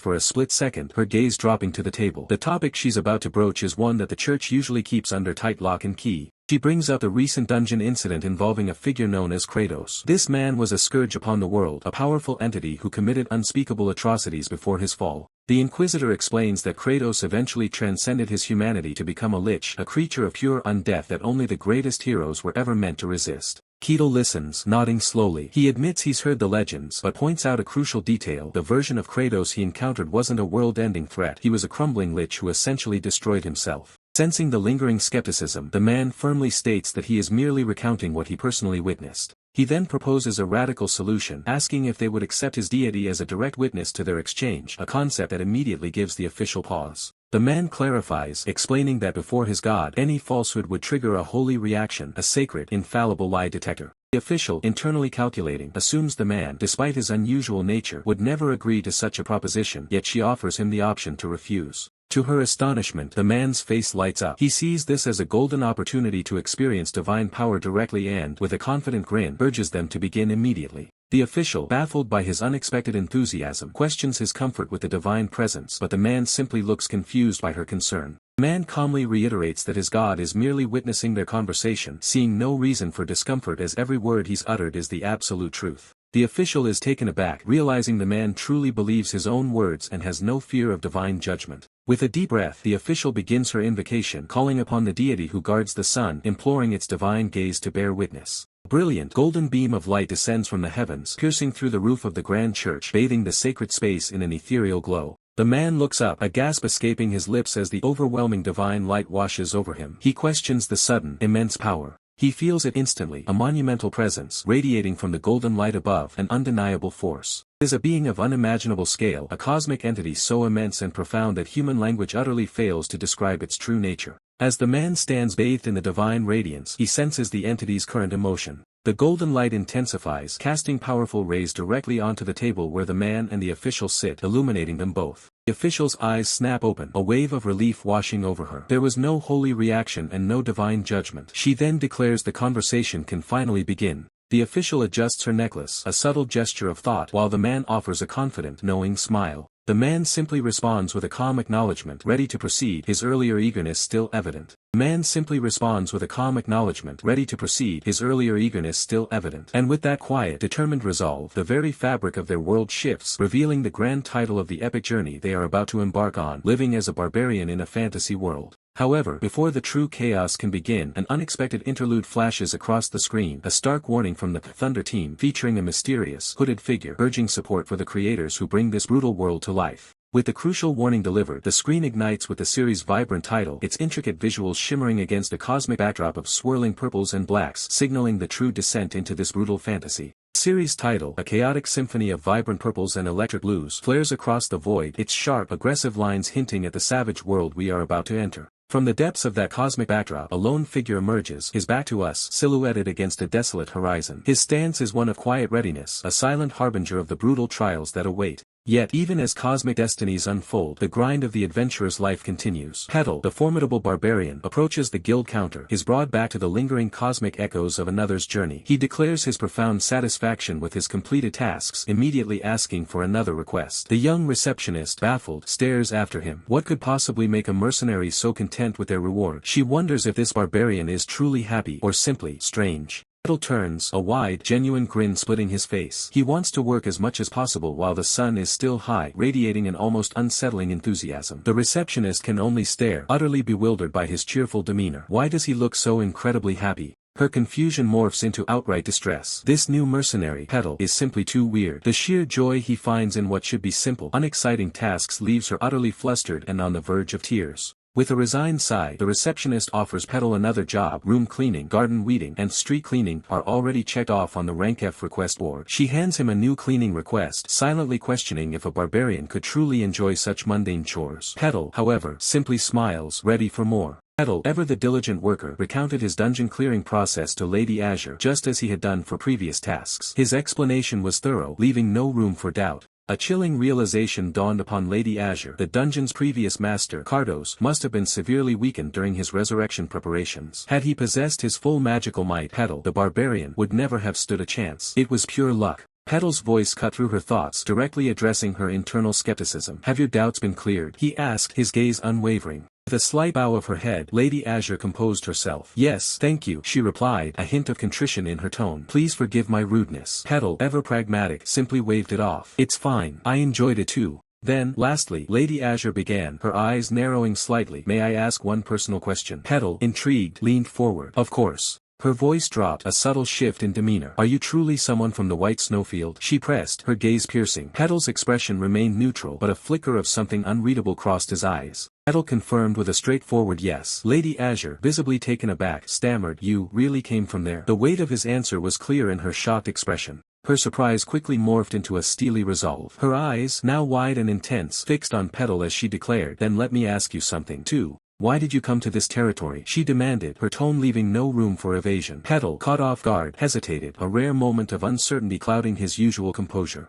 for a split second, her gaze dropping to the table. The topic she's about to broach is one that the church usually keeps under tight lock and key. She brings up the recent dungeon incident involving a figure known as Kratos. This man was a scourge upon the world, a powerful entity who committed unspeakable atrocities before his fall. The Inquisitor explains that Kratos eventually transcended his humanity to become a lich, a creature of pure undeath that only the greatest heroes were ever meant to resist. Keto listens, nodding slowly. He admits he's heard the legends but points out a crucial detail. The version of Kratos he encountered wasn't a world-ending threat. He was a crumbling lich who essentially destroyed himself. Sensing the lingering skepticism, the man firmly states that he is merely recounting what he personally witnessed. He then proposes a radical solution, asking if they would accept his deity as a direct witness to their exchange, a concept that immediately gives the official pause. The man clarifies, explaining that before his god, any falsehood would trigger a holy reaction, a sacred, infallible lie detector. The official, internally calculating, assumes the man, despite his unusual nature, would never agree to such a proposition, yet she offers him the option to refuse. To her astonishment, the man's face lights up. He sees this as a golden opportunity to experience divine power directly and, with a confident grin, urges them to begin immediately. The official, baffled by his unexpected enthusiasm, questions his comfort with the divine presence, but the man simply looks confused by her concern. The man calmly reiterates that his god is merely witnessing their conversation, seeing no reason for discomfort as every word he's uttered is the absolute truth. The official is taken aback, realizing the man truly believes his own words and has no fear of divine judgment. With a deep breath, the official begins her invocation, calling upon the deity who guards the sun, imploring its divine gaze to bear witness. A brilliant, golden beam of light descends from the heavens, piercing through the roof of the grand church, bathing the sacred space in an ethereal glow. The man looks up, a gasp escaping his lips as the overwhelming divine light washes over him. He questions the sudden, immense power. He feels it instantly, a monumental presence, radiating from the golden light above, an undeniable force. It is a being of unimaginable scale, a cosmic entity so immense and profound that human language utterly fails to describe its true nature. As the man stands bathed in the divine radiance, he senses the entity's current emotion. The golden light intensifies, casting powerful rays directly onto the table where the man and the official sit, illuminating them both. The official's eyes snap open, a wave of relief washing over her. There was no holy reaction and no divine judgment. She then declares the conversation can finally begin. The official adjusts her necklace, a subtle gesture of thought, while the man offers a confident, knowing smile. The man simply responds with a calm acknowledgement, ready to proceed, his earlier eagerness still evident. The man simply responds with a calm acknowledgement, ready to proceed, his earlier eagerness still evident. And with that quiet, determined resolve, the very fabric of their world shifts, revealing the grand title of the epic journey they are about to embark on, living as a barbarian in a fantasy world. However, before the true chaos can begin, an unexpected interlude flashes across the screen, a stark warning from the Thunder team featuring a mysterious, hooded figure urging support for the creators who bring this brutal world to life. With the crucial warning delivered, the screen ignites with the series' vibrant title, its intricate visuals shimmering against a cosmic backdrop of swirling purples and blacks, signaling the true descent into this brutal fantasy. The series' title, a chaotic symphony of vibrant purples and electric blues, flares across the void, its sharp, aggressive lines hinting at the savage world we are about to enter. From the depths of that cosmic backdrop, a lone figure emerges, his back to us, silhouetted against a desolate horizon. His stance is one of quiet readiness, a silent harbinger of the brutal trials that await. Yet, even as cosmic destinies unfold, the grind of the adventurer's life continues. Petal, the formidable barbarian, approaches the guild counter, his broad back to the lingering cosmic echoes of another's journey. He declares his profound satisfaction with his completed tasks, immediately asking for another request. The young receptionist, baffled, stares after him. What could possibly make a mercenary so content with their reward? She wonders if this barbarian is truly happy, or simply strange. Petal turns, a wide, genuine grin splitting his face. He wants to work as much as possible while the sun is still high, radiating an almost unsettling enthusiasm. The receptionist can only stare, utterly bewildered by his cheerful demeanor. Why does he look so incredibly happy? Her confusion morphs into outright distress. This new mercenary, Petal, is simply too weird. The sheer joy he finds in what should be simple, unexciting tasks leaves her utterly flustered and on the verge of tears. With a resigned sigh, the receptionist offers Petal another job. Room cleaning, garden weeding, and street cleaning are already checked off on the rank F request board. She hands him a new cleaning request, silently questioning if a barbarian could truly enjoy such mundane chores. Petal, however, simply smiles, ready for more. Petal, ever the diligent worker, recounted his dungeon clearing process to Lady Azure, just as he had done for previous tasks. His explanation was thorough, leaving no room for doubt. A chilling realization dawned upon Lady Azure. The dungeon's previous master, Kardos, must have been severely weakened during his resurrection preparations. Had he possessed his full magical might, Petal, the barbarian, would never have stood a chance. It was pure luck. Petal's voice cut through her thoughts, directly addressing her internal skepticism. Have your doubts been cleared? He asked, his gaze unwavering. With a slight bow of her head, Lady Azure composed herself. Yes, thank you, she replied, a hint of contrition in her tone. Please forgive my rudeness. Petal, ever pragmatic, simply waved it off. It's fine. I enjoyed it too. Then, lastly, Lady Azure began, her eyes narrowing slightly. May I ask one personal question? Petal, intrigued, leaned forward. Of course. Her voice dropped, a subtle shift in demeanor. Are you truly someone from the white snowfield? She pressed, her gaze piercing. Petal's expression remained neutral, but a flicker of something unreadable crossed his eyes. Petal confirmed with a straightforward yes. Lady Azure, visibly taken aback, stammered, you really came from there? The weight of his answer was clear in her shocked expression. Her surprise quickly morphed into a steely resolve. Her eyes, now wide and intense, fixed on Petal as she declared, then let me ask you something too. Why did you come to this territory? She demanded, her tone leaving no room for evasion. Petal, caught off guard, hesitated, a rare moment of uncertainty clouding his usual composure.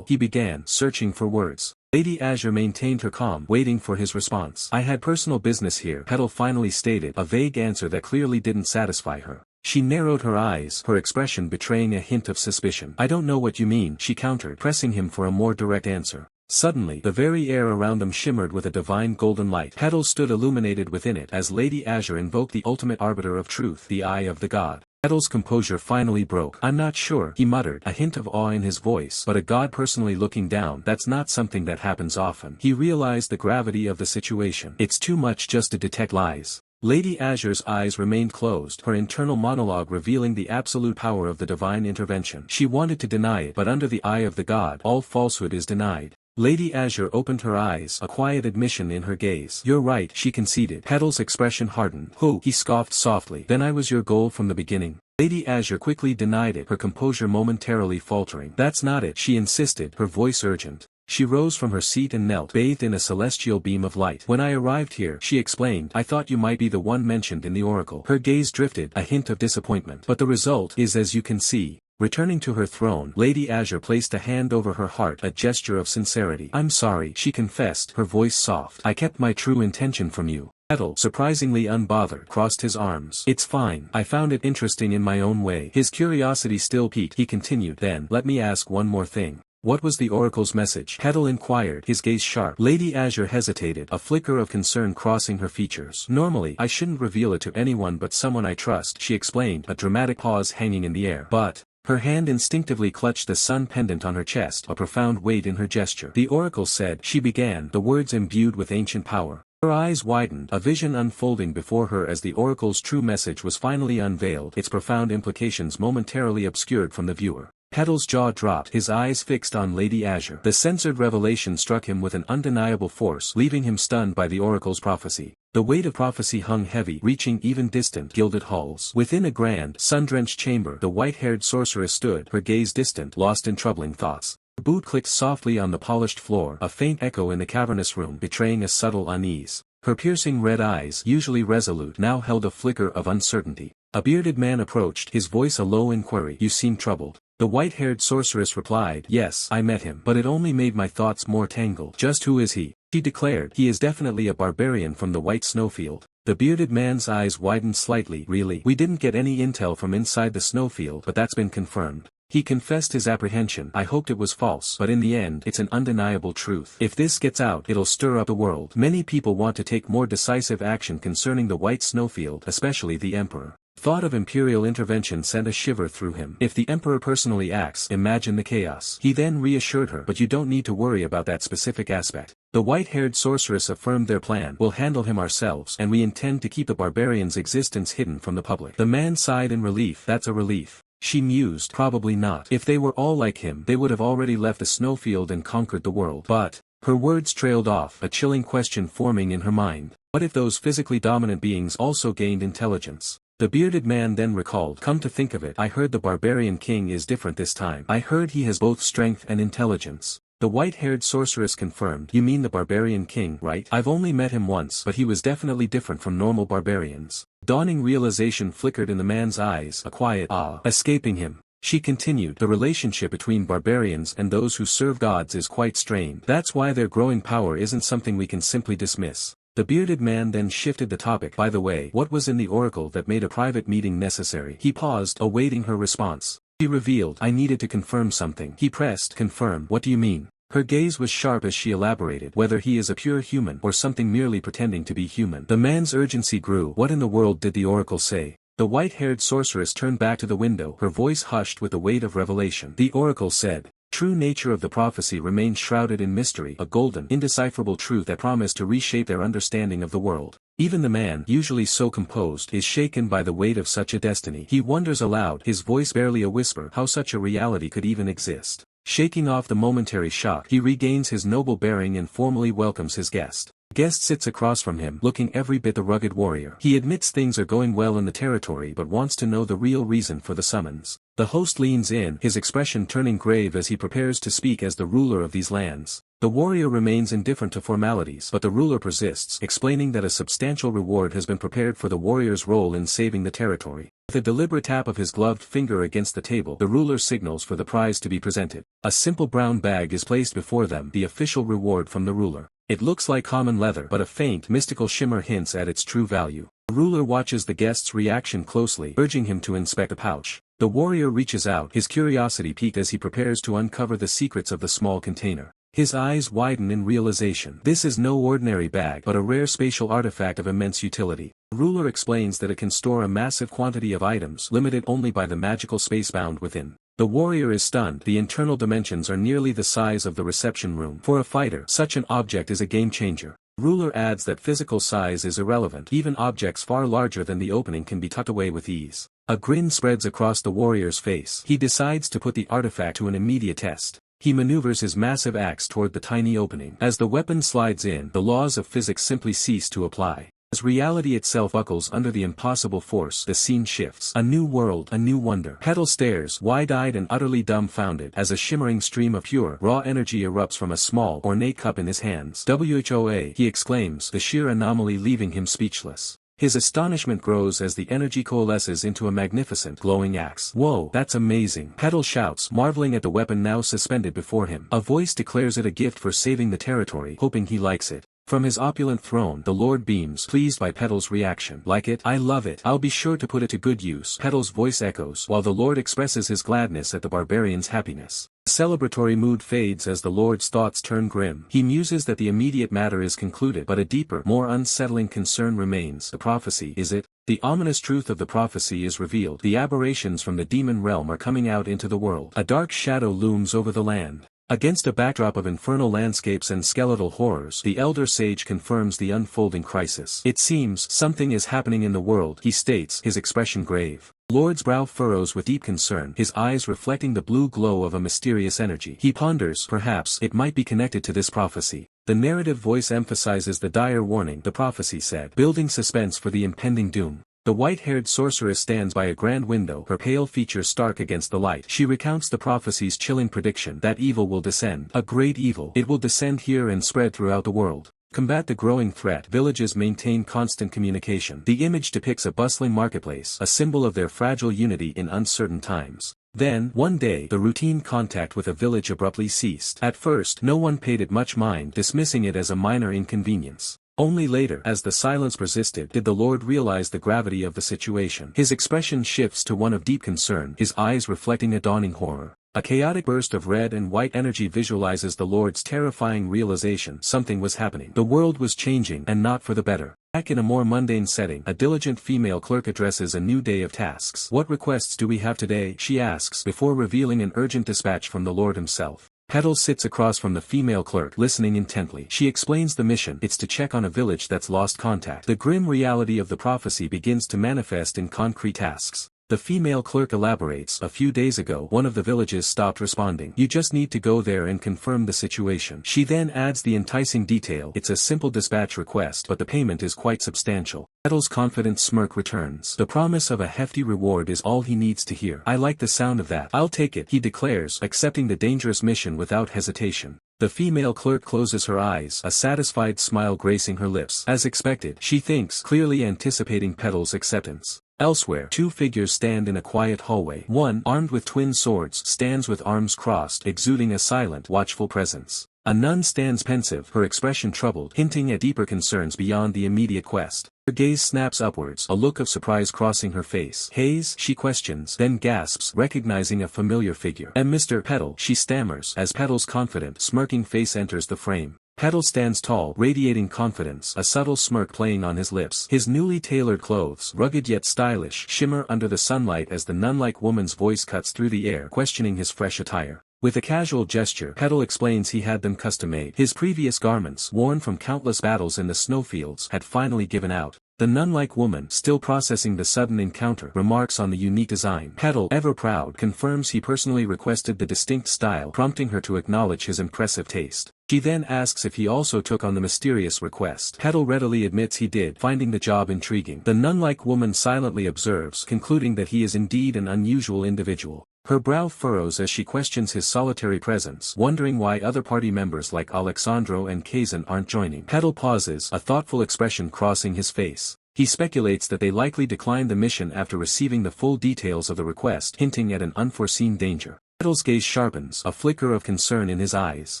He began, searching for words. Lady Azure maintained her calm, waiting for his response. I had personal business here, Petal finally stated, a vague answer that clearly didn't satisfy her. She narrowed her eyes, her expression betraying a hint of suspicion. I don't know what you mean, she countered, pressing him for a more direct answer. Suddenly, the very air around them shimmered with a divine golden light. Petal stood illuminated within it as Lady Azure invoked the ultimate arbiter of truth, the eye of the god. Petal's composure finally broke. I'm not sure, he muttered, a hint of awe in his voice, but a god personally looking down, that's not something that happens often. He realized the gravity of the situation. It's too much just to detect lies. Lady Azure's eyes remained closed, her internal monologue revealing the absolute power of the divine intervention. She wanted to deny it, but under the eye of the god, all falsehood is denied. Lady Azure opened her eyes, a quiet admission in her gaze. You're right, she conceded. Petal's expression hardened. Who? He scoffed softly. Then I was your goal from the beginning. Lady Azure quickly denied it, her composure momentarily faltering. That's not it, she insisted, her voice urgent. She rose from her seat and knelt, bathed in a celestial beam of light. When I arrived here, she explained, I thought you might be the one mentioned in the oracle. Her gaze drifted, a hint of disappointment. But the result is as you can see. Returning to her throne, Lady Azure placed a hand over her heart, a gesture of sincerity. I'm sorry, she confessed, her voice soft. I kept my true intention from you. Petal, surprisingly unbothered, crossed his arms. It's fine. I found it interesting in my own way. His curiosity still piqued, he continued. Then, let me ask one more thing. What was the oracle's message? Petal inquired, his gaze sharp. Lady Azure hesitated, a flicker of concern crossing her features. Normally, I shouldn't reveal it to anyone but someone I trust, she explained, a dramatic pause hanging in the air. But, her hand instinctively clutched the sun pendant on her chest, a profound weight in her gesture. The oracle said, she began, the words imbued with ancient power. Her eyes widened, a vision unfolding before her as the oracle's true message was finally unveiled, its profound implications momentarily obscured from the viewer. Petal's jaw dropped, his eyes fixed on Lady Azure. The censored revelation struck him with an undeniable force, leaving him stunned by the oracle's prophecy. The weight of prophecy hung heavy, reaching even distant, gilded halls. Within a grand, sun-drenched chamber, the white-haired sorceress stood, her gaze distant, lost in troubling thoughts. Her boot clicked softly on the polished floor, a faint echo in the cavernous room betraying a subtle unease. Her piercing red eyes, usually resolute, now held a flicker of uncertainty. A bearded man approached, his voice a low inquiry. You seem troubled. The white-haired sorceress replied, yes, I met him, but it only made my thoughts more tangled. Just who is he? She declared, he is definitely a barbarian from the white snowfield. The bearded man's eyes widened slightly. Really? We didn't get any intel from inside the snowfield, but that's been confirmed. He confessed his apprehension. I hoped it was false, but in the end, it's an undeniable truth. If this gets out, it'll stir up the world. Many people want to take more decisive action concerning the white snowfield, especially the emperor. Thought of imperial intervention sent a shiver through him. If the emperor personally acts, imagine the chaos. He then reassured her, but you don't need to worry about that specific aspect. The white-haired sorceress affirmed their plan. We'll handle him ourselves, and we intend to keep the barbarian's existence hidden from the public. The man sighed in relief. That's a relief. She mused, probably not. If they were all like him, they would have already left the snowfield and conquered the world. But, her words trailed off, a chilling question forming in her mind. What if those physically dominant beings also gained intelligence? The bearded man then recalled, come to think of it, I heard the barbarian king is different this time. I heard he has both strength and intelligence. The white-haired sorceress confirmed, you mean the barbarian king, right? I've only met him once, but he was definitely different from normal barbarians. Dawning realization flickered in the man's eyes, a quiet awe escaping him. She continued, the relationship between barbarians and those who serve gods is quite strained. That's why their growing power isn't something we can simply dismiss. The bearded man then shifted the topic. By the way, what was in the oracle that made a private meeting necessary? He paused, awaiting her response. She revealed, I needed to confirm something. He pressed, confirm, what do you mean? Her gaze was sharp as she elaborated, whether he is a pure human or something merely pretending to be human. The man's urgency grew. What in the world did the oracle say? The white-haired sorceress turned back to the window, her voice hushed with the weight of revelation. The oracle said, True nature of the prophecy remains shrouded in mystery, a golden, indecipherable truth that promised to reshape their understanding of the world. Even the man, usually so composed, is shaken by the weight of such a destiny. He wonders aloud, his voice barely a whisper, how such a reality could even exist. Shaking off the momentary shock, he regains his noble bearing and formally welcomes his guest. The guest sits across from him, looking every bit the rugged warrior. He admits things are going well in the territory but wants to know the real reason for the summons. The host leans in, his expression turning grave as he prepares to speak as the ruler of these lands. The warrior remains indifferent to formalities, but the ruler persists, explaining that a substantial reward has been prepared for the warrior's role in saving the territory. With a deliberate tap of his gloved finger against the table, the ruler signals for the prize to be presented. A simple brown bag is placed before them, the official reward from the ruler. It looks like common leather, but a faint, mystical shimmer hints at its true value. The ruler watches the guest's reaction closely, urging him to inspect the pouch. The warrior reaches out, his curiosity piqued as he prepares to uncover the secrets of the small container. His eyes widen in realization. This is no ordinary bag, but a rare spatial artifact of immense utility. The ruler explains that it can store a massive quantity of items, limited only by the magical space bound within. The warrior is stunned. The internal dimensions are nearly the size of the reception room. For a fighter, such an object is a game changer. The ruler adds that physical size is irrelevant. Even objects far larger than the opening can be tucked away with ease. A grin spreads across the warrior's face. He decides to put the artifact to an immediate test. He maneuvers his massive axe toward the tiny opening. As the weapon slides in, the laws of physics simply cease to apply. As reality itself buckles under the impossible force, the scene shifts. A new world, a new wonder. Petal stares, wide-eyed and utterly dumbfounded, as a shimmering stream of pure, raw energy erupts from a small, ornate cup in his hands. "Whoa!" he exclaims, the sheer anomaly leaving him speechless. His astonishment grows as the energy coalesces into a magnificent, glowing axe. "Whoa, that's amazing!" Petal shouts, marveling at the weapon now suspended before him. A voice declares it a gift for saving the territory, hoping he likes it. From his opulent throne, the Lord beams, pleased by Petal's reaction. "Like it? I love it. I'll be sure to put it to good use." Petal's voice echoes, while the Lord expresses his gladness at the barbarian's happiness. The celebratory mood fades as the Lord's thoughts turn grim. He muses that the immediate matter is concluded, but a deeper, more unsettling concern remains. The prophecy, is it? The ominous truth of the prophecy is revealed. The aberrations from the demon realm are coming out into the world. A dark shadow looms over the land. Against a backdrop of infernal landscapes and skeletal horrors, the elder sage confirms the unfolding crisis. "It seems something is happening in the world," he states, his expression grave. Lord's brow furrows with deep concern, his eyes reflecting the blue glow of a mysterious energy. He ponders, perhaps it might be connected to this prophecy. The narrative voice emphasizes the dire warning, the prophecy said, building suspense for the impending doom. The white-haired sorceress stands by a grand window, her pale features stark against the light. She recounts the prophecy's chilling prediction that evil will descend. A great evil. It will descend here and spread throughout the world. Combat the growing threat. Villages maintain constant communication. The image depicts a bustling marketplace, a symbol of their fragile unity in uncertain times. Then, one day, the routine contact with a village abruptly ceased. At first, no one paid it much mind, dismissing it as a minor inconvenience. Only later, as the silence persisted, did the Lord realize the gravity of the situation. His expression shifts to one of deep concern, his eyes reflecting a dawning horror. A chaotic burst of red and white energy visualizes the Lord's terrifying realization. Something was happening. The world was changing, and not for the better. Back in a more mundane setting, a diligent female clerk addresses a new day of tasks. "What requests do we have today?" she asks, before revealing an urgent dispatch from the Lord himself. Petal sits across from the female clerk, listening intently. She explains the mission. It's to check on a village that's lost contact. The grim reality of the prophecy begins to manifest in concrete tasks. The female clerk elaborates. "A few days ago, one of the villages stopped responding. You just need to go there and confirm the situation." She then adds the enticing detail. "It's a simple dispatch request, but the payment is quite substantial." Petal's confident smirk returns. The promise of a hefty reward is all he needs to hear. "I like the sound of that. I'll take it," he declares, accepting the dangerous mission without hesitation. The female clerk closes her eyes, a satisfied smile gracing her lips. As expected, she thinks, clearly anticipating Petal's acceptance. Elsewhere, two figures stand in a quiet hallway. One, armed with twin swords, stands with arms crossed, exuding a silent, watchful presence. A nun stands pensive, her expression troubled, hinting at deeper concerns beyond the immediate quest. Her gaze snaps upwards, a look of surprise crossing her face. "Hayes?" she questions, then gasps, recognizing a familiar figure. "And Mr. Petal," she stammers, as Petal's confident, smirking face enters the frame. Petal stands tall, radiating confidence, a subtle smirk playing on his lips. His newly tailored clothes, rugged yet stylish, shimmer under the sunlight as the nun-like woman's voice cuts through the air, questioning his fresh attire. With a casual gesture, Petal explains he had them custom-made. His previous garments, worn from countless battles in the snowfields, had finally given out. The nun-like woman, still processing the sudden encounter, remarks on the unique design. Petal, ever proud, confirms he personally requested the distinct style, prompting her to acknowledge his impressive taste. She then asks if he also took on the mysterious request. Petal readily admits he did, finding the job intriguing. The nun-like woman silently observes, concluding that he is indeed an unusual individual. Her brow furrows as she questions his solitary presence, wondering why other party members like Alexandro and Kazan aren't joining. Petal pauses, a thoughtful expression crossing his face. He speculates that they likely declined the mission after receiving the full details of the request, hinting at an unforeseen danger. Petal's gaze sharpens, a flicker of concern in his eyes.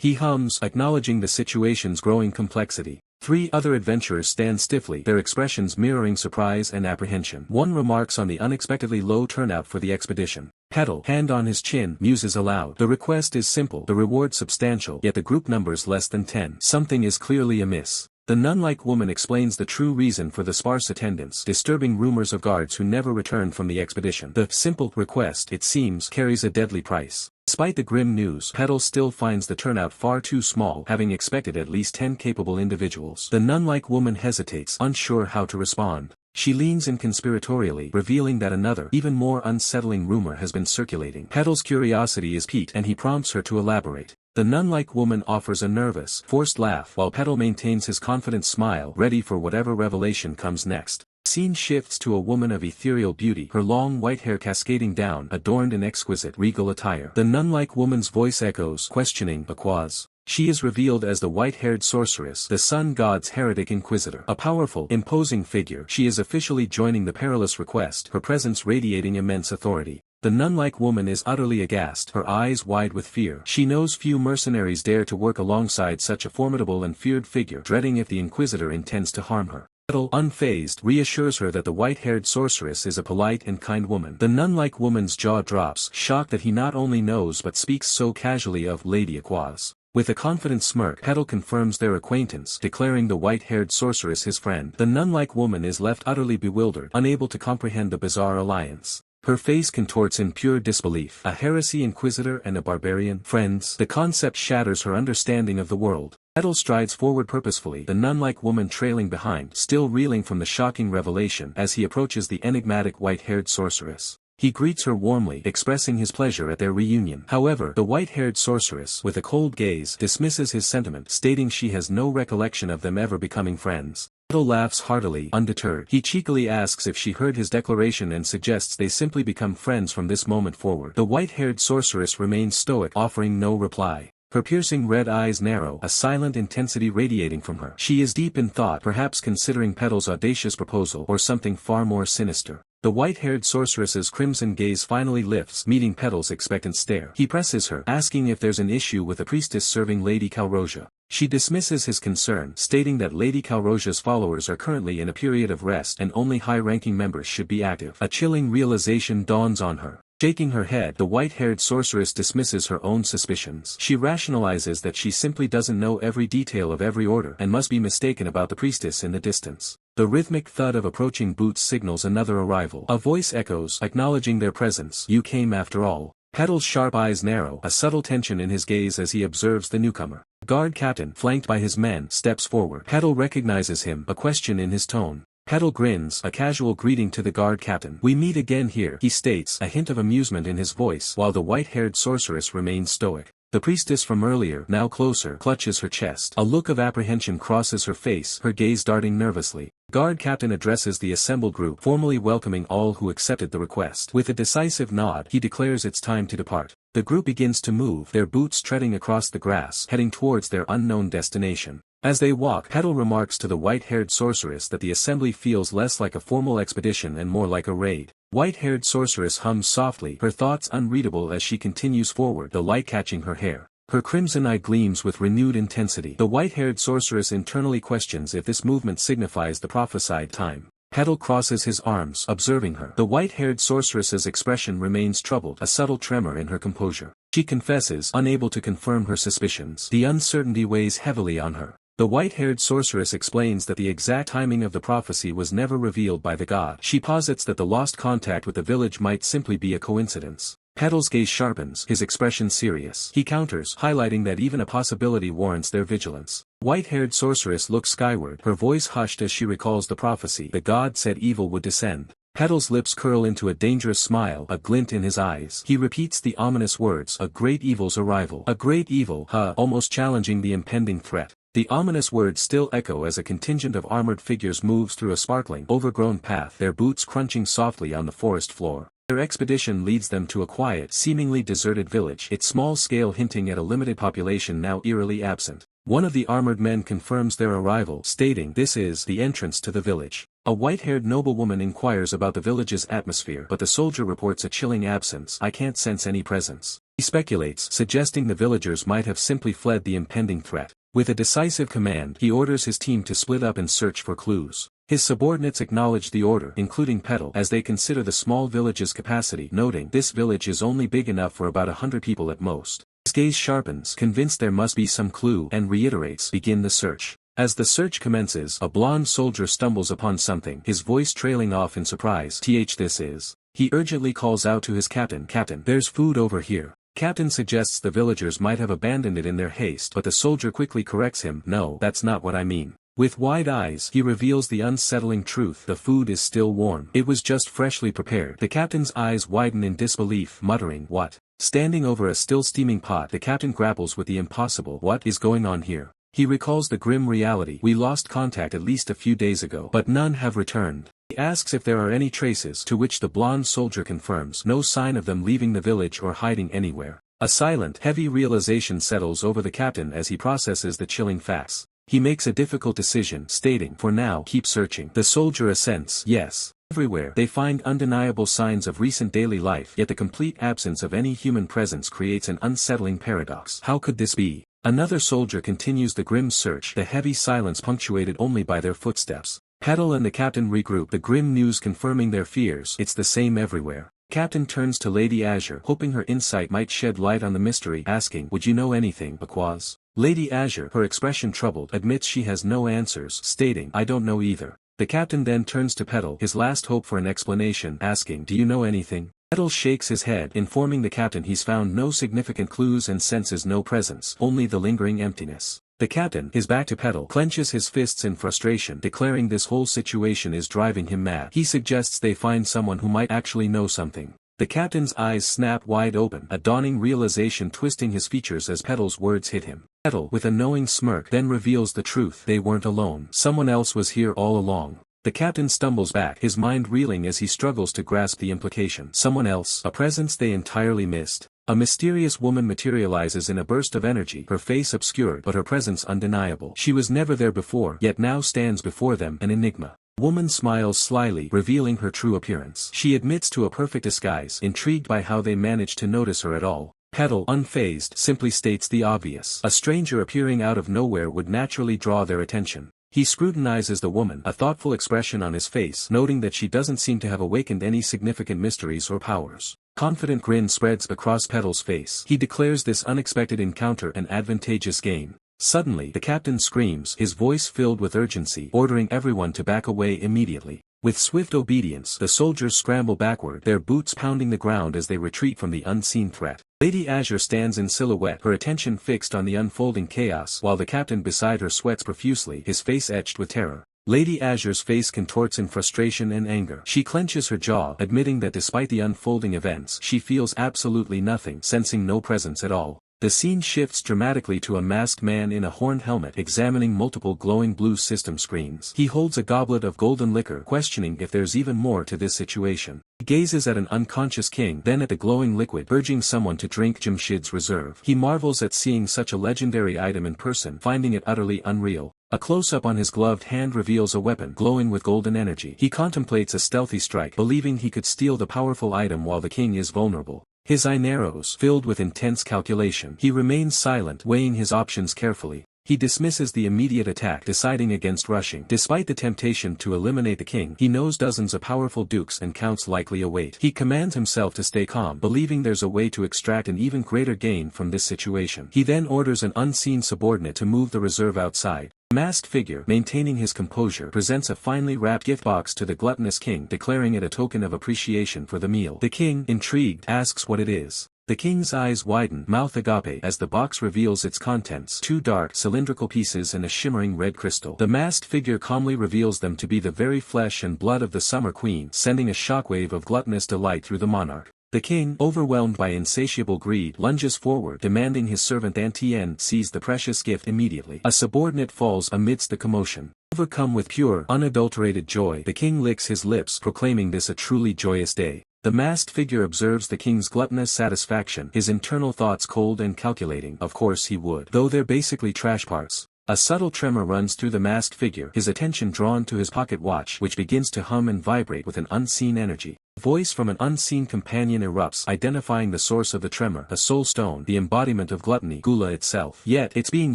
He hums, acknowledging the situation's growing complexity. 3 other adventurers stand stiffly, their expressions mirroring surprise and apprehension. One remarks on the unexpectedly low turnout for the expedition. Petal, hand on his chin, muses aloud. The request is simple, the reward substantial, yet the group numbers less than 10. Something is clearly amiss. The nun-like woman explains the true reason for the sparse attendance, disturbing rumors of guards who never returned from the expedition. The simple request, it seems, carries a deadly price. Despite the grim news, Petal still finds the turnout far too small, having expected at least 10 capable individuals. The nun-like woman hesitates, unsure how to respond. She leans in conspiratorially, revealing that another, even more unsettling rumor has been circulating. Petal's curiosity is piqued, and he prompts her to elaborate. The nun-like woman offers a nervous, forced laugh, while Petal maintains his confident smile, ready for whatever revelation comes next. Scene shifts to a woman of ethereal beauty, her long white hair cascading down, adorned in exquisite regal attire. The nun-like woman's voice echoes, questioning, Aquaz. She is revealed as the white-haired sorceress, the sun god's heretic inquisitor. A powerful, imposing figure, she is officially joining the perilous request, her presence radiating immense authority. The nun-like woman is utterly aghast, her eyes wide with fear. She knows few mercenaries dare to work alongside such a formidable and feared figure, dreading if the inquisitor intends to harm her. Petal, unfazed, reassures her that the white-haired sorceress is a polite and kind woman. The nun-like woman's jaw drops, shocked that he not only knows but speaks so casually of Lady Aquaz. With a confident smirk, Petal confirms their acquaintance, declaring the white-haired sorceress his friend. The nun-like woman is left utterly bewildered, unable to comprehend the bizarre alliance. Her face contorts in pure disbelief. A heresy inquisitor and a barbarian friends. The concept shatters her understanding of the world. Petal strides forward purposefully, the nun-like woman trailing behind, still reeling from the shocking revelation as he approaches the enigmatic white-haired sorceress. He greets her warmly, expressing his pleasure at their reunion. However, the white-haired sorceress, with a cold gaze, dismisses his sentiment, stating she has no recollection of them ever becoming friends. Petal laughs heartily, undeterred. He cheekily asks if she heard his declaration and suggests they simply become friends from this moment forward. The white-haired sorceress remains stoic, offering no reply. Her piercing red eyes narrow, a silent intensity radiating from her. She is deep in thought, perhaps considering Petal's audacious proposal or something far more sinister. The white-haired sorceress's crimson gaze finally lifts, meeting Petal's expectant stare. He presses her, asking if there's an issue with a priestess serving Lady Calrosia. She dismisses his concern, stating that Lady Calrosia's followers are currently in a period of rest and only high-ranking members should be active. A chilling realization dawns on her. Shaking her head, the white-haired sorceress dismisses her own suspicions. She rationalizes that she simply doesn't know every detail of every order and must be mistaken about the priestess in the distance. The rhythmic thud of approaching boots signals another arrival. A voice echoes, acknowledging their presence. You came after all. Petal's sharp eyes narrow, a subtle tension in his gaze as he observes the newcomer. The guard captain, flanked by his men, steps forward. Petal recognizes him, a question in his tone. Petal grins, a casual greeting to the guard captain. We meet again here, he states, a hint of amusement in his voice, while the white-haired sorceress remains stoic. The priestess from earlier, now closer, clutches her chest. A look of apprehension crosses her face, her gaze darting nervously. Guard captain addresses the assembled group, formally welcoming all who accepted the request. With a decisive nod, he declares it's time to depart. The group begins to move, their boots treading across the grass, heading towards their unknown destination. As they walk, Petal remarks to the white-haired sorceress that the assembly feels less like a formal expedition and more like a raid. White-haired sorceress hums softly, her thoughts unreadable as she continues forward, the light catching her hair. Her crimson eye gleams with renewed intensity. The white-haired sorceress internally questions if this movement signifies the prophesied time. Petal crosses his arms, observing her. The white-haired sorceress's expression remains troubled, a subtle tremor in her composure. She confesses, unable to confirm her suspicions. The uncertainty weighs heavily on her. The white-haired sorceress explains that the exact timing of the prophecy was never revealed by the god. She posits that the lost contact with the village might simply be a coincidence. Petal's gaze sharpens, his expression serious. He counters, highlighting that even a possibility warrants their vigilance. White-haired sorceress looks skyward, her voice hushed as she recalls the prophecy. The god said evil would descend. Petal's lips curl into a dangerous smile, a glint in his eyes. He repeats the ominous words, a great evil's arrival. A great evil, almost challenging the impending threat. The ominous words still echo as a contingent of armored figures moves through a sparkling, overgrown path, their boots crunching softly on the forest floor. Their expedition leads them to a quiet, seemingly deserted village, its small scale hinting at a limited population now eerily absent. One of the armored men confirms their arrival, stating, "This is the entrance to the village." A white-haired noblewoman inquires about the village's atmosphere, but the soldier reports a chilling absence. "I can't sense any presence." He speculates, suggesting the villagers might have simply fled the impending threat. With a decisive command, he orders his team to split up and search for clues. His subordinates acknowledge the order, including Petal, as they consider the small village's capacity, noting, "This village is only big enough for about 100 people at most." His gaze sharpens, convinced there must be some clue, and reiterates, "Begin the search." As the search commences, a blonde soldier stumbles upon something, his voice trailing off in surprise. This is. He urgently calls out to his captain, "Captain, there's food over here." Captain suggests the villagers might have abandoned it in their haste, but the soldier quickly corrects him, "No, that's not what I mean." With wide eyes, he reveals the unsettling truth. The food is still warm. It was just freshly prepared. The captain's eyes widen in disbelief, muttering, "What?" Standing over a still steaming pot, the captain grapples with the impossible. What is going on here? He recalls the grim reality. "We lost contact at least a few days ago, but none have returned." He asks if there are any traces, to which the blonde soldier confirms, "No sign of them leaving the village or hiding anywhere." A silent, heavy realization settles over the captain as he processes the chilling facts. He makes a difficult decision, stating, "For now, keep searching." The soldier assents, "Yes." Everywhere, they find undeniable signs of recent daily life, yet the complete absence of any human presence creates an unsettling paradox. How could this be? Another soldier continues the grim search, the heavy silence punctuated only by their footsteps. Petal and the captain regroup, the grim news confirming their fears. It's the same everywhere. Captain turns to Lady Azure, hoping her insight might shed light on the mystery, asking, "Would you know anything, Aquaz?" Lady Azure, her expression troubled, admits she has no answers, stating, "I don't know either." The captain then turns to Petal, his last hope for an explanation, asking, "Do you know anything?" Petal shakes his head, informing the captain he's found no significant clues and senses no presence, only the lingering emptiness. The captain, his back to Petal, clenches his fists in frustration, declaring this whole situation is driving him mad. He suggests they find someone who might actually know something. The captain's eyes snap wide open, a dawning realization twisting his features as Petal's words hit him. Petal, with a knowing smirk, then reveals the truth. They weren't alone. Someone else was here all along. The captain stumbles back, his mind reeling as he struggles to grasp the implication. Someone else, a presence they entirely missed. A mysterious woman materializes in a burst of energy, her face obscured but her presence undeniable. She was never there before, yet now stands before them, an enigma. The woman smiles slyly, revealing her true appearance. She admits to a perfect disguise, intrigued by how they managed to notice her at all. Petal, unfazed, simply states the obvious. A stranger appearing out of nowhere would naturally draw their attention. He scrutinizes the woman, a thoughtful expression on his face, noting that she doesn't seem to have awakened any significant mysteries or powers. Confident grin spreads across Petal's face. He declares this unexpected encounter an advantageous gain. Suddenly, the captain screams, his voice filled with urgency, ordering everyone to back away immediately. With swift obedience, the soldiers scramble backward, their boots pounding the ground as they retreat from the unseen threat. Lady Azure stands in silhouette, her attention fixed on the unfolding chaos, while the captain beside her sweats profusely, his face etched with terror. Lady Azure's face contorts in frustration and anger. She clenches her jaw, admitting that despite the unfolding events, she feels absolutely nothing, sensing no presence at all. The scene shifts dramatically to a masked man in a horned helmet examining multiple glowing blue system screens. He holds a goblet of golden liquor, questioning if there's even more to this situation. He gazes at an unconscious king, then at the glowing liquid, urging someone to drink Jamshid's reserve. He marvels at seeing such a legendary item in person, finding it utterly unreal. A close-up on his gloved hand reveals a weapon glowing with golden energy. He contemplates a stealthy strike, believing he could steal the powerful item while the king is vulnerable. His eye narrows, filled with intense calculation. He remains silent, weighing his options carefully. He dismisses the immediate attack, deciding against rushing. Despite the temptation to eliminate the king, he knows dozens of powerful dukes and counts likely await. He commands himself to stay calm, believing there's a way to extract an even greater gain from this situation. He then orders an unseen subordinate to move the reserve outside. The masked figure, maintaining his composure, presents a finely wrapped gift box to the gluttonous king, declaring it a token of appreciation for the meal. The king, intrigued, asks what it is. The king's eyes widen, mouth agape, as the box reveals its contents: 2 dark, cylindrical pieces and a shimmering red crystal. The masked figure calmly reveals them to be the very flesh and blood of the Summer Queen, sending a shockwave of gluttonous delight through the monarch. The king, overwhelmed by insatiable greed, lunges forward, demanding his servant Antien seize the precious gift immediately. A subordinate falls amidst the commotion. Overcome with pure, unadulterated joy, the king licks his lips, proclaiming this a truly joyous day. The masked figure observes the king's gluttonous satisfaction, his internal thoughts cold and calculating. Of course he would. Though they're basically trash parts. A subtle tremor runs through the masked figure, his attention drawn to his pocket watch, which begins to hum and vibrate with an unseen energy. A voice from an unseen companion erupts, identifying the source of the tremor: a soul stone, the embodiment of gluttony, gula itself. Yet, it's being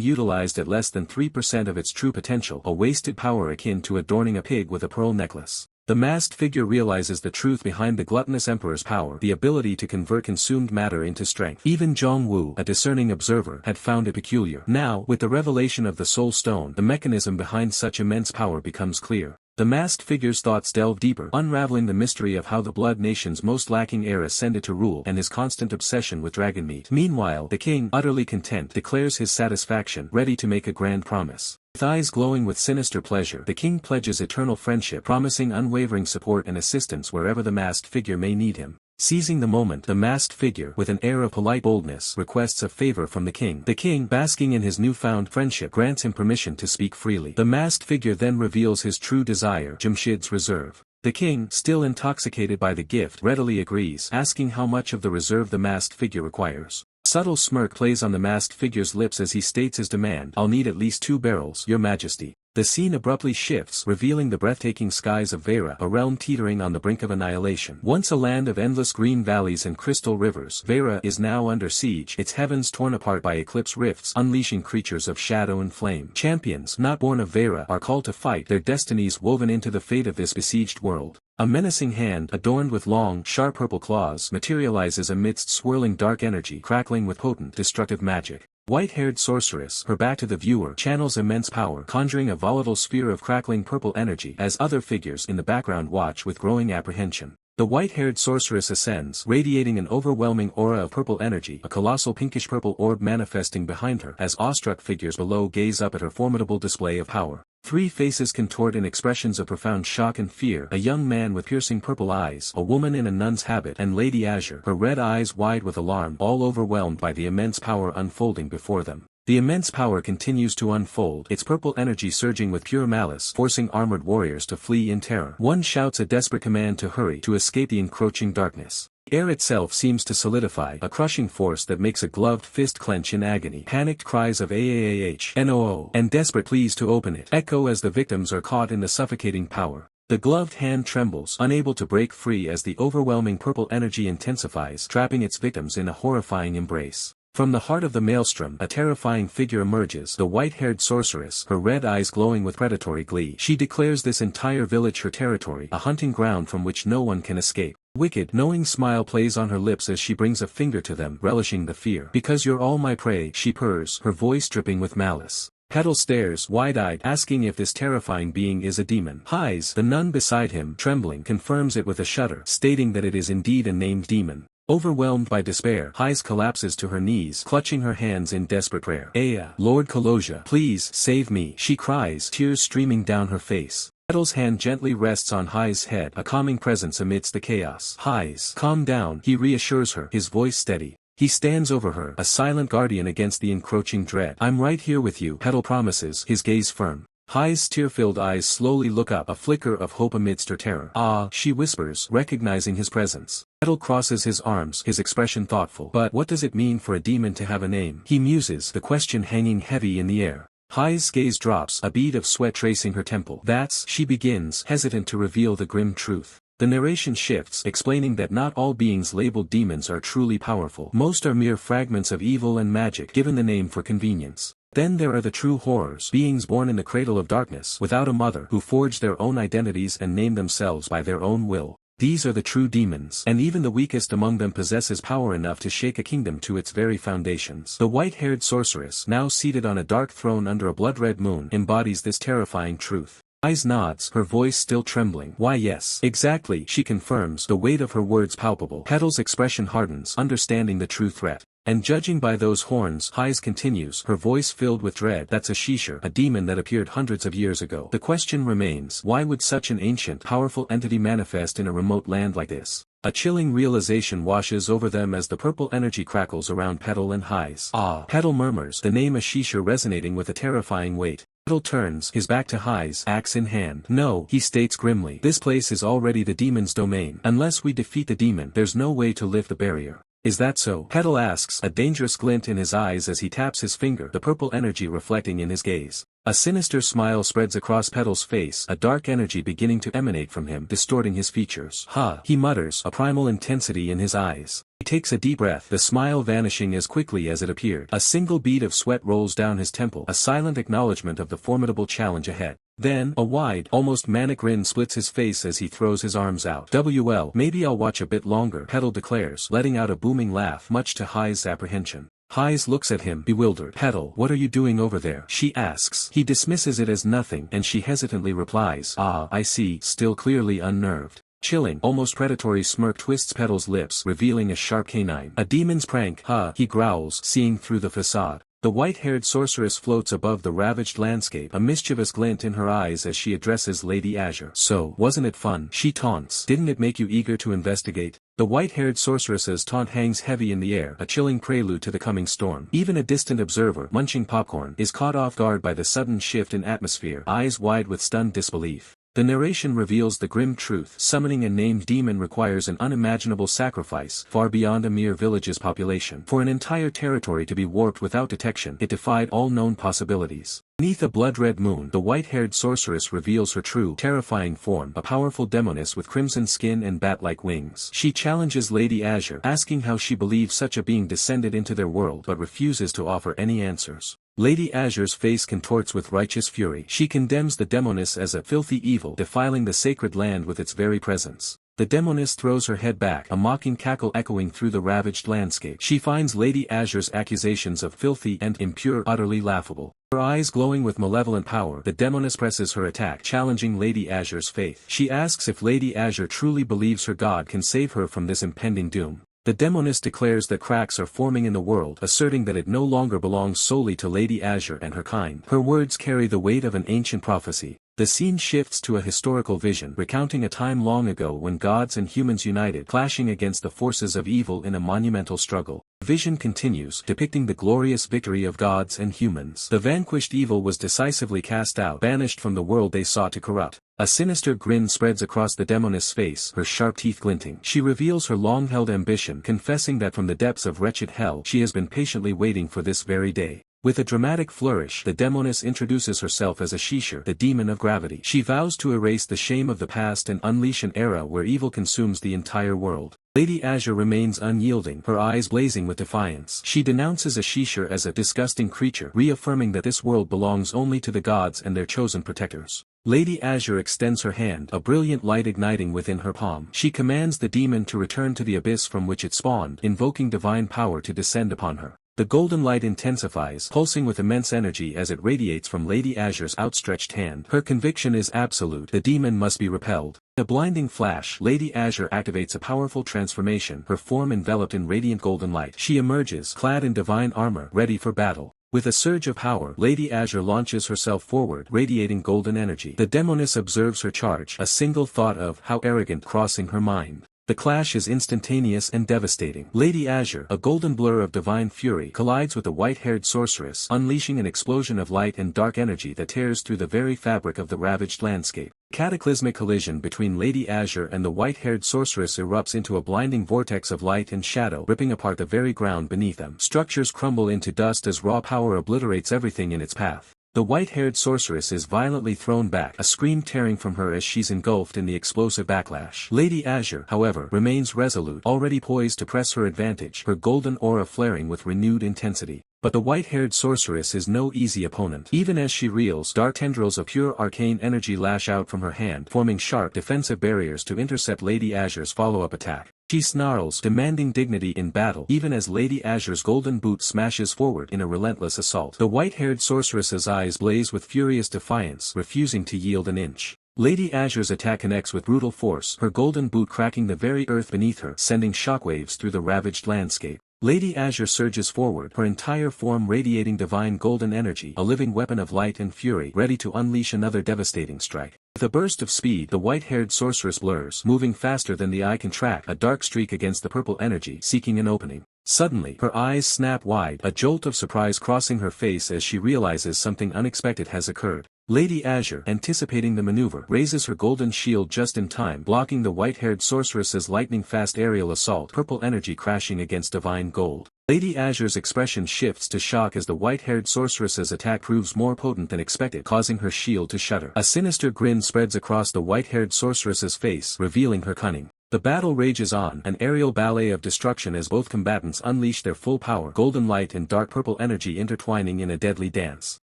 utilized at less than 3% of its true potential, a wasted power akin to adorning a pig with a pearl necklace. The masked figure realizes the truth behind the gluttonous emperor's power: the ability to convert consumed matter into strength. Even Zhong Wu, a discerning observer, had found it peculiar. Now, with the revelation of the soul stone, the mechanism behind such immense power becomes clear. The masked figure's thoughts delve deeper, unraveling the mystery of how the Blood Nation's most lacking heir ascended to rule and his constant obsession with dragon meat. Meanwhile, the king, utterly content, declares his satisfaction, ready to make a grand promise. With eyes glowing with sinister pleasure, the king pledges eternal friendship, promising unwavering support and assistance wherever the masked figure may need him. Seizing the moment, the masked figure, with an air of polite boldness, requests a favor from the king. The king, basking in his newfound friendship, grants him permission to speak freely. The masked figure then reveals his true desire: Jamshid's reserve. The king, still intoxicated by the gift, readily agrees, asking how much of the reserve the masked figure requires. A subtle smirk plays on the masked figure's lips as he states his demand: "I'll need at least 2 barrels, your majesty." The scene abruptly shifts, revealing the breathtaking skies of Vera, a realm teetering on the brink of annihilation. Once a land of endless green valleys and crystal rivers, Vera is now under siege, its heavens torn apart by eclipse rifts, unleashing creatures of shadow and flame. Champions, not born of Vera, are called to fight, their destinies woven into the fate of this besieged world. A menacing hand, adorned with long, sharp purple claws, materializes amidst swirling dark energy, crackling with potent, destructive magic. White-haired sorceress, her back to the viewer, channels immense power, conjuring a volatile sphere of crackling purple energy, as other figures in the background watch with growing apprehension. The white-haired sorceress ascends, radiating an overwhelming aura of purple energy, a colossal pinkish-purple orb manifesting behind her, as awestruck figures below gaze up at her formidable display of power. 3 faces contort in expressions of profound shock and fear: a young man with piercing purple eyes, a woman in a nun's habit, and Lady Azure, her red eyes wide with alarm, all overwhelmed by the immense power unfolding before them. The immense power continues to unfold, its purple energy surging with pure malice, forcing armored warriors to flee in terror. One shouts a desperate command to hurry, to escape the encroaching darkness. The air itself seems to solidify, a crushing force that makes a gloved fist clench in agony. Panicked cries of AAAH, NOO, and desperate pleas to open it echo as the victims are caught in the suffocating power. The gloved hand trembles, unable to break free as the overwhelming purple energy intensifies, trapping its victims in a horrifying embrace. From the heart of the maelstrom, a terrifying figure emerges, the white-haired sorceress, her red eyes glowing with predatory glee. She declares this entire village her territory, a hunting ground from which no one can escape. Wicked, knowing smile plays on her lips as she brings a finger to them, relishing the fear. "Because you're all my prey," she purrs, her voice dripping with malice. Petal stares, wide-eyed, asking if this terrifying being is a demon. Highs, the nun beside him, trembling, confirms it with a shudder, stating that it is indeed a named demon. Overwhelmed by despair, Highs collapses to her knees, clutching her hands in desperate prayer. "Aya, Lord Kaloja, please, save me," she cries, tears streaming down her face. Petal's hand gently rests on High's head, a calming presence amidst the chaos. "Highs, calm down," he reassures her, his voice steady. He stands over her, a silent guardian against the encroaching dread. "I'm right here with you," Petal promises, his gaze firm. High's tear-filled eyes slowly look up, a flicker of hope amidst her terror. "Ah," she whispers, recognizing his presence. Petal crosses his arms, his expression thoughtful. "But what does it mean for a demon to have a name?" He muses, the question hanging heavy in the air. High's gaze drops, a bead of sweat tracing her temple. "That's," she begins, hesitant to reveal the grim truth. The narration shifts, explaining that not all beings labeled demons are truly powerful. Most are mere fragments of evil and magic, given the name for convenience. Then there are the true horrors, beings born in the cradle of darkness, without a mother, who forge their own identities and name themselves by their own will. These are the true demons, and even the weakest among them possesses power enough to shake a kingdom to its very foundations. The white-haired sorceress, now seated on a dark throne under a blood-red moon, embodies this terrifying truth. Ise nods, her voice still trembling. Why yes. Exactly, she confirms, the weight of her words palpable. Petal's expression hardens, understanding the true threat. And judging by those horns, Ise continues, her voice filled with dread, that's a Shishir, a demon that appeared hundreds of years ago. The question remains, why would such an ancient, powerful entity manifest in a remote land like this? A chilling realization washes over them as the purple energy crackles around Petal and Ise. Ah! Petal murmurs, the name Ashishir resonating with a terrifying weight. Petal turns, his back to Ise, axe in hand. No, he states grimly, this place is already the demon's domain. Unless we defeat the demon, there's no way to lift the barrier. Is that so? Petal asks, a dangerous glint in his eyes as he taps his finger, the purple energy reflecting in his gaze. A sinister smile spreads across Petal's face, a dark energy beginning to emanate from him, distorting his features. Ha! He mutters, a primal intensity in his eyes. He takes a deep breath, the smile vanishing as quickly as it appeared. A single bead of sweat rolls down his temple, a silent acknowledgement of the formidable challenge ahead. Then, a wide, almost manic grin splits his face as he throws his arms out. Well, maybe I'll watch a bit longer, Petal declares, letting out a booming laugh much to Hi's apprehension. Ise looks at him, bewildered. Petal, what are you doing over there? She asks. He dismisses it as nothing, and she hesitantly replies, ah, I see, still clearly unnerved. Chilling, almost predatory smirk twists Petal's lips, revealing a sharp canine. A demon's prank, huh? He growls, seeing through the facade. The white-haired sorceress floats above the ravaged landscape, a mischievous glint in her eyes as she addresses Lady Azure. So, wasn't it fun? She taunts. Didn't it make you eager to investigate? The white-haired sorceress's taunt hangs heavy in the air, a chilling prelude to the coming storm. Even a distant observer, munching popcorn, is caught off guard by the sudden shift in atmosphere, eyes wide with stunned disbelief. The narration reveals the grim truth. Summoning a named demon requires an unimaginable sacrifice, far beyond a mere village's population. For an entire territory to be warped without detection, it defied all known possibilities. Beneath a blood-red moon, the white-haired sorceress reveals her true, terrifying form, a powerful demoness with crimson skin and bat-like wings. She challenges Lady Azure, asking how she believes such a being descended into their world but refuses to offer any answers. Lady Azure's face contorts with righteous fury. She condemns the demoness as a filthy evil, defiling the sacred land with its very presence. The demoness throws her head back, a mocking cackle echoing through the ravaged landscape. She finds Lady Azure's accusations of filthy and impure utterly laughable. Her eyes glowing with malevolent power, the demoness presses her attack, challenging Lady Azure's faith. She asks if Lady Azure truly believes her god can save her from this impending doom. The demoness declares that cracks are forming in the world, asserting that it no longer belongs solely to Lady Azure and her kind. Her words carry the weight of an ancient prophecy. The scene shifts to a historical vision, recounting a time long ago when gods and humans united, clashing against the forces of evil in a monumental struggle. The vision continues, depicting the glorious victory of gods and humans. The vanquished evil was decisively cast out, banished from the world they sought to corrupt. A sinister grin spreads across the demoness' face, her sharp teeth glinting. She reveals her long-held ambition, confessing that from the depths of wretched hell she has been patiently waiting for this very day. With a dramatic flourish, the demoness introduces herself as Ashishir, the demon of gravity. She vows to erase the shame of the past and unleash an era where evil consumes the entire world. Lady Azure remains unyielding, her eyes blazing with defiance. She denounces Ashishir as a disgusting creature, reaffirming that this world belongs only to the gods and their chosen protectors. Lady Azure extends her hand, a brilliant light igniting within her palm. She commands the demon to return to the abyss from which it spawned, invoking divine power to descend upon her. The golden light intensifies, pulsing with immense energy as it radiates from Lady Azure's outstretched hand. Her conviction is absolute, the demon must be repelled. In a blinding flash, Lady Azure activates a powerful transformation, her form enveloped in radiant golden light. She emerges, clad in divine armor, ready for battle. With a surge of power, Lady Azure launches herself forward, radiating golden energy. The demoness observes her charge, a single thought of how arrogant crossing her mind. The clash is instantaneous and devastating. Lady Azure, a golden blur of divine fury, collides with the white-haired sorceress, unleashing an explosion of light and dark energy that tears through the very fabric of the ravaged landscape. Cataclysmic collision between Lady Azure and the white-haired sorceress erupts into a blinding vortex of light and shadow, ripping apart the very ground beneath them. Structures crumble into dust as raw power obliterates everything in its path. The white-haired sorceress is violently thrown back, a scream tearing from her as she's engulfed in the explosive backlash. Lady Azure, however, remains resolute, already poised to press her advantage, her golden aura flaring with renewed intensity. But the white-haired sorceress is no easy opponent. Even as she reels, dark tendrils of pure arcane energy lash out from her hand, forming sharp defensive barriers to intercept Lady Azure's follow-up attack. She snarls, demanding dignity in battle, even as Lady Azure's golden boot smashes forward in a relentless assault. The white-haired sorceress's eyes blaze with furious defiance, refusing to yield an inch. Lady Azure's attack connects with brutal force, her golden boot cracking the very earth beneath her, sending shockwaves through the ravaged landscape. Lady Azure surges forward, her entire form radiating divine golden energy, a living weapon of light and fury, ready to unleash another devastating strike. With a burst of speed, the white-haired sorceress blurs, moving faster than the eye can track, a dark streak against the purple energy, seeking an opening. Suddenly, her eyes snap wide, a jolt of surprise crossing her face as she realizes something unexpected has occurred. Lady Azure, anticipating the maneuver, raises her golden shield just in time, blocking the white-haired sorceress's lightning-fast aerial assault, purple energy crashing against divine gold. Lady Azure's expression shifts to shock as the white-haired sorceress's attack proves more potent than expected, causing her shield to shudder. A sinister grin spreads across the white-haired sorceress's face, revealing her cunning. The battle rages on, an aerial ballet of destruction as both combatants unleash their full power, golden light and dark purple energy intertwining in a deadly dance.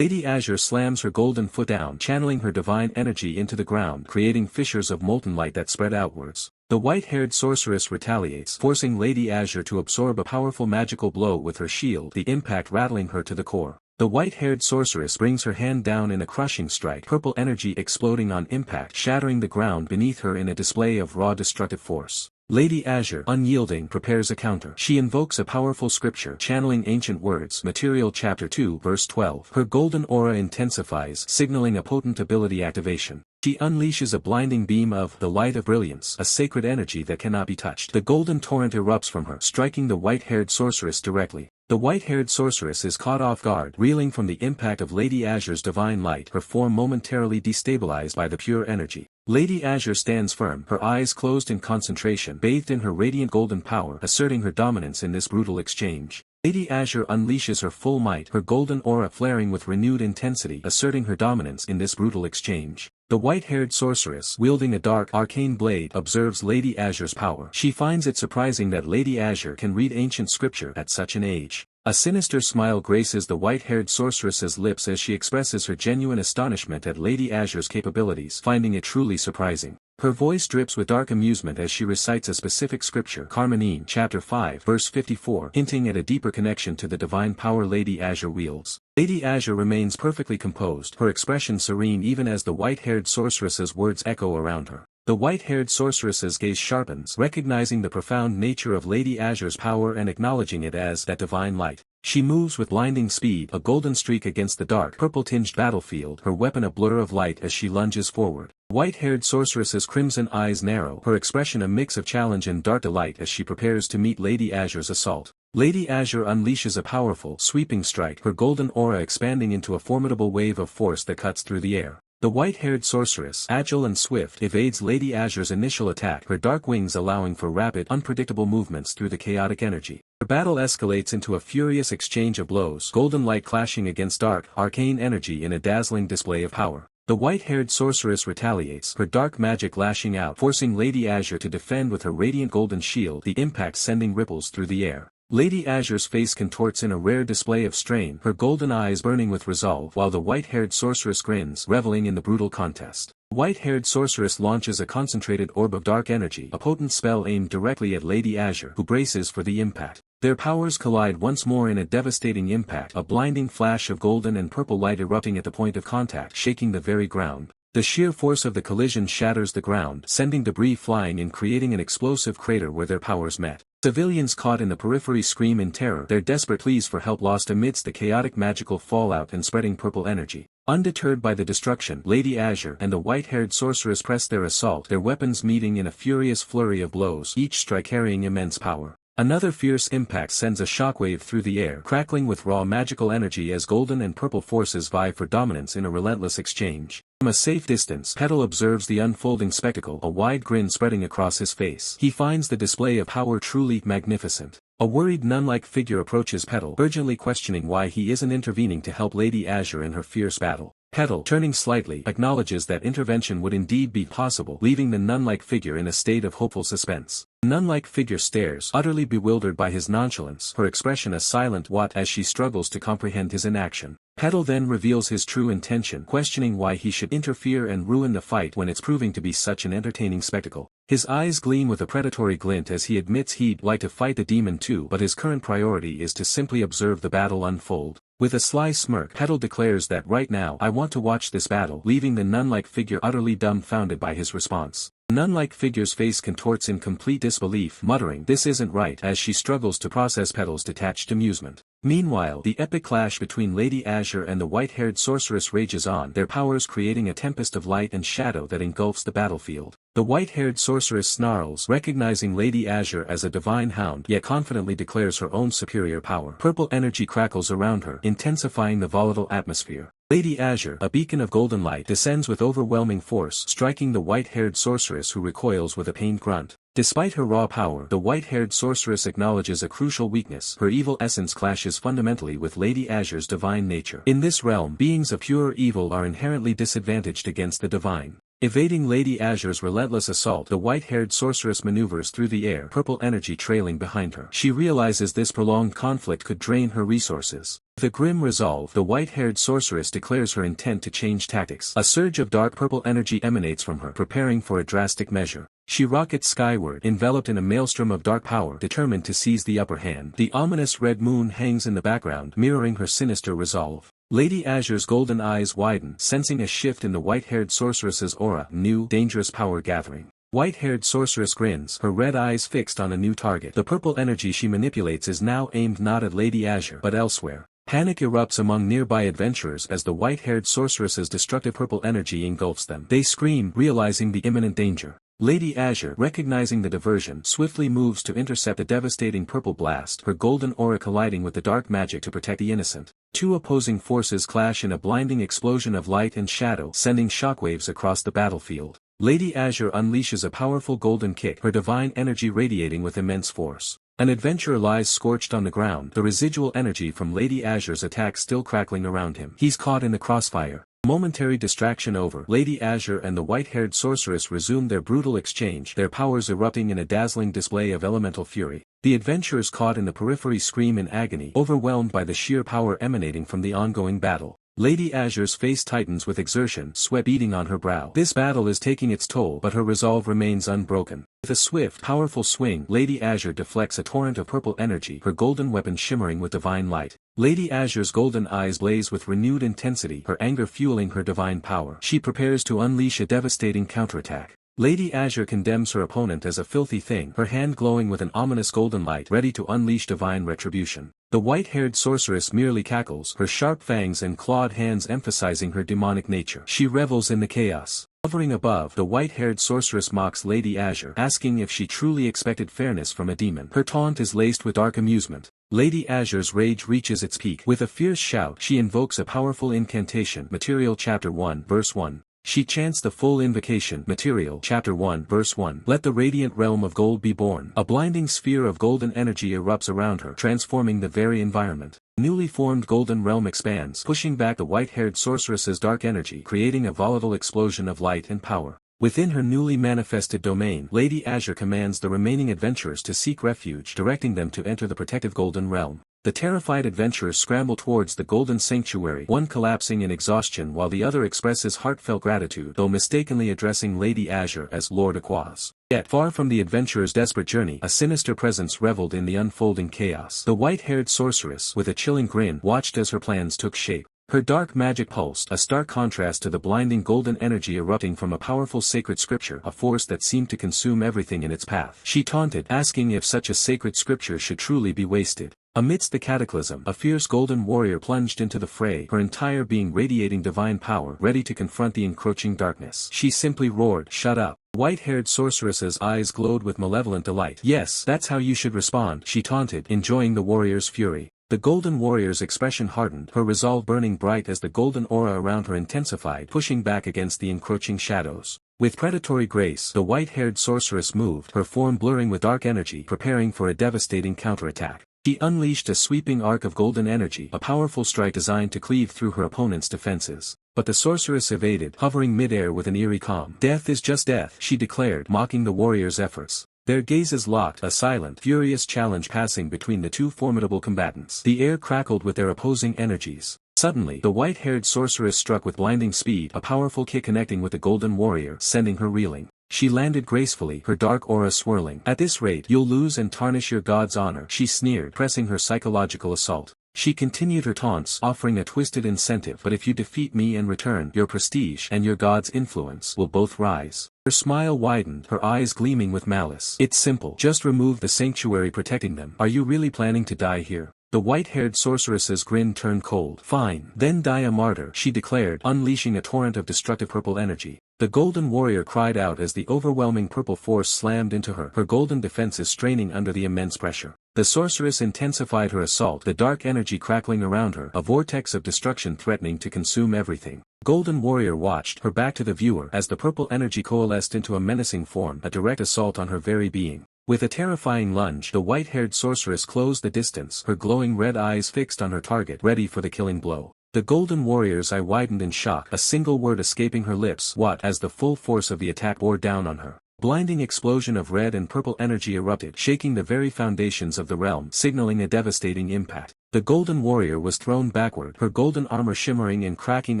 Lady Azure slams her golden foot down, channeling her divine energy into the ground, creating fissures of molten light that spread outwards. The white-haired sorceress retaliates, forcing Lady Azure to absorb a powerful magical blow with her shield, the impact rattling her to the core. The white-haired sorceress brings her hand down in a crushing strike, purple energy exploding on impact, shattering the ground beneath her in a display of raw destructive force. Lady Azure, unyielding, prepares a counter. She invokes a powerful scripture, channeling ancient words, Material Chapter 2, Verse 12. Her golden aura intensifies, signaling a potent ability activation. She unleashes a blinding beam of the light of brilliance, a sacred energy that cannot be touched. The golden torrent erupts from her, striking the white-haired sorceress directly. The white-haired sorceress is caught off guard, reeling from the impact of Lady Azure's divine light, her form momentarily destabilized by the pure energy. Lady Azure stands firm, her eyes closed in concentration, bathed in her radiant golden power, asserting her dominance in this brutal exchange. Lady Azure unleashes her full might, her golden aura flaring with renewed intensity, asserting her dominance in this brutal exchange. The white-haired sorceress, wielding a dark, arcane blade, observes Lady Azure's power. She finds it surprising that Lady Azure can read ancient scripture at such an age. A sinister smile graces the white-haired sorceress's lips as she expresses her genuine astonishment at Lady Azure's capabilities, finding it truly surprising. Her voice drips with dark amusement as she recites a specific scripture, Carmenine, Chapter 5, Verse 54, hinting at a deeper connection to the divine power Lady Azure wields. Lady Azure remains perfectly composed, her expression serene even as the white-haired sorceress's words echo around her. The white-haired sorceress's gaze sharpens, recognizing the profound nature of Lady Azure's power and acknowledging it as that divine light. She moves with blinding speed, a golden streak against the dark, purple-tinged battlefield, her weapon a blur of light as she lunges forward. White-haired sorceress's crimson eyes narrow, her expression a mix of challenge and dark delight as she prepares to meet Lady Azure's assault. Lady Azure unleashes a powerful, sweeping strike, her golden aura expanding into a formidable wave of force that cuts through the air. The white-haired sorceress, agile and swift, evades Lady Azure's initial attack, her dark wings allowing for rapid, unpredictable movements through the chaotic energy. The battle escalates into a furious exchange of blows, golden light clashing against dark, arcane energy in a dazzling display of power. The white-haired sorceress retaliates, her dark magic lashing out, forcing Lady Azure to defend with her radiant golden shield, the impact sending ripples through the air. Lady Azure's face contorts in a rare display of strain, her golden eyes burning with resolve, while the white-haired sorceress grins, reveling in the brutal contest. The white-haired sorceress launches a concentrated orb of dark energy, a potent spell aimed directly at Lady Azure, who braces for the impact. Their powers collide once more in a devastating impact, a blinding flash of golden and purple light erupting at the point of contact, shaking the very ground. The sheer force of the collision shatters the ground, sending debris flying and creating an explosive crater where their powers met. Civilians caught in the periphery scream in terror, their desperate pleas for help lost amidst the chaotic magical fallout and spreading purple energy. Undeterred by the destruction, Lady Azure and the white-haired sorceress pressed their assault, their weapons meeting in a furious flurry of blows, each strike carrying immense power. Another fierce impact sends a shockwave through the air, crackling with raw magical energy as golden and purple forces vie for dominance in a relentless exchange. From a safe distance, Petal observes the unfolding spectacle, a wide grin spreading across his face. He finds the display of power truly magnificent. A worried nun-like figure approaches Petal, urgently questioning why he isn't intervening to help Lady Azure in her fierce battle. Petal, turning slightly, acknowledges that intervention would indeed be possible, leaving the nun-like figure in a state of hopeful suspense. The nun-like figure stares, utterly bewildered by his nonchalance, her expression a silent what as she struggles to comprehend his inaction. Petal then reveals his true intention, questioning why he should interfere and ruin the fight when it's proving to be such an entertaining spectacle. His eyes gleam with a predatory glint as he admits he'd like to fight the demon too, but his current priority is to simply observe the battle unfold. With a sly smirk, Petal declares that right now I want to watch this battle, leaving the nun-like figure utterly dumbfounded by his response. The nun-like figure's face contorts in complete disbelief, muttering, "This isn't right," as she struggles to process Petal's detached amusement. Meanwhile, the epic clash between Lady Azure and the white-haired sorceress rages on, their powers creating a tempest of light and shadow that engulfs the battlefield. The white-haired sorceress snarls, recognizing Lady Azure as a divine hound, yet confidently declares her own superior power. Purple energy crackles around her, intensifying the volatile atmosphere. Lady Azure, a beacon of golden light, descends with overwhelming force, striking the white-haired sorceress who recoils with a pained grunt. Despite her raw power, the white-haired sorceress acknowledges a crucial weakness. Her evil essence clashes fundamentally with Lady Azure's divine nature. In this realm, beings of pure evil are inherently disadvantaged against the divine. Evading Lady Azure's relentless assault, the white-haired sorceress maneuvers through the air, purple energy trailing behind her. She realizes this prolonged conflict could drain her resources. With a grim resolve, the white-haired sorceress declares her intent to change tactics. A surge of dark purple energy emanates from her, preparing for a drastic measure. She rockets skyward, enveloped in a maelstrom of dark power, determined to seize the upper hand. The ominous red moon hangs in the background, mirroring her sinister resolve. Lady Azure's golden eyes widen, sensing a shift in the white-haired sorceress's aura, new, dangerous power gathering. White-haired sorceress grins, her red eyes fixed on a new target. The purple energy she manipulates is now aimed not at Lady Azure, but elsewhere. Panic erupts among nearby adventurers as the white-haired sorceress's destructive purple energy engulfs them. They scream, realizing the imminent danger. Lady Azure, recognizing the diversion, swiftly moves to intercept the devastating purple blast, her golden aura colliding with the dark magic to protect the innocent. Two opposing forces clash in a blinding explosion of light and shadow, sending shockwaves across the battlefield. Lady Azure unleashes a powerful golden kick, her divine energy radiating with immense force. An adventurer lies scorched on the ground, the residual energy from Lady Azure's attack still crackling around him. He's caught in the crossfire. Momentary distraction over, Lady Azure and the white-haired sorceress resume their brutal exchange, their powers erupting in a dazzling display of elemental fury. The adventurers caught in the periphery scream in agony, overwhelmed by the sheer power emanating from the ongoing battle. Lady Azure's face tightens with exertion, sweat beading on her brow. This battle is taking its toll, but her resolve remains unbroken. With a swift, powerful swing, Lady Azure deflects a torrent of purple energy, her golden weapon shimmering with divine light. Lady Azure's golden eyes blaze with renewed intensity, her anger fueling her divine power. She prepares to unleash a devastating counterattack. Lady Azure condemns her opponent as a filthy thing, her hand glowing with an ominous golden light, ready to unleash divine retribution. The white-haired sorceress merely cackles, her sharp fangs and clawed hands emphasizing her demonic nature. She revels in the chaos. Hovering above, the white-haired sorceress mocks Lady Azure, asking if she truly expected fairness from a demon. Her taunt is laced with dark amusement. Lady Azure's rage reaches its peak. With a fierce shout, she invokes a powerful incantation, Material Chapter 1, Verse 1. She chants the full invocation, Material Chapter 1, Verse 1. Let the radiant realm of gold be born. A blinding sphere of golden energy erupts around her, transforming the very environment. The newly formed golden realm expands, pushing back the white-haired sorceress's dark energy, creating a volatile explosion of light and power. Within her newly manifested domain, Lady Azure commands the remaining adventurers to seek refuge, directing them to enter the protective golden realm. The terrified adventurers scramble towards the golden sanctuary, one collapsing in exhaustion while the other expresses heartfelt gratitude, though mistakenly addressing Lady Azure as Lord Aquaz. Yet, far from the adventurers' desperate journey, a sinister presence reveled in the unfolding chaos. The white-haired sorceress, with a chilling grin, watched as her plans took shape. Her dark magic pulsed, a stark contrast to the blinding golden energy erupting from a powerful sacred scripture, a force that seemed to consume everything in its path. She taunted, asking if such a sacred scripture should truly be wasted. Amidst the cataclysm, a fierce golden warrior plunged into the fray, her entire being radiating divine power, ready to confront the encroaching darkness. She simply roared, "Shut up." White-haired sorceress's eyes glowed with malevolent delight. "Yes, that's how you should respond," she taunted, enjoying the warrior's fury. The golden warrior's expression hardened, her resolve burning bright as the golden aura around her intensified, pushing back against the encroaching shadows. With predatory grace, the white-haired sorceress moved, her form blurring with dark energy, preparing for a devastating counterattack. She unleashed a sweeping arc of golden energy, a powerful strike designed to cleave through her opponent's defenses. But the sorceress evaded, hovering midair with an eerie calm. "Death is just death," she declared, mocking the warrior's efforts. Their gazes locked, a silent, furious challenge passing between the two formidable combatants. The air crackled with their opposing energies. Suddenly, the white-haired sorceress struck with blinding speed, a powerful kick connecting with the golden warrior, sending her reeling. She landed gracefully, her dark aura swirling. "At this rate, you'll lose and tarnish your god's honor," she sneered, pressing her psychological assault. She continued her taunts, offering a twisted incentive. "But if you defeat me and return, your prestige and your god's influence will both rise." Her smile widened, her eyes gleaming with malice. "It's simple. Just remove the sanctuary protecting them." "Are you really planning to die here?" The white-haired sorceress's grin turned cold. "Fine. Then die a martyr," she declared, unleashing a torrent of destructive purple energy. The golden warrior cried out as the overwhelming purple force slammed into her golden defenses straining under the immense pressure. The sorceress intensified her assault, the dark energy crackling around her, a vortex of destruction threatening to consume everything. Golden warrior watched, her back to the viewer, as the purple energy coalesced into a menacing form, a direct assault on her very being. With a terrifying lunge, the white-haired sorceress closed the distance, her glowing red eyes fixed on her target, ready for the killing blow. The golden warrior's eye widened in shock, a single word escaping her lips, "What?" as the full force of the attack bore down on her. Blinding explosion of red and purple energy erupted, shaking the very foundations of the realm, signaling a devastating impact. The golden warrior was thrown backward, her golden armor shimmering and cracking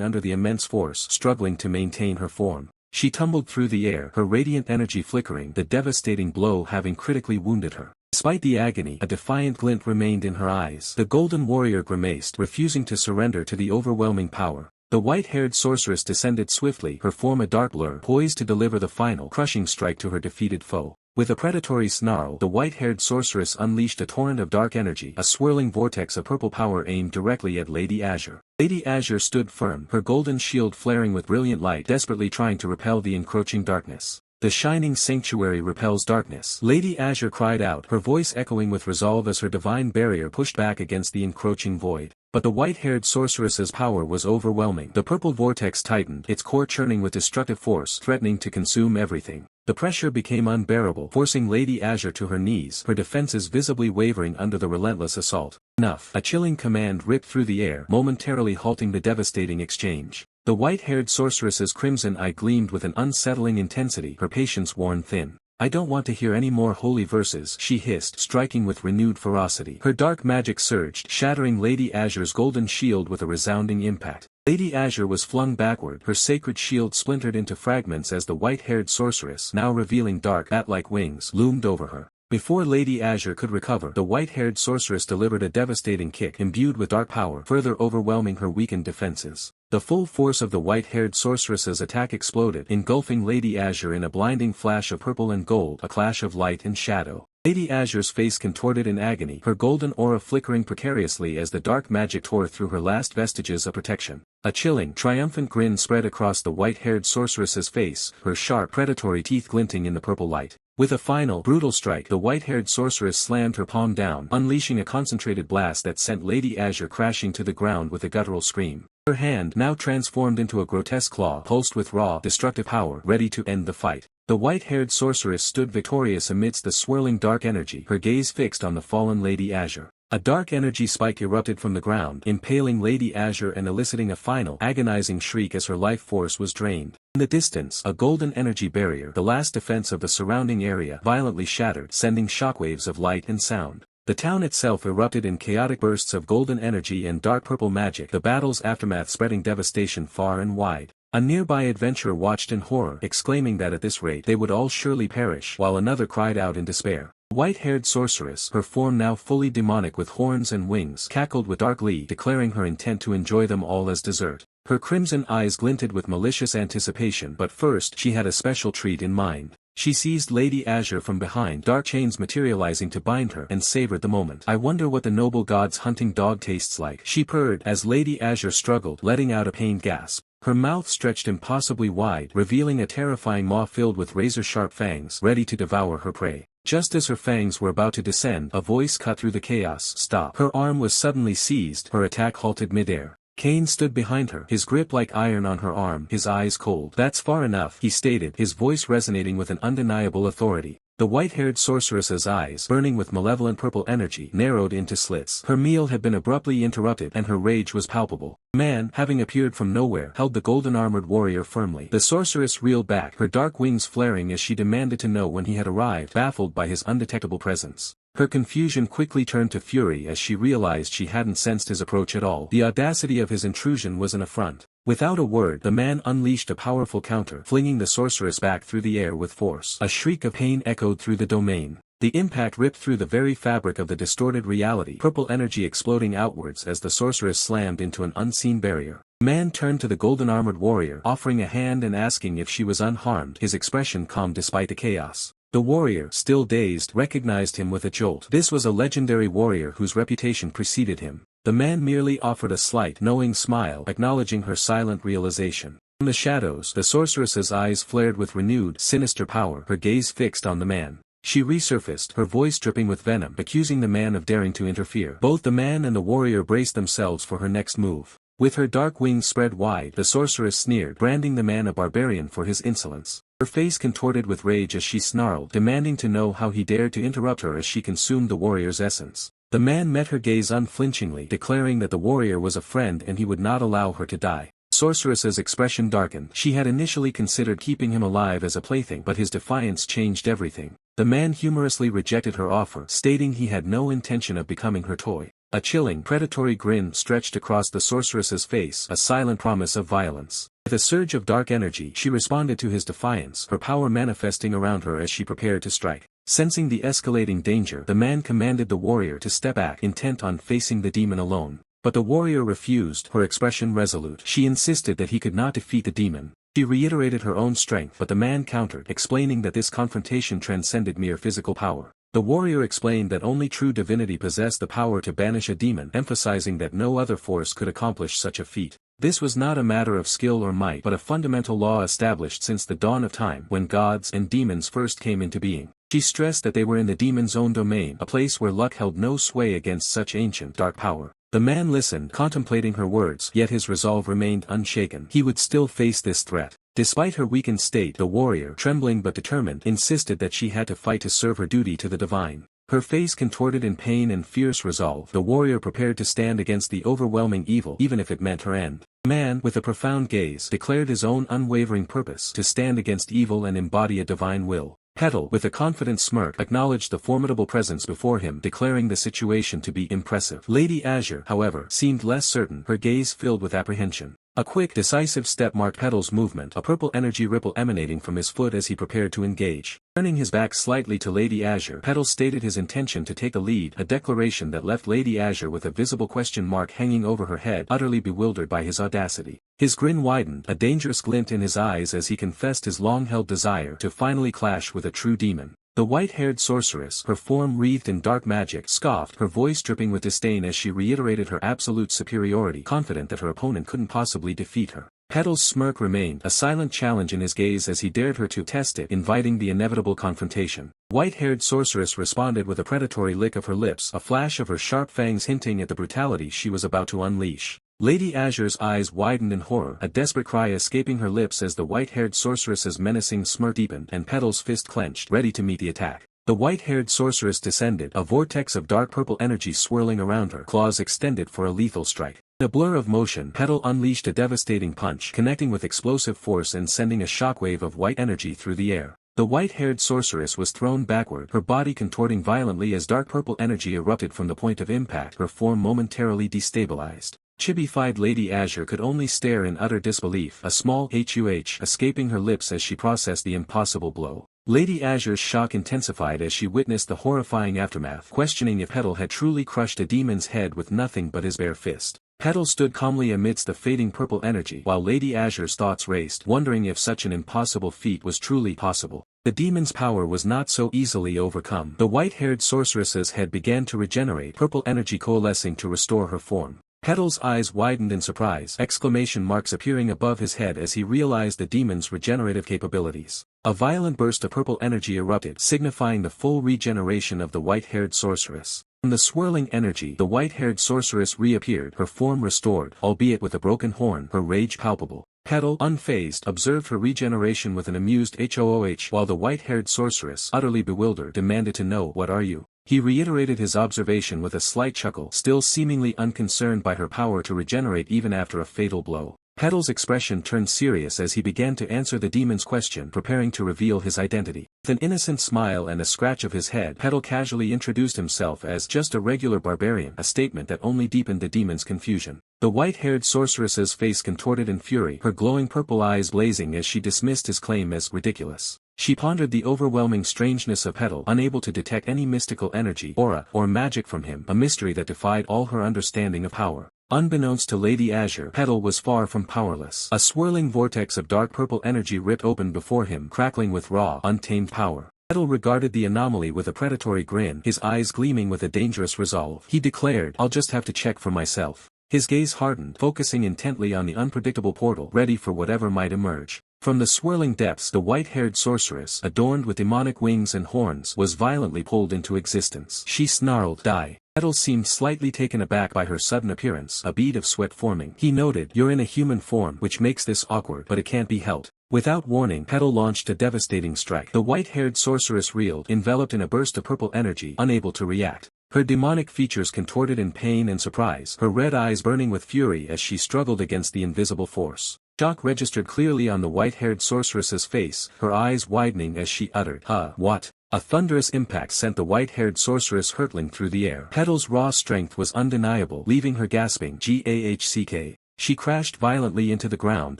under the immense force, struggling to maintain her form. She tumbled through the air, her radiant energy flickering, the devastating blow having critically wounded her. Despite the agony, a defiant glint remained in her eyes. The golden warrior grimaced, refusing to surrender to the overwhelming power. The white-haired sorceress descended swiftly, her form a dark blur, poised to deliver the final, crushing strike to her defeated foe. With a predatory snarl, the white-haired sorceress unleashed a torrent of dark energy, a swirling vortex of purple power aimed directly at Lady Azure. Lady Azure stood firm, her golden shield flaring with brilliant light, desperately trying to repel the encroaching darkness. "The shining sanctuary repels darkness," Lady Azure cried out, her voice echoing with resolve as her divine barrier pushed back against the encroaching void. But the white-haired sorceress's power was overwhelming. The purple vortex tightened, its core churning with destructive force, threatening to consume everything. The pressure became unbearable, forcing Lady Azure to her knees, her defenses visibly wavering under the relentless assault. "Enough!" A chilling command ripped through the air, momentarily halting the devastating exchange. The white-haired sorceress's crimson eye gleamed with an unsettling intensity, her patience worn thin. "I don't want to hear any more holy verses," she hissed, striking with renewed ferocity. Her dark magic surged, shattering Lady Azure's golden shield with a resounding impact. Lady Azure was flung backward, her sacred shield splintered into fragments as the white-haired sorceress, now revealing dark bat-like wings, loomed over her. Before Lady Azure could recover, the white-haired sorceress delivered a devastating kick imbued with dark power, further overwhelming her weakened defenses. The full force of the white-haired sorceress's attack exploded, engulfing Lady Azure in a blinding flash of purple and gold, a clash of light and shadow. Lady Azure's face contorted in agony, her golden aura flickering precariously as the dark magic tore through her last vestiges of protection. A chilling, triumphant grin spread across the white-haired sorceress's face, her sharp, predatory teeth glinting in the purple light. With a final, brutal strike, the white-haired sorceress slammed her palm down, unleashing a concentrated blast that sent Lady Azure crashing to the ground with a guttural scream. Her hand, now transformed into a grotesque claw, pulsed with raw, destructive power, ready to end the fight. The white-haired sorceress stood victorious amidst the swirling dark energy, her gaze fixed on the fallen Lady Azure. A dark energy spike erupted from the ground, impaling Lady Azure and eliciting a final, agonizing shriek as her life force was drained. In the distance, a golden energy barrier, the last defense of the surrounding area, violently shattered, sending shockwaves of light and sound. The town itself erupted in chaotic bursts of golden energy and dark purple magic, the battle's aftermath spreading devastation far and wide. A nearby adventurer watched in horror, exclaiming that at this rate they would all surely perish, while another cried out in despair. The white-haired sorceress, her form now fully demonic with horns and wings, cackled with dark glee, declaring her intent to enjoy them all as dessert. Her crimson eyes glinted with malicious anticipation, but first she had a special treat in mind. She seized Lady Azure from behind, dark chains materializing to bind her, and savored the moment. "I wonder what the noble god's hunting dog tastes like," she purred as Lady Azure struggled, letting out a pained gasp. Her mouth stretched impossibly wide, revealing a terrifying maw filled with razor-sharp fangs, ready to devour her prey. Just as her fangs were about to descend, a voice cut through the chaos. "Stop." Her arm was suddenly seized, her attack halted midair. Cain stood behind her, his grip like iron on her arm, his eyes cold. "That's far enough," he stated, his voice resonating with an undeniable authority. The white-haired sorceress's eyes, burning with malevolent purple energy, narrowed into slits. Her meal had been abruptly interrupted and her rage was palpable. A man, having appeared from nowhere, held the golden-armored warrior firmly. The sorceress reeled back, her dark wings flaring as she demanded to know when he had arrived, baffled by his undetectable presence. Her confusion quickly turned to fury as she realized she hadn't sensed his approach at all. The audacity of his intrusion was an affront. Without a word, the man unleashed a powerful counter, flinging the sorceress back through the air with force. A shriek of pain echoed through the domain. The impact ripped through the very fabric of the distorted reality, purple energy exploding outwards as the sorceress slammed into an unseen barrier. The man turned to the golden-armored warrior, offering a hand and asking if she was unharmed, his expression calm despite the chaos. The warrior, still dazed, recognized him with a jolt. This was a legendary warrior whose reputation preceded him. The man merely offered a slight, knowing smile, acknowledging her silent realization. From the shadows, the sorceress's eyes flared with renewed, sinister power, her gaze fixed on the man. She resurfaced, her voice dripping with venom, accusing the man of daring to interfere. Both the man and the warrior braced themselves for her next move. With her dark wings spread wide, the sorceress sneered, branding the man a barbarian for his insolence. Her face contorted with rage as she snarled, demanding to know how he dared to interrupt her as she consumed the warrior's essence. The man met her gaze unflinchingly, declaring that the warrior was a friend and he would not allow her to die. The sorceress's expression darkened. She had initially considered keeping him alive as a plaything, but his defiance changed everything. The man humorously rejected her offer, stating he had no intention of becoming her toy. A chilling, predatory grin stretched across the sorceress's face, a silent promise of violence. With a surge of dark energy, she responded to his defiance, her power manifesting around her as she prepared to strike. Sensing the escalating danger, the man commanded the warrior to step back, intent on facing the demon alone. But the warrior refused, her expression resolute. She insisted that he could not defeat the demon. She reiterated her own strength, but the man countered, explaining that this confrontation transcended mere physical power. The warrior explained that only true divinity possessed the power to banish a demon, emphasizing that no other force could accomplish such a feat. This was not a matter of skill or might, but a fundamental law established since the dawn of time, when gods and demons first came into being. She stressed that they were in the demon's own domain, a place where luck held no sway against such ancient, dark power. The man listened, contemplating her words, yet his resolve remained unshaken. He would still face this threat. Despite her weakened state, the warrior, trembling but determined, insisted that she had to fight to serve her duty to the divine. Her face contorted in pain and fierce resolve, the warrior prepared to stand against the overwhelming evil, even if it meant her end. The man, with a profound gaze, declared his own unwavering purpose, to stand against evil and embody a divine will. Petal, with a confident smirk, acknowledged the formidable presence before him, declaring the situation to be impressive. Lady Azure, however, seemed less certain, her gaze filled with apprehension. A quick, decisive step marked Petal's movement, a purple energy ripple emanating from his foot as he prepared to engage. Turning his back slightly to Lady Azure, Petal stated his intention to take the lead, a declaration that left Lady Azure with a visible question mark hanging over her head, utterly bewildered by his audacity. His grin widened, a dangerous glint in his eyes as he confessed his long-held desire to finally clash with a true demon. The white-haired sorceress, her form wreathed in dark magic, scoffed, her voice dripping with disdain as she reiterated her absolute superiority, confident that her opponent couldn't possibly defeat her. Petal's smirk remained, a silent challenge in his gaze as he dared her to test it, inviting the inevitable confrontation. White-haired sorceress responded with a predatory lick of her lips, a flash of her sharp fangs hinting at the brutality she was about to unleash. Lady Azure's eyes widened in horror, a desperate cry escaping her lips as the white-haired sorceress's menacing smirk deepened, and Petal's fist clenched, ready to meet the attack. The white-haired sorceress descended, a vortex of dark purple energy swirling around her, claws extended for a lethal strike. In a blur of motion, Petal unleashed a devastating punch, connecting with explosive force and sending a shockwave of white energy through the air. The white-haired sorceress was thrown backward, her body contorting violently as dark purple energy erupted from the point of impact, her form momentarily destabilized. Chibified Lady Azure could only stare in utter disbelief, a small "huh" escaping her lips as she processed the impossible blow. Lady Azure's shock intensified as she witnessed the horrifying aftermath, questioning if Petal had truly crushed a demon's head with nothing but his bare fist. Petal stood calmly amidst the fading purple energy, while Lady Azure's thoughts raced, wondering if such an impossible feat was truly possible. The demon's power was not so easily overcome. The white-haired sorceress's head began to regenerate, purple energy coalescing to restore her form. Petal's eyes widened in surprise, exclamation marks appearing above his head as he realized the demon's regenerative capabilities. A violent burst of purple energy erupted, signifying the full regeneration of the white-haired sorceress. From the swirling energy, the white-haired sorceress reappeared, her form restored, albeit with a broken horn, her rage palpable. Petal, unfazed, observed her regeneration with an amused HOOH while the white-haired sorceress, utterly bewildered, demanded to know, "What are you?" He reiterated his observation with a slight chuckle, still seemingly unconcerned by her power to regenerate even after a fatal blow. Petal's expression turned serious as he began to answer the demon's question, preparing to reveal his identity. With an innocent smile and a scratch of his head, Petal casually introduced himself as just a regular barbarian, a statement that only deepened the demon's confusion. The white-haired sorceress's face contorted in fury, her glowing purple eyes blazing as she dismissed his claim as ridiculous. She pondered the overwhelming strangeness of Petal, unable to detect any mystical energy, aura, or magic from him, a mystery that defied all her understanding of power. Unbeknownst to Lady Azure, Petal was far from powerless. A swirling vortex of dark purple energy ripped open before him, crackling with raw, untamed power. Petal regarded the anomaly with a predatory grin, his eyes gleaming with a dangerous resolve. He declared, "I'll just have to check for myself." His gaze hardened, focusing intently on the unpredictable portal, ready for whatever might emerge. From the swirling depths, the white-haired sorceress, adorned with demonic wings and horns, was violently pulled into existence. She snarled, "Die." Petal seemed slightly taken aback by her sudden appearance, a bead of sweat forming. He noted, "You're in a human form, which makes this awkward, but it can't be helped." Without warning, Petal launched a devastating strike. The white-haired sorceress reeled, enveloped in a burst of purple energy, unable to react. Her demonic features contorted in pain and surprise, her red eyes burning with fury as she struggled against the invisible force. Shock registered clearly on the white-haired sorceress's face, her eyes widening as she uttered, What?" A thunderous impact sent the white-haired sorceress hurtling through the air. Petal's raw strength was undeniable, leaving her gasping, "Gahck." She crashed violently into the ground,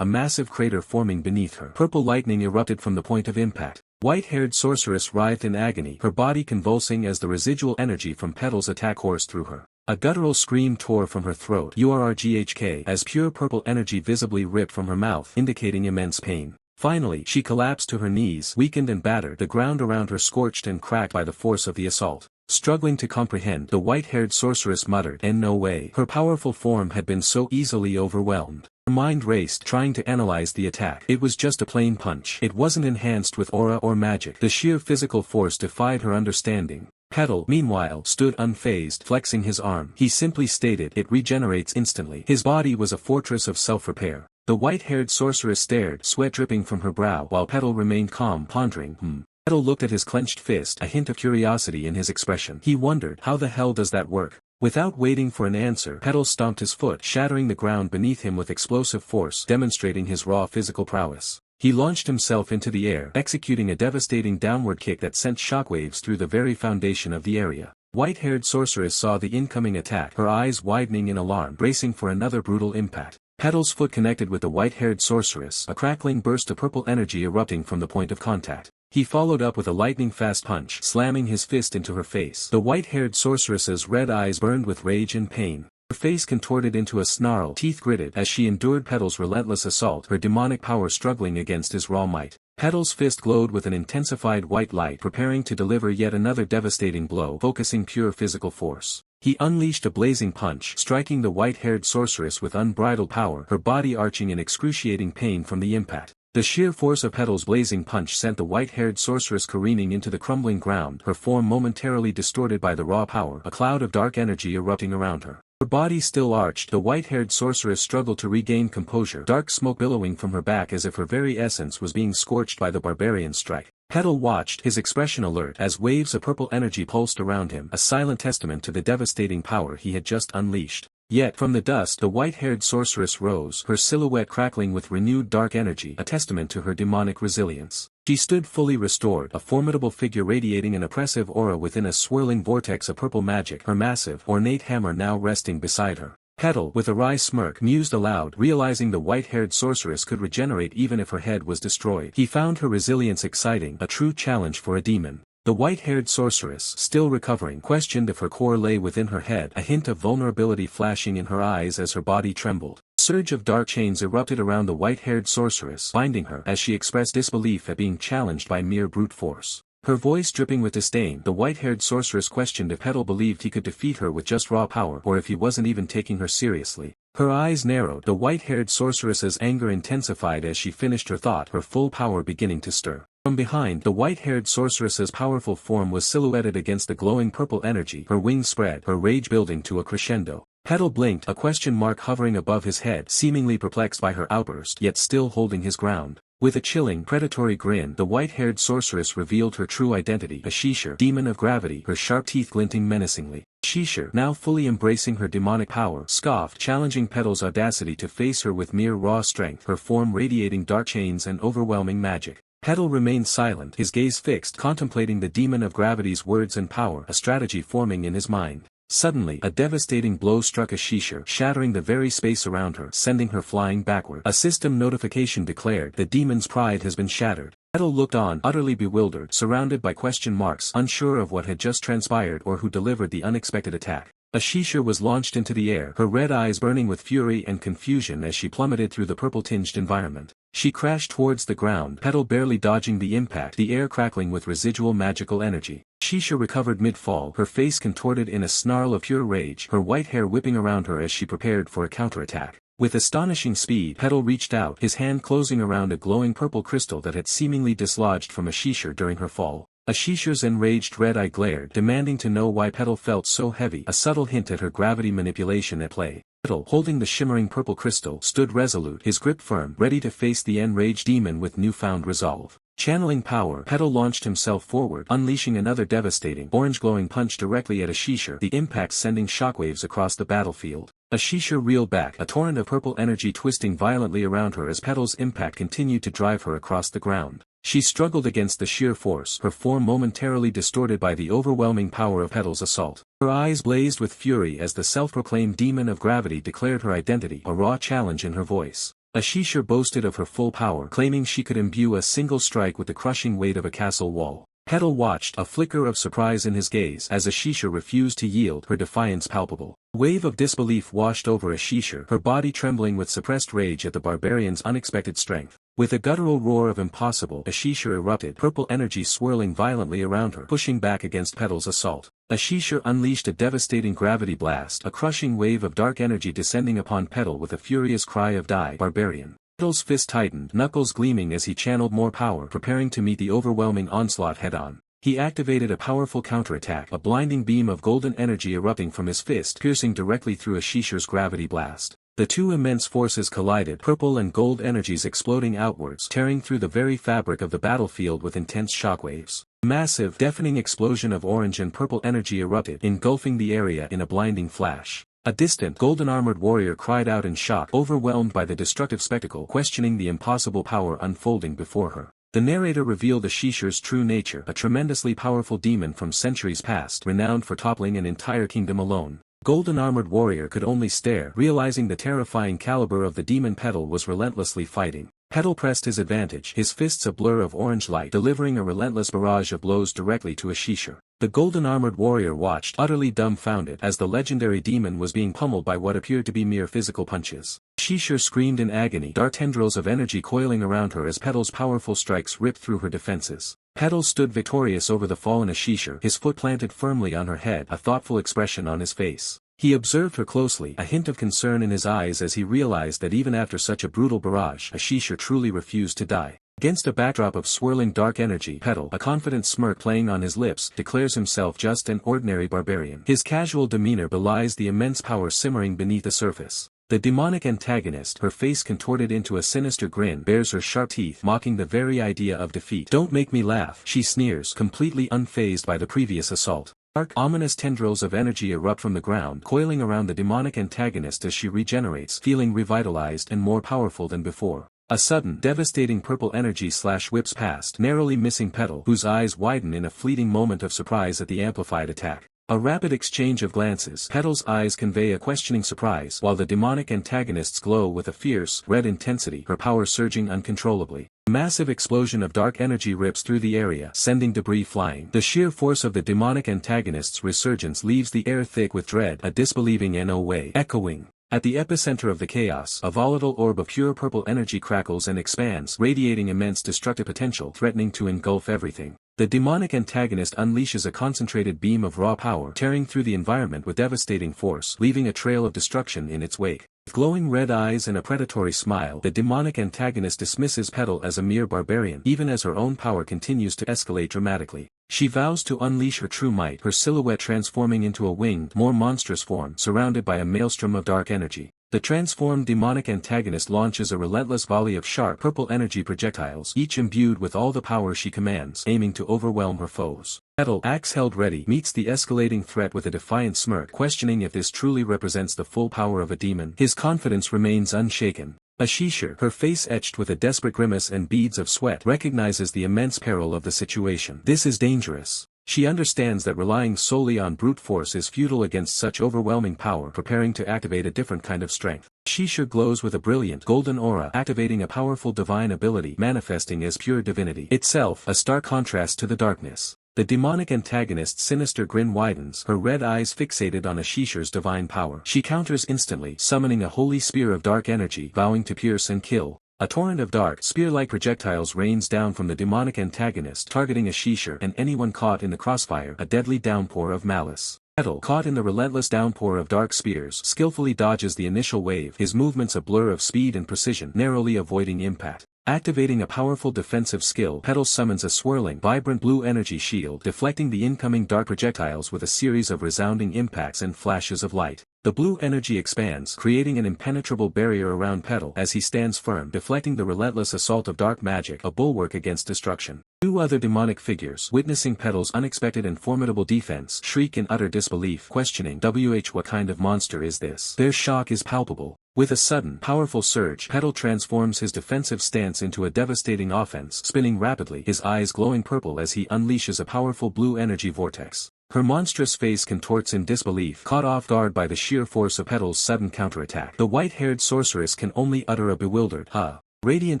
a massive crater forming beneath her. Purple lightning erupted from the point of impact. White-haired sorceress writhed in agony, her body convulsing as the residual energy from Petal's attack coursed through her. A guttural scream tore from her throat, "Urrghk," as pure purple energy visibly ripped from her mouth, indicating immense pain. Finally, she collapsed to her knees, weakened and battered, the ground around her scorched and cracked by the force of the assault. Struggling to comprehend, the white-haired sorceress muttered, "In no way." Her powerful form had been so easily overwhelmed. Her mind raced, trying to analyze the attack. It was just a plain punch. It wasn't enhanced with aura or magic. The sheer physical force defied her understanding. Petal, meanwhile, stood unfazed, flexing his arm. He simply stated, "It regenerates instantly." His body was a fortress of self-repair. The white-haired sorceress stared, sweat dripping from her brow, while Petal remained calm, pondering. Petal looked at his clenched fist, a hint of curiosity in his expression. He wondered, how the hell does that work? Without waiting for an answer, Petal stomped his foot, shattering the ground beneath him with explosive force, demonstrating his raw physical prowess. He launched himself into the air, executing a devastating downward kick that sent shockwaves through the very foundation of the area. White-haired sorceress saw the incoming attack, her eyes widening in alarm, bracing for another brutal impact. Petal's foot connected with the white-haired sorceress, a crackling burst of purple energy erupting from the point of contact. He followed up with a lightning-fast punch, slamming his fist into her face. The white-haired sorceress's red eyes burned with rage and pain. Her face contorted into a snarl, teeth gritted, as she endured Petal's relentless assault, her demonic power struggling against his raw might. Petal's fist glowed with an intensified white light, preparing to deliver yet another devastating blow, focusing pure physical force. He unleashed a blazing punch, striking the white-haired sorceress with unbridled power, her body arching in excruciating pain from the impact. The sheer force of Petal's blazing punch sent the white-haired sorceress careening into the crumbling ground, her form momentarily distorted by the raw power, a cloud of dark energy erupting around her. Her body still arched, the white-haired sorceress struggled to regain composure, dark smoke billowing from her back as if her very essence was being scorched by the barbarian's strike. Petal watched, his expression alert, as waves of purple energy pulsed around him, a silent testament to the devastating power he had just unleashed. Yet, from the dust, the white-haired sorceress rose, her silhouette crackling with renewed dark energy, a testament to her demonic resilience. She stood fully restored, a formidable figure radiating an oppressive aura within a swirling vortex of purple magic, her massive, ornate hammer now resting beside her. Petal, with a wry smirk, mused aloud, realizing the white-haired sorceress could regenerate even if her head was destroyed. He found her resilience exciting, a true challenge for a demon. The white-haired sorceress, still recovering, questioned if her core lay within her head, a hint of vulnerability flashing in her eyes as her body trembled. A surge of dark chains erupted around the white-haired sorceress, binding her, as she expressed disbelief at being challenged by mere brute force. Her voice dripping with disdain, the white-haired sorceress questioned if Petal believed he could defeat her with just raw power, or if he wasn't even taking her seriously. Her eyes narrowed, the white-haired sorceress's anger intensified as she finished her thought, her full power beginning to stir. From behind, the white-haired sorceress's powerful form was silhouetted against the glowing purple energy, her wings spread, her rage building to a crescendo. Petal blinked, a question mark hovering above his head, seemingly perplexed by her outburst yet still holding his ground. With a chilling, predatory grin, the white-haired sorceress revealed her true identity, Ashishar, demon of gravity, her sharp teeth glinting menacingly. Ashishar, now fully embracing her demonic power, scoffed, challenging Petal's audacity to face her with mere raw strength, her form radiating dark chains and overwhelming magic. Petal remained silent, his gaze fixed, contemplating the demon of gravity's words and power, a strategy forming in his mind. Suddenly, a devastating blow struck Ashishar, shattering the very space around her, sending her flying backward. A system notification declared, "The demon's pride has been shattered." Petal looked on, utterly bewildered, surrounded by question marks, unsure of what had just transpired or who delivered the unexpected attack. Ashishar was launched into the air, her red eyes burning with fury and confusion as she plummeted through the purple-tinged environment. She crashed towards the ground, Petal barely dodging the impact, the air crackling with residual magical energy. Ashishar recovered mid-fall, her face contorted in a snarl of pure rage, her white hair whipping around her as she prepared for a counterattack. With astonishing speed, Petal reached out, his hand closing around a glowing purple crystal that had seemingly dislodged from Ashishar during her fall. Ashishar's enraged red eye glared, demanding to know why Petal felt so heavy, a subtle hint at her gravity manipulation at play. Petal, holding the shimmering purple crystal, stood resolute, his grip firm, ready to face the enraged demon with newfound resolve. Channeling power, Petal launched himself forward, unleashing another devastating, orange-glowing punch directly at Ashishar, the impact sending shockwaves across the battlefield. Ashishar reeled back, a torrent of purple energy twisting violently around her as Petal's impact continued to drive her across the ground. She struggled against the sheer force, her form momentarily distorted by the overwhelming power of Petal's assault. Her eyes blazed with fury as the self-proclaimed demon of gravity declared her identity, a raw challenge in her voice. Ashishar boasted of her full power, claiming she could imbue a single strike with the crushing weight of a castle wall. Petal watched, a flicker of surprise in his gaze, as Ashishar refused to yield, her defiance palpable. A wave of disbelief washed over Ashishar, her body trembling with suppressed rage at the barbarian's unexpected strength. With a guttural roar of impossible, Ashishar erupted, purple energy swirling violently around her, pushing back against Petal's assault. Ashishar unleashed a devastating gravity blast, a crushing wave of dark energy descending upon Petal with a furious cry of "Die, barbarian!" Petal's fist tightened, knuckles gleaming as he channeled more power, preparing to meet the overwhelming onslaught head-on. He activated a powerful counterattack, a blinding beam of golden energy erupting from his fist, piercing directly through Ashishar's gravity blast. The two immense forces collided, purple and gold energies exploding outwards, tearing through the very fabric of the battlefield with intense shockwaves. A massive, deafening explosion of orange and purple energy erupted, engulfing the area in a blinding flash. A distant, golden-armored warrior cried out in shock, overwhelmed by the destructive spectacle, questioning the impossible power unfolding before her. The narrator revealed Ashishar's true nature, a tremendously powerful demon from centuries past, renowned for toppling an entire kingdom alone. Golden-armored warrior could only stare, realizing the terrifying caliber of the demon. Petal was relentlessly fighting. Petal pressed his advantage, his fists a blur of orange light, delivering a relentless barrage of blows directly to Ashishar. The golden-armored warrior watched, utterly dumbfounded, as the legendary demon was being pummeled by what appeared to be mere physical punches. Ashishar screamed in agony, dark tendrils of energy coiling around her as Petal's powerful strikes ripped through her defenses. Petal stood victorious over the fallen Ashishar, his foot planted firmly on her head, a thoughtful expression on his face. He observed her closely, a hint of concern in his eyes as he realized that even after such a brutal barrage, Ashishar truly refused to die. Against a backdrop of swirling dark energy, Petal, a confident smirk playing on his lips, declares himself just an ordinary barbarian. His casual demeanor belies the immense power simmering beneath the surface. The demonic antagonist, her face contorted into a sinister grin, bares her sharp teeth, mocking the very idea of defeat. "Don't make me laugh," she sneers, completely unfazed by the previous assault. Dark, ominous tendrils of energy erupt from the ground, coiling around the demonic antagonist as she regenerates, feeling revitalized and more powerful than before. A sudden, devastating purple energy slash whips past, narrowly missing Petal, whose eyes widen in a fleeting moment of surprise at the amplified attack. A rapid exchange of glances, Petal's eyes convey a questioning surprise, while the demonic antagonists glow with a fierce, red intensity, her power surging uncontrollably. A massive explosion of dark energy rips through the area, sending debris flying. The sheer force of the demonic antagonist's resurgence leaves the air thick with dread, a disbelieving "no way" echoing. At the epicenter of the chaos, a volatile orb of pure purple energy crackles and expands, radiating immense destructive potential, threatening to engulf everything. The demonic antagonist unleashes a concentrated beam of raw power, tearing through the environment with devastating force, leaving a trail of destruction in its wake. With glowing red eyes and a predatory smile, the demonic antagonist dismisses Petal as a mere barbarian, even as her own power continues to escalate dramatically. She vows to unleash her true might, her silhouette transforming into a winged, more monstrous form surrounded by a maelstrom of dark energy. The transformed demonic antagonist launches a relentless volley of sharp purple energy projectiles, each imbued with all the power she commands, aiming to overwhelm her foes. Petal, axe held ready, meets the escalating threat with a defiant smirk, questioning if this truly represents the full power of a demon. His confidence remains unshaken. Ashisha, her face etched with a desperate grimace and beads of sweat, recognizes the immense peril of the situation. This is dangerous. She understands that relying solely on brute force is futile against such overwhelming power, preparing to activate a different kind of strength. Ashisha glows with a brilliant golden aura, activating a powerful divine ability, manifesting as pure divinity itself, a stark contrast to the darkness. The demonic antagonist's sinister grin widens, her red eyes fixated on Ashisha's divine power. She counters instantly, summoning a holy spear of dark energy, vowing to pierce and kill. A torrent of dark, spear-like projectiles rains down from the demonic antagonist, targeting Ashisha and anyone caught in the crossfire, a deadly downpour of malice. Petal, caught in the relentless downpour of dark spears, skillfully dodges the initial wave, his movements a blur of speed and precision, narrowly avoiding impact. Activating a powerful defensive skill, Petal summons a swirling, vibrant blue energy shield, deflecting the incoming dark projectiles with a series of resounding impacts and flashes of light. The blue energy expands, creating an impenetrable barrier around Petal as he stands firm, deflecting the relentless assault of dark magic, a bulwark against destruction. Two other demonic figures, witnessing Petal's unexpected and formidable defense, shriek in utter disbelief, questioning, what kind of monster is this? Their shock is palpable. With a sudden, powerful surge, Petal transforms his defensive stance into a devastating offense, spinning rapidly, his eyes glowing purple as he unleashes a powerful blue energy vortex. Her monstrous face contorts in disbelief, caught off guard by the sheer force of Petal's sudden counterattack. The white-haired sorceress can only utter a bewildered, "Huh." Radiant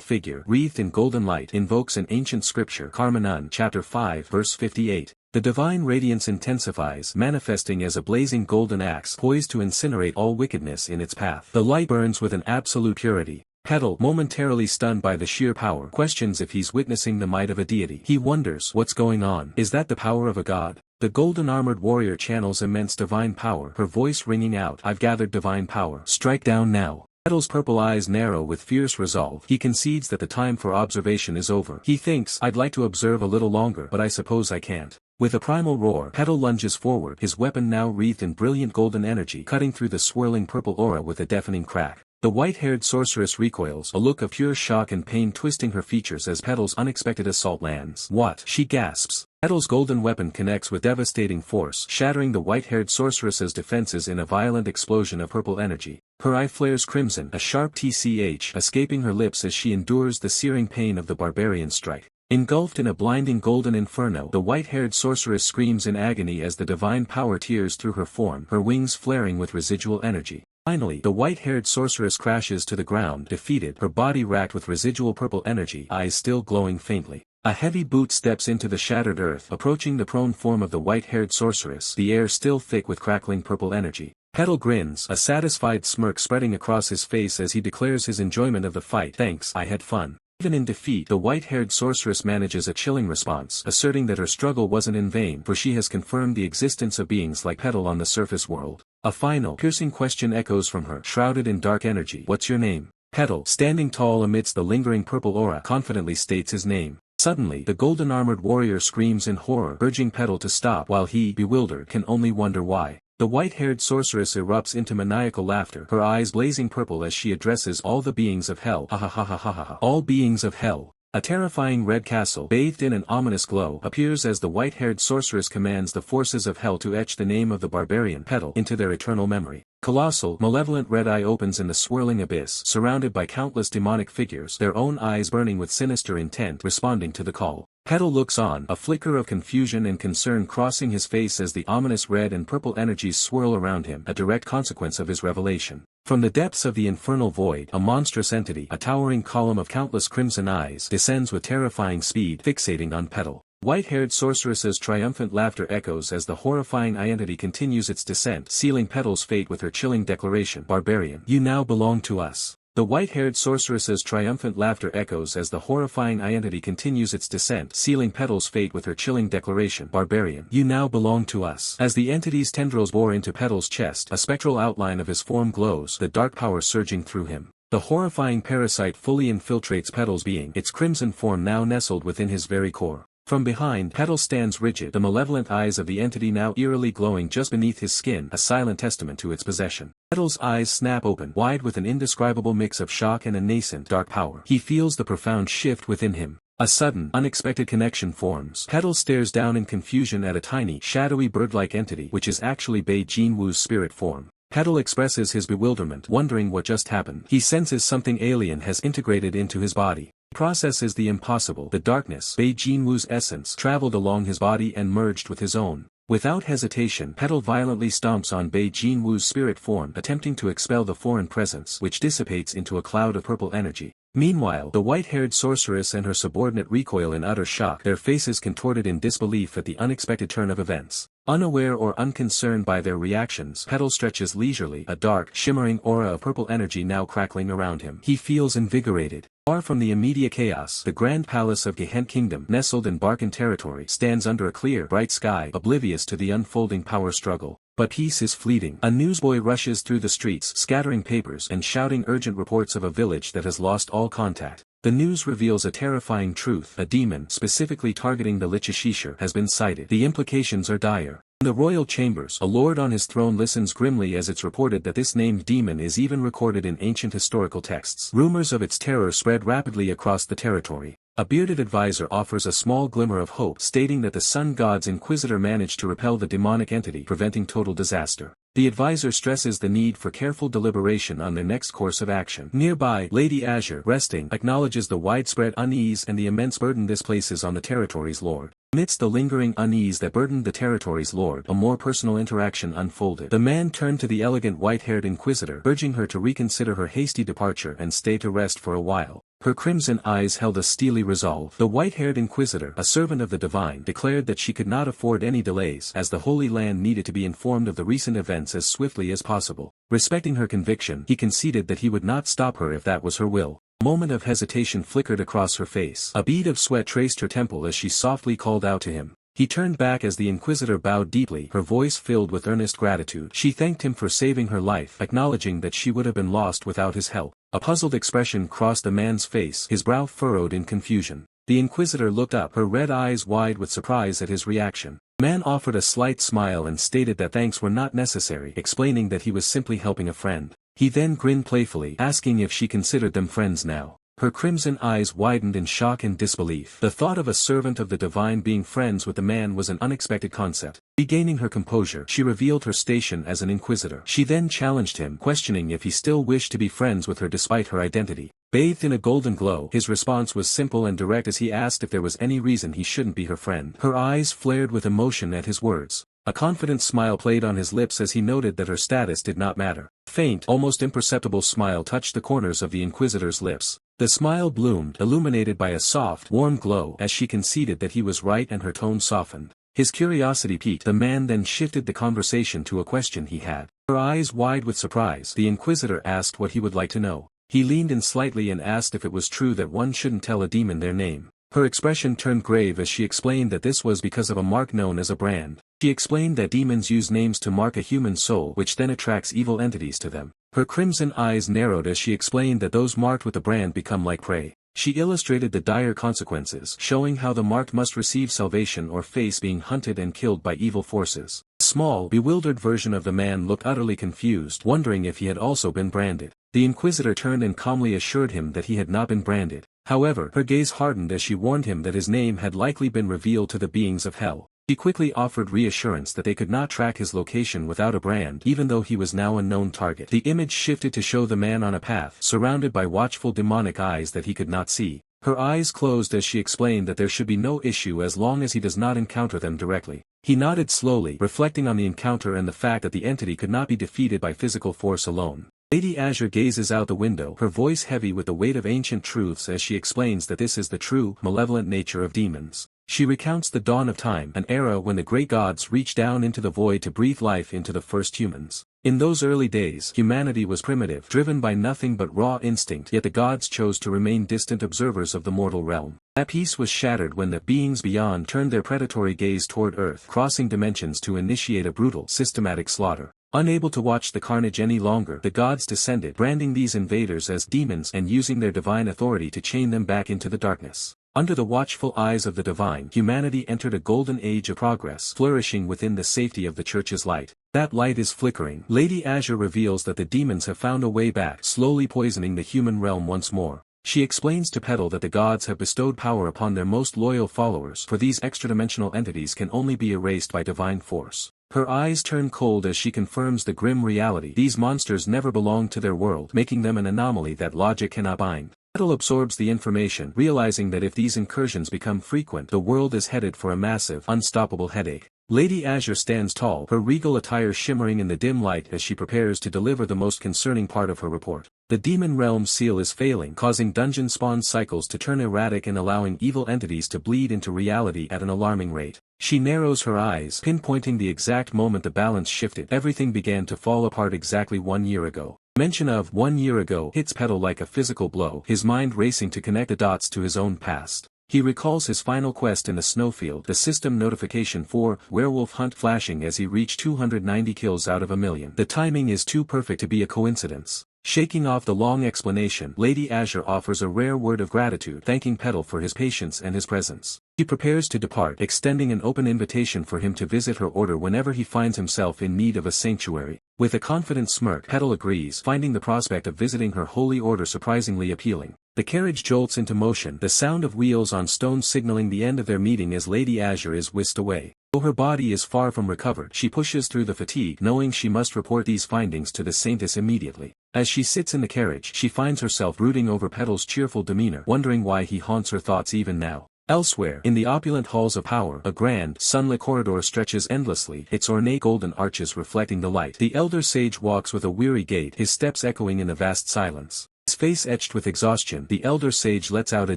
figure, wreathed in golden light, invokes an ancient scripture, Karmanon, chapter 5, verse 58. The divine radiance intensifies, manifesting as a blazing golden axe, poised to incinerate all wickedness in its path. The light burns with an absolute purity. Petal, momentarily stunned by the sheer power, questions if he's witnessing the might of a deity. He wonders, what's going on? Is that the power of a god? The golden-armored warrior channels immense divine power, her voice ringing out, "I've gathered divine power. Strike down now." Petal's purple eyes narrow with fierce resolve. He concedes that the time for observation is over. He thinks, "I'd like to observe a little longer, but I suppose I can't." With a primal roar, Petal lunges forward, his weapon now wreathed in brilliant golden energy, cutting through the swirling purple aura with a deafening crack. The white-haired sorceress recoils, a look of pure shock and pain twisting her features as Petal's unexpected assault lands. "What?" she gasps. Petal's golden weapon connects with devastating force, shattering the white-haired sorceress's defenses in a violent explosion of purple energy. Her eye flares crimson, a sharp tch escaping her lips as she endures the searing pain of the barbarian strike. Engulfed in a blinding golden inferno, the white-haired sorceress screams in agony as the divine power tears through her form, her wings flaring with residual energy. Finally, the white-haired sorceress crashes to the ground, defeated, her body racked with residual purple energy, eyes still glowing faintly. A heavy boot steps into the shattered earth, approaching the prone form of the white-haired sorceress, the air still thick with crackling purple energy. Petal grins, a satisfied smirk spreading across his face as he declares his enjoyment of the fight. "Thanks, I had fun." Even in defeat, the white-haired sorceress manages a chilling response, asserting that her struggle wasn't in vain, for she has confirmed the existence of beings like Petal on the surface world. A final, piercing question echoes from her, shrouded in dark energy. "What's your name?" Petal, standing tall amidst the lingering purple aura, confidently states his name. Suddenly, the golden-armored warrior screams in horror, urging Petal to stop, while he, bewildered, can only wonder why. The white-haired sorceress erupts into maniacal laughter, her eyes blazing purple as she addresses all the beings of hell. "Ha ha ha ha ha ha. All beings of hell." A terrifying red castle, bathed in an ominous glow, appears as the white-haired sorceress commands the forces of hell to etch the name of the barbarian Petal into their eternal memory. Colossal, malevolent red eye opens in the swirling abyss, surrounded by countless demonic figures, their own eyes burning with sinister intent, responding to the call. Petal looks on, a flicker of confusion and concern crossing his face as the ominous red and purple energies swirl around him, a direct consequence of his revelation. From the depths of the infernal void, a monstrous entity, a towering column of countless crimson eyes, descends with terrifying speed, fixating on Petal. White-haired sorceress's triumphant laughter echoes as the horrifying entity continues its descent, sealing Petal's fate with her chilling declaration, "Barbarian, you now belong to us." The white-haired sorceress's triumphant laughter echoes as the horrifying entity continues its descent, sealing Petal's fate with her chilling declaration, "Barbarian, you now belong to us." As the entity's tendrils bore into Petal's chest, a spectral outline of his form glows, the dark power surging through him. The horrifying parasite fully infiltrates Petal's being, its crimson form now nestled within his very core. From behind, Petal stands rigid, the malevolent eyes of the entity now eerily glowing just beneath his skin, a silent testament to its possession. Petal's eyes snap open, wide with an indescribable mix of shock and a nascent dark power. He feels the profound shift within him. A sudden, unexpected connection forms. Petal stares down in confusion at a tiny, shadowy bird-like entity which is actually Bei Jinwu's spirit form. Petal expresses his bewilderment, wondering what just happened. He senses something alien has integrated into his body. He processes the impossible. The darkness, Bei Jinwu's essence, traveled along his body and merged with his own. Without hesitation, Petal violently stomps on Bei Jinwu's spirit form, attempting to expel the foreign presence, which dissipates into a cloud of purple energy. Meanwhile, the white-haired sorceress and her subordinate recoil in utter shock, their faces contorted in disbelief at the unexpected turn of events. Unaware or unconcerned by their reactions, Petal stretches leisurely, a dark, shimmering aura of purple energy now crackling around him. He feels invigorated. Far from the immediate chaos, the grand palace of Gehent Kingdom, nestled in Barkan territory, stands under a clear, bright sky, oblivious to the unfolding power struggle. But peace is fleeting. A newsboy rushes through the streets, scattering papers and shouting urgent reports of a village that has lost all contact. The news reveals a terrifying truth: a demon, specifically targeting the Lichashishir, has been sighted. The implications are dire. In the royal chambers, a lord on his throne listens grimly as it's reported that this named demon is even recorded in ancient historical texts. Rumors of its terror spread rapidly across the territory. A bearded advisor offers a small glimmer of hope, stating that the Sun God's Inquisitor managed to repel the demonic entity, preventing total disaster. The advisor stresses the need for careful deliberation on their next course of action. Nearby, Lady Azure, resting, acknowledges the widespread unease and the immense burden this places on the territory's lord. Amidst the lingering unease that burdened the territory's lord, a more personal interaction unfolded. The man turned to the elegant white-haired Inquisitor, urging her to reconsider her hasty departure and stay to rest for a while. Her crimson eyes held a steely resolve. The white-haired Inquisitor, a servant of the divine, declared that she could not afford any delays, as the Holy Land needed to be informed of the recent events as swiftly as possible. Respecting her conviction, he conceded that he would not stop her if that was her will. A moment of hesitation flickered across her face. A bead of sweat traced her temple as she softly called out to him. He turned back as the Inquisitor bowed deeply, her voice filled with earnest gratitude. She thanked him for saving her life, acknowledging that she would have been lost without his help. A puzzled expression crossed the man's face, his brow furrowed in confusion. The Inquisitor looked up, her red eyes wide with surprise at his reaction. The man offered a slight smile and stated that thanks were not necessary, explaining that he was simply helping a friend. He then grinned playfully, asking if she considered them friends now. Her crimson eyes widened in shock and disbelief. The thought of a servant of the divine being friends with the man was an unexpected concept. Regaining her composure, she revealed her station as an Inquisitor. She then challenged him, questioning if he still wished to be friends with her despite her identity. Bathed in a golden glow, his response was simple and direct as he asked if there was any reason he shouldn't be her friend. Her eyes flared with emotion at his words. A confident smile played on his lips as he noted that her status did not matter. A faint, almost imperceptible smile touched the corners of the Inquisitor's lips. The smile bloomed, illuminated by a soft, warm glow, as she conceded that he was right and her tone softened. His curiosity piqued. The man then shifted the conversation to a question he had. Her eyes wide with surprise, the Inquisitor asked what he would like to know. He leaned in slightly and asked if it was true that one shouldn't tell a demon their name. Her expression turned grave as she explained that this was because of a mark known as a brand. She explained that demons use names to mark a human soul, which then attracts evil entities to them. Her crimson eyes narrowed as she explained that those marked with the brand become like prey. She illustrated the dire consequences, showing how the marked must receive salvation or face being hunted and killed by evil forces. A small, bewildered version of the man looked utterly confused, wondering if he had also been branded. The Inquisitor turned and calmly assured him that he had not been branded. However, her gaze hardened as she warned him that his name had likely been revealed to the beings of hell. She quickly offered reassurance that they could not track his location without a brand, even though he was now a known target. The image shifted to show the man on a path, surrounded by watchful demonic eyes that he could not see. Her eyes closed as she explained that there should be no issue as long as he does not encounter them directly. He nodded slowly, reflecting on the encounter and the fact that the entity could not be defeated by physical force alone. Lady Azure gazes out the window, her voice heavy with the weight of ancient truths as she explains that this is the true, malevolent nature of demons. She recounts the dawn of time, an era when the great gods reached down into the void to breathe life into the first humans. In those early days, humanity was primitive, driven by nothing but raw instinct, yet the gods chose to remain distant observers of the mortal realm. That peace was shattered when the beings beyond turned their predatory gaze toward Earth, crossing dimensions to initiate a brutal, systematic slaughter. Unable to watch the carnage any longer, the gods descended, branding these invaders as demons and using their divine authority to chain them back into the darkness. Under the watchful eyes of the divine, humanity entered a golden age of progress, flourishing within the safety of the church's light. That light is flickering. Lady Azure reveals that the demons have found a way back, slowly poisoning the human realm once more. She explains to Petal that the gods have bestowed power upon their most loyal followers, for these extra-dimensional entities can only be erased by divine force. Her eyes turn cold as she confirms the grim reality. These monsters never belonged to their world, making them an anomaly that logic cannot bind. Petal absorbs the information, realizing that if these incursions become frequent, the world is headed for a massive, unstoppable headache. Lady Azure stands tall, her regal attire shimmering in the dim light as she prepares to deliver the most concerning part of her report. The demon realm's seal is failing, causing dungeon spawn cycles to turn erratic and allowing evil entities to bleed into reality at an alarming rate. She narrows her eyes, pinpointing the exact moment the balance shifted. Everything began to fall apart exactly 1 year ago. Mention of 1 year ago hits Petal like a physical blow, his mind racing to connect the dots to his own past. He recalls his final quest in the snowfield, the system notification for werewolf hunt flashing as he reached 290 kills out of 1,000,000. The timing is too perfect to be a coincidence. Shaking off the long explanation, Lady Azure offers a rare word of gratitude, thanking Petal for his patience and his presence. He prepares to depart, extending an open invitation for him to visit her order whenever he finds himself in need of a sanctuary. With a confident smirk, Petal agrees, finding the prospect of visiting her holy order surprisingly appealing. The carriage jolts into motion, the sound of wheels on stone signaling the end of their meeting as Lady Azure is whisked away. Though her body is far from recovered, she pushes through the fatigue, knowing she must report these findings to the Saintess immediately. As she sits in the carriage, she finds herself brooding over Petal's cheerful demeanor, wondering why he haunts her thoughts even now. Elsewhere, in the opulent halls of power, a grand, sunlit corridor stretches endlessly, its ornate golden arches reflecting the light. The elder sage walks with a weary gait, his steps echoing in the vast silence. His face etched with exhaustion, the elder sage lets out a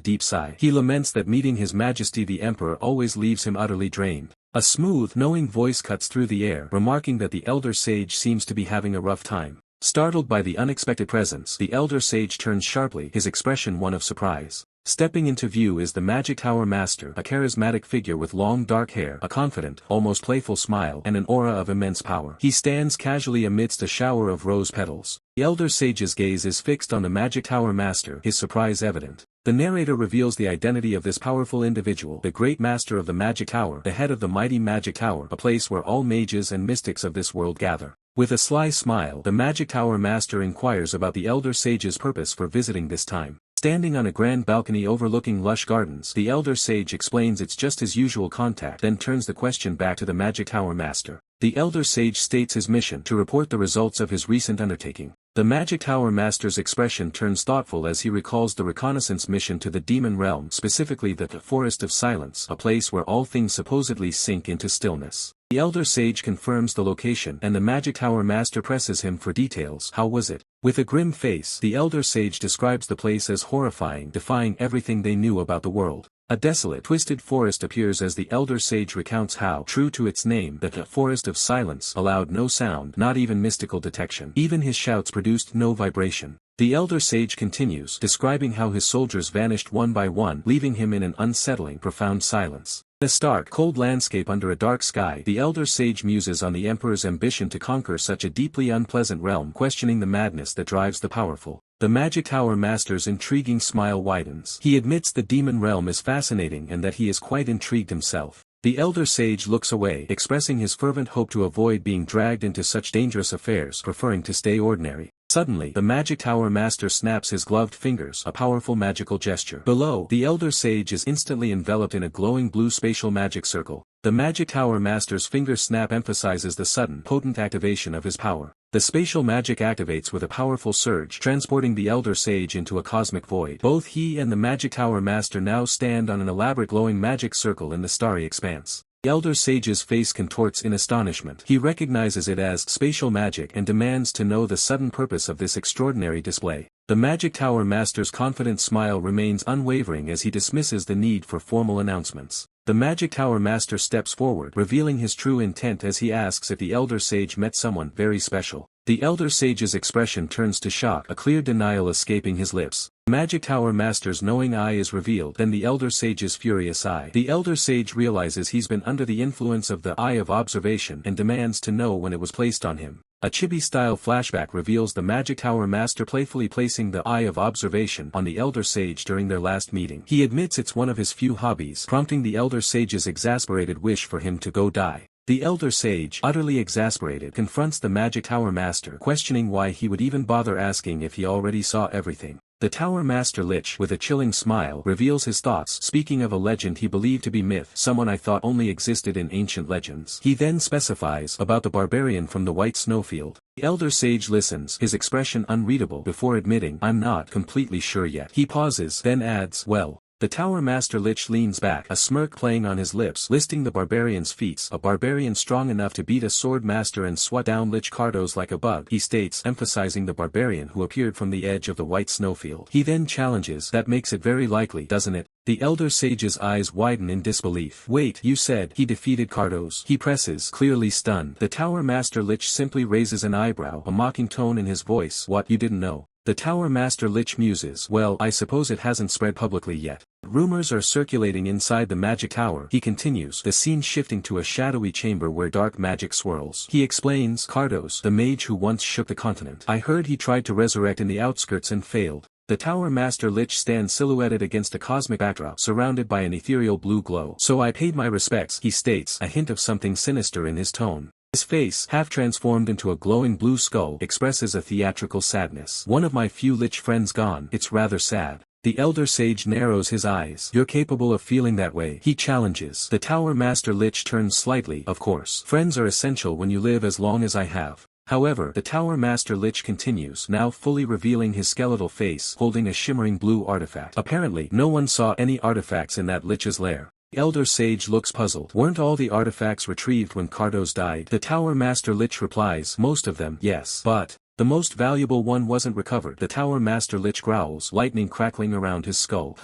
deep sigh. He laments that meeting His Majesty the Emperor always leaves him utterly drained. A smooth, knowing voice cuts through the air, remarking that the elder sage seems to be having a rough time. Startled by the unexpected presence, the elder sage turns sharply, his expression one of surprise. Stepping into view is the Magic Tower Master, a charismatic figure with long dark hair, a confident, almost playful smile, and an aura of immense power. He stands casually amidst a shower of rose petals. The elder sage's gaze is fixed on the Magic Tower Master, his surprise evident. The narrator reveals the identity of this powerful individual, the great master of the Magic Tower, the head of the mighty Magic Tower, a place where all mages and mystics of this world gather. With a sly smile, the Magic Tower Master inquires about the elder sage's purpose for visiting this time. Standing on a grand balcony overlooking lush gardens, the elder sage explains it's just his usual contact, then turns the question back to the Magic Tower Master. The elder sage states his mission, to report the results of his recent undertaking. The Magic Tower Master's expression turns thoughtful as he recalls the reconnaissance mission to the demon realm, specifically the Forest of Silence, a place where all things supposedly sink into stillness. The elder sage confirms the location, and the Magic Tower Master presses him for details. How was it? With a grim face, the elder sage describes the place as horrifying, defying everything they knew about the world. A desolate, twisted forest appears as the elder sage recounts how, true to its name, the Forest of Silence allowed no sound, not even mystical detection. Even his shouts produced no vibration. The elder sage continues, describing how his soldiers vanished one by one, leaving him in an unsettling, profound silence. In a stark, cold landscape under a dark sky, the elder sage muses on the emperor's ambition to conquer such a deeply unpleasant realm, questioning the madness that drives the powerful. The Magic Tower Master's intriguing smile widens. He admits the demon realm is fascinating and that he is quite intrigued himself. The elder sage looks away, expressing his fervent hope to avoid being dragged into such dangerous affairs, preferring to stay ordinary. Suddenly, the Magic Tower Master snaps his gloved fingers, a powerful magical gesture. Below, the elder sage is instantly enveloped in a glowing blue spatial magic circle. The Magic Tower Master's finger snap emphasizes the sudden, potent activation of his power. The spatial magic activates with a powerful surge, transporting the elder sage into a cosmic void. Both he and the Magic Tower Master now stand on an elaborate glowing magic circle in the starry expanse. The elder sage's face contorts in astonishment. He recognizes it as spatial magic and demands to know the sudden purpose of this extraordinary display. The Magic Tower Master's confident smile remains unwavering as he dismisses the need for formal announcements. The Magic Tower Master steps forward, revealing his true intent as he asks if the elder sage met someone very special. The elder sage's expression turns to shock, a clear denial escaping his lips. The Magic Tower Master's knowing eye is revealed, then the elder sage's furious eye. The elder sage realizes he's been under the influence of the eye of observation and demands to know when it was placed on him. A chibi-style flashback reveals the Magic Tower Master playfully placing the Eye of Observation on the Elder Sage during their last meeting. He admits it's one of his few hobbies, prompting the Elder Sage's exasperated wish for him to go die. The Elder Sage, utterly exasperated, confronts the Magic Tower Master, questioning why he would even bother asking if he already saw everything. The Tower Master Lich, with a chilling smile, reveals his thoughts, speaking of a legend he believed to be myth, someone I thought only existed in ancient legends. He then specifies about the barbarian from the White Snowfield. The Elder Sage listens, his expression unreadable, before admitting, "I'm not completely sure yet." He pauses, then adds, "Well." The Tower Master Lich leans back, a smirk playing on his lips, listing the barbarian's feats. A barbarian strong enough to beat a sword master and swat down Lich Cardos like a bug, he states, emphasizing the barbarian who appeared from the edge of the White Snowfield. He then challenges, "That makes it very likely, doesn't it?" The Elder Sage's eyes widen in disbelief. "Wait, you said he defeated Cardos?" He presses, clearly stunned. The Tower Master Lich simply raises an eyebrow, a mocking tone in his voice. "What, you didn't know?" The Tower Master Lich muses, "Well, I suppose it hasn't spread publicly yet. Rumors are circulating inside the Magic Tower," he continues, the scene shifting to a shadowy chamber where dark magic swirls. He explains, "Cardos, the mage who once shook the continent. I heard he tried to resurrect in the outskirts and failed." The Tower Master Lich stands silhouetted against a cosmic backdrop surrounded by an ethereal blue glow. "So I paid my respects," he states, a hint of something sinister in his tone. His face, half transformed into a glowing blue skull, expresses a theatrical sadness. "One of my few Lich friends gone, it's rather sad." The Elder Sage narrows his eyes. "You're capable of feeling that way?" he challenges. The Tower Master Lich turns slightly. "Of course. Friends are essential when you live as long as I have." However, the Tower Master Lich continues, now fully revealing his skeletal face, holding a shimmering blue artifact. "Apparently, no one saw any artifacts in that Lich's lair." The Elder Sage looks puzzled. "Weren't all the artifacts retrieved when Cardos died?" The Tower Master Lich replies, "Most of them, yes. But the most valuable one wasn't recovered." The Tower Master Lich growls, lightning crackling around his skull.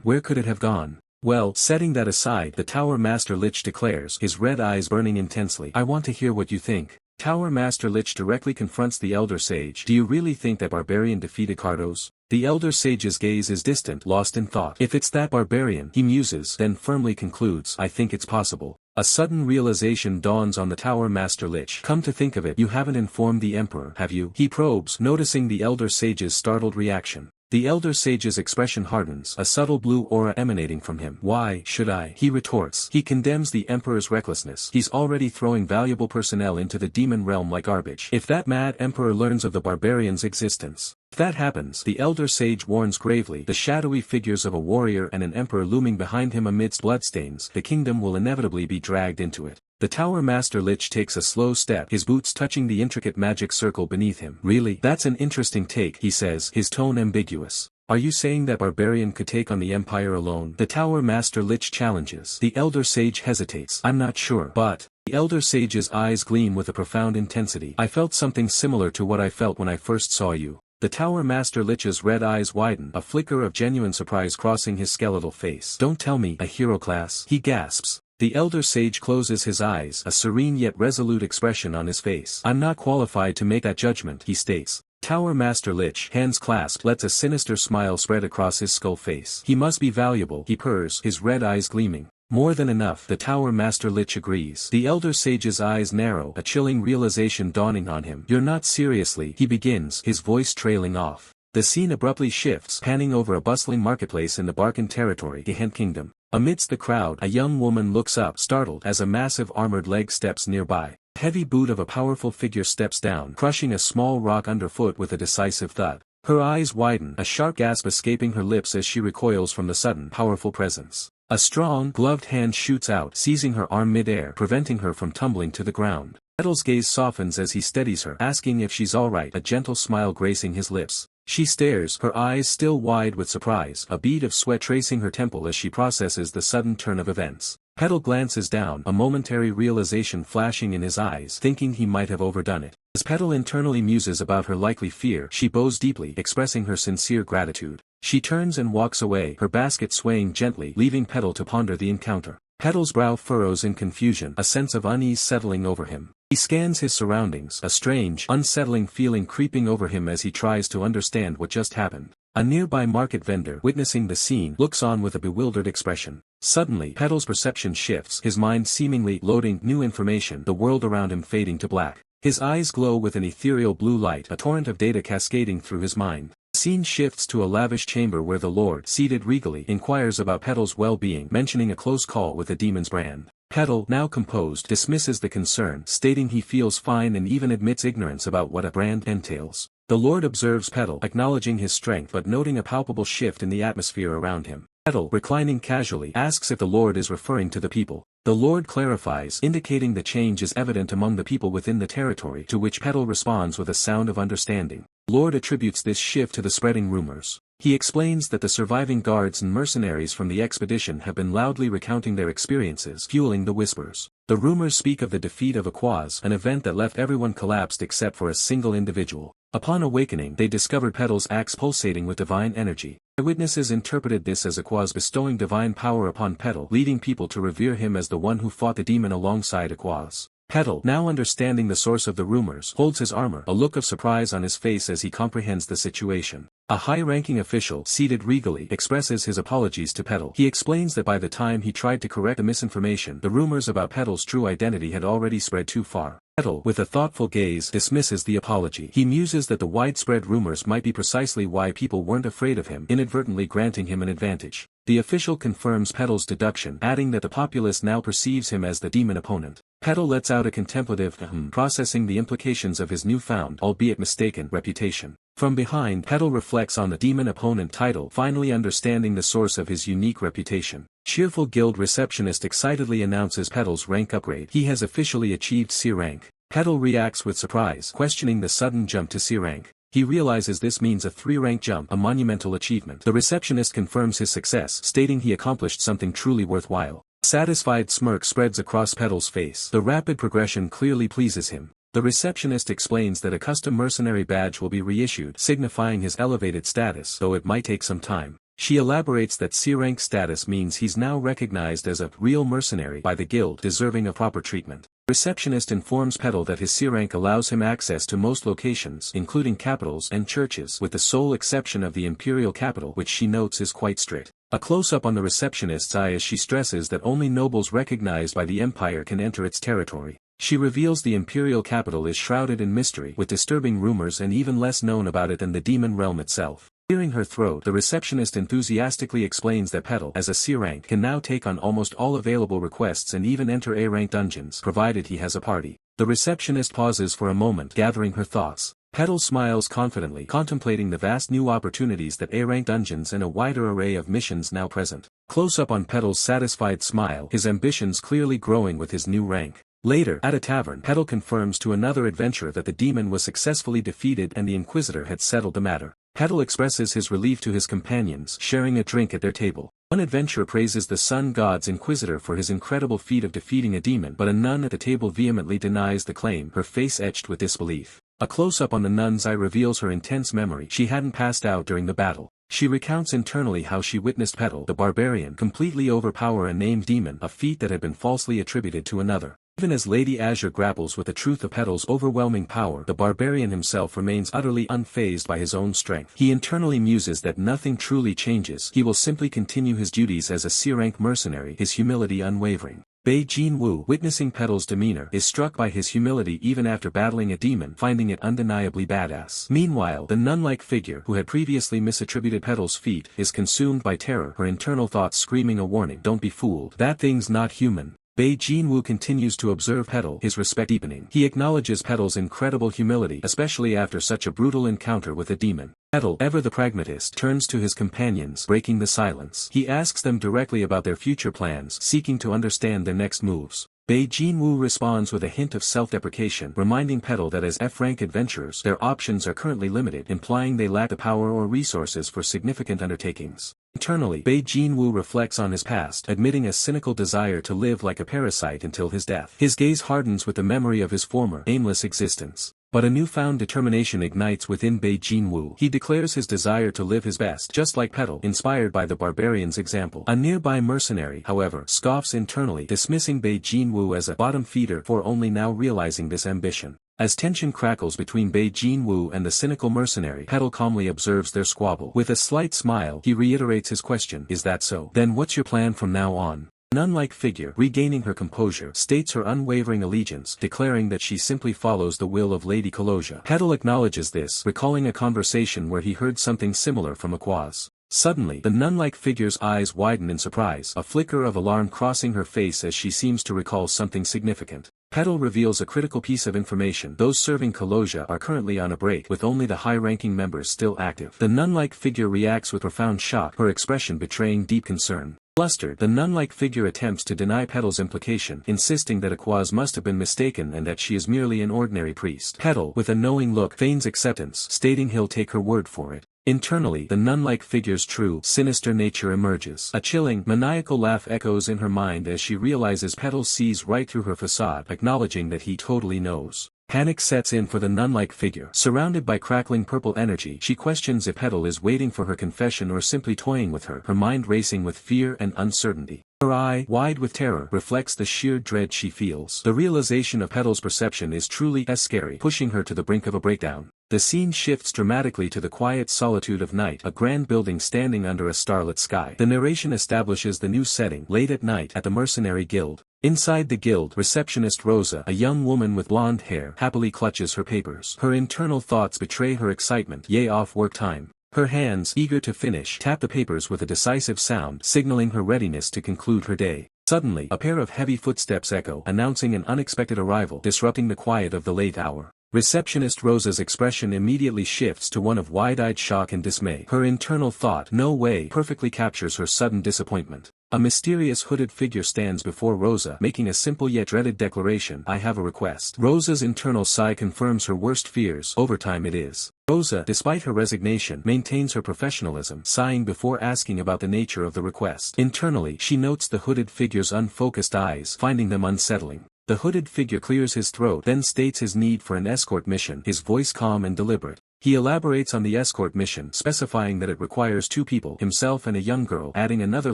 Where could it have gone?" "Well, setting that aside," the Tower Master Lich declares, his red eyes burning intensely, "I want to hear what you think." Tower Master Lich directly confronts the Elder Sage. "Do you really think that barbarian defeated Cardos?" The Elder Sage's gaze is distant, lost in thought. "If it's that barbarian," he muses, then firmly concludes, "I think it's possible." A sudden realization dawns on the Tower Master Lich. "Come to think of it, you haven't informed the Emperor, have you?" he probes, noticing the Elder Sage's startled reaction. The Elder Sage's expression hardens, a subtle blue aura emanating from him. "Why should I?" he retorts. He condemns the Emperor's recklessness. He's already throwing valuable personnel into the demon realm like garbage. If that mad Emperor learns of the barbarian's existence, if that happens, the Elder Sage warns gravely, the shadowy figures of a warrior and an emperor looming behind him amidst bloodstains, the kingdom will inevitably be dragged into it. The Tower Master Lich takes a slow step, his boots touching the intricate magic circle beneath him. "Really? That's an interesting take," he says, his tone ambiguous. "Are you saying that barbarian could take on the Empire alone?" The Tower Master Lich challenges. The Elder Sage hesitates. "I'm not sure, but..." The Elder Sage's eyes gleam with a profound intensity. "I felt something similar to what I felt when I first saw you." The Tower Master Lich's red eyes widen, a flicker of genuine surprise crossing his skeletal face. "Don't tell me, a hero class," he gasps. The Elder Sage closes his eyes, a serene yet resolute expression on his face. "I'm not qualified to make that judgment," he states. Tower Master Lich, hands clasped, lets a sinister smile spread across his skull face. "He must be valuable," he purrs, his red eyes gleaming. "More than enough," the Tower Master Lich agrees. The Elder Sage's eyes narrow, a chilling realization dawning on him. "You're not seriously," he begins, his voice trailing off. The scene abruptly shifts, panning over a bustling marketplace in the Barkan territory, the Hent Kingdom. Amidst the crowd, a young woman looks up, startled, as a massive armored leg steps nearby. The heavy boot of a powerful figure steps down, crushing a small rock underfoot with a decisive thud. Her eyes widen, a sharp gasp escaping her lips as she recoils from the sudden, powerful presence. A strong, gloved hand shoots out, seizing her arm mid-air, preventing her from tumbling to the ground. Petal's gaze softens as he steadies her, asking if she's alright, a gentle smile gracing his lips. She stares, her eyes still wide with surprise, a bead of sweat tracing her temple as she processes the sudden turn of events. Petal glances down, a momentary realization flashing in his eyes, thinking he might have overdone it. As Petal internally muses about her likely fear, she bows deeply, expressing her sincere gratitude. She turns and walks away, her basket swaying gently, leaving Petal to ponder the encounter. Petal's brow furrows in confusion, a sense of unease settling over him. He scans his surroundings, a strange, unsettling feeling creeping over him as he tries to understand what just happened. A nearby market vendor, witnessing the scene, looks on with a bewildered expression. Suddenly, Petal's perception shifts, his mind seemingly loading new information, the world around him fading to black. His eyes glow with an ethereal blue light, a torrent of data cascading through his mind. The scene shifts to a lavish chamber where the Lord, seated regally, inquires about Petal's well-being, mentioning a close call with a demon's brand. Petal, now composed, dismisses the concern, stating he feels fine and even admits ignorance about what a brand entails. The Lord observes Petal, acknowledging his strength but noting a palpable shift in the atmosphere around him. Petal, reclining casually, asks if the Lord is referring to the people. The Lord clarifies, indicating the change is evident among the people within the territory, to which Petal responds with a sound of understanding. Lord attributes this shift to the spreading rumors. He explains that the surviving guards and mercenaries from the expedition have been loudly recounting their experiences, fueling the whispers. The rumors speak of the defeat of Aquaz, an event that left everyone collapsed except for a single individual. Upon awakening, they discovered Petal's axe pulsating with divine energy. Eyewitnesses interpreted this as Aquaz bestowing divine power upon Petal, leading people to revere him as the one who fought the demon alongside Aquaz. Petal, now understanding the source of the rumors, holds his armor, a look of surprise on his face as he comprehends the situation. A high-ranking official, seated regally, expresses his apologies to Petal. He explains that by the time he tried to correct the misinformation, the rumors about Petal's true identity had already spread too far. Petal, with a thoughtful gaze, dismisses the apology. He muses that the widespread rumors might be precisely why people weren't afraid of him, inadvertently granting him an advantage. The official confirms Petal's deduction, adding that the populace now perceives him as the demon opponent. Petal lets out a contemplative processing the implications of his newfound, albeit mistaken, reputation. From behind, Petal reflects on the demon opponent title, finally understanding the source of his unique reputation. Cheerful guild receptionist excitedly announces Petal's rank upgrade. He has officially achieved C rank. Petal reacts with surprise, questioning the sudden jump to C rank. He realizes this means a 3-rank jump, a monumental achievement. The receptionist confirms his success, stating he accomplished something truly worthwhile. A satisfied smirk spreads across Petal's face. The rapid progression clearly pleases him. The receptionist explains that a custom mercenary badge will be reissued, signifying his elevated status, though it might take some time. She elaborates that C-rank status means he's now recognized as a real mercenary by the guild, deserving of proper treatment. Receptionist informs Petal that his C-rank allows him access to most locations, including capitals and churches, with the sole exception of the imperial capital, which she notes is quite strict. A close-up on the receptionist's eye as she stresses that only nobles recognized by the empire can enter its territory. She reveals the imperial capital is shrouded in mystery, with disturbing rumors and even less known about it than the demon realm itself. Clearing her throat, the receptionist enthusiastically explains that Petal, as a C-rank, can now take on almost all available requests and even enter A-rank dungeons, provided he has a party. The receptionist pauses for a moment, gathering her thoughts. Petal smiles confidently, contemplating the vast new opportunities that A-rank dungeons and a wider array of missions now present. Close up on Petal's satisfied smile, his ambitions clearly growing with his new rank. Later, at a tavern, Petal confirms to another adventurer that the demon was successfully defeated and the Inquisitor had settled the matter. Petal expresses his relief to his companions, sharing a drink at their table. One adventurer praises the sun god's Inquisitor for his incredible feat of defeating a demon, but a nun at the table vehemently denies the claim, her face etched with disbelief. A close-up on the nun's eye reveals her intense memory. She hadn't passed out during the battle. She recounts internally how she witnessed Petal, the barbarian, completely overpower a named demon, a feat that had been falsely attributed to another. Even as Lady Azure grapples with the truth of Petal's overwhelming power, the barbarian himself remains utterly unfazed by his own strength. He internally muses that nothing truly changes. He will simply continue his duties as a C-rank mercenary, his humility unwavering. Bei Jin-woo, witnessing Petal's demeanor, is struck by his humility even after battling a demon, finding it undeniably badass. Meanwhile, the nun-like figure, who had previously misattributed Petal's feat, is consumed by terror, her internal thoughts screaming a warning. Don't be fooled. That thing's not human. Bei Jin-woo continues to observe Petal, his respect deepening. He acknowledges Petal's incredible humility, especially after such a brutal encounter with a demon. Petal, ever the pragmatist, turns to his companions, breaking the silence. He asks them directly about their future plans, seeking to understand their next moves. Bei Jin-woo responds with a hint of self-deprecation, reminding Petal that as F-rank adventurers, their options are currently limited, implying they lack the power or resources for significant undertakings. Internally, Bei Jin-woo reflects on his past, admitting a cynical desire to live like a parasite until his death. His gaze hardens with the memory of his former, aimless existence. But a newfound determination ignites within Bei Jin-woo. He declares his desire to live his best, just like Petal, inspired by the barbarian's example. A nearby mercenary, however, scoffs internally, dismissing Bei Jin-woo as a bottom feeder for only now realizing this ambition. As tension crackles between Bei Jin-woo and the cynical mercenary, Petal calmly observes their squabble. With a slight smile, he reiterates his question, "Is that so? Then what's your plan from now on?" Nun-like figure, regaining her composure, states her unwavering allegiance, declaring that she simply follows the will of Lady Kaloja. Petal acknowledges this, recalling a conversation where he heard something similar from Aquaz. Suddenly, the nun-like figure's eyes widen in surprise, a flicker of alarm crossing her face as she seems to recall something significant. Petal reveals a critical piece of information. Those serving Kaloja are currently on a break, with only the high-ranking members still active. The nun-like figure reacts with profound shock, her expression betraying deep concern. Flustered, the nun-like figure attempts to deny Petal's implication, insisting that Aquaz must have been mistaken and that she is merely an ordinary priest. Petal, with a knowing look, feigns acceptance, stating he'll take her word for it. Internally, the nun-like figure's true, sinister nature emerges. A chilling, maniacal laugh echoes in her mind as she realizes Petal sees right through her facade, acknowledging that he totally knows. Panic sets in for the nun-like figure. Surrounded by crackling purple energy, she questions if Petal is waiting for her confession or simply toying with her, her mind racing with fear and uncertainty. Her eye, wide with terror, reflects the sheer dread she feels. The realization of Petal's perception is truly scary, pushing her to the brink of a breakdown. The scene shifts dramatically to the quiet solitude of night, a grand building standing under a starlit sky. The narration establishes the new setting, late at night, at the Mercenary Guild. Inside the guild, receptionist Rosa, a young woman with blonde hair, happily clutches her papers. Her internal thoughts betray her excitement, yay off work time. Her hands, eager to finish, tap the papers with a decisive sound, signaling her readiness to conclude her day. Suddenly, a pair of heavy footsteps echo, announcing an unexpected arrival, disrupting the quiet of the late hour. Receptionist Rosa's expression immediately shifts to one of wide-eyed shock and dismay. Her internal thought, "No way," perfectly captures her sudden disappointment. A mysterious hooded figure stands before Rosa, making a simple yet dreaded declaration, "I have a request." Rosa's internal sigh confirms her worst fears. Overtime it is. Rosa, despite her resignation, maintains her professionalism, sighing before asking about the nature of the request. Internally, she notes the hooded figure's unfocused eyes, finding them unsettling. The hooded figure clears his throat, then states his need for an escort mission, his voice calm and deliberate. He elaborates on the escort mission, specifying that it requires 2 people, himself and a young girl, adding another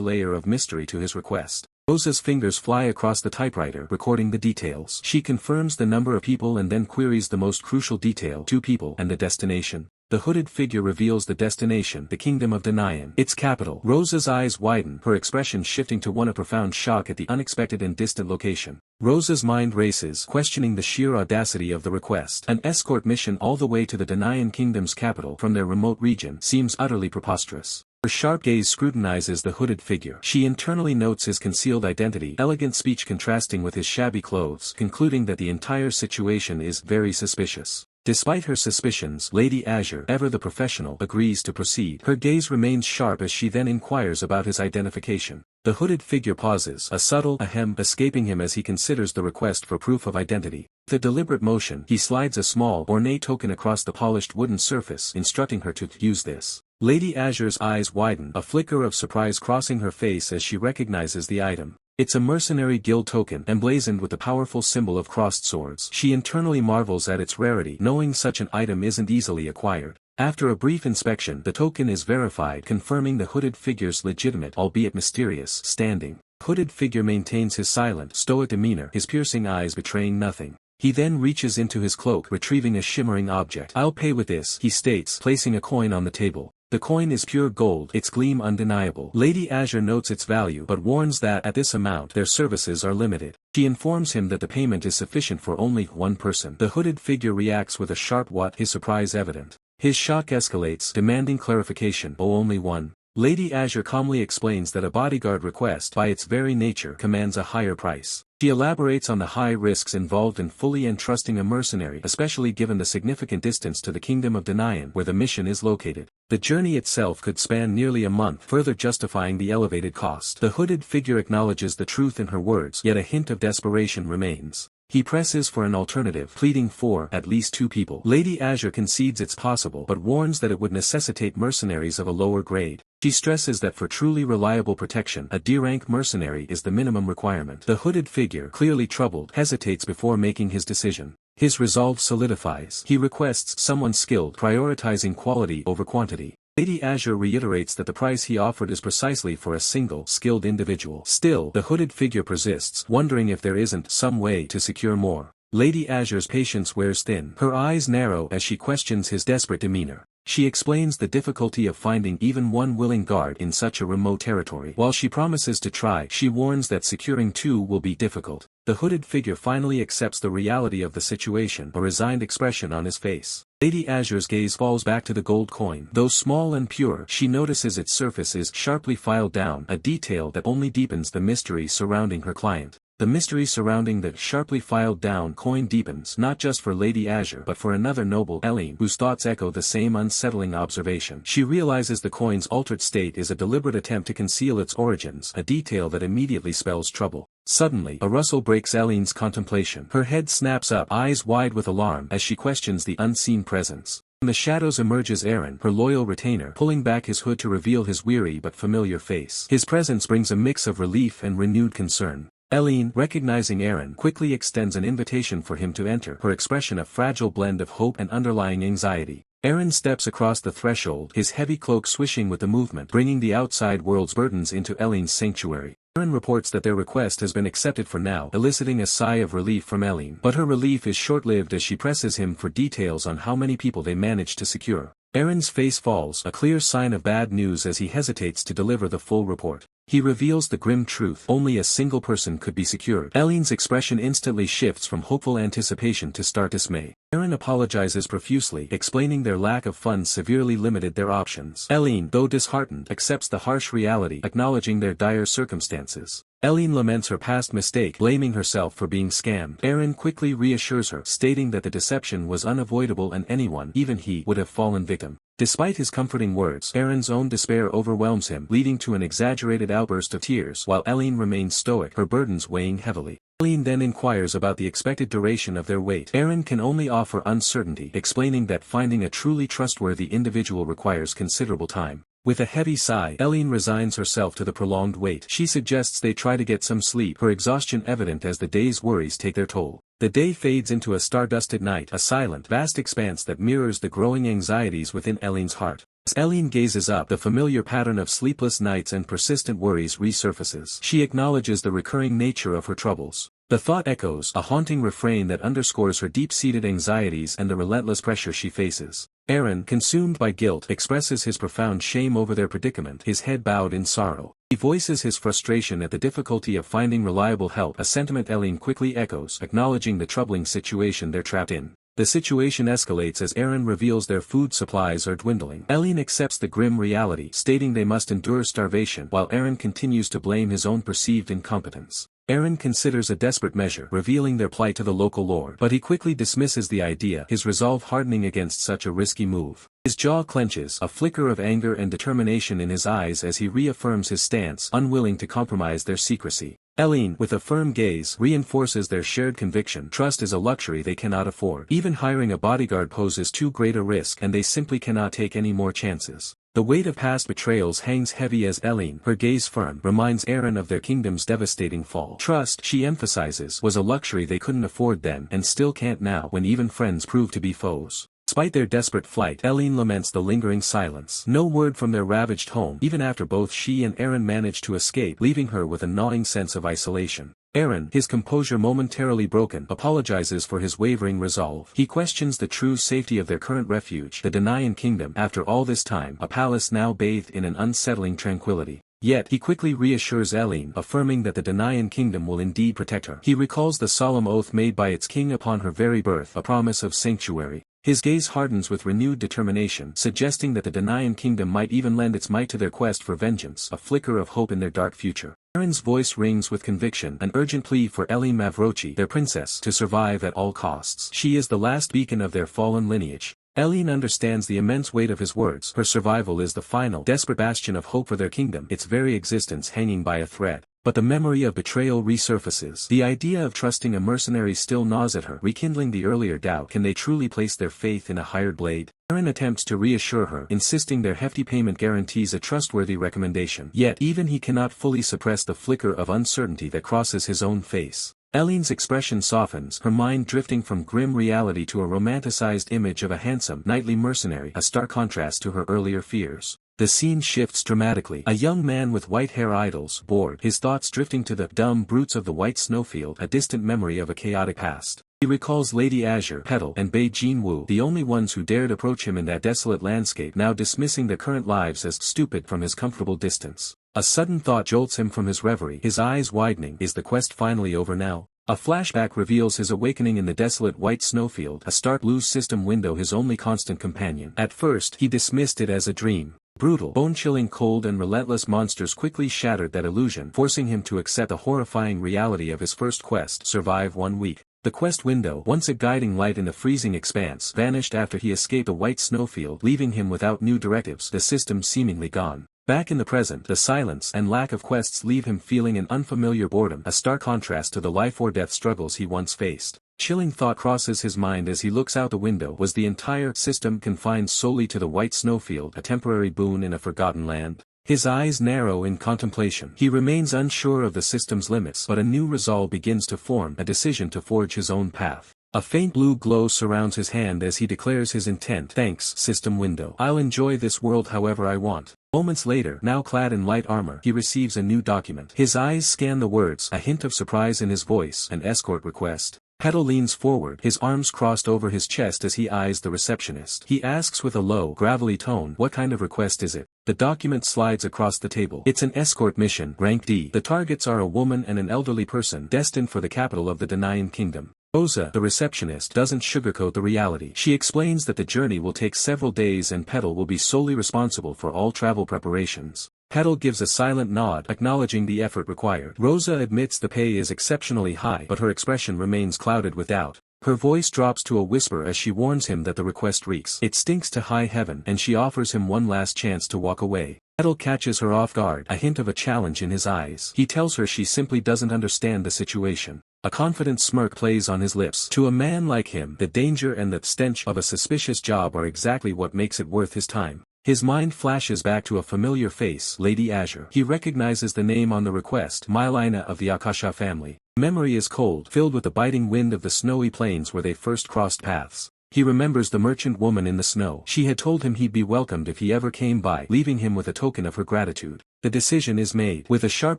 layer of mystery to his request. Rosa's fingers fly across the typewriter, recording the details. She confirms the number of people and then queries the most crucial detail, 2 people, and the destination. The hooded figure reveals the destination, the Kingdom of Danayan, its capital. Rosa's eyes widen, her expression shifting to one of profound shock at the unexpected and distant location. Rosa's mind races, questioning the sheer audacity of the request. An escort mission all the way to the Danayan Kingdom's capital from their remote region seems utterly preposterous. Her sharp gaze scrutinizes the hooded figure. She internally notes his concealed identity, elegant speech contrasting with his shabby clothes, concluding that the entire situation is very suspicious. Despite her suspicions, Lady Azure, ever the professional, agrees to proceed. Her gaze remains sharp as she then inquires about his identification. The hooded figure pauses, a subtle ahem escaping him as he considers the request for proof of identity. With a deliberate motion, he slides a small, ornate token across the polished wooden surface, instructing her to use this. Lady Azure's eyes widen, a flicker of surprise crossing her face as she recognizes the item. It's a mercenary guild token, emblazoned with the powerful symbol of crossed swords. She internally marvels at its rarity, knowing such an item isn't easily acquired. After a brief inspection, the token is verified, confirming the hooded figure's legitimate, albeit mysterious, standing. Hooded figure maintains his silent, stoic demeanor, his piercing eyes betraying nothing. He then reaches into his cloak, retrieving a shimmering object. "I'll pay with this," he states, placing a coin on the table. The coin is pure gold, its gleam undeniable. Lady Azure notes its value but warns that at this amount their services are limited. She informs him that the payment is sufficient for only 1 person. The hooded figure reacts with a sharp what, his surprise evident. His shock escalates, demanding clarification. "Oh, only 1. Lady Azure calmly explains that a bodyguard request, by its very nature, commands a higher price. She elaborates on the high risks involved in fully entrusting a mercenary, especially given the significant distance to the Kingdom of Danayan, where the mission is located. The journey itself could span nearly a month, further justifying the elevated cost. The hooded figure acknowledges the truth in her words, yet a hint of desperation remains. He presses for an alternative, pleading for at least 2 people. Lady Azure concedes it's possible but warns that it would necessitate mercenaries of a lower grade. She stresses that for truly reliable protection, a D-rank mercenary is the minimum requirement. The hooded figure, clearly troubled, hesitates before making his decision. His resolve solidifies. He requests someone skilled, prioritizing quality over quantity. Lady Azure reiterates that the price he offered is precisely for a single, skilled individual. Still, the hooded figure persists, wondering if there isn't some way to secure more. Lady Azure's patience wears thin. Her eyes narrow as she questions his desperate demeanor. She explains the difficulty of finding even one willing guard in such a remote territory. While she promises to try, she warns that securing two will be difficult. The hooded figure finally accepts the reality of the situation, a resigned expression on his face. Lady Azure's gaze falls back to the gold coin. Though small and pure, she notices its surface is sharply filed down, a detail that only deepens the mystery surrounding her client. The mystery surrounding the sharply filed down coin deepens not just for Lady Azure but for another noble, Eileen, whose thoughts echo the same unsettling observation. She realizes the coin's altered state is a deliberate attempt to conceal its origins, a detail that immediately spells trouble. Suddenly, a rustle breaks Eileen's contemplation. Her head snaps up, eyes wide with alarm, as she questions the unseen presence. From the shadows emerges Aaron, her loyal retainer, pulling back his hood to reveal his weary but familiar face. His presence brings a mix of relief and renewed concern. Eileen, recognizing Aaron, quickly extends an invitation for him to enter, her expression a fragile blend of hope and underlying anxiety. Aaron steps across the threshold, his heavy cloak swishing with the movement, bringing the outside world's burdens into Eileen's sanctuary. Aaron reports that their request has been accepted for now, eliciting a sigh of relief from Eileen. But her relief is short-lived as she presses him for details on how many people they managed to secure. Aaron's face falls, a clear sign of bad news as he hesitates to deliver the full report. He reveals the grim truth: only a single person could be secured. Eileen's expression instantly shifts from hopeful anticipation to stark dismay. Aaron apologizes profusely, explaining their lack of funds severely limited their options. Eileen, though disheartened, accepts the harsh reality, acknowledging their dire circumstances. Eileen laments her past mistake, blaming herself for being scammed. Aaron quickly reassures her, stating that the deception was unavoidable and anyone, even he, would have fallen victim. Despite his comforting words, Aaron's own despair overwhelms him, leading to an exaggerated outburst of tears, while Eileen remains stoic, her burdens weighing heavily. Eileen then inquires about the expected duration of their wait. Aaron can only offer uncertainty, explaining that finding a truly trustworthy individual requires considerable time. With a heavy sigh, Eileen resigns herself to the prolonged wait. She suggests they try to get some sleep, her exhaustion evident as the day's worries take their toll. The day fades into a star-dusted night, a silent, vast expanse that mirrors the growing anxieties within Eileen's heart. As Eileen gazes up, the familiar pattern of sleepless nights and persistent worries resurfaces. She acknowledges the recurring nature of her troubles. The thought echoes, a haunting refrain that underscores her deep-seated anxieties and the relentless pressure she faces. Aaron, consumed by guilt, expresses his profound shame over their predicament, his head bowed in sorrow. He voices his frustration at the difficulty of finding reliable help, a sentiment Eileen quickly echoes, acknowledging the troubling situation they're trapped in. The situation escalates as Aaron reveals their food supplies are dwindling. Eileen accepts the grim reality, stating they must endure starvation, while Aaron continues to blame his own perceived incompetence. Aaron considers a desperate measure, revealing their plight to the local lord, but he quickly dismisses the idea, his resolve hardening against such a risky move. His jaw clenches, a flicker of anger and determination in his eyes as he reaffirms his stance, unwilling to compromise their secrecy. Eileen, with a firm gaze, reinforces their shared conviction: trust is a luxury they cannot afford. Even hiring a bodyguard poses too great a risk, and they simply cannot take any more chances. The weight of past betrayals hangs heavy as Eileen, her gaze firm, reminds Aaron of their kingdom's devastating fall. Trust, she emphasizes, was a luxury they couldn't afford then, and still can't now, when even friends prove to be foes. Despite their desperate flight, Eileen laments the lingering silence. No word from their ravaged home, even after both she and Aaron manage to escape, leaving her with a gnawing sense of isolation. Aaron, his composure momentarily broken, apologizes for his wavering resolve. He questions the true safety of their current refuge, the Danaan kingdom. After all this time, a palace now bathed in an unsettling tranquility. Yet, he quickly reassures Eileen, affirming that the Danaan kingdom will indeed protect her. He recalls the solemn oath made by its king upon her very birth, a promise of sanctuary. His gaze hardens with renewed determination, suggesting that the Danaan kingdom might even lend its might to their quest for vengeance, a flicker of hope in their dark future. Aaron's voice rings with conviction, an urgent plea for Eileen Mavrochi, their princess, to survive at all costs. She is the last beacon of their fallen lineage. Eileen understands the immense weight of his words. Her survival is the final, desperate bastion of hope for their kingdom, its very existence hanging by a thread. But the memory of betrayal resurfaces. The idea of trusting a mercenary still gnaws at her, rekindling the earlier doubt. Can they truly place their faith in a hired blade? Aaron attempts to reassure her, insisting their hefty payment guarantees a trustworthy recommendation. Yet even he cannot fully suppress the flicker of uncertainty that crosses his own face. Eileen's expression softens, her mind drifting from grim reality to a romanticized image of a handsome, knightly mercenary, a stark contrast to her earlier fears. The scene shifts dramatically. A young man with white hair idles, bored, his thoughts drifting to the dumb brutes of the white snowfield, a distant memory of a chaotic past. He recalls Lady Azure, Petal, and Bei Jinwoo, the only ones who dared approach him in that desolate landscape, now dismissing their current lives as stupid from his comfortable distance. A sudden thought jolts him from his reverie, his eyes widening. Is the quest finally over now? A flashback reveals his awakening in the desolate white snowfield, a stark blue system window, his only constant companion. At first, he dismissed it as a dream. Brutal, bone-chilling, cold and relentless monsters quickly shattered that illusion, forcing him to accept the horrifying reality of his first quest: survive 1 week. The quest window, once a guiding light in the freezing expanse, vanished after he escaped a white snowfield, leaving him without new directives, the system seemingly gone. Back in the present, the silence and lack of quests leave him feeling an unfamiliar boredom, a stark contrast to the life-or-death struggles he once faced. Chilling thought crosses his mind as he looks out the window. Was the entire system confined solely to the white snowfield, a temporary boon in a forgotten land? His eyes narrow in contemplation. He remains unsure of the system's limits, but a new resolve begins to form, a decision to forge his own path. A faint blue glow surrounds his hand as he declares his intent. Thanks, system window. I'll enjoy this world however I want. Moments later, now clad in light armor, he receives a new document. His eyes scan the words, a hint of surprise in his voice, an escort request. Petal leans forward, his arms crossed over his chest as he eyes the receptionist. He asks with a low, gravelly tone, what kind of request is it? The document slides across the table. It's an escort mission, rank D. The targets are a woman and an elderly person, destined for the capital of the Denayan Kingdom. Rosa, the receptionist, doesn't sugarcoat the reality. She explains that the journey will take several days and Petal will be solely responsible for all travel preparations. Petal gives a silent nod, acknowledging the effort required. Rosa admits the pay is exceptionally high, but her expression remains clouded with doubt. Her voice drops to a whisper as she warns him that the request reeks. It stinks to high heaven, and she offers him one last chance to walk away. Petal catches her off guard, a hint of a challenge in his eyes. He tells her she simply doesn't understand the situation. A confident smirk plays on his lips. To a man like him, the danger and the stench of a suspicious job are exactly what makes it worth his time. His mind flashes back to a familiar face, Lady Azure. He recognizes the name on the request, Mylina of the Akasha family. Memory is cold, filled with the biting wind of the snowy plains where they first crossed paths. He remembers the merchant woman in the snow. She had told him he'd be welcomed if he ever came by, leaving him with a token of her gratitude. The decision is made. With a sharp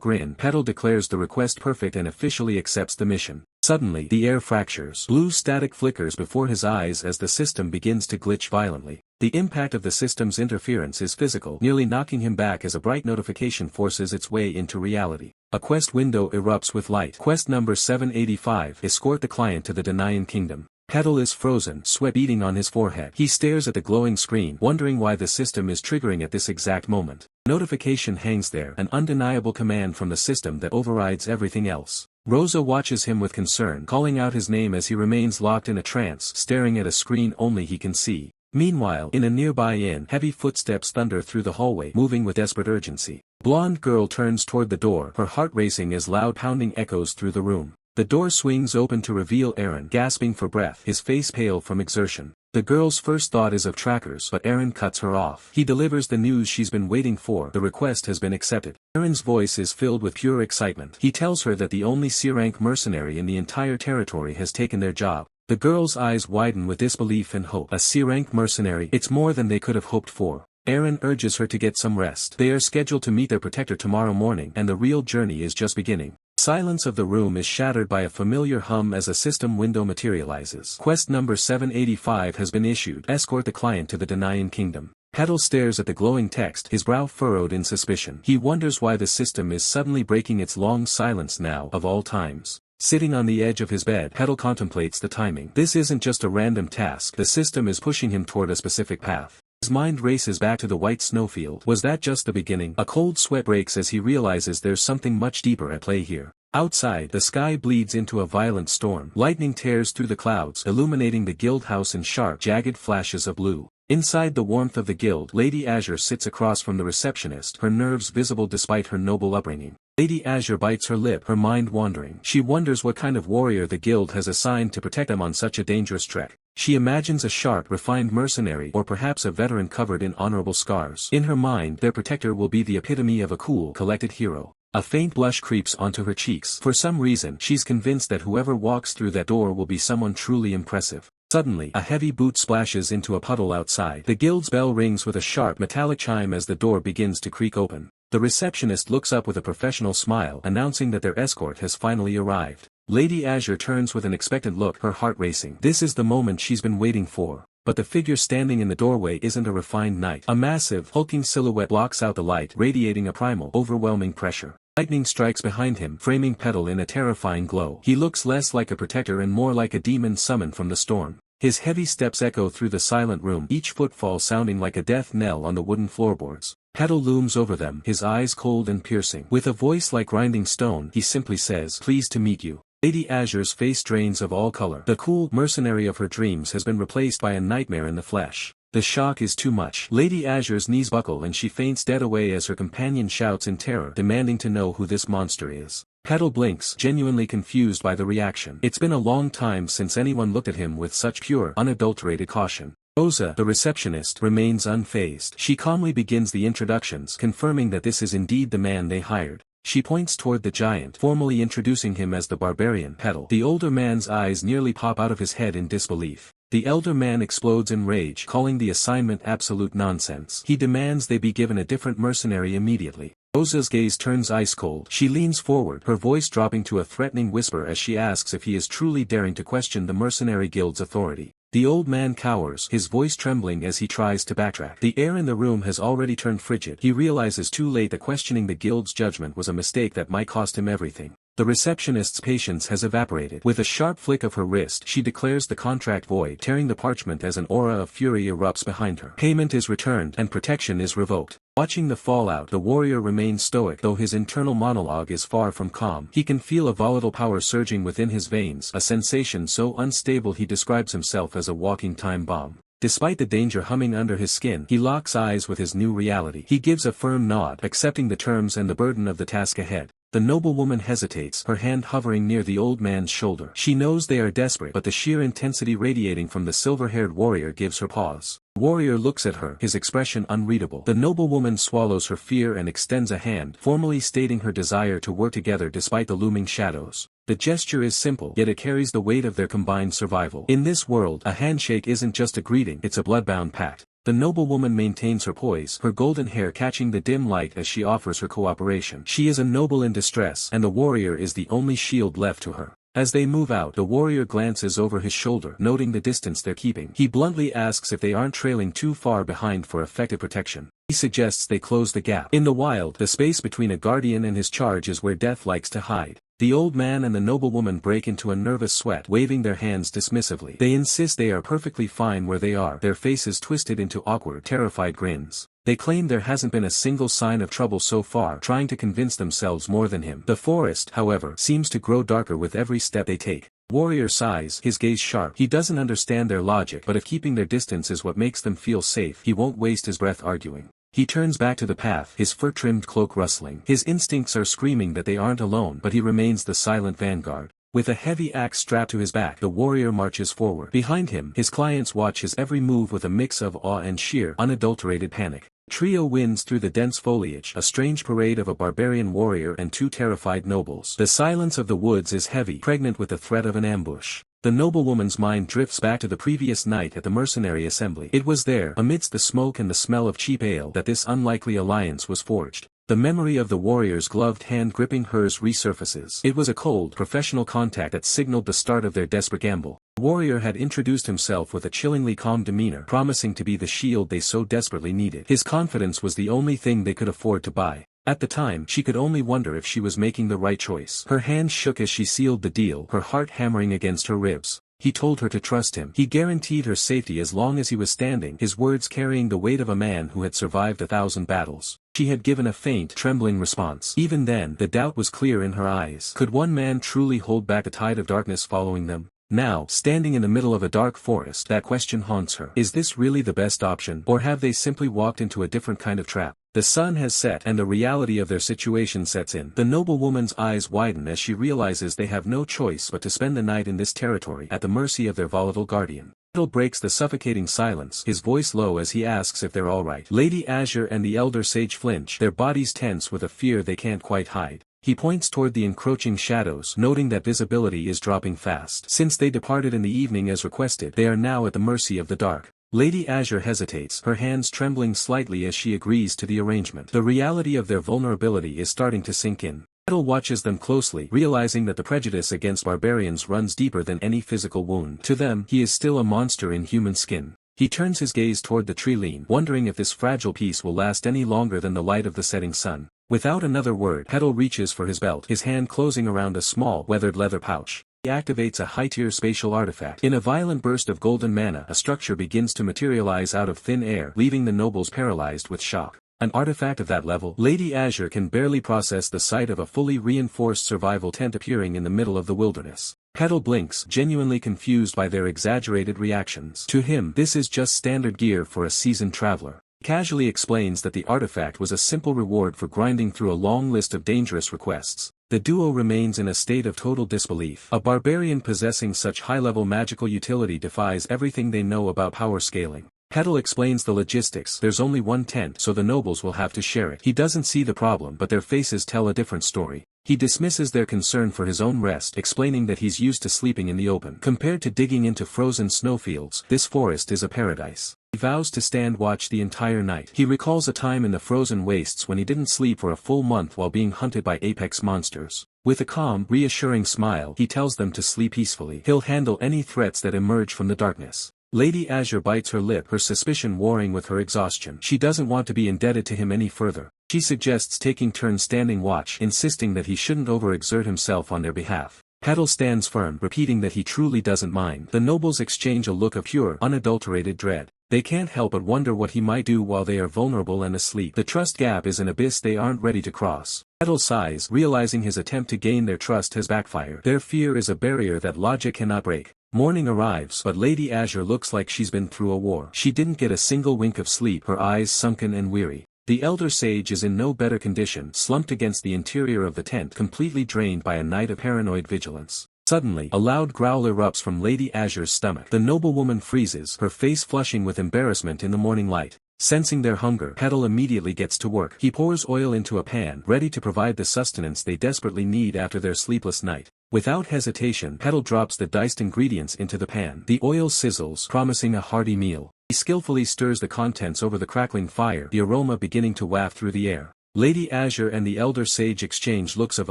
grin, Petal declares the request perfect and officially accepts the mission. Suddenly, the air fractures. Blue static flickers before his eyes as the system begins to glitch violently. The impact of the system's interference is physical, nearly knocking him back as a bright notification forces its way into reality. A quest window erupts with light. Quest number 785, escort the client to the Denayan Kingdom. Petal is frozen, sweat beading on his forehead. He stares at the glowing screen, wondering why the system is triggering at this exact moment. Notification hangs there, an undeniable command from the system that overrides everything else. Rosa watches him with concern, calling out his name as he remains locked in a trance, staring at a screen only he can see. Meanwhile, in a nearby inn, heavy footsteps thunder through the hallway, moving with desperate urgency. Blonde girl turns toward the door, her heart racing as loud pounding echoes through the room. The door swings open to reveal Aaron, gasping for breath, his face pale from exertion. The girl's first thought is of trackers, but Aaron cuts her off. He delivers the news she's been waiting for: the request has been accepted. Aaron's voice is filled with pure excitement. He tells her that the only C-rank mercenary in the entire territory has taken their job. The girl's eyes widen with disbelief and hope. A C-rank mercenary? It's more than they could have hoped for. Aaron urges her to get some rest. They are scheduled to meet their protector tomorrow morning, and the real journey is just beginning. Silence of the room is shattered by a familiar hum as a system window materializes. Quest number 785 has been issued. Escort the client to the Denayan Kingdom. Petal stares at the glowing text, his brow furrowed in suspicion. He wonders why the system is suddenly breaking its long silence now, of all times. Sitting on the edge of his bed, Petal contemplates the timing. This isn't just a random task. The system is pushing him toward a specific path. His mind races back to the white snowfield. Was that just the beginning? A cold sweat breaks as he realizes there's something much deeper at play here. Outside, the sky bleeds into a violent storm. Lightning tears through the clouds, illuminating the guild house in sharp, jagged flashes of blue. Inside the warmth of the guild, Lady Azure sits across from the receptionist, her nerves visible despite her noble upbringing. Lady Azure bites her lip, her mind wandering. She wonders what kind of warrior the guild has assigned to protect them on such a dangerous trek. She imagines a sharp, refined mercenary, or perhaps a veteran covered in honorable scars. In her mind, their protector will be the epitome of a cool, collected hero. A faint blush creeps onto her cheeks. For some reason, she's convinced that whoever walks through that door will be someone truly impressive. Suddenly, a heavy boot splashes into a puddle outside. The guild's bell rings with a sharp metallic chime as the door begins to creak open. The receptionist looks up with a professional smile, announcing that their escort has finally arrived. Lady Azure turns with an expectant look, her heart racing. This is the moment she's been waiting for. But the figure standing in the doorway isn't a refined knight. A massive, hulking silhouette blocks out the light, radiating a primal, overwhelming pressure. Lightning strikes behind him, framing Petal in a terrifying glow. He looks less like a protector and more like a demon summoned from the storm. His heavy steps echo through the silent room, each footfall sounding like a death knell on the wooden floorboards. Petal looms over them, his eyes cold and piercing. With a voice like grinding stone, he simply says, "Pleased to meet you." Lady Azure's face drains of all color. The cool mercenary of her dreams has been replaced by a nightmare in the flesh. The shock is too much. Lady Azure's knees buckle and she faints dead away as her companion shouts in terror, demanding to know who this monster is. Petal blinks, genuinely confused by the reaction. It's been a long time since anyone looked at him with such pure, unadulterated caution. Rosa, the receptionist, remains unfazed. She calmly begins the introductions, confirming that this is indeed the man they hired. She points toward the giant, formally introducing him as the barbarian Petal. The older man's eyes nearly pop out of his head in disbelief. The elder man explodes in rage, calling the assignment absolute nonsense. He demands they be given a different mercenary immediately. Rosa's gaze turns ice cold. She leans forward, her voice dropping to a threatening whisper as she asks if he is truly daring to question the mercenary guild's authority. The old man cowers, his voice trembling as he tries to backtrack. The air in the room has already turned frigid. He realizes too late that questioning the guild's judgment was a mistake that might cost him everything. The receptionist's patience has evaporated. With a sharp flick of her wrist, she declares the contract void, tearing the parchment as an aura of fury erupts behind her. Payment is returned, and protection is revoked. Watching the fallout, the warrior remains stoic, though his internal monologue is far from calm. He can feel a volatile power surging within his veins, a sensation so unstable he describes himself as a walking time bomb. Despite the danger humming under his skin, he locks eyes with his new reality. He gives a firm nod, accepting the terms and the burden of the task ahead. The noblewoman hesitates, her hand hovering near the old man's shoulder. She knows they are desperate, but the sheer intensity radiating from the silver-haired warrior gives her pause. The warrior looks at her, his expression unreadable. The noblewoman swallows her fear and extends a hand, formally stating her desire to work together despite the looming shadows. The gesture is simple, yet it carries the weight of their combined survival. In this world, a handshake isn't just a greeting, it's a bloodbound pact. The noblewoman maintains her poise, her golden hair catching the dim light as she offers her cooperation. She is a noble in distress, and the warrior is the only shield left to her. As they move out, the warrior glances over his shoulder, noting the distance they're keeping. He bluntly asks if they aren't trailing too far behind for effective protection. He suggests they close the gap. In the wild, the space between a guardian and his charge is where death likes to hide. The old man and the noblewoman break into a nervous sweat, waving their hands dismissively. They insist they are perfectly fine where they are, their faces twisted into awkward, terrified grins. They claim there hasn't been a single sign of trouble so far, trying to convince themselves more than him. The forest, however, seems to grow darker with every step they take. Warrior sighs, his gaze sharp. He doesn't understand their logic, but if keeping their distance is what makes them feel safe, he won't waste his breath arguing. He turns back to the path, his fur-trimmed cloak rustling. His instincts are screaming that they aren't alone, but he remains the silent vanguard. With a heavy axe strapped to his back, the warrior marches forward. Behind him, his clients watch his every move with a mix of awe and sheer, unadulterated panic. Trio winds through the dense foliage, a strange parade of a barbarian warrior and two terrified nobles. The silence of the woods is heavy, pregnant with the threat of an ambush. The noblewoman's mind drifts back to the previous night at the mercenary assembly. It was there, amidst the smoke and the smell of cheap ale, that this unlikely alliance was forged. The memory of the warrior's gloved hand gripping hers resurfaces. It was a cold, professional contact that signaled the start of their desperate gamble. The warrior had introduced himself with a chillingly calm demeanor, promising to be the shield they so desperately needed. His confidence was the only thing they could afford to buy. At the time, she could only wonder if she was making the right choice. Her hand shook as she sealed the deal, her heart hammering against her ribs. He told her to trust him. He guaranteed her safety as long as he was standing, his words carrying the weight of a man who had survived 1,000 battles. She had given a faint, trembling response. Even then, the doubt was clear in her eyes. Could one man truly hold back the tide of darkness following them? Now, standing in the middle of a dark forest, that question haunts her. Is this really the best option, or have they simply walked into a different kind of trap? The sun has set, and the reality of their situation sets in. The noblewoman's eyes widen as she realizes they have no choice but to spend the night in this territory, at the mercy of their volatile guardian. Petal breaks the suffocating silence, his voice low as he asks if they're alright. Lady Azure and the elder sage flinch, their bodies tense with a fear they can't quite hide. He points toward the encroaching shadows, noting that visibility is dropping fast. Since they departed in the evening as requested, they are now at the mercy of the dark. Lady Azure hesitates, her hands trembling slightly as she agrees to the arrangement. The reality of their vulnerability is starting to sink in. Petal watches them closely, realizing that the prejudice against barbarians runs deeper than any physical wound. To them, he is still a monster in human skin. He turns his gaze toward the tree-line, wondering if this fragile piece will last any longer than the light of the setting sun. Without another word, Petal reaches for his belt, his hand closing around a small, weathered leather pouch. He activates a high-tier spatial artifact. In a violent burst of golden mana, a structure begins to materialize out of thin air, leaving the nobles paralyzed with shock. An artifact of that level, Lady Azure can barely process the sight of a fully reinforced survival tent appearing in the middle of the wilderness. Petal blinks, genuinely confused by their exaggerated reactions. To him, this is just standard gear for a seasoned traveler. He casually explains that the artifact was a simple reward for grinding through a long list of dangerous requests. The duo remains in a state of total disbelief. A barbarian possessing such high-level magical utility defies everything they know about power scaling. Petal explains the logistics. There's only one tent, so the nobles will have to share it. He doesn't see the problem, but their faces tell a different story. He dismisses their concern for his own rest, explaining that he's used to sleeping in the open. Compared to digging into frozen snowfields, this forest is a paradise. He vows to stand watch the entire night. He recalls a time in the frozen wastes when he didn't sleep for a full month while being hunted by apex monsters. With a calm, reassuring smile, he tells them to sleep peacefully. He'll handle any threats that emerge from the darkness. Lady Azure bites her lip, her suspicion warring with her exhaustion. She doesn't want to be indebted to him any further. She suggests taking turns standing watch, insisting that he shouldn't overexert himself on their behalf. Petal stands firm, repeating that he truly doesn't mind. The nobles exchange a look of pure, unadulterated dread. They can't help but wonder what he might do while they are vulnerable and asleep. The trust gap is an abyss they aren't ready to cross. Petal sighs, realizing his attempt to gain their trust has backfired. Their fear is a barrier that logic cannot break. Morning arrives, but Lady Azure looks like she's been through a war. She didn't get a single wink of sleep, her eyes sunken and weary. The elder sage is in no better condition, slumped against the interior of the tent, completely drained by a night of paranoid vigilance. Suddenly, a loud growl erupts from Lady Azure's stomach. The noblewoman freezes, her face flushing with embarrassment in the morning light. Sensing their hunger, Petal immediately gets to work. He pours oil into a pan, ready to provide the sustenance they desperately need after their sleepless night. Without hesitation, Petal drops the diced ingredients into the pan. The oil sizzles, promising a hearty meal. He skillfully stirs the contents over the crackling fire, the aroma beginning to waft through the air. Lady Azure and the elder sage exchange looks of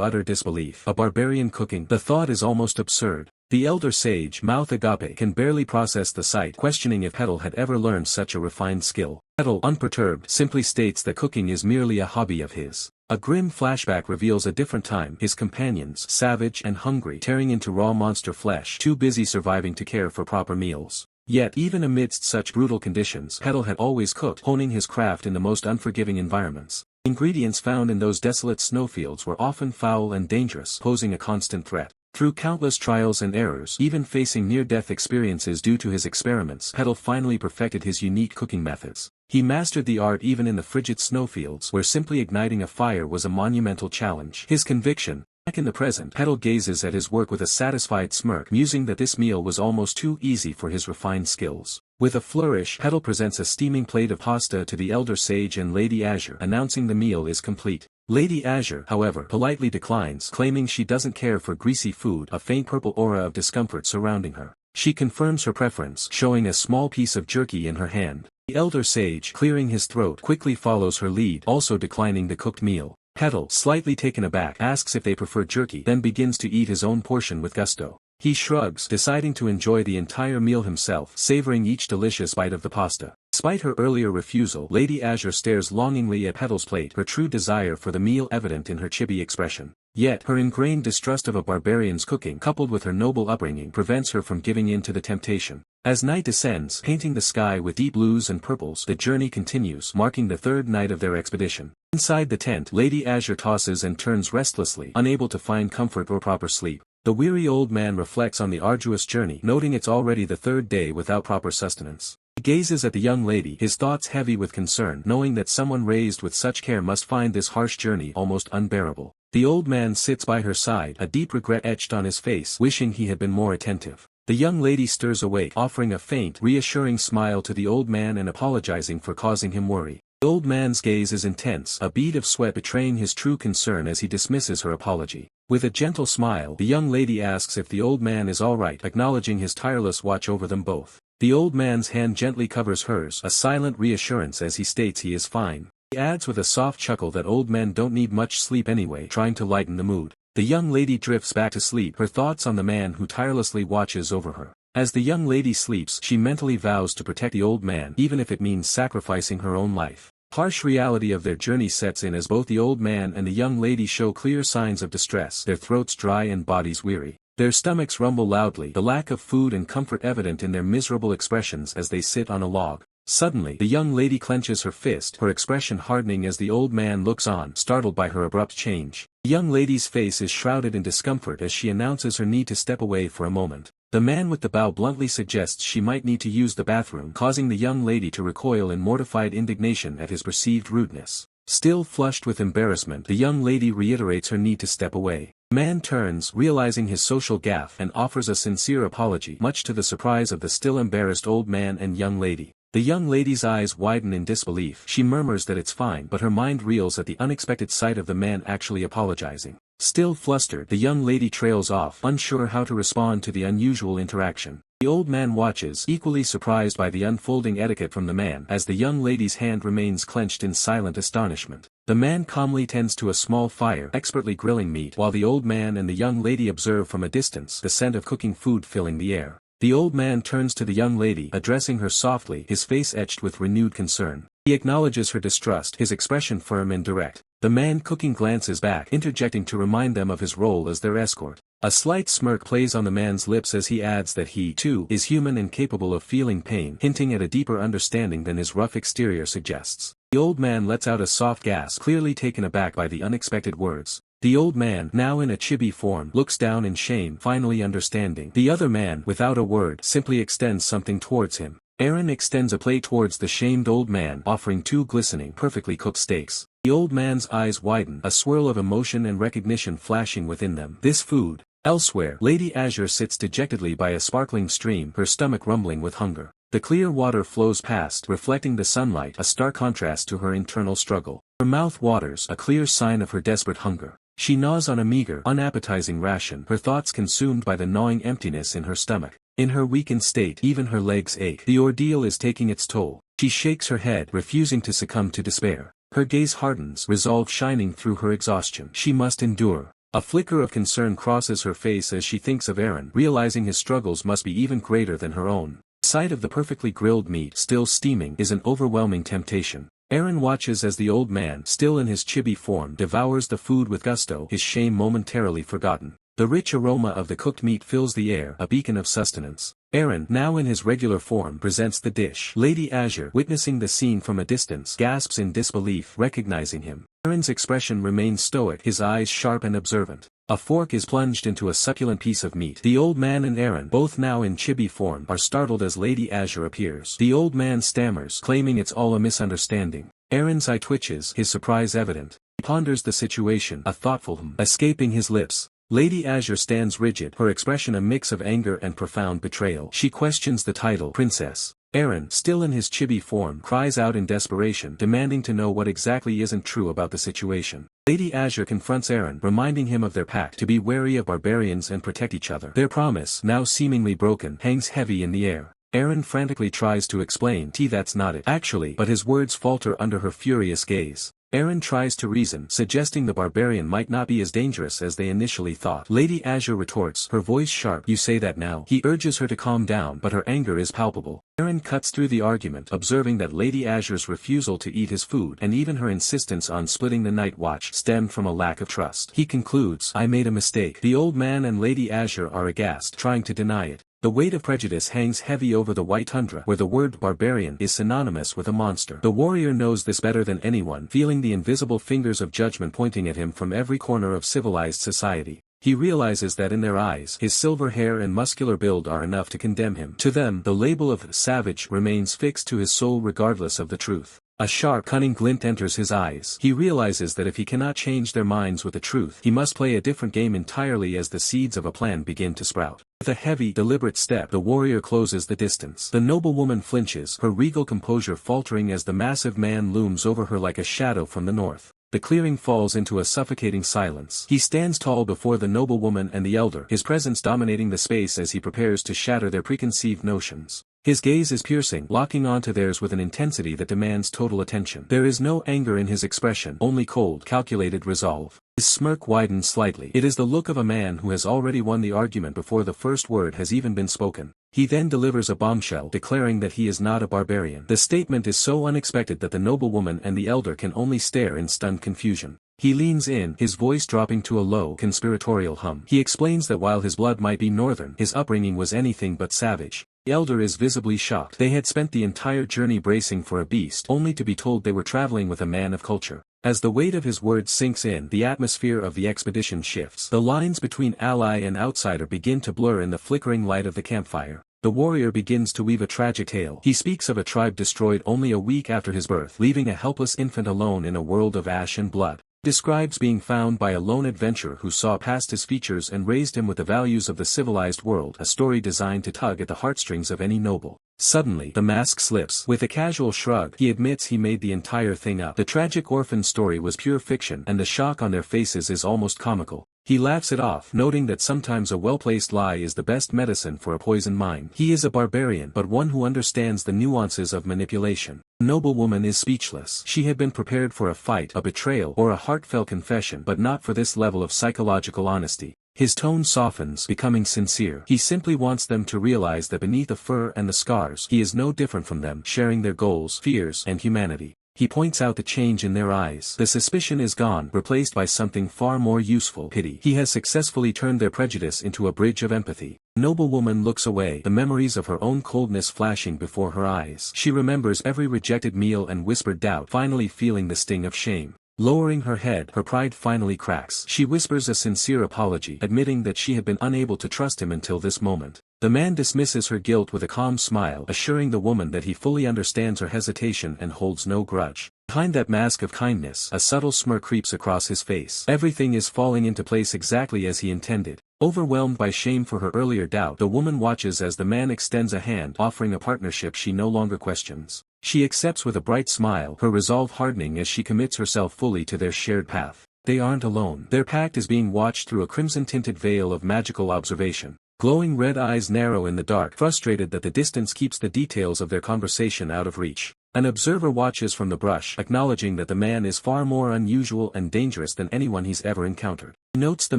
utter disbelief. A barbarian cooking? The thought is almost absurd. The elder sage, mouth agape, can barely process the sight, questioning if Petal had ever learned such a refined skill. Petal, unperturbed, simply states that cooking is merely a hobby of his. A grim flashback reveals a different time, his companions, savage and hungry, tearing into raw monster flesh, too busy surviving to care for proper meals. Yet, even amidst such brutal conditions, Petal had always cooked, honing his craft in the most unforgiving environments. Ingredients found in those desolate snowfields were often foul and dangerous, posing a constant threat. Through countless trials and errors, even facing near-death experiences due to his experiments, Petal finally perfected his unique cooking methods. He mastered the art even in the frigid snowfields, where simply igniting a fire was a monumental challenge. His conviction. Back in the present, Petal gazes at his work with a satisfied smirk, musing that this meal was almost too easy for his refined skills. With a flourish, Petal presents a steaming plate of pasta to the elder sage and Lady Azure, announcing the meal is complete. Lady Azure, however, politely declines, claiming she doesn't care for greasy food, a faint purple aura of discomfort surrounding her. She confirms her preference, showing a small piece of jerky in her hand. The elder sage, clearing his throat, quickly follows her lead, also declining the cooked meal. Petal, slightly taken aback, asks if they prefer jerky, then begins to eat his own portion with gusto. He shrugs, deciding to enjoy the entire meal himself, savoring each delicious bite of the pasta. Despite her earlier refusal, Lady Azure stares longingly at Petal's plate, her true desire for the meal evident in her chibi expression. Yet, her ingrained distrust of a barbarian's cooking, coupled with her noble upbringing, prevents her from giving in to the temptation. As night descends, painting the sky with deep blues and purples, the journey continues, marking the third night of their expedition. Inside the tent, Lady Azure tosses and turns restlessly, unable to find comfort or proper sleep. The weary old man reflects on the arduous journey, noting it's already the third day without proper sustenance. He gazes at the young lady, his thoughts heavy with concern, knowing that someone raised with such care must find this harsh journey almost unbearable. The old man sits by her side, a deep regret etched on his face, wishing he had been more attentive. The young lady stirs awake, offering a faint, reassuring smile to the old man and apologizing for causing him worry. The old man's gaze is intense, a bead of sweat betraying his true concern as he dismisses her apology. With a gentle smile, the young lady asks if the old man is all right, acknowledging his tireless watch over them both. The old man's hand gently covers hers, a silent reassurance as he states he is fine. He adds with a soft chuckle that old men don't need much sleep anyway, trying to lighten the mood. The young lady drifts back to sleep, her thoughts on the man who tirelessly watches over her. As the young lady sleeps, she mentally vows to protect the old man, even if it means sacrificing her own life. Harsh reality of their journey sets in as both the old man and the young lady show clear signs of distress, their throats dry and bodies weary. Their stomachs rumble loudly, the lack of food and comfort evident in their miserable expressions as they sit on a log. Suddenly, the young lady clenches her fist, her expression hardening as the old man looks on, startled by her abrupt change. The young lady's face is shrouded in discomfort as she announces her need to step away for a moment. The man with the bow bluntly suggests she might need to use the bathroom, causing the young lady to recoil in mortified indignation at his perceived rudeness. Still flushed with embarrassment, the young lady reiterates her need to step away. The man turns, realizing his social gaffe, and offers a sincere apology, much to the surprise of the still embarrassed old man and young lady. The young lady's eyes widen in disbelief. She murmurs that it's fine, but her mind reels at the unexpected sight of the man actually apologizing. Still flustered, the young lady trails off, unsure how to respond to the unusual interaction. The old man watches, equally surprised by the unfolding etiquette from the man, as the young lady's hand remains clenched in silent astonishment. The man calmly tends to a small fire, expertly grilling meat, while the old man and the young lady observe from a distance, the scent of cooking food filling the air. The old man turns to the young lady, addressing her softly, his face etched with renewed concern. He acknowledges her distrust, his expression firm and direct. The man cooking glances back, interjecting to remind them of his role as their escort. A slight smirk plays on the man's lips as he adds that he, too, is human and capable of feeling pain, hinting at a deeper understanding than his rough exterior suggests. The old man lets out a soft gasp, clearly taken aback by the unexpected words. The old man, now in a chibi form, looks down in shame, finally understanding. The other man, without a word, simply extends something towards him. Aaron extends a plate towards the shamed old man, offering 2 glistening, perfectly cooked steaks. The old man's eyes widen, a swirl of emotion and recognition flashing within them. This food. Elsewhere, Lady Azure sits dejectedly by a sparkling stream, her stomach rumbling with hunger. The clear water flows past, reflecting the sunlight, a stark contrast to her internal struggle. Her mouth waters, a clear sign of her desperate hunger. She gnaws on a meager, unappetizing ration, her thoughts consumed by the gnawing emptiness in her stomach. In her weakened state, even her legs ache. The ordeal is taking its toll. She shakes her head, refusing to succumb to despair. Her gaze hardens, resolve shining through her exhaustion. She must endure. A flicker of concern crosses her face as she thinks of Aaron, realizing his struggles must be even greater than her own. The sight of the perfectly grilled meat, still steaming, is an overwhelming temptation. Aaron watches as the old man, still in his chibi form, devours the food with gusto, his shame momentarily forgotten. The rich aroma of the cooked meat fills the air, a beacon of sustenance. Aaron, now in his regular form, presents the dish. Lady Azure, witnessing the scene from a distance, gasps in disbelief, recognizing him. Aaron's expression remains stoic, his eyes sharp and observant. A fork is plunged into a succulent piece of meat. The old man and Aaron, both now in chibi form, are startled as Lady Azure appears. The old man stammers, claiming it's all a misunderstanding. Aaron's eye twitches, his surprise evident. He ponders the situation, a thoughtful escaping his lips. Lady Azure stands rigid, her expression a mix of anger and profound betrayal. She questions the title, Princess. Aaron, still in his chibi form, cries out in desperation, demanding to know what exactly isn't true about the situation. Lady Azure confronts Aaron, reminding him of their pact to be wary of barbarians and protect each other. Their promise, now seemingly broken, hangs heavy in the air. Aaron frantically tries to explain, that's not it. Actually, but his words falter under her furious gaze. Aaron tries to reason, suggesting the barbarian might not be as dangerous as they initially thought. Lady Azure retorts, her voice sharp, you say that now. He urges her to calm down, but her anger is palpable. Aaron cuts through the argument, observing that Lady Azure's refusal to eat his food, and even her insistence on splitting the night watch, stemmed from a lack of trust. He concludes, I made a mistake. The old man and Lady Azure are aghast, trying to deny it. The weight of prejudice hangs heavy over the white tundra, where the word barbarian is synonymous with a monster. The warrior knows this better than anyone, feeling the invisible fingers of judgment pointing at him from every corner of civilized society. He realizes that in their eyes, his silver hair and muscular build are enough to condemn him. To them, the label of savage remains fixed to his soul regardless of the truth. A sharp, cunning glint enters his eyes. He realizes that if he cannot change their minds with the truth, he must play a different game entirely as the seeds of a plan begin to sprout. With a heavy, deliberate step, the warrior closes the distance. The noblewoman flinches, her regal composure faltering as the massive man looms over her like a shadow from the north. The clearing falls into a suffocating silence. He stands tall before the noblewoman and the elder, his presence dominating the space as he prepares to shatter their preconceived notions. His gaze is piercing, locking onto theirs with an intensity that demands total attention. There is no anger in his expression, only cold, calculated resolve. His smirk widens slightly. It is the look of a man who has already won the argument before the first word has even been spoken. He then delivers a bombshell, declaring that he is not a barbarian. The statement is so unexpected that the noblewoman and the elder can only stare in stunned confusion. He leans in, his voice dropping to a low, conspiratorial hum. He explains that while his blood might be northern, his upbringing was anything but savage. The elder is visibly shocked. They had spent the entire journey bracing for a beast, only to be told they were traveling with a man of culture. As the weight of his words sinks in, the atmosphere of the expedition shifts. The lines between ally and outsider begin to blur in the flickering light of the campfire. The warrior begins to weave a tragic tale. He speaks of a tribe destroyed only a week after his birth, leaving a helpless infant alone in a world of ash and blood. Describes being found by a lone adventurer who saw past his features and raised him with the values of the civilized world, a story designed to tug at the heartstrings of any noble. Suddenly, the mask slips. With a casual shrug, he admits he made the entire thing up. The tragic orphan story was pure fiction, and the shock on their faces is almost comical. He laughs it off, noting that sometimes a well-placed lie is the best medicine for a poisoned mind. He is a barbarian, but one who understands the nuances of manipulation. The noblewoman is speechless. She had been prepared for a fight, a betrayal, or a heartfelt confession, but not for this level of psychological honesty. His tone softens, becoming sincere. He simply wants them to realize that beneath the fur and the scars, he is no different from them, sharing their goals, fears, and humanity. He points out the change in their eyes. The suspicion is gone, replaced by something far more useful, pity. He has successfully turned their prejudice into a bridge of empathy. The noblewoman looks away, the memories of her own coldness flashing before her eyes. She remembers every rejected meal and whispered doubt, finally feeling the sting of shame. Lowering her head, her pride finally cracks. She whispers a sincere apology, admitting that she had been unable to trust him until this moment. The man dismisses her guilt with a calm smile, assuring the woman that he fully understands her hesitation and holds no grudge. Behind that mask of kindness, a subtle smirk creeps across his face. Everything is falling into place exactly as he intended. Overwhelmed by shame for her earlier doubt, the woman watches as the man extends a hand, offering a partnership she no longer questions. She accepts with a bright smile, her resolve hardening as she commits herself fully to their shared path. They aren't alone. Their pact is being watched through a crimson-tinted veil of magical observation. Glowing red eyes narrow in the dark, frustrated that the distance keeps the details of their conversation out of reach. An observer watches from the brush, acknowledging that the man is far more unusual and dangerous than anyone he's ever encountered. He notes the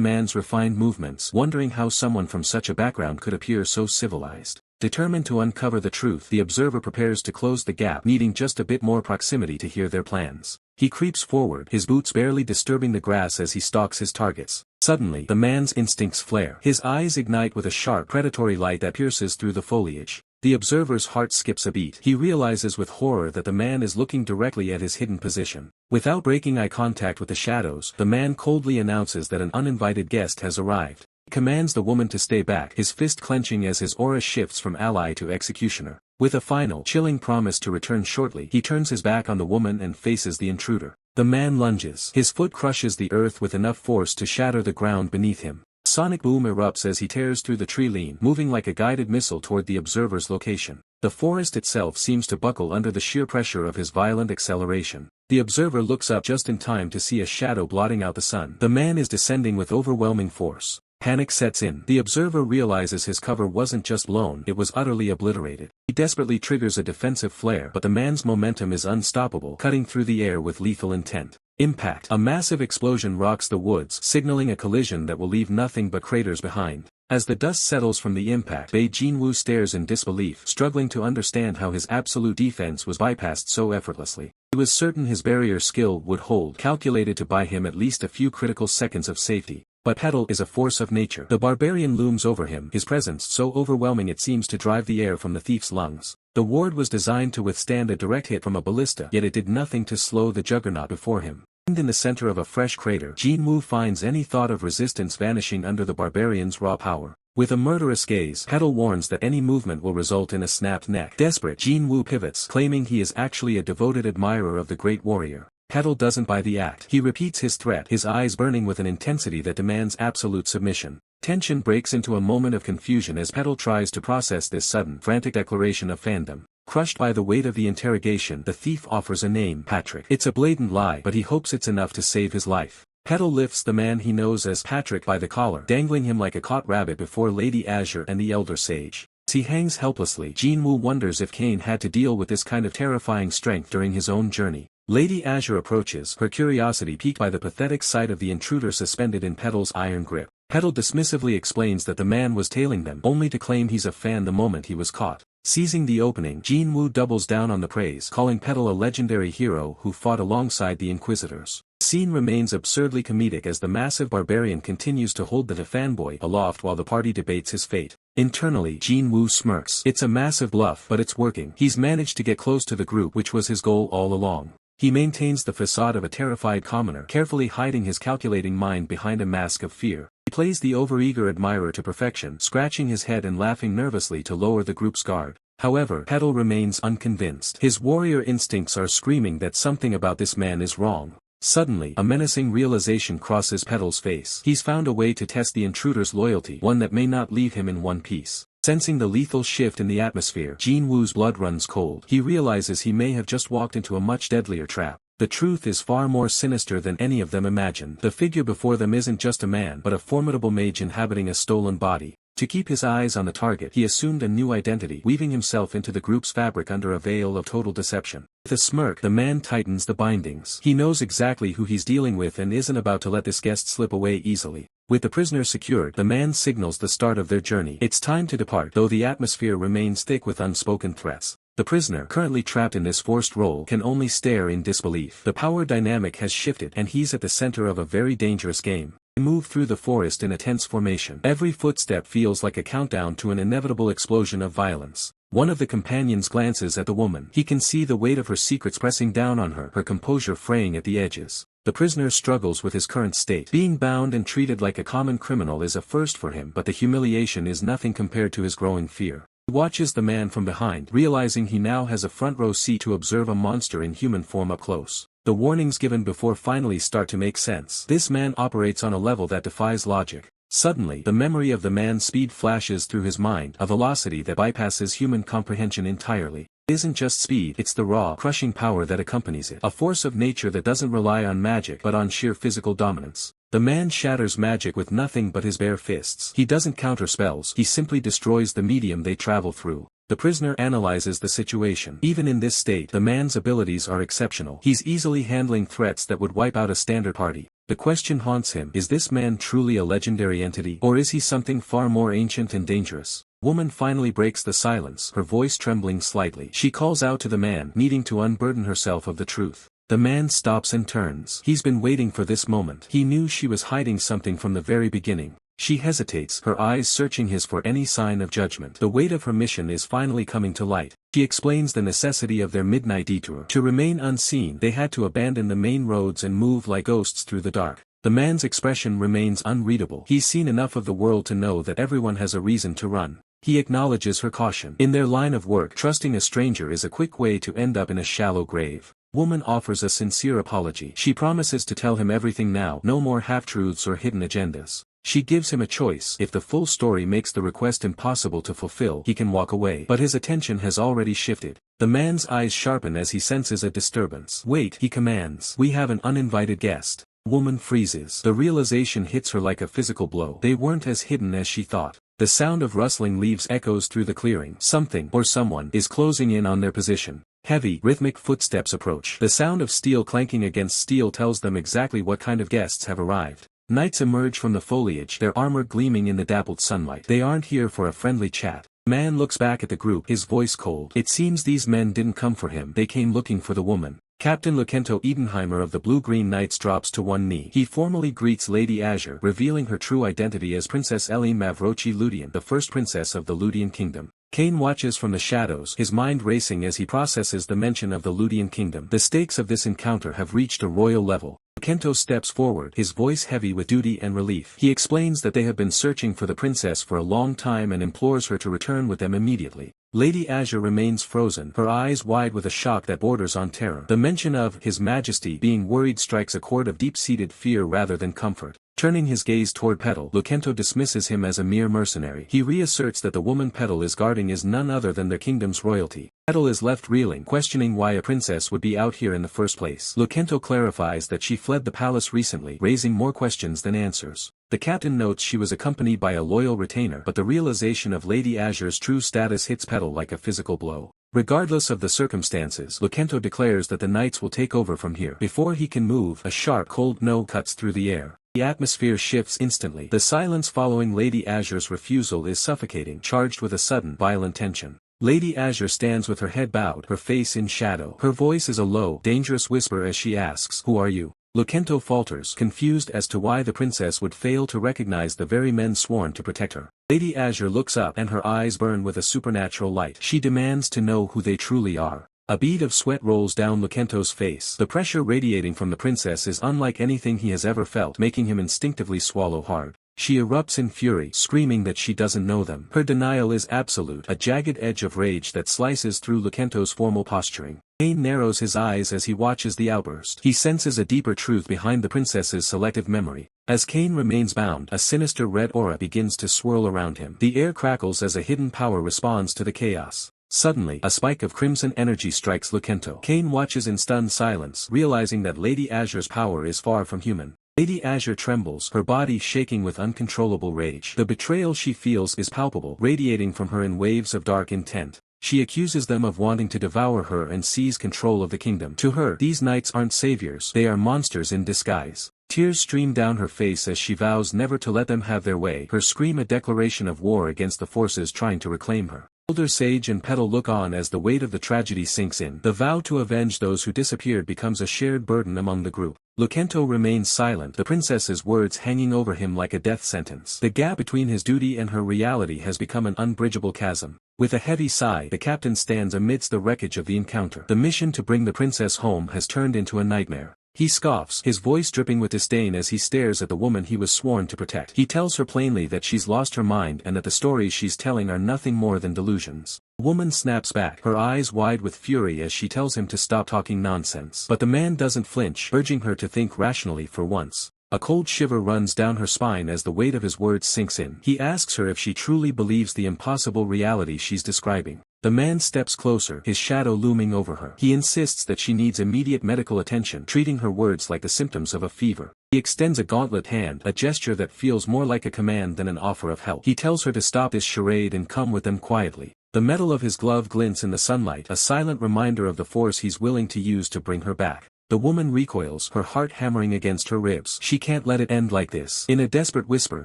man's refined movements, wondering how someone from such a background could appear so civilized. Determined to uncover the truth, the observer prepares to close the gap, needing just a bit more proximity to hear their plans. He creeps forward, his boots barely disturbing the grass as he stalks his targets. Suddenly, the man's instincts flare. His eyes ignite with a sharp, predatory light that pierces through the foliage. The observer's heart skips a beat. He realizes with horror that the man is looking directly at his hidden position. Without breaking eye contact with the shadows, the man coldly announces that an uninvited guest has arrived. He commands the woman to stay back, his fist clenching as his aura shifts from ally to executioner. With a final, chilling promise to return shortly, he turns his back on the woman and faces the intruder. The man lunges. His foot crushes the earth with enough force to shatter the ground beneath him. A sonic boom erupts as he tears through the tree line, moving like a guided missile toward the observer's location. The forest itself seems to buckle under the sheer pressure of his violent acceleration. The observer looks up just in time to see a shadow blotting out the sun. The man is descending with overwhelming force. Panic sets in. The observer realizes his cover wasn't just blown, it was utterly obliterated. He desperately triggers a defensive flare, but the man's momentum is unstoppable, cutting through the air with lethal intent. Impact. A massive explosion rocks the woods, signaling a collision that will leave nothing but craters behind. As the dust settles from the impact, Bei Jinwu stares in disbelief, struggling to understand how his absolute defense was bypassed so effortlessly. He was certain his barrier skill would hold, calculated to buy him at least a few critical seconds of safety. But Petal is a force of nature. The barbarian looms over him, his presence so overwhelming it seems to drive the air from the thief's lungs. The ward was designed to withstand a direct hit from a ballista, yet it did nothing to slow the juggernaut before him. In the center of a fresh crater, Jinwu finds any thought of resistance vanishing under the barbarian's raw power. With a murderous gaze, Petal warns that any movement will result in a snapped neck. Desperate, Jinwu pivots, claiming he is actually a devoted admirer of the great warrior. Petal doesn't buy the act. He repeats his threat, his eyes burning with an intensity that demands absolute submission. Tension breaks into a moment of confusion as Petal tries to process this sudden, frantic declaration of fandom. Crushed by the weight of the interrogation, the thief offers a name, Patrick. It's a blatant lie, but he hopes it's enough to save his life. Petal lifts the man he knows as Patrick by the collar, dangling him like a caught rabbit before Lady Azure and the Elder Sage. As he hangs helplessly, Jinwoo wonders if Kane had to deal with this kind of terrifying strength during his own journey. Lady Azure approaches, her curiosity piqued by the pathetic sight of the intruder suspended in Petal's iron grip. Petal dismissively explains that the man was tailing them, only to claim he's a fan the moment he was caught. Seizing the opening, Jinwoo doubles down on the praise, calling Petal a legendary hero who fought alongside the Inquisitors. The scene remains absurdly comedic as the massive barbarian continues to hold the fanboy aloft while the party debates his fate. Internally, Jinwoo smirks. It's a massive bluff, but it's working. He's managed to get close to the group, which was his goal all along. He maintains the facade of a terrified commoner, carefully hiding his calculating mind behind a mask of fear. He plays the overeager admirer to perfection, scratching his head and laughing nervously to lower the group's guard. However, Petal remains unconvinced. His warrior instincts are screaming that something about this man is wrong. Suddenly, a menacing realization crosses Petal's face. He's found a way to test the intruder's loyalty, one that may not leave him in one piece. Sensing the lethal shift in the atmosphere, Jinwoo's blood runs cold. He realizes he may have just walked into a much deadlier trap. The truth is far more sinister than any of them imagined. The figure before them isn't just a man but a formidable mage inhabiting a stolen body. To keep his eyes on the target, he assumed a new identity, weaving himself into the group's fabric under a veil of total deception. With a smirk, the man tightens the bindings. He knows exactly who he's dealing with and isn't about to let this guest slip away easily. With the prisoner secured, the man signals the start of their journey. It's time to depart, though the atmosphere remains thick with unspoken threats. The prisoner, currently trapped in this forced role, can only stare in disbelief. The power dynamic has shifted, and he's at the center of a very dangerous game. They move through the forest in a tense formation. Every footstep feels like a countdown to an inevitable explosion of violence. One of the companions glances at the woman. He can see the weight of her secrets pressing down on her composure fraying at the edges. The prisoner struggles with his current state. Being bound and treated like a common criminal is a first for him, but the humiliation is nothing compared to his growing fear. He watches the man from behind, realizing he now has a front row seat to observe a monster in human form up close. The warnings given before finally start to make sense. This man operates on a level that defies logic. Suddenly, the memory of the man's speed flashes through his mind, a velocity that bypasses human comprehension entirely. It isn't just speed, it's the raw, crushing power that accompanies it. A force of nature that doesn't rely on magic but on sheer physical dominance. The man shatters magic with nothing but his bare fists. He doesn't counter spells, he simply destroys the medium they travel through. The prisoner analyzes the situation. Even in this state, the man's abilities are exceptional. He's easily handling threats that would wipe out a standard party. The question haunts him, is this man truly a legendary entity, or is he something far more ancient and dangerous? Woman finally breaks the silence, her voice trembling slightly. She calls out to the man, needing to unburden herself of the truth. The man stops and turns. He's been waiting for this moment. He knew she was hiding something from the very beginning. She hesitates, her eyes searching his for any sign of judgment. The weight of her mission is finally coming to light. She explains the necessity of their midnight detour. To remain unseen, they had to abandon the main roads and move like ghosts through the dark. The man's expression remains unreadable. He's seen enough of the world to know that everyone has a reason to run. He acknowledges her caution. In their line of work, trusting a stranger is a quick way to end up in a shallow grave. Woman offers a sincere apology. She promises to tell him everything now, no more half-truths or hidden agendas. She gives him a choice. If the full story makes the request impossible to fulfill, he can walk away. But his attention has already shifted. The man's eyes sharpen as he senses a disturbance. Wait, he commands. We have an uninvited guest. Woman freezes. The realization hits her like a physical blow. They weren't as hidden as she thought. The sound of rustling leaves echoes through the clearing. Something, or someone, is closing in on their position. Heavy, rhythmic footsteps approach. The sound of steel clanking against steel tells them exactly what kind of guests have arrived. Knights emerge from the foliage, their armor gleaming in the dappled sunlight. They aren't here for a friendly chat. The man looks back at the group, his voice cold. It seems these men didn't come for him, they came looking for the woman. Captain Lucento Edenheimer of the Blue-Green Knights drops to one knee. He formally greets Lady Azure, revealing her true identity as Princess Ellie Mavrochi Ludian, the first princess of the Ludian Kingdom. Kane watches from the shadows, his mind racing as he processes the mention of the Ludian Kingdom. The stakes of this encounter have reached a royal level. Lucento steps forward, his voice heavy with duty and relief. He explains that they have been searching for the princess for a long time and implores her to return with them immediately. Lady Azure remains frozen, her eyes wide with a shock that borders on terror. The mention of His Majesty being worried strikes a chord of deep-seated fear rather than comfort. Turning his gaze toward Petal, Lucento dismisses him as a mere mercenary. He reasserts that the woman Petal is guarding is none other than their kingdom's royalty. Petal is left reeling, questioning why a princess would be out here in the first place. Lucento clarifies that she fled the palace recently, raising more questions than answers. The captain notes she was accompanied by a loyal retainer, but the realization of Lady Azure's true status hits Petal like a physical blow. Regardless of the circumstances, Lucento declares that the knights will take over from here. Before he can move, a sharp cold no cuts through the air. The atmosphere shifts instantly. The silence following Lady Azure's refusal is suffocating, charged with a sudden, violent tension. Lady Azure stands with her head bowed, her face in shadow. Her voice is a low, dangerous whisper as she asks, "Who are you?" Lucento falters, confused as to why the princess would fail to recognize the very men sworn to protect her. Lady Azure looks up and her eyes burn with a supernatural light. She demands to know who they truly are. A bead of sweat rolls down Lucento's face. The pressure radiating from the princess is unlike anything he has ever felt, making him instinctively swallow hard. She erupts in fury, screaming that she doesn't know them. Her denial is absolute, a jagged edge of rage that slices through Lucento's formal posturing. Cain narrows his eyes as he watches the outburst. He senses a deeper truth behind the princess's selective memory. As Cain remains bound, a sinister red aura begins to swirl around him. The air crackles as a hidden power responds to the chaos. Suddenly, a spike of crimson energy strikes Lucento. Cain watches in stunned silence, realizing that Lady Azure's power is far from human. Lady Azure trembles, her body shaking with uncontrollable rage. The betrayal she feels is palpable, radiating from her in waves of dark intent. She accuses them of wanting to devour her and seize control of the kingdom. To her, these knights aren't saviors, they are monsters in disguise. Tears stream down her face as she vows never to let them have their way, her scream a declaration of war against the forces trying to reclaim her. Elder Sage and Petal look on as the weight of the tragedy sinks in. The vow to avenge those who disappeared becomes a shared burden among the group. Lucento remains silent, the princess's words hanging over him like a death sentence. The gap between his duty and her reality has become an unbridgeable chasm. With a heavy sigh, the captain stands amidst the wreckage of the encounter. The mission to bring the princess home has turned into a nightmare. He scoffs, his voice dripping with disdain as he stares at the woman he was sworn to protect. He tells her plainly that she's lost her mind and that the stories she's telling are nothing more than delusions. The woman snaps back, her eyes wide with fury as she tells him to stop talking nonsense. But the man doesn't flinch, urging her to think rationally for once. A cold shiver runs down her spine as the weight of his words sinks in. He asks her if she truly believes the impossible reality she's describing. The man steps closer, his shadow looming over her. He insists that she needs immediate medical attention, treating her words like the symptoms of a fever. He extends a gauntlet hand, a gesture that feels more like a command than an offer of help. He tells her to stop this charade and come with them quietly. The metal of his glove glints in the sunlight, a silent reminder of the force he's willing to use to bring her back. The woman recoils, her heart hammering against her ribs. She can't let it end like this. In a desperate whisper,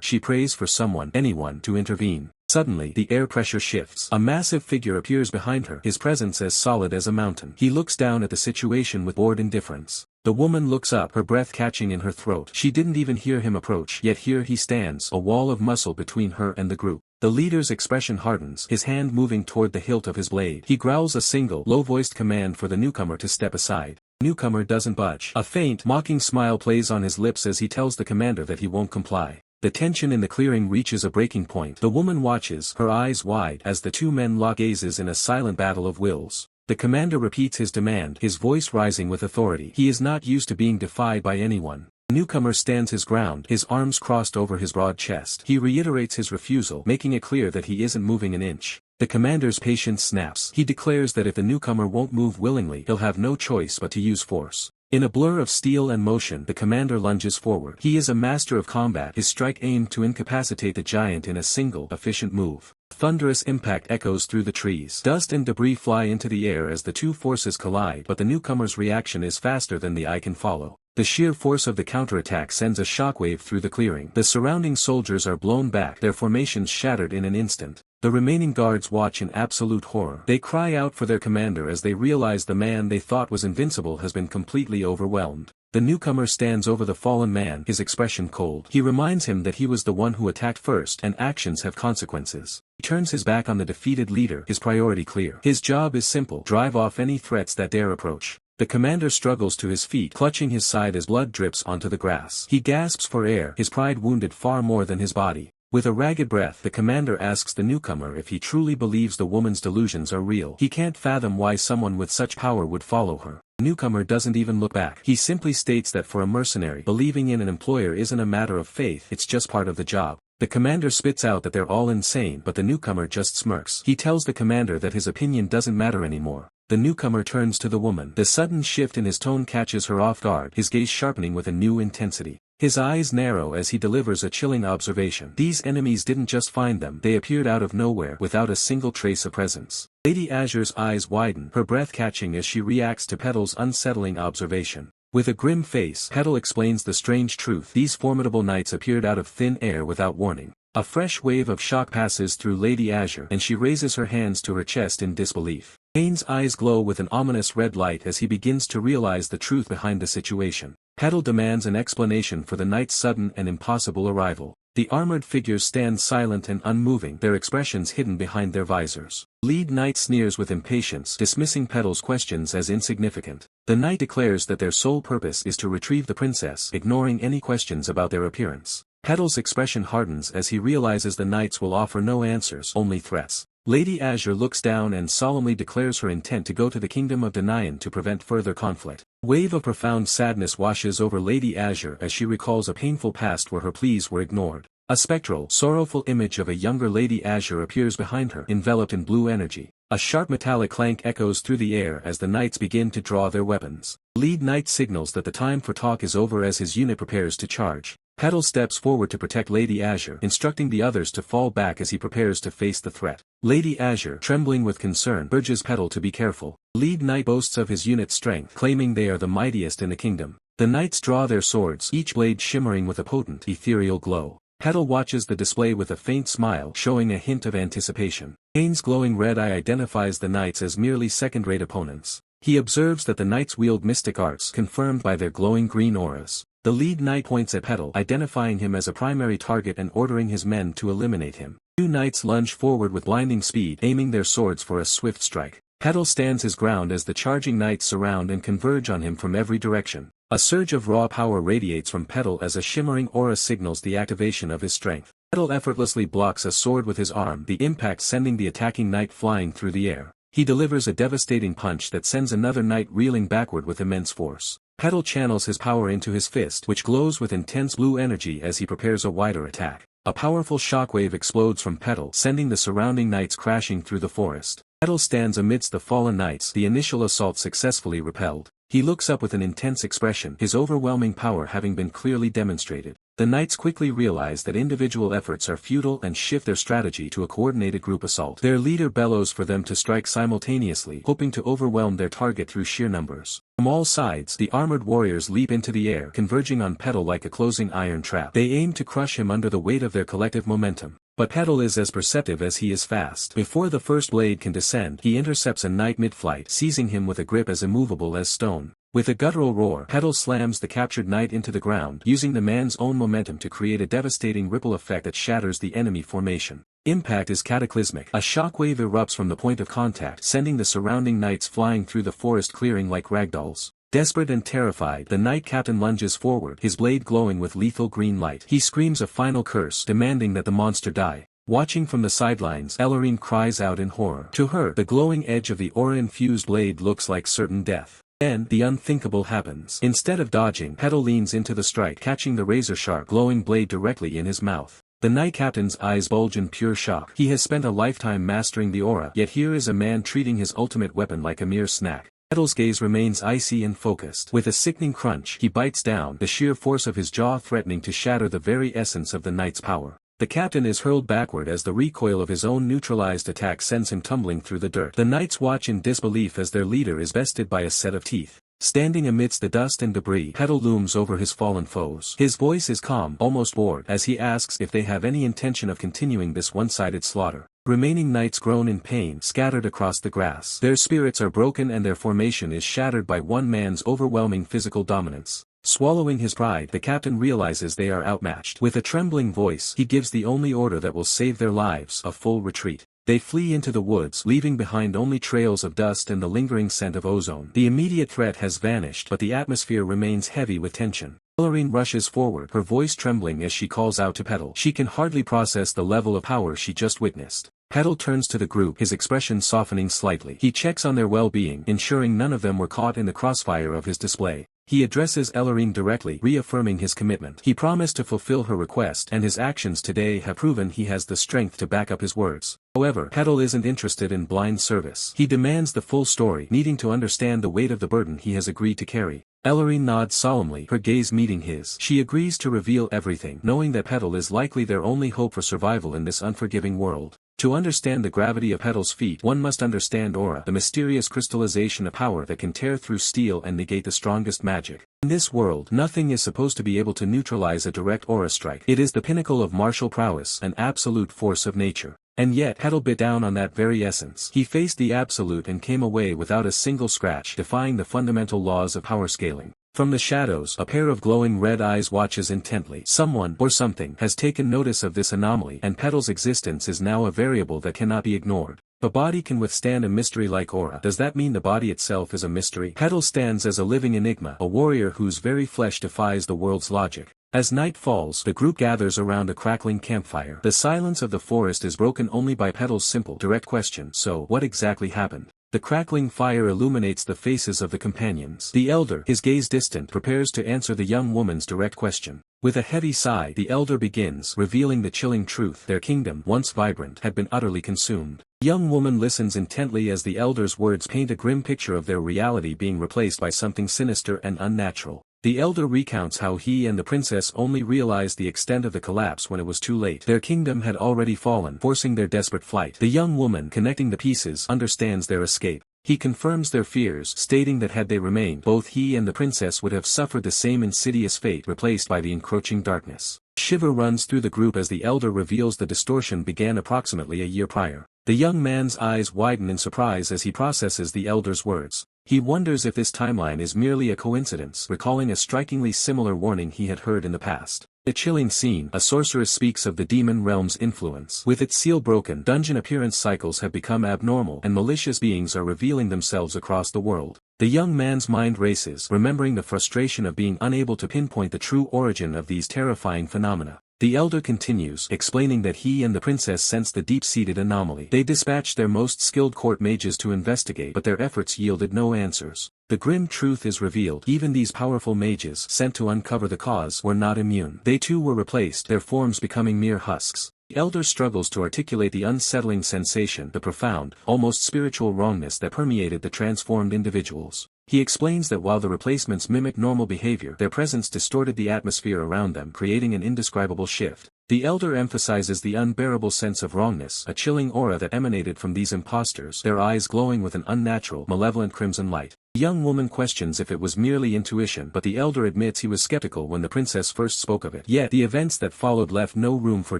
she prays for someone, anyone, to intervene. Suddenly, the air pressure shifts. A massive figure appears behind her, his presence as solid as a mountain. He looks down at the situation with bored indifference. The woman looks up, her breath catching in her throat. She didn't even hear him approach, yet here he stands, a wall of muscle between her and the group. The leader's expression hardens, his hand moving toward the hilt of his blade. He growls a single, low-voiced command for the newcomer to step aside. The newcomer doesn't budge. A faint, mocking smile plays on his lips as he tells the commander that he won't comply. The tension in the clearing reaches a breaking point. The woman watches, her eyes wide, as the two men lock gazes in a silent battle of wills. The commander repeats his demand, his voice rising with authority. He is not used to being defied by anyone. The newcomer stands his ground, his arms crossed over his broad chest. He reiterates his refusal, making it clear that he isn't moving an inch. The commander's patience snaps. He declares that if the newcomer won't move willingly, he'll have no choice but to use force. In a blur of steel and motion, the commander lunges forward. He is a master of combat, his strike aimed to incapacitate the giant in a single, efficient move. Thunderous impact echoes through the trees. Dust and debris fly into the air as the two forces collide, but the newcomer's reaction is faster than the eye can follow. The sheer force of the counterattack sends a shockwave through the clearing. The surrounding soldiers are blown back, their formations shattered in an instant. The remaining guards watch in absolute horror. They cry out for their commander as they realize the man they thought was invincible has been completely overwhelmed. The newcomer stands over the fallen man, his expression cold. He reminds him that he was the one who attacked first, and actions have consequences. He turns his back on the defeated leader, his priority clear. His job is simple: drive off any threats that dare approach. The commander struggles to his feet, clutching his side as blood drips onto the grass. He gasps for air, his pride wounded far more than his body. With a ragged breath, the commander asks the newcomer if he truly believes the woman's delusions are real. He can't fathom why someone with such power would follow her. The newcomer doesn't even look back. He simply states that for a mercenary, believing in an employer isn't a matter of faith, it's just part of the job. The commander spits out that they're all insane, but the newcomer just smirks. He tells the commander that his opinion doesn't matter anymore. The newcomer turns to the woman. The sudden shift in his tone catches her off guard, his gaze sharpening with a new intensity. His eyes narrow as he delivers a chilling observation. These enemies didn't just find them, they appeared out of nowhere without a single trace of presence. Lady Azure's eyes widen, her breath catching as she reacts to Petal's unsettling observation. With a grim face, Petal explains the strange truth. These formidable knights appeared out of thin air without warning. A fresh wave of shock passes through Lady Azure and she raises her hands to her chest in disbelief. Kane's eyes glow with an ominous red light as he begins to realize the truth behind the situation. Petal demands an explanation for the knight's sudden and impossible arrival. The armored figures stand silent and unmoving, their expressions hidden behind their visors. Lead Knight sneers with impatience, dismissing Petal's questions as insignificant. The knight declares that their sole purpose is to retrieve the princess, ignoring any questions about their appearance. Petal's expression hardens as he realizes the knights will offer no answers, only threats. Lady Azure looks down and solemnly declares her intent to go to the kingdom of Danayan to prevent further conflict. A wave of profound sadness washes over Lady Azure as she recalls a painful past where her pleas were ignored. A spectral, sorrowful image of a younger Lady Azure appears behind her, enveloped in blue energy. A sharp metallic clank echoes through the air as the knights begin to draw their weapons. Lead Knight signals that the time for talk is over as his unit prepares to charge. Petal steps forward to protect Lady Azure, instructing the others to fall back as he prepares to face the threat. Lady Azure, trembling with concern, urges Petal to be careful. Lead Knight boasts of his unit's strength, claiming they are the mightiest in the kingdom. The knights draw their swords, each blade shimmering with a potent, ethereal glow. Petal watches the display with a faint smile, showing a hint of anticipation. Kane's glowing red eye identifies the knights as merely second-rate opponents. He observes that the knights wield mystic arts, confirmed by their glowing green auras. The lead knight points at Petal, identifying him as a primary target and ordering his men to eliminate him. Two knights lunge forward with blinding speed, aiming their swords for a swift strike. Petal stands his ground as the charging knights surround and converge on him from every direction. A surge of raw power radiates from Petal as a shimmering aura signals the activation of his strength. Petal effortlessly blocks a sword with his arm, the impact sending the attacking knight flying through the air. He delivers a devastating punch that sends another knight reeling backward with immense force. Petal channels his power into his fist, which glows with intense blue energy as he prepares a wider attack. A powerful shockwave explodes from Petal, sending the surrounding knights crashing through the forest. Petal stands amidst the fallen knights, the initial assault successfully repelled. He looks up with an intense expression, his overwhelming power having been clearly demonstrated. The knights quickly realize that individual efforts are futile and shift their strategy to a coordinated group assault. Their leader bellows for them to strike simultaneously, hoping to overwhelm their target through sheer numbers. From all sides, the armored warriors leap into the air, converging on Petal like a closing iron trap. They aim to crush him under the weight of their collective momentum. But Petal is as perceptive as he is fast. Before the first blade can descend, he intercepts a knight mid-flight, seizing him with a grip as immovable as stone. With a guttural roar, Petal slams the captured knight into the ground, using the man's own momentum to create a devastating ripple effect that shatters the enemy formation. Impact is cataclysmic. A shockwave erupts from the point of contact, sending the surrounding knights flying through the forest clearing like ragdolls. Desperate and terrified, the knight captain lunges forward, his blade glowing with lethal green light. He screams a final curse, demanding that the monster die. Watching from the sidelines, Ellarine cries out in horror. To her, the glowing edge of the aura-infused blade looks like certain death. Then, the unthinkable happens. Instead of dodging, Petal leans into the strike, catching the razor-sharp glowing blade directly in his mouth. The knight captain's eyes bulge in pure shock. He has spent a lifetime mastering the aura, yet here is a man treating his ultimate weapon like a mere snack. Petal's gaze remains icy and focused. With a sickening crunch, he bites down, the sheer force of his jaw threatening to shatter the very essence of the knight's power. The captain is hurled backward as the recoil of his own neutralized attack sends him tumbling through the dirt. The knights watch in disbelief as their leader is bested by a set of teeth. Standing amidst the dust and debris, Petal looms over his fallen foes. His voice is calm, almost bored, as he asks if they have any intention of continuing this one-sided slaughter. Remaining knights groan in pain, scattered across the grass. Their spirits are broken and their formation is shattered by one man's overwhelming physical dominance. Swallowing his pride, the captain realizes they are outmatched. With a trembling voice, he gives the only order that will save their lives, a full retreat. They flee into the woods, leaving behind only trails of dust and the lingering scent of ozone. The immediate threat has vanished, but the atmosphere remains heavy with tension. Ellarine rushes forward, her voice trembling as she calls out to Petal. She can hardly process the level of power she just witnessed. Petal turns to the group, his expression softening slightly. He checks on their well-being, ensuring none of them were caught in the crossfire of his display. He addresses Ellarine directly, reaffirming his commitment. He promised to fulfill her request, and his actions today have proven he has the strength to back up his words. However, Petal isn't interested in blind service. He demands the full story, needing to understand the weight of the burden he has agreed to carry. Ellery nods solemnly, her gaze meeting his. She agrees to reveal everything, knowing that Petal is likely their only hope for survival in this unforgiving world. To understand the gravity of Petal's feat, one must understand aura, the mysterious crystallization of power that can tear through steel and negate the strongest magic. In this world, nothing is supposed to be able to neutralize a direct aura strike. It is the pinnacle of martial prowess, an absolute force of nature. And yet, Petal bit down on that very essence. He faced the absolute and came away without a single scratch, defying the fundamental laws of power scaling. From the shadows, a pair of glowing red eyes watches intently. Someone, or something, has taken notice of this anomaly, and Petal's existence is now a variable that cannot be ignored. A body can withstand a mystery like aura. Does that mean the body itself is a mystery? Petal stands as a living enigma, a warrior whose very flesh defies the world's logic. As night falls, the group gathers around a crackling campfire. The silence of the forest is broken only by Petal's simple, direct question. So, what exactly happened? The crackling fire illuminates the faces of the companions. The elder, his gaze distant, prepares to answer the young woman's direct question. With a heavy sigh, the elder begins, revealing the chilling truth. Their kingdom, once vibrant, had been utterly consumed. The young woman listens intently as the elder's words paint a grim picture of their reality being replaced by something sinister and unnatural. The elder recounts how he and the princess only realized the extent of the collapse when it was too late. Their kingdom had already fallen, forcing their desperate flight. The young woman, connecting the pieces, understands their escape. He confirms their fears, stating that had they remained, both he and the princess would have suffered the same insidious fate, replaced by the encroaching darkness. A shiver runs through the group as the elder reveals the distortion began approximately a year prior. The young man's eyes widen in surprise as he processes the elder's words. He wonders if this timeline is merely a coincidence, recalling a strikingly similar warning he had heard in the past. A chilling scene, a sorceress speaks of the demon realm's influence. With its seal broken, dungeon appearance cycles have become abnormal, and malicious beings are revealing themselves across the world. The young man's mind races, remembering the frustration of being unable to pinpoint the true origin of these terrifying phenomena. The elder continues, explaining that he and the princess sensed the deep-seated anomaly. They dispatched their most skilled court mages to investigate, but their efforts yielded no answers. The grim truth is revealed. Even these powerful mages, sent to uncover the cause, were not immune. They too were replaced, their forms becoming mere husks. The elder struggles to articulate the unsettling sensation, the profound, almost spiritual wrongness that permeated the transformed individuals. He explains that while the replacements mimic normal behavior, their presence distorted the atmosphere around them, creating an indescribable shift. The elder emphasizes the unbearable sense of wrongness, a chilling aura that emanated from these imposters, their eyes glowing with an unnatural, malevolent crimson light. The young woman questions if it was merely intuition, but the elder admits he was skeptical when the princess first spoke of it. Yet, the events that followed left no room for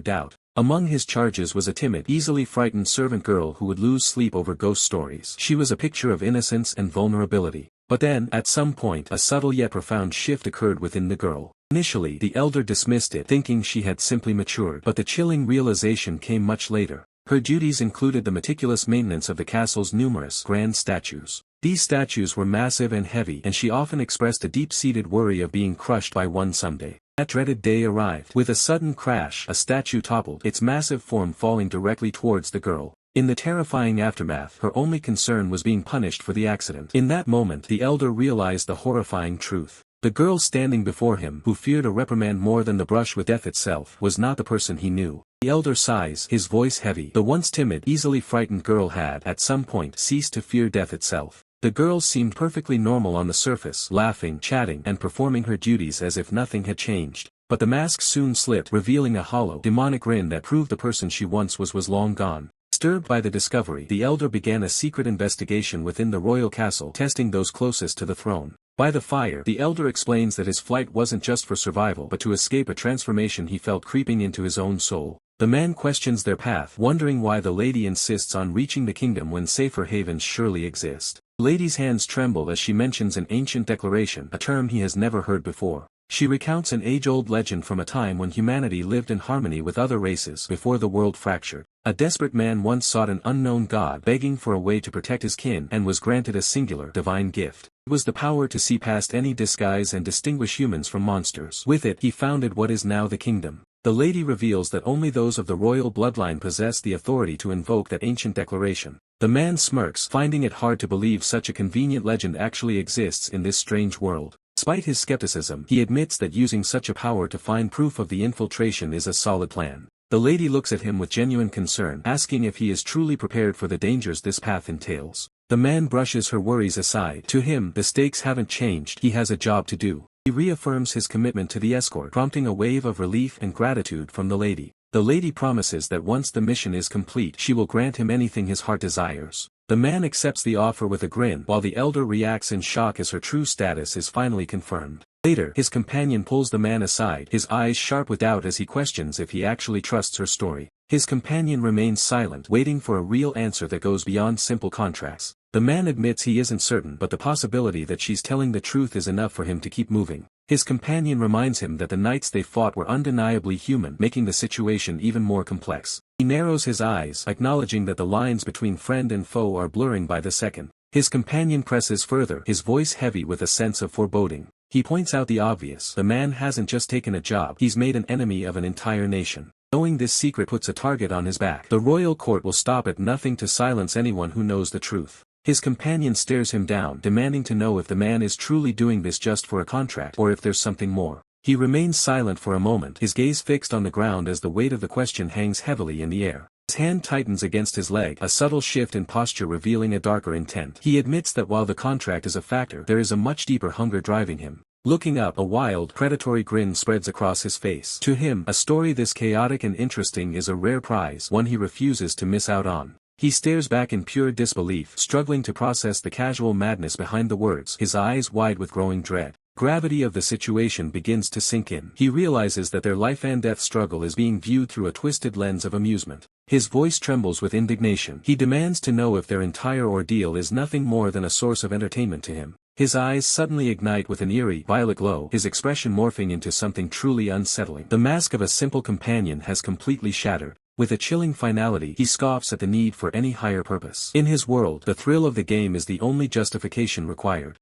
doubt. Among his charges was a timid, easily frightened servant girl who would lose sleep over ghost stories. She was a picture of innocence and vulnerability. But then, at some point, a subtle yet profound shift occurred within the girl. Initially, the elder dismissed it, thinking she had simply matured. But the chilling realization came much later. Her duties included the meticulous maintenance of the castle's numerous grand statues. These statues were massive and heavy, and she often expressed a deep-seated worry of being crushed by one someday. That dreaded day arrived. With a sudden crash, a statue toppled, its massive form falling directly towards the girl. In the terrifying aftermath, her only concern was being punished for the accident. In that moment, the elder realized the horrifying truth. The girl standing before him, who feared a reprimand more than the brush with death itself, was not the person he knew. The elder sighs, his voice heavy. The once timid, easily frightened girl had, at some point, ceased to fear death itself. The girl seemed perfectly normal on the surface, laughing, chatting, and performing her duties as if nothing had changed. But the mask soon slipped, revealing a hollow, demonic grin that proved the person she once was long gone. Disturbed by the discovery, the elder began a secret investigation within the royal castle, testing those closest to the throne. By the fire, the elder explains that his flight wasn't just for survival but to escape a transformation he felt creeping into his own soul. The man questions their path, wondering why the lady insists on reaching the kingdom when safer havens surely exist. The lady's hands tremble as she mentions an ancient declaration, a term he has never heard before. She recounts an age-old legend from a time when humanity lived in harmony with other races before the world fractured. A desperate man once sought an unknown god, begging for a way to protect his kin, and was granted a singular, divine gift. It was the power to see past any disguise and distinguish humans from monsters. With it, he founded what is now the kingdom. The lady reveals that only those of the royal bloodline possess the authority to invoke that ancient declaration. The man smirks, finding it hard to believe such a convenient legend actually exists in this strange world. Despite his skepticism, he admits that using such a power to find proof of the infiltration is a solid plan. The lady looks at him with genuine concern, asking if he is truly prepared for the dangers this path entails. The man brushes her worries aside. To him, the stakes haven't changed, he has a job to do. He reaffirms his commitment to the escort, prompting a wave of relief and gratitude from the lady. The lady promises that once the mission is complete she will grant him anything his heart desires. The man accepts the offer with a grin, while the elder reacts in shock as her true status is finally confirmed. Later, his companion pulls the man aside, his eyes sharp with doubt as he questions if he actually trusts her story. His companion remains silent, waiting for a real answer that goes beyond simple contracts. The man admits he isn't certain, but the possibility that she's telling the truth is enough for him to keep moving. His companion reminds him that the knights they fought were undeniably human, making the situation even more complex. He narrows his eyes, acknowledging that the lines between friend and foe are blurring by the second. His companion presses further, his voice heavy with a sense of foreboding. He points out the obvious: the man hasn't just taken a job, he's made an enemy of an entire nation. Knowing this secret puts a target on his back. The royal court will stop at nothing to silence anyone who knows the truth. His companion stares him down, demanding to know if the man is truly doing this just for a contract or if there's something more. He remains silent for a moment, his gaze fixed on the ground as the weight of the question hangs heavily in the air. His hand tightens against his leg, a subtle shift in posture revealing a darker intent. He admits that while the contract is a factor, there is a much deeper hunger driving him. Looking up, a wild, predatory grin spreads across his face. To him, a story this chaotic and interesting is a rare prize, one he refuses to miss out on. He stares back in pure disbelief, struggling to process the casual madness behind the words, his eyes wide with growing dread. Gravity of the situation begins to sink in. He realizes that their life and death struggle is being viewed through a twisted lens of amusement. His voice trembles with indignation. He demands to know if their entire ordeal is nothing more than a source of entertainment to him. His eyes suddenly ignite with an eerie, violet glow, his expression morphing into something truly unsettling. The mask of a simple companion has completely shattered. With a chilling finality, he scoffs at the need for any higher purpose. In his world, the thrill of the game is the only justification required.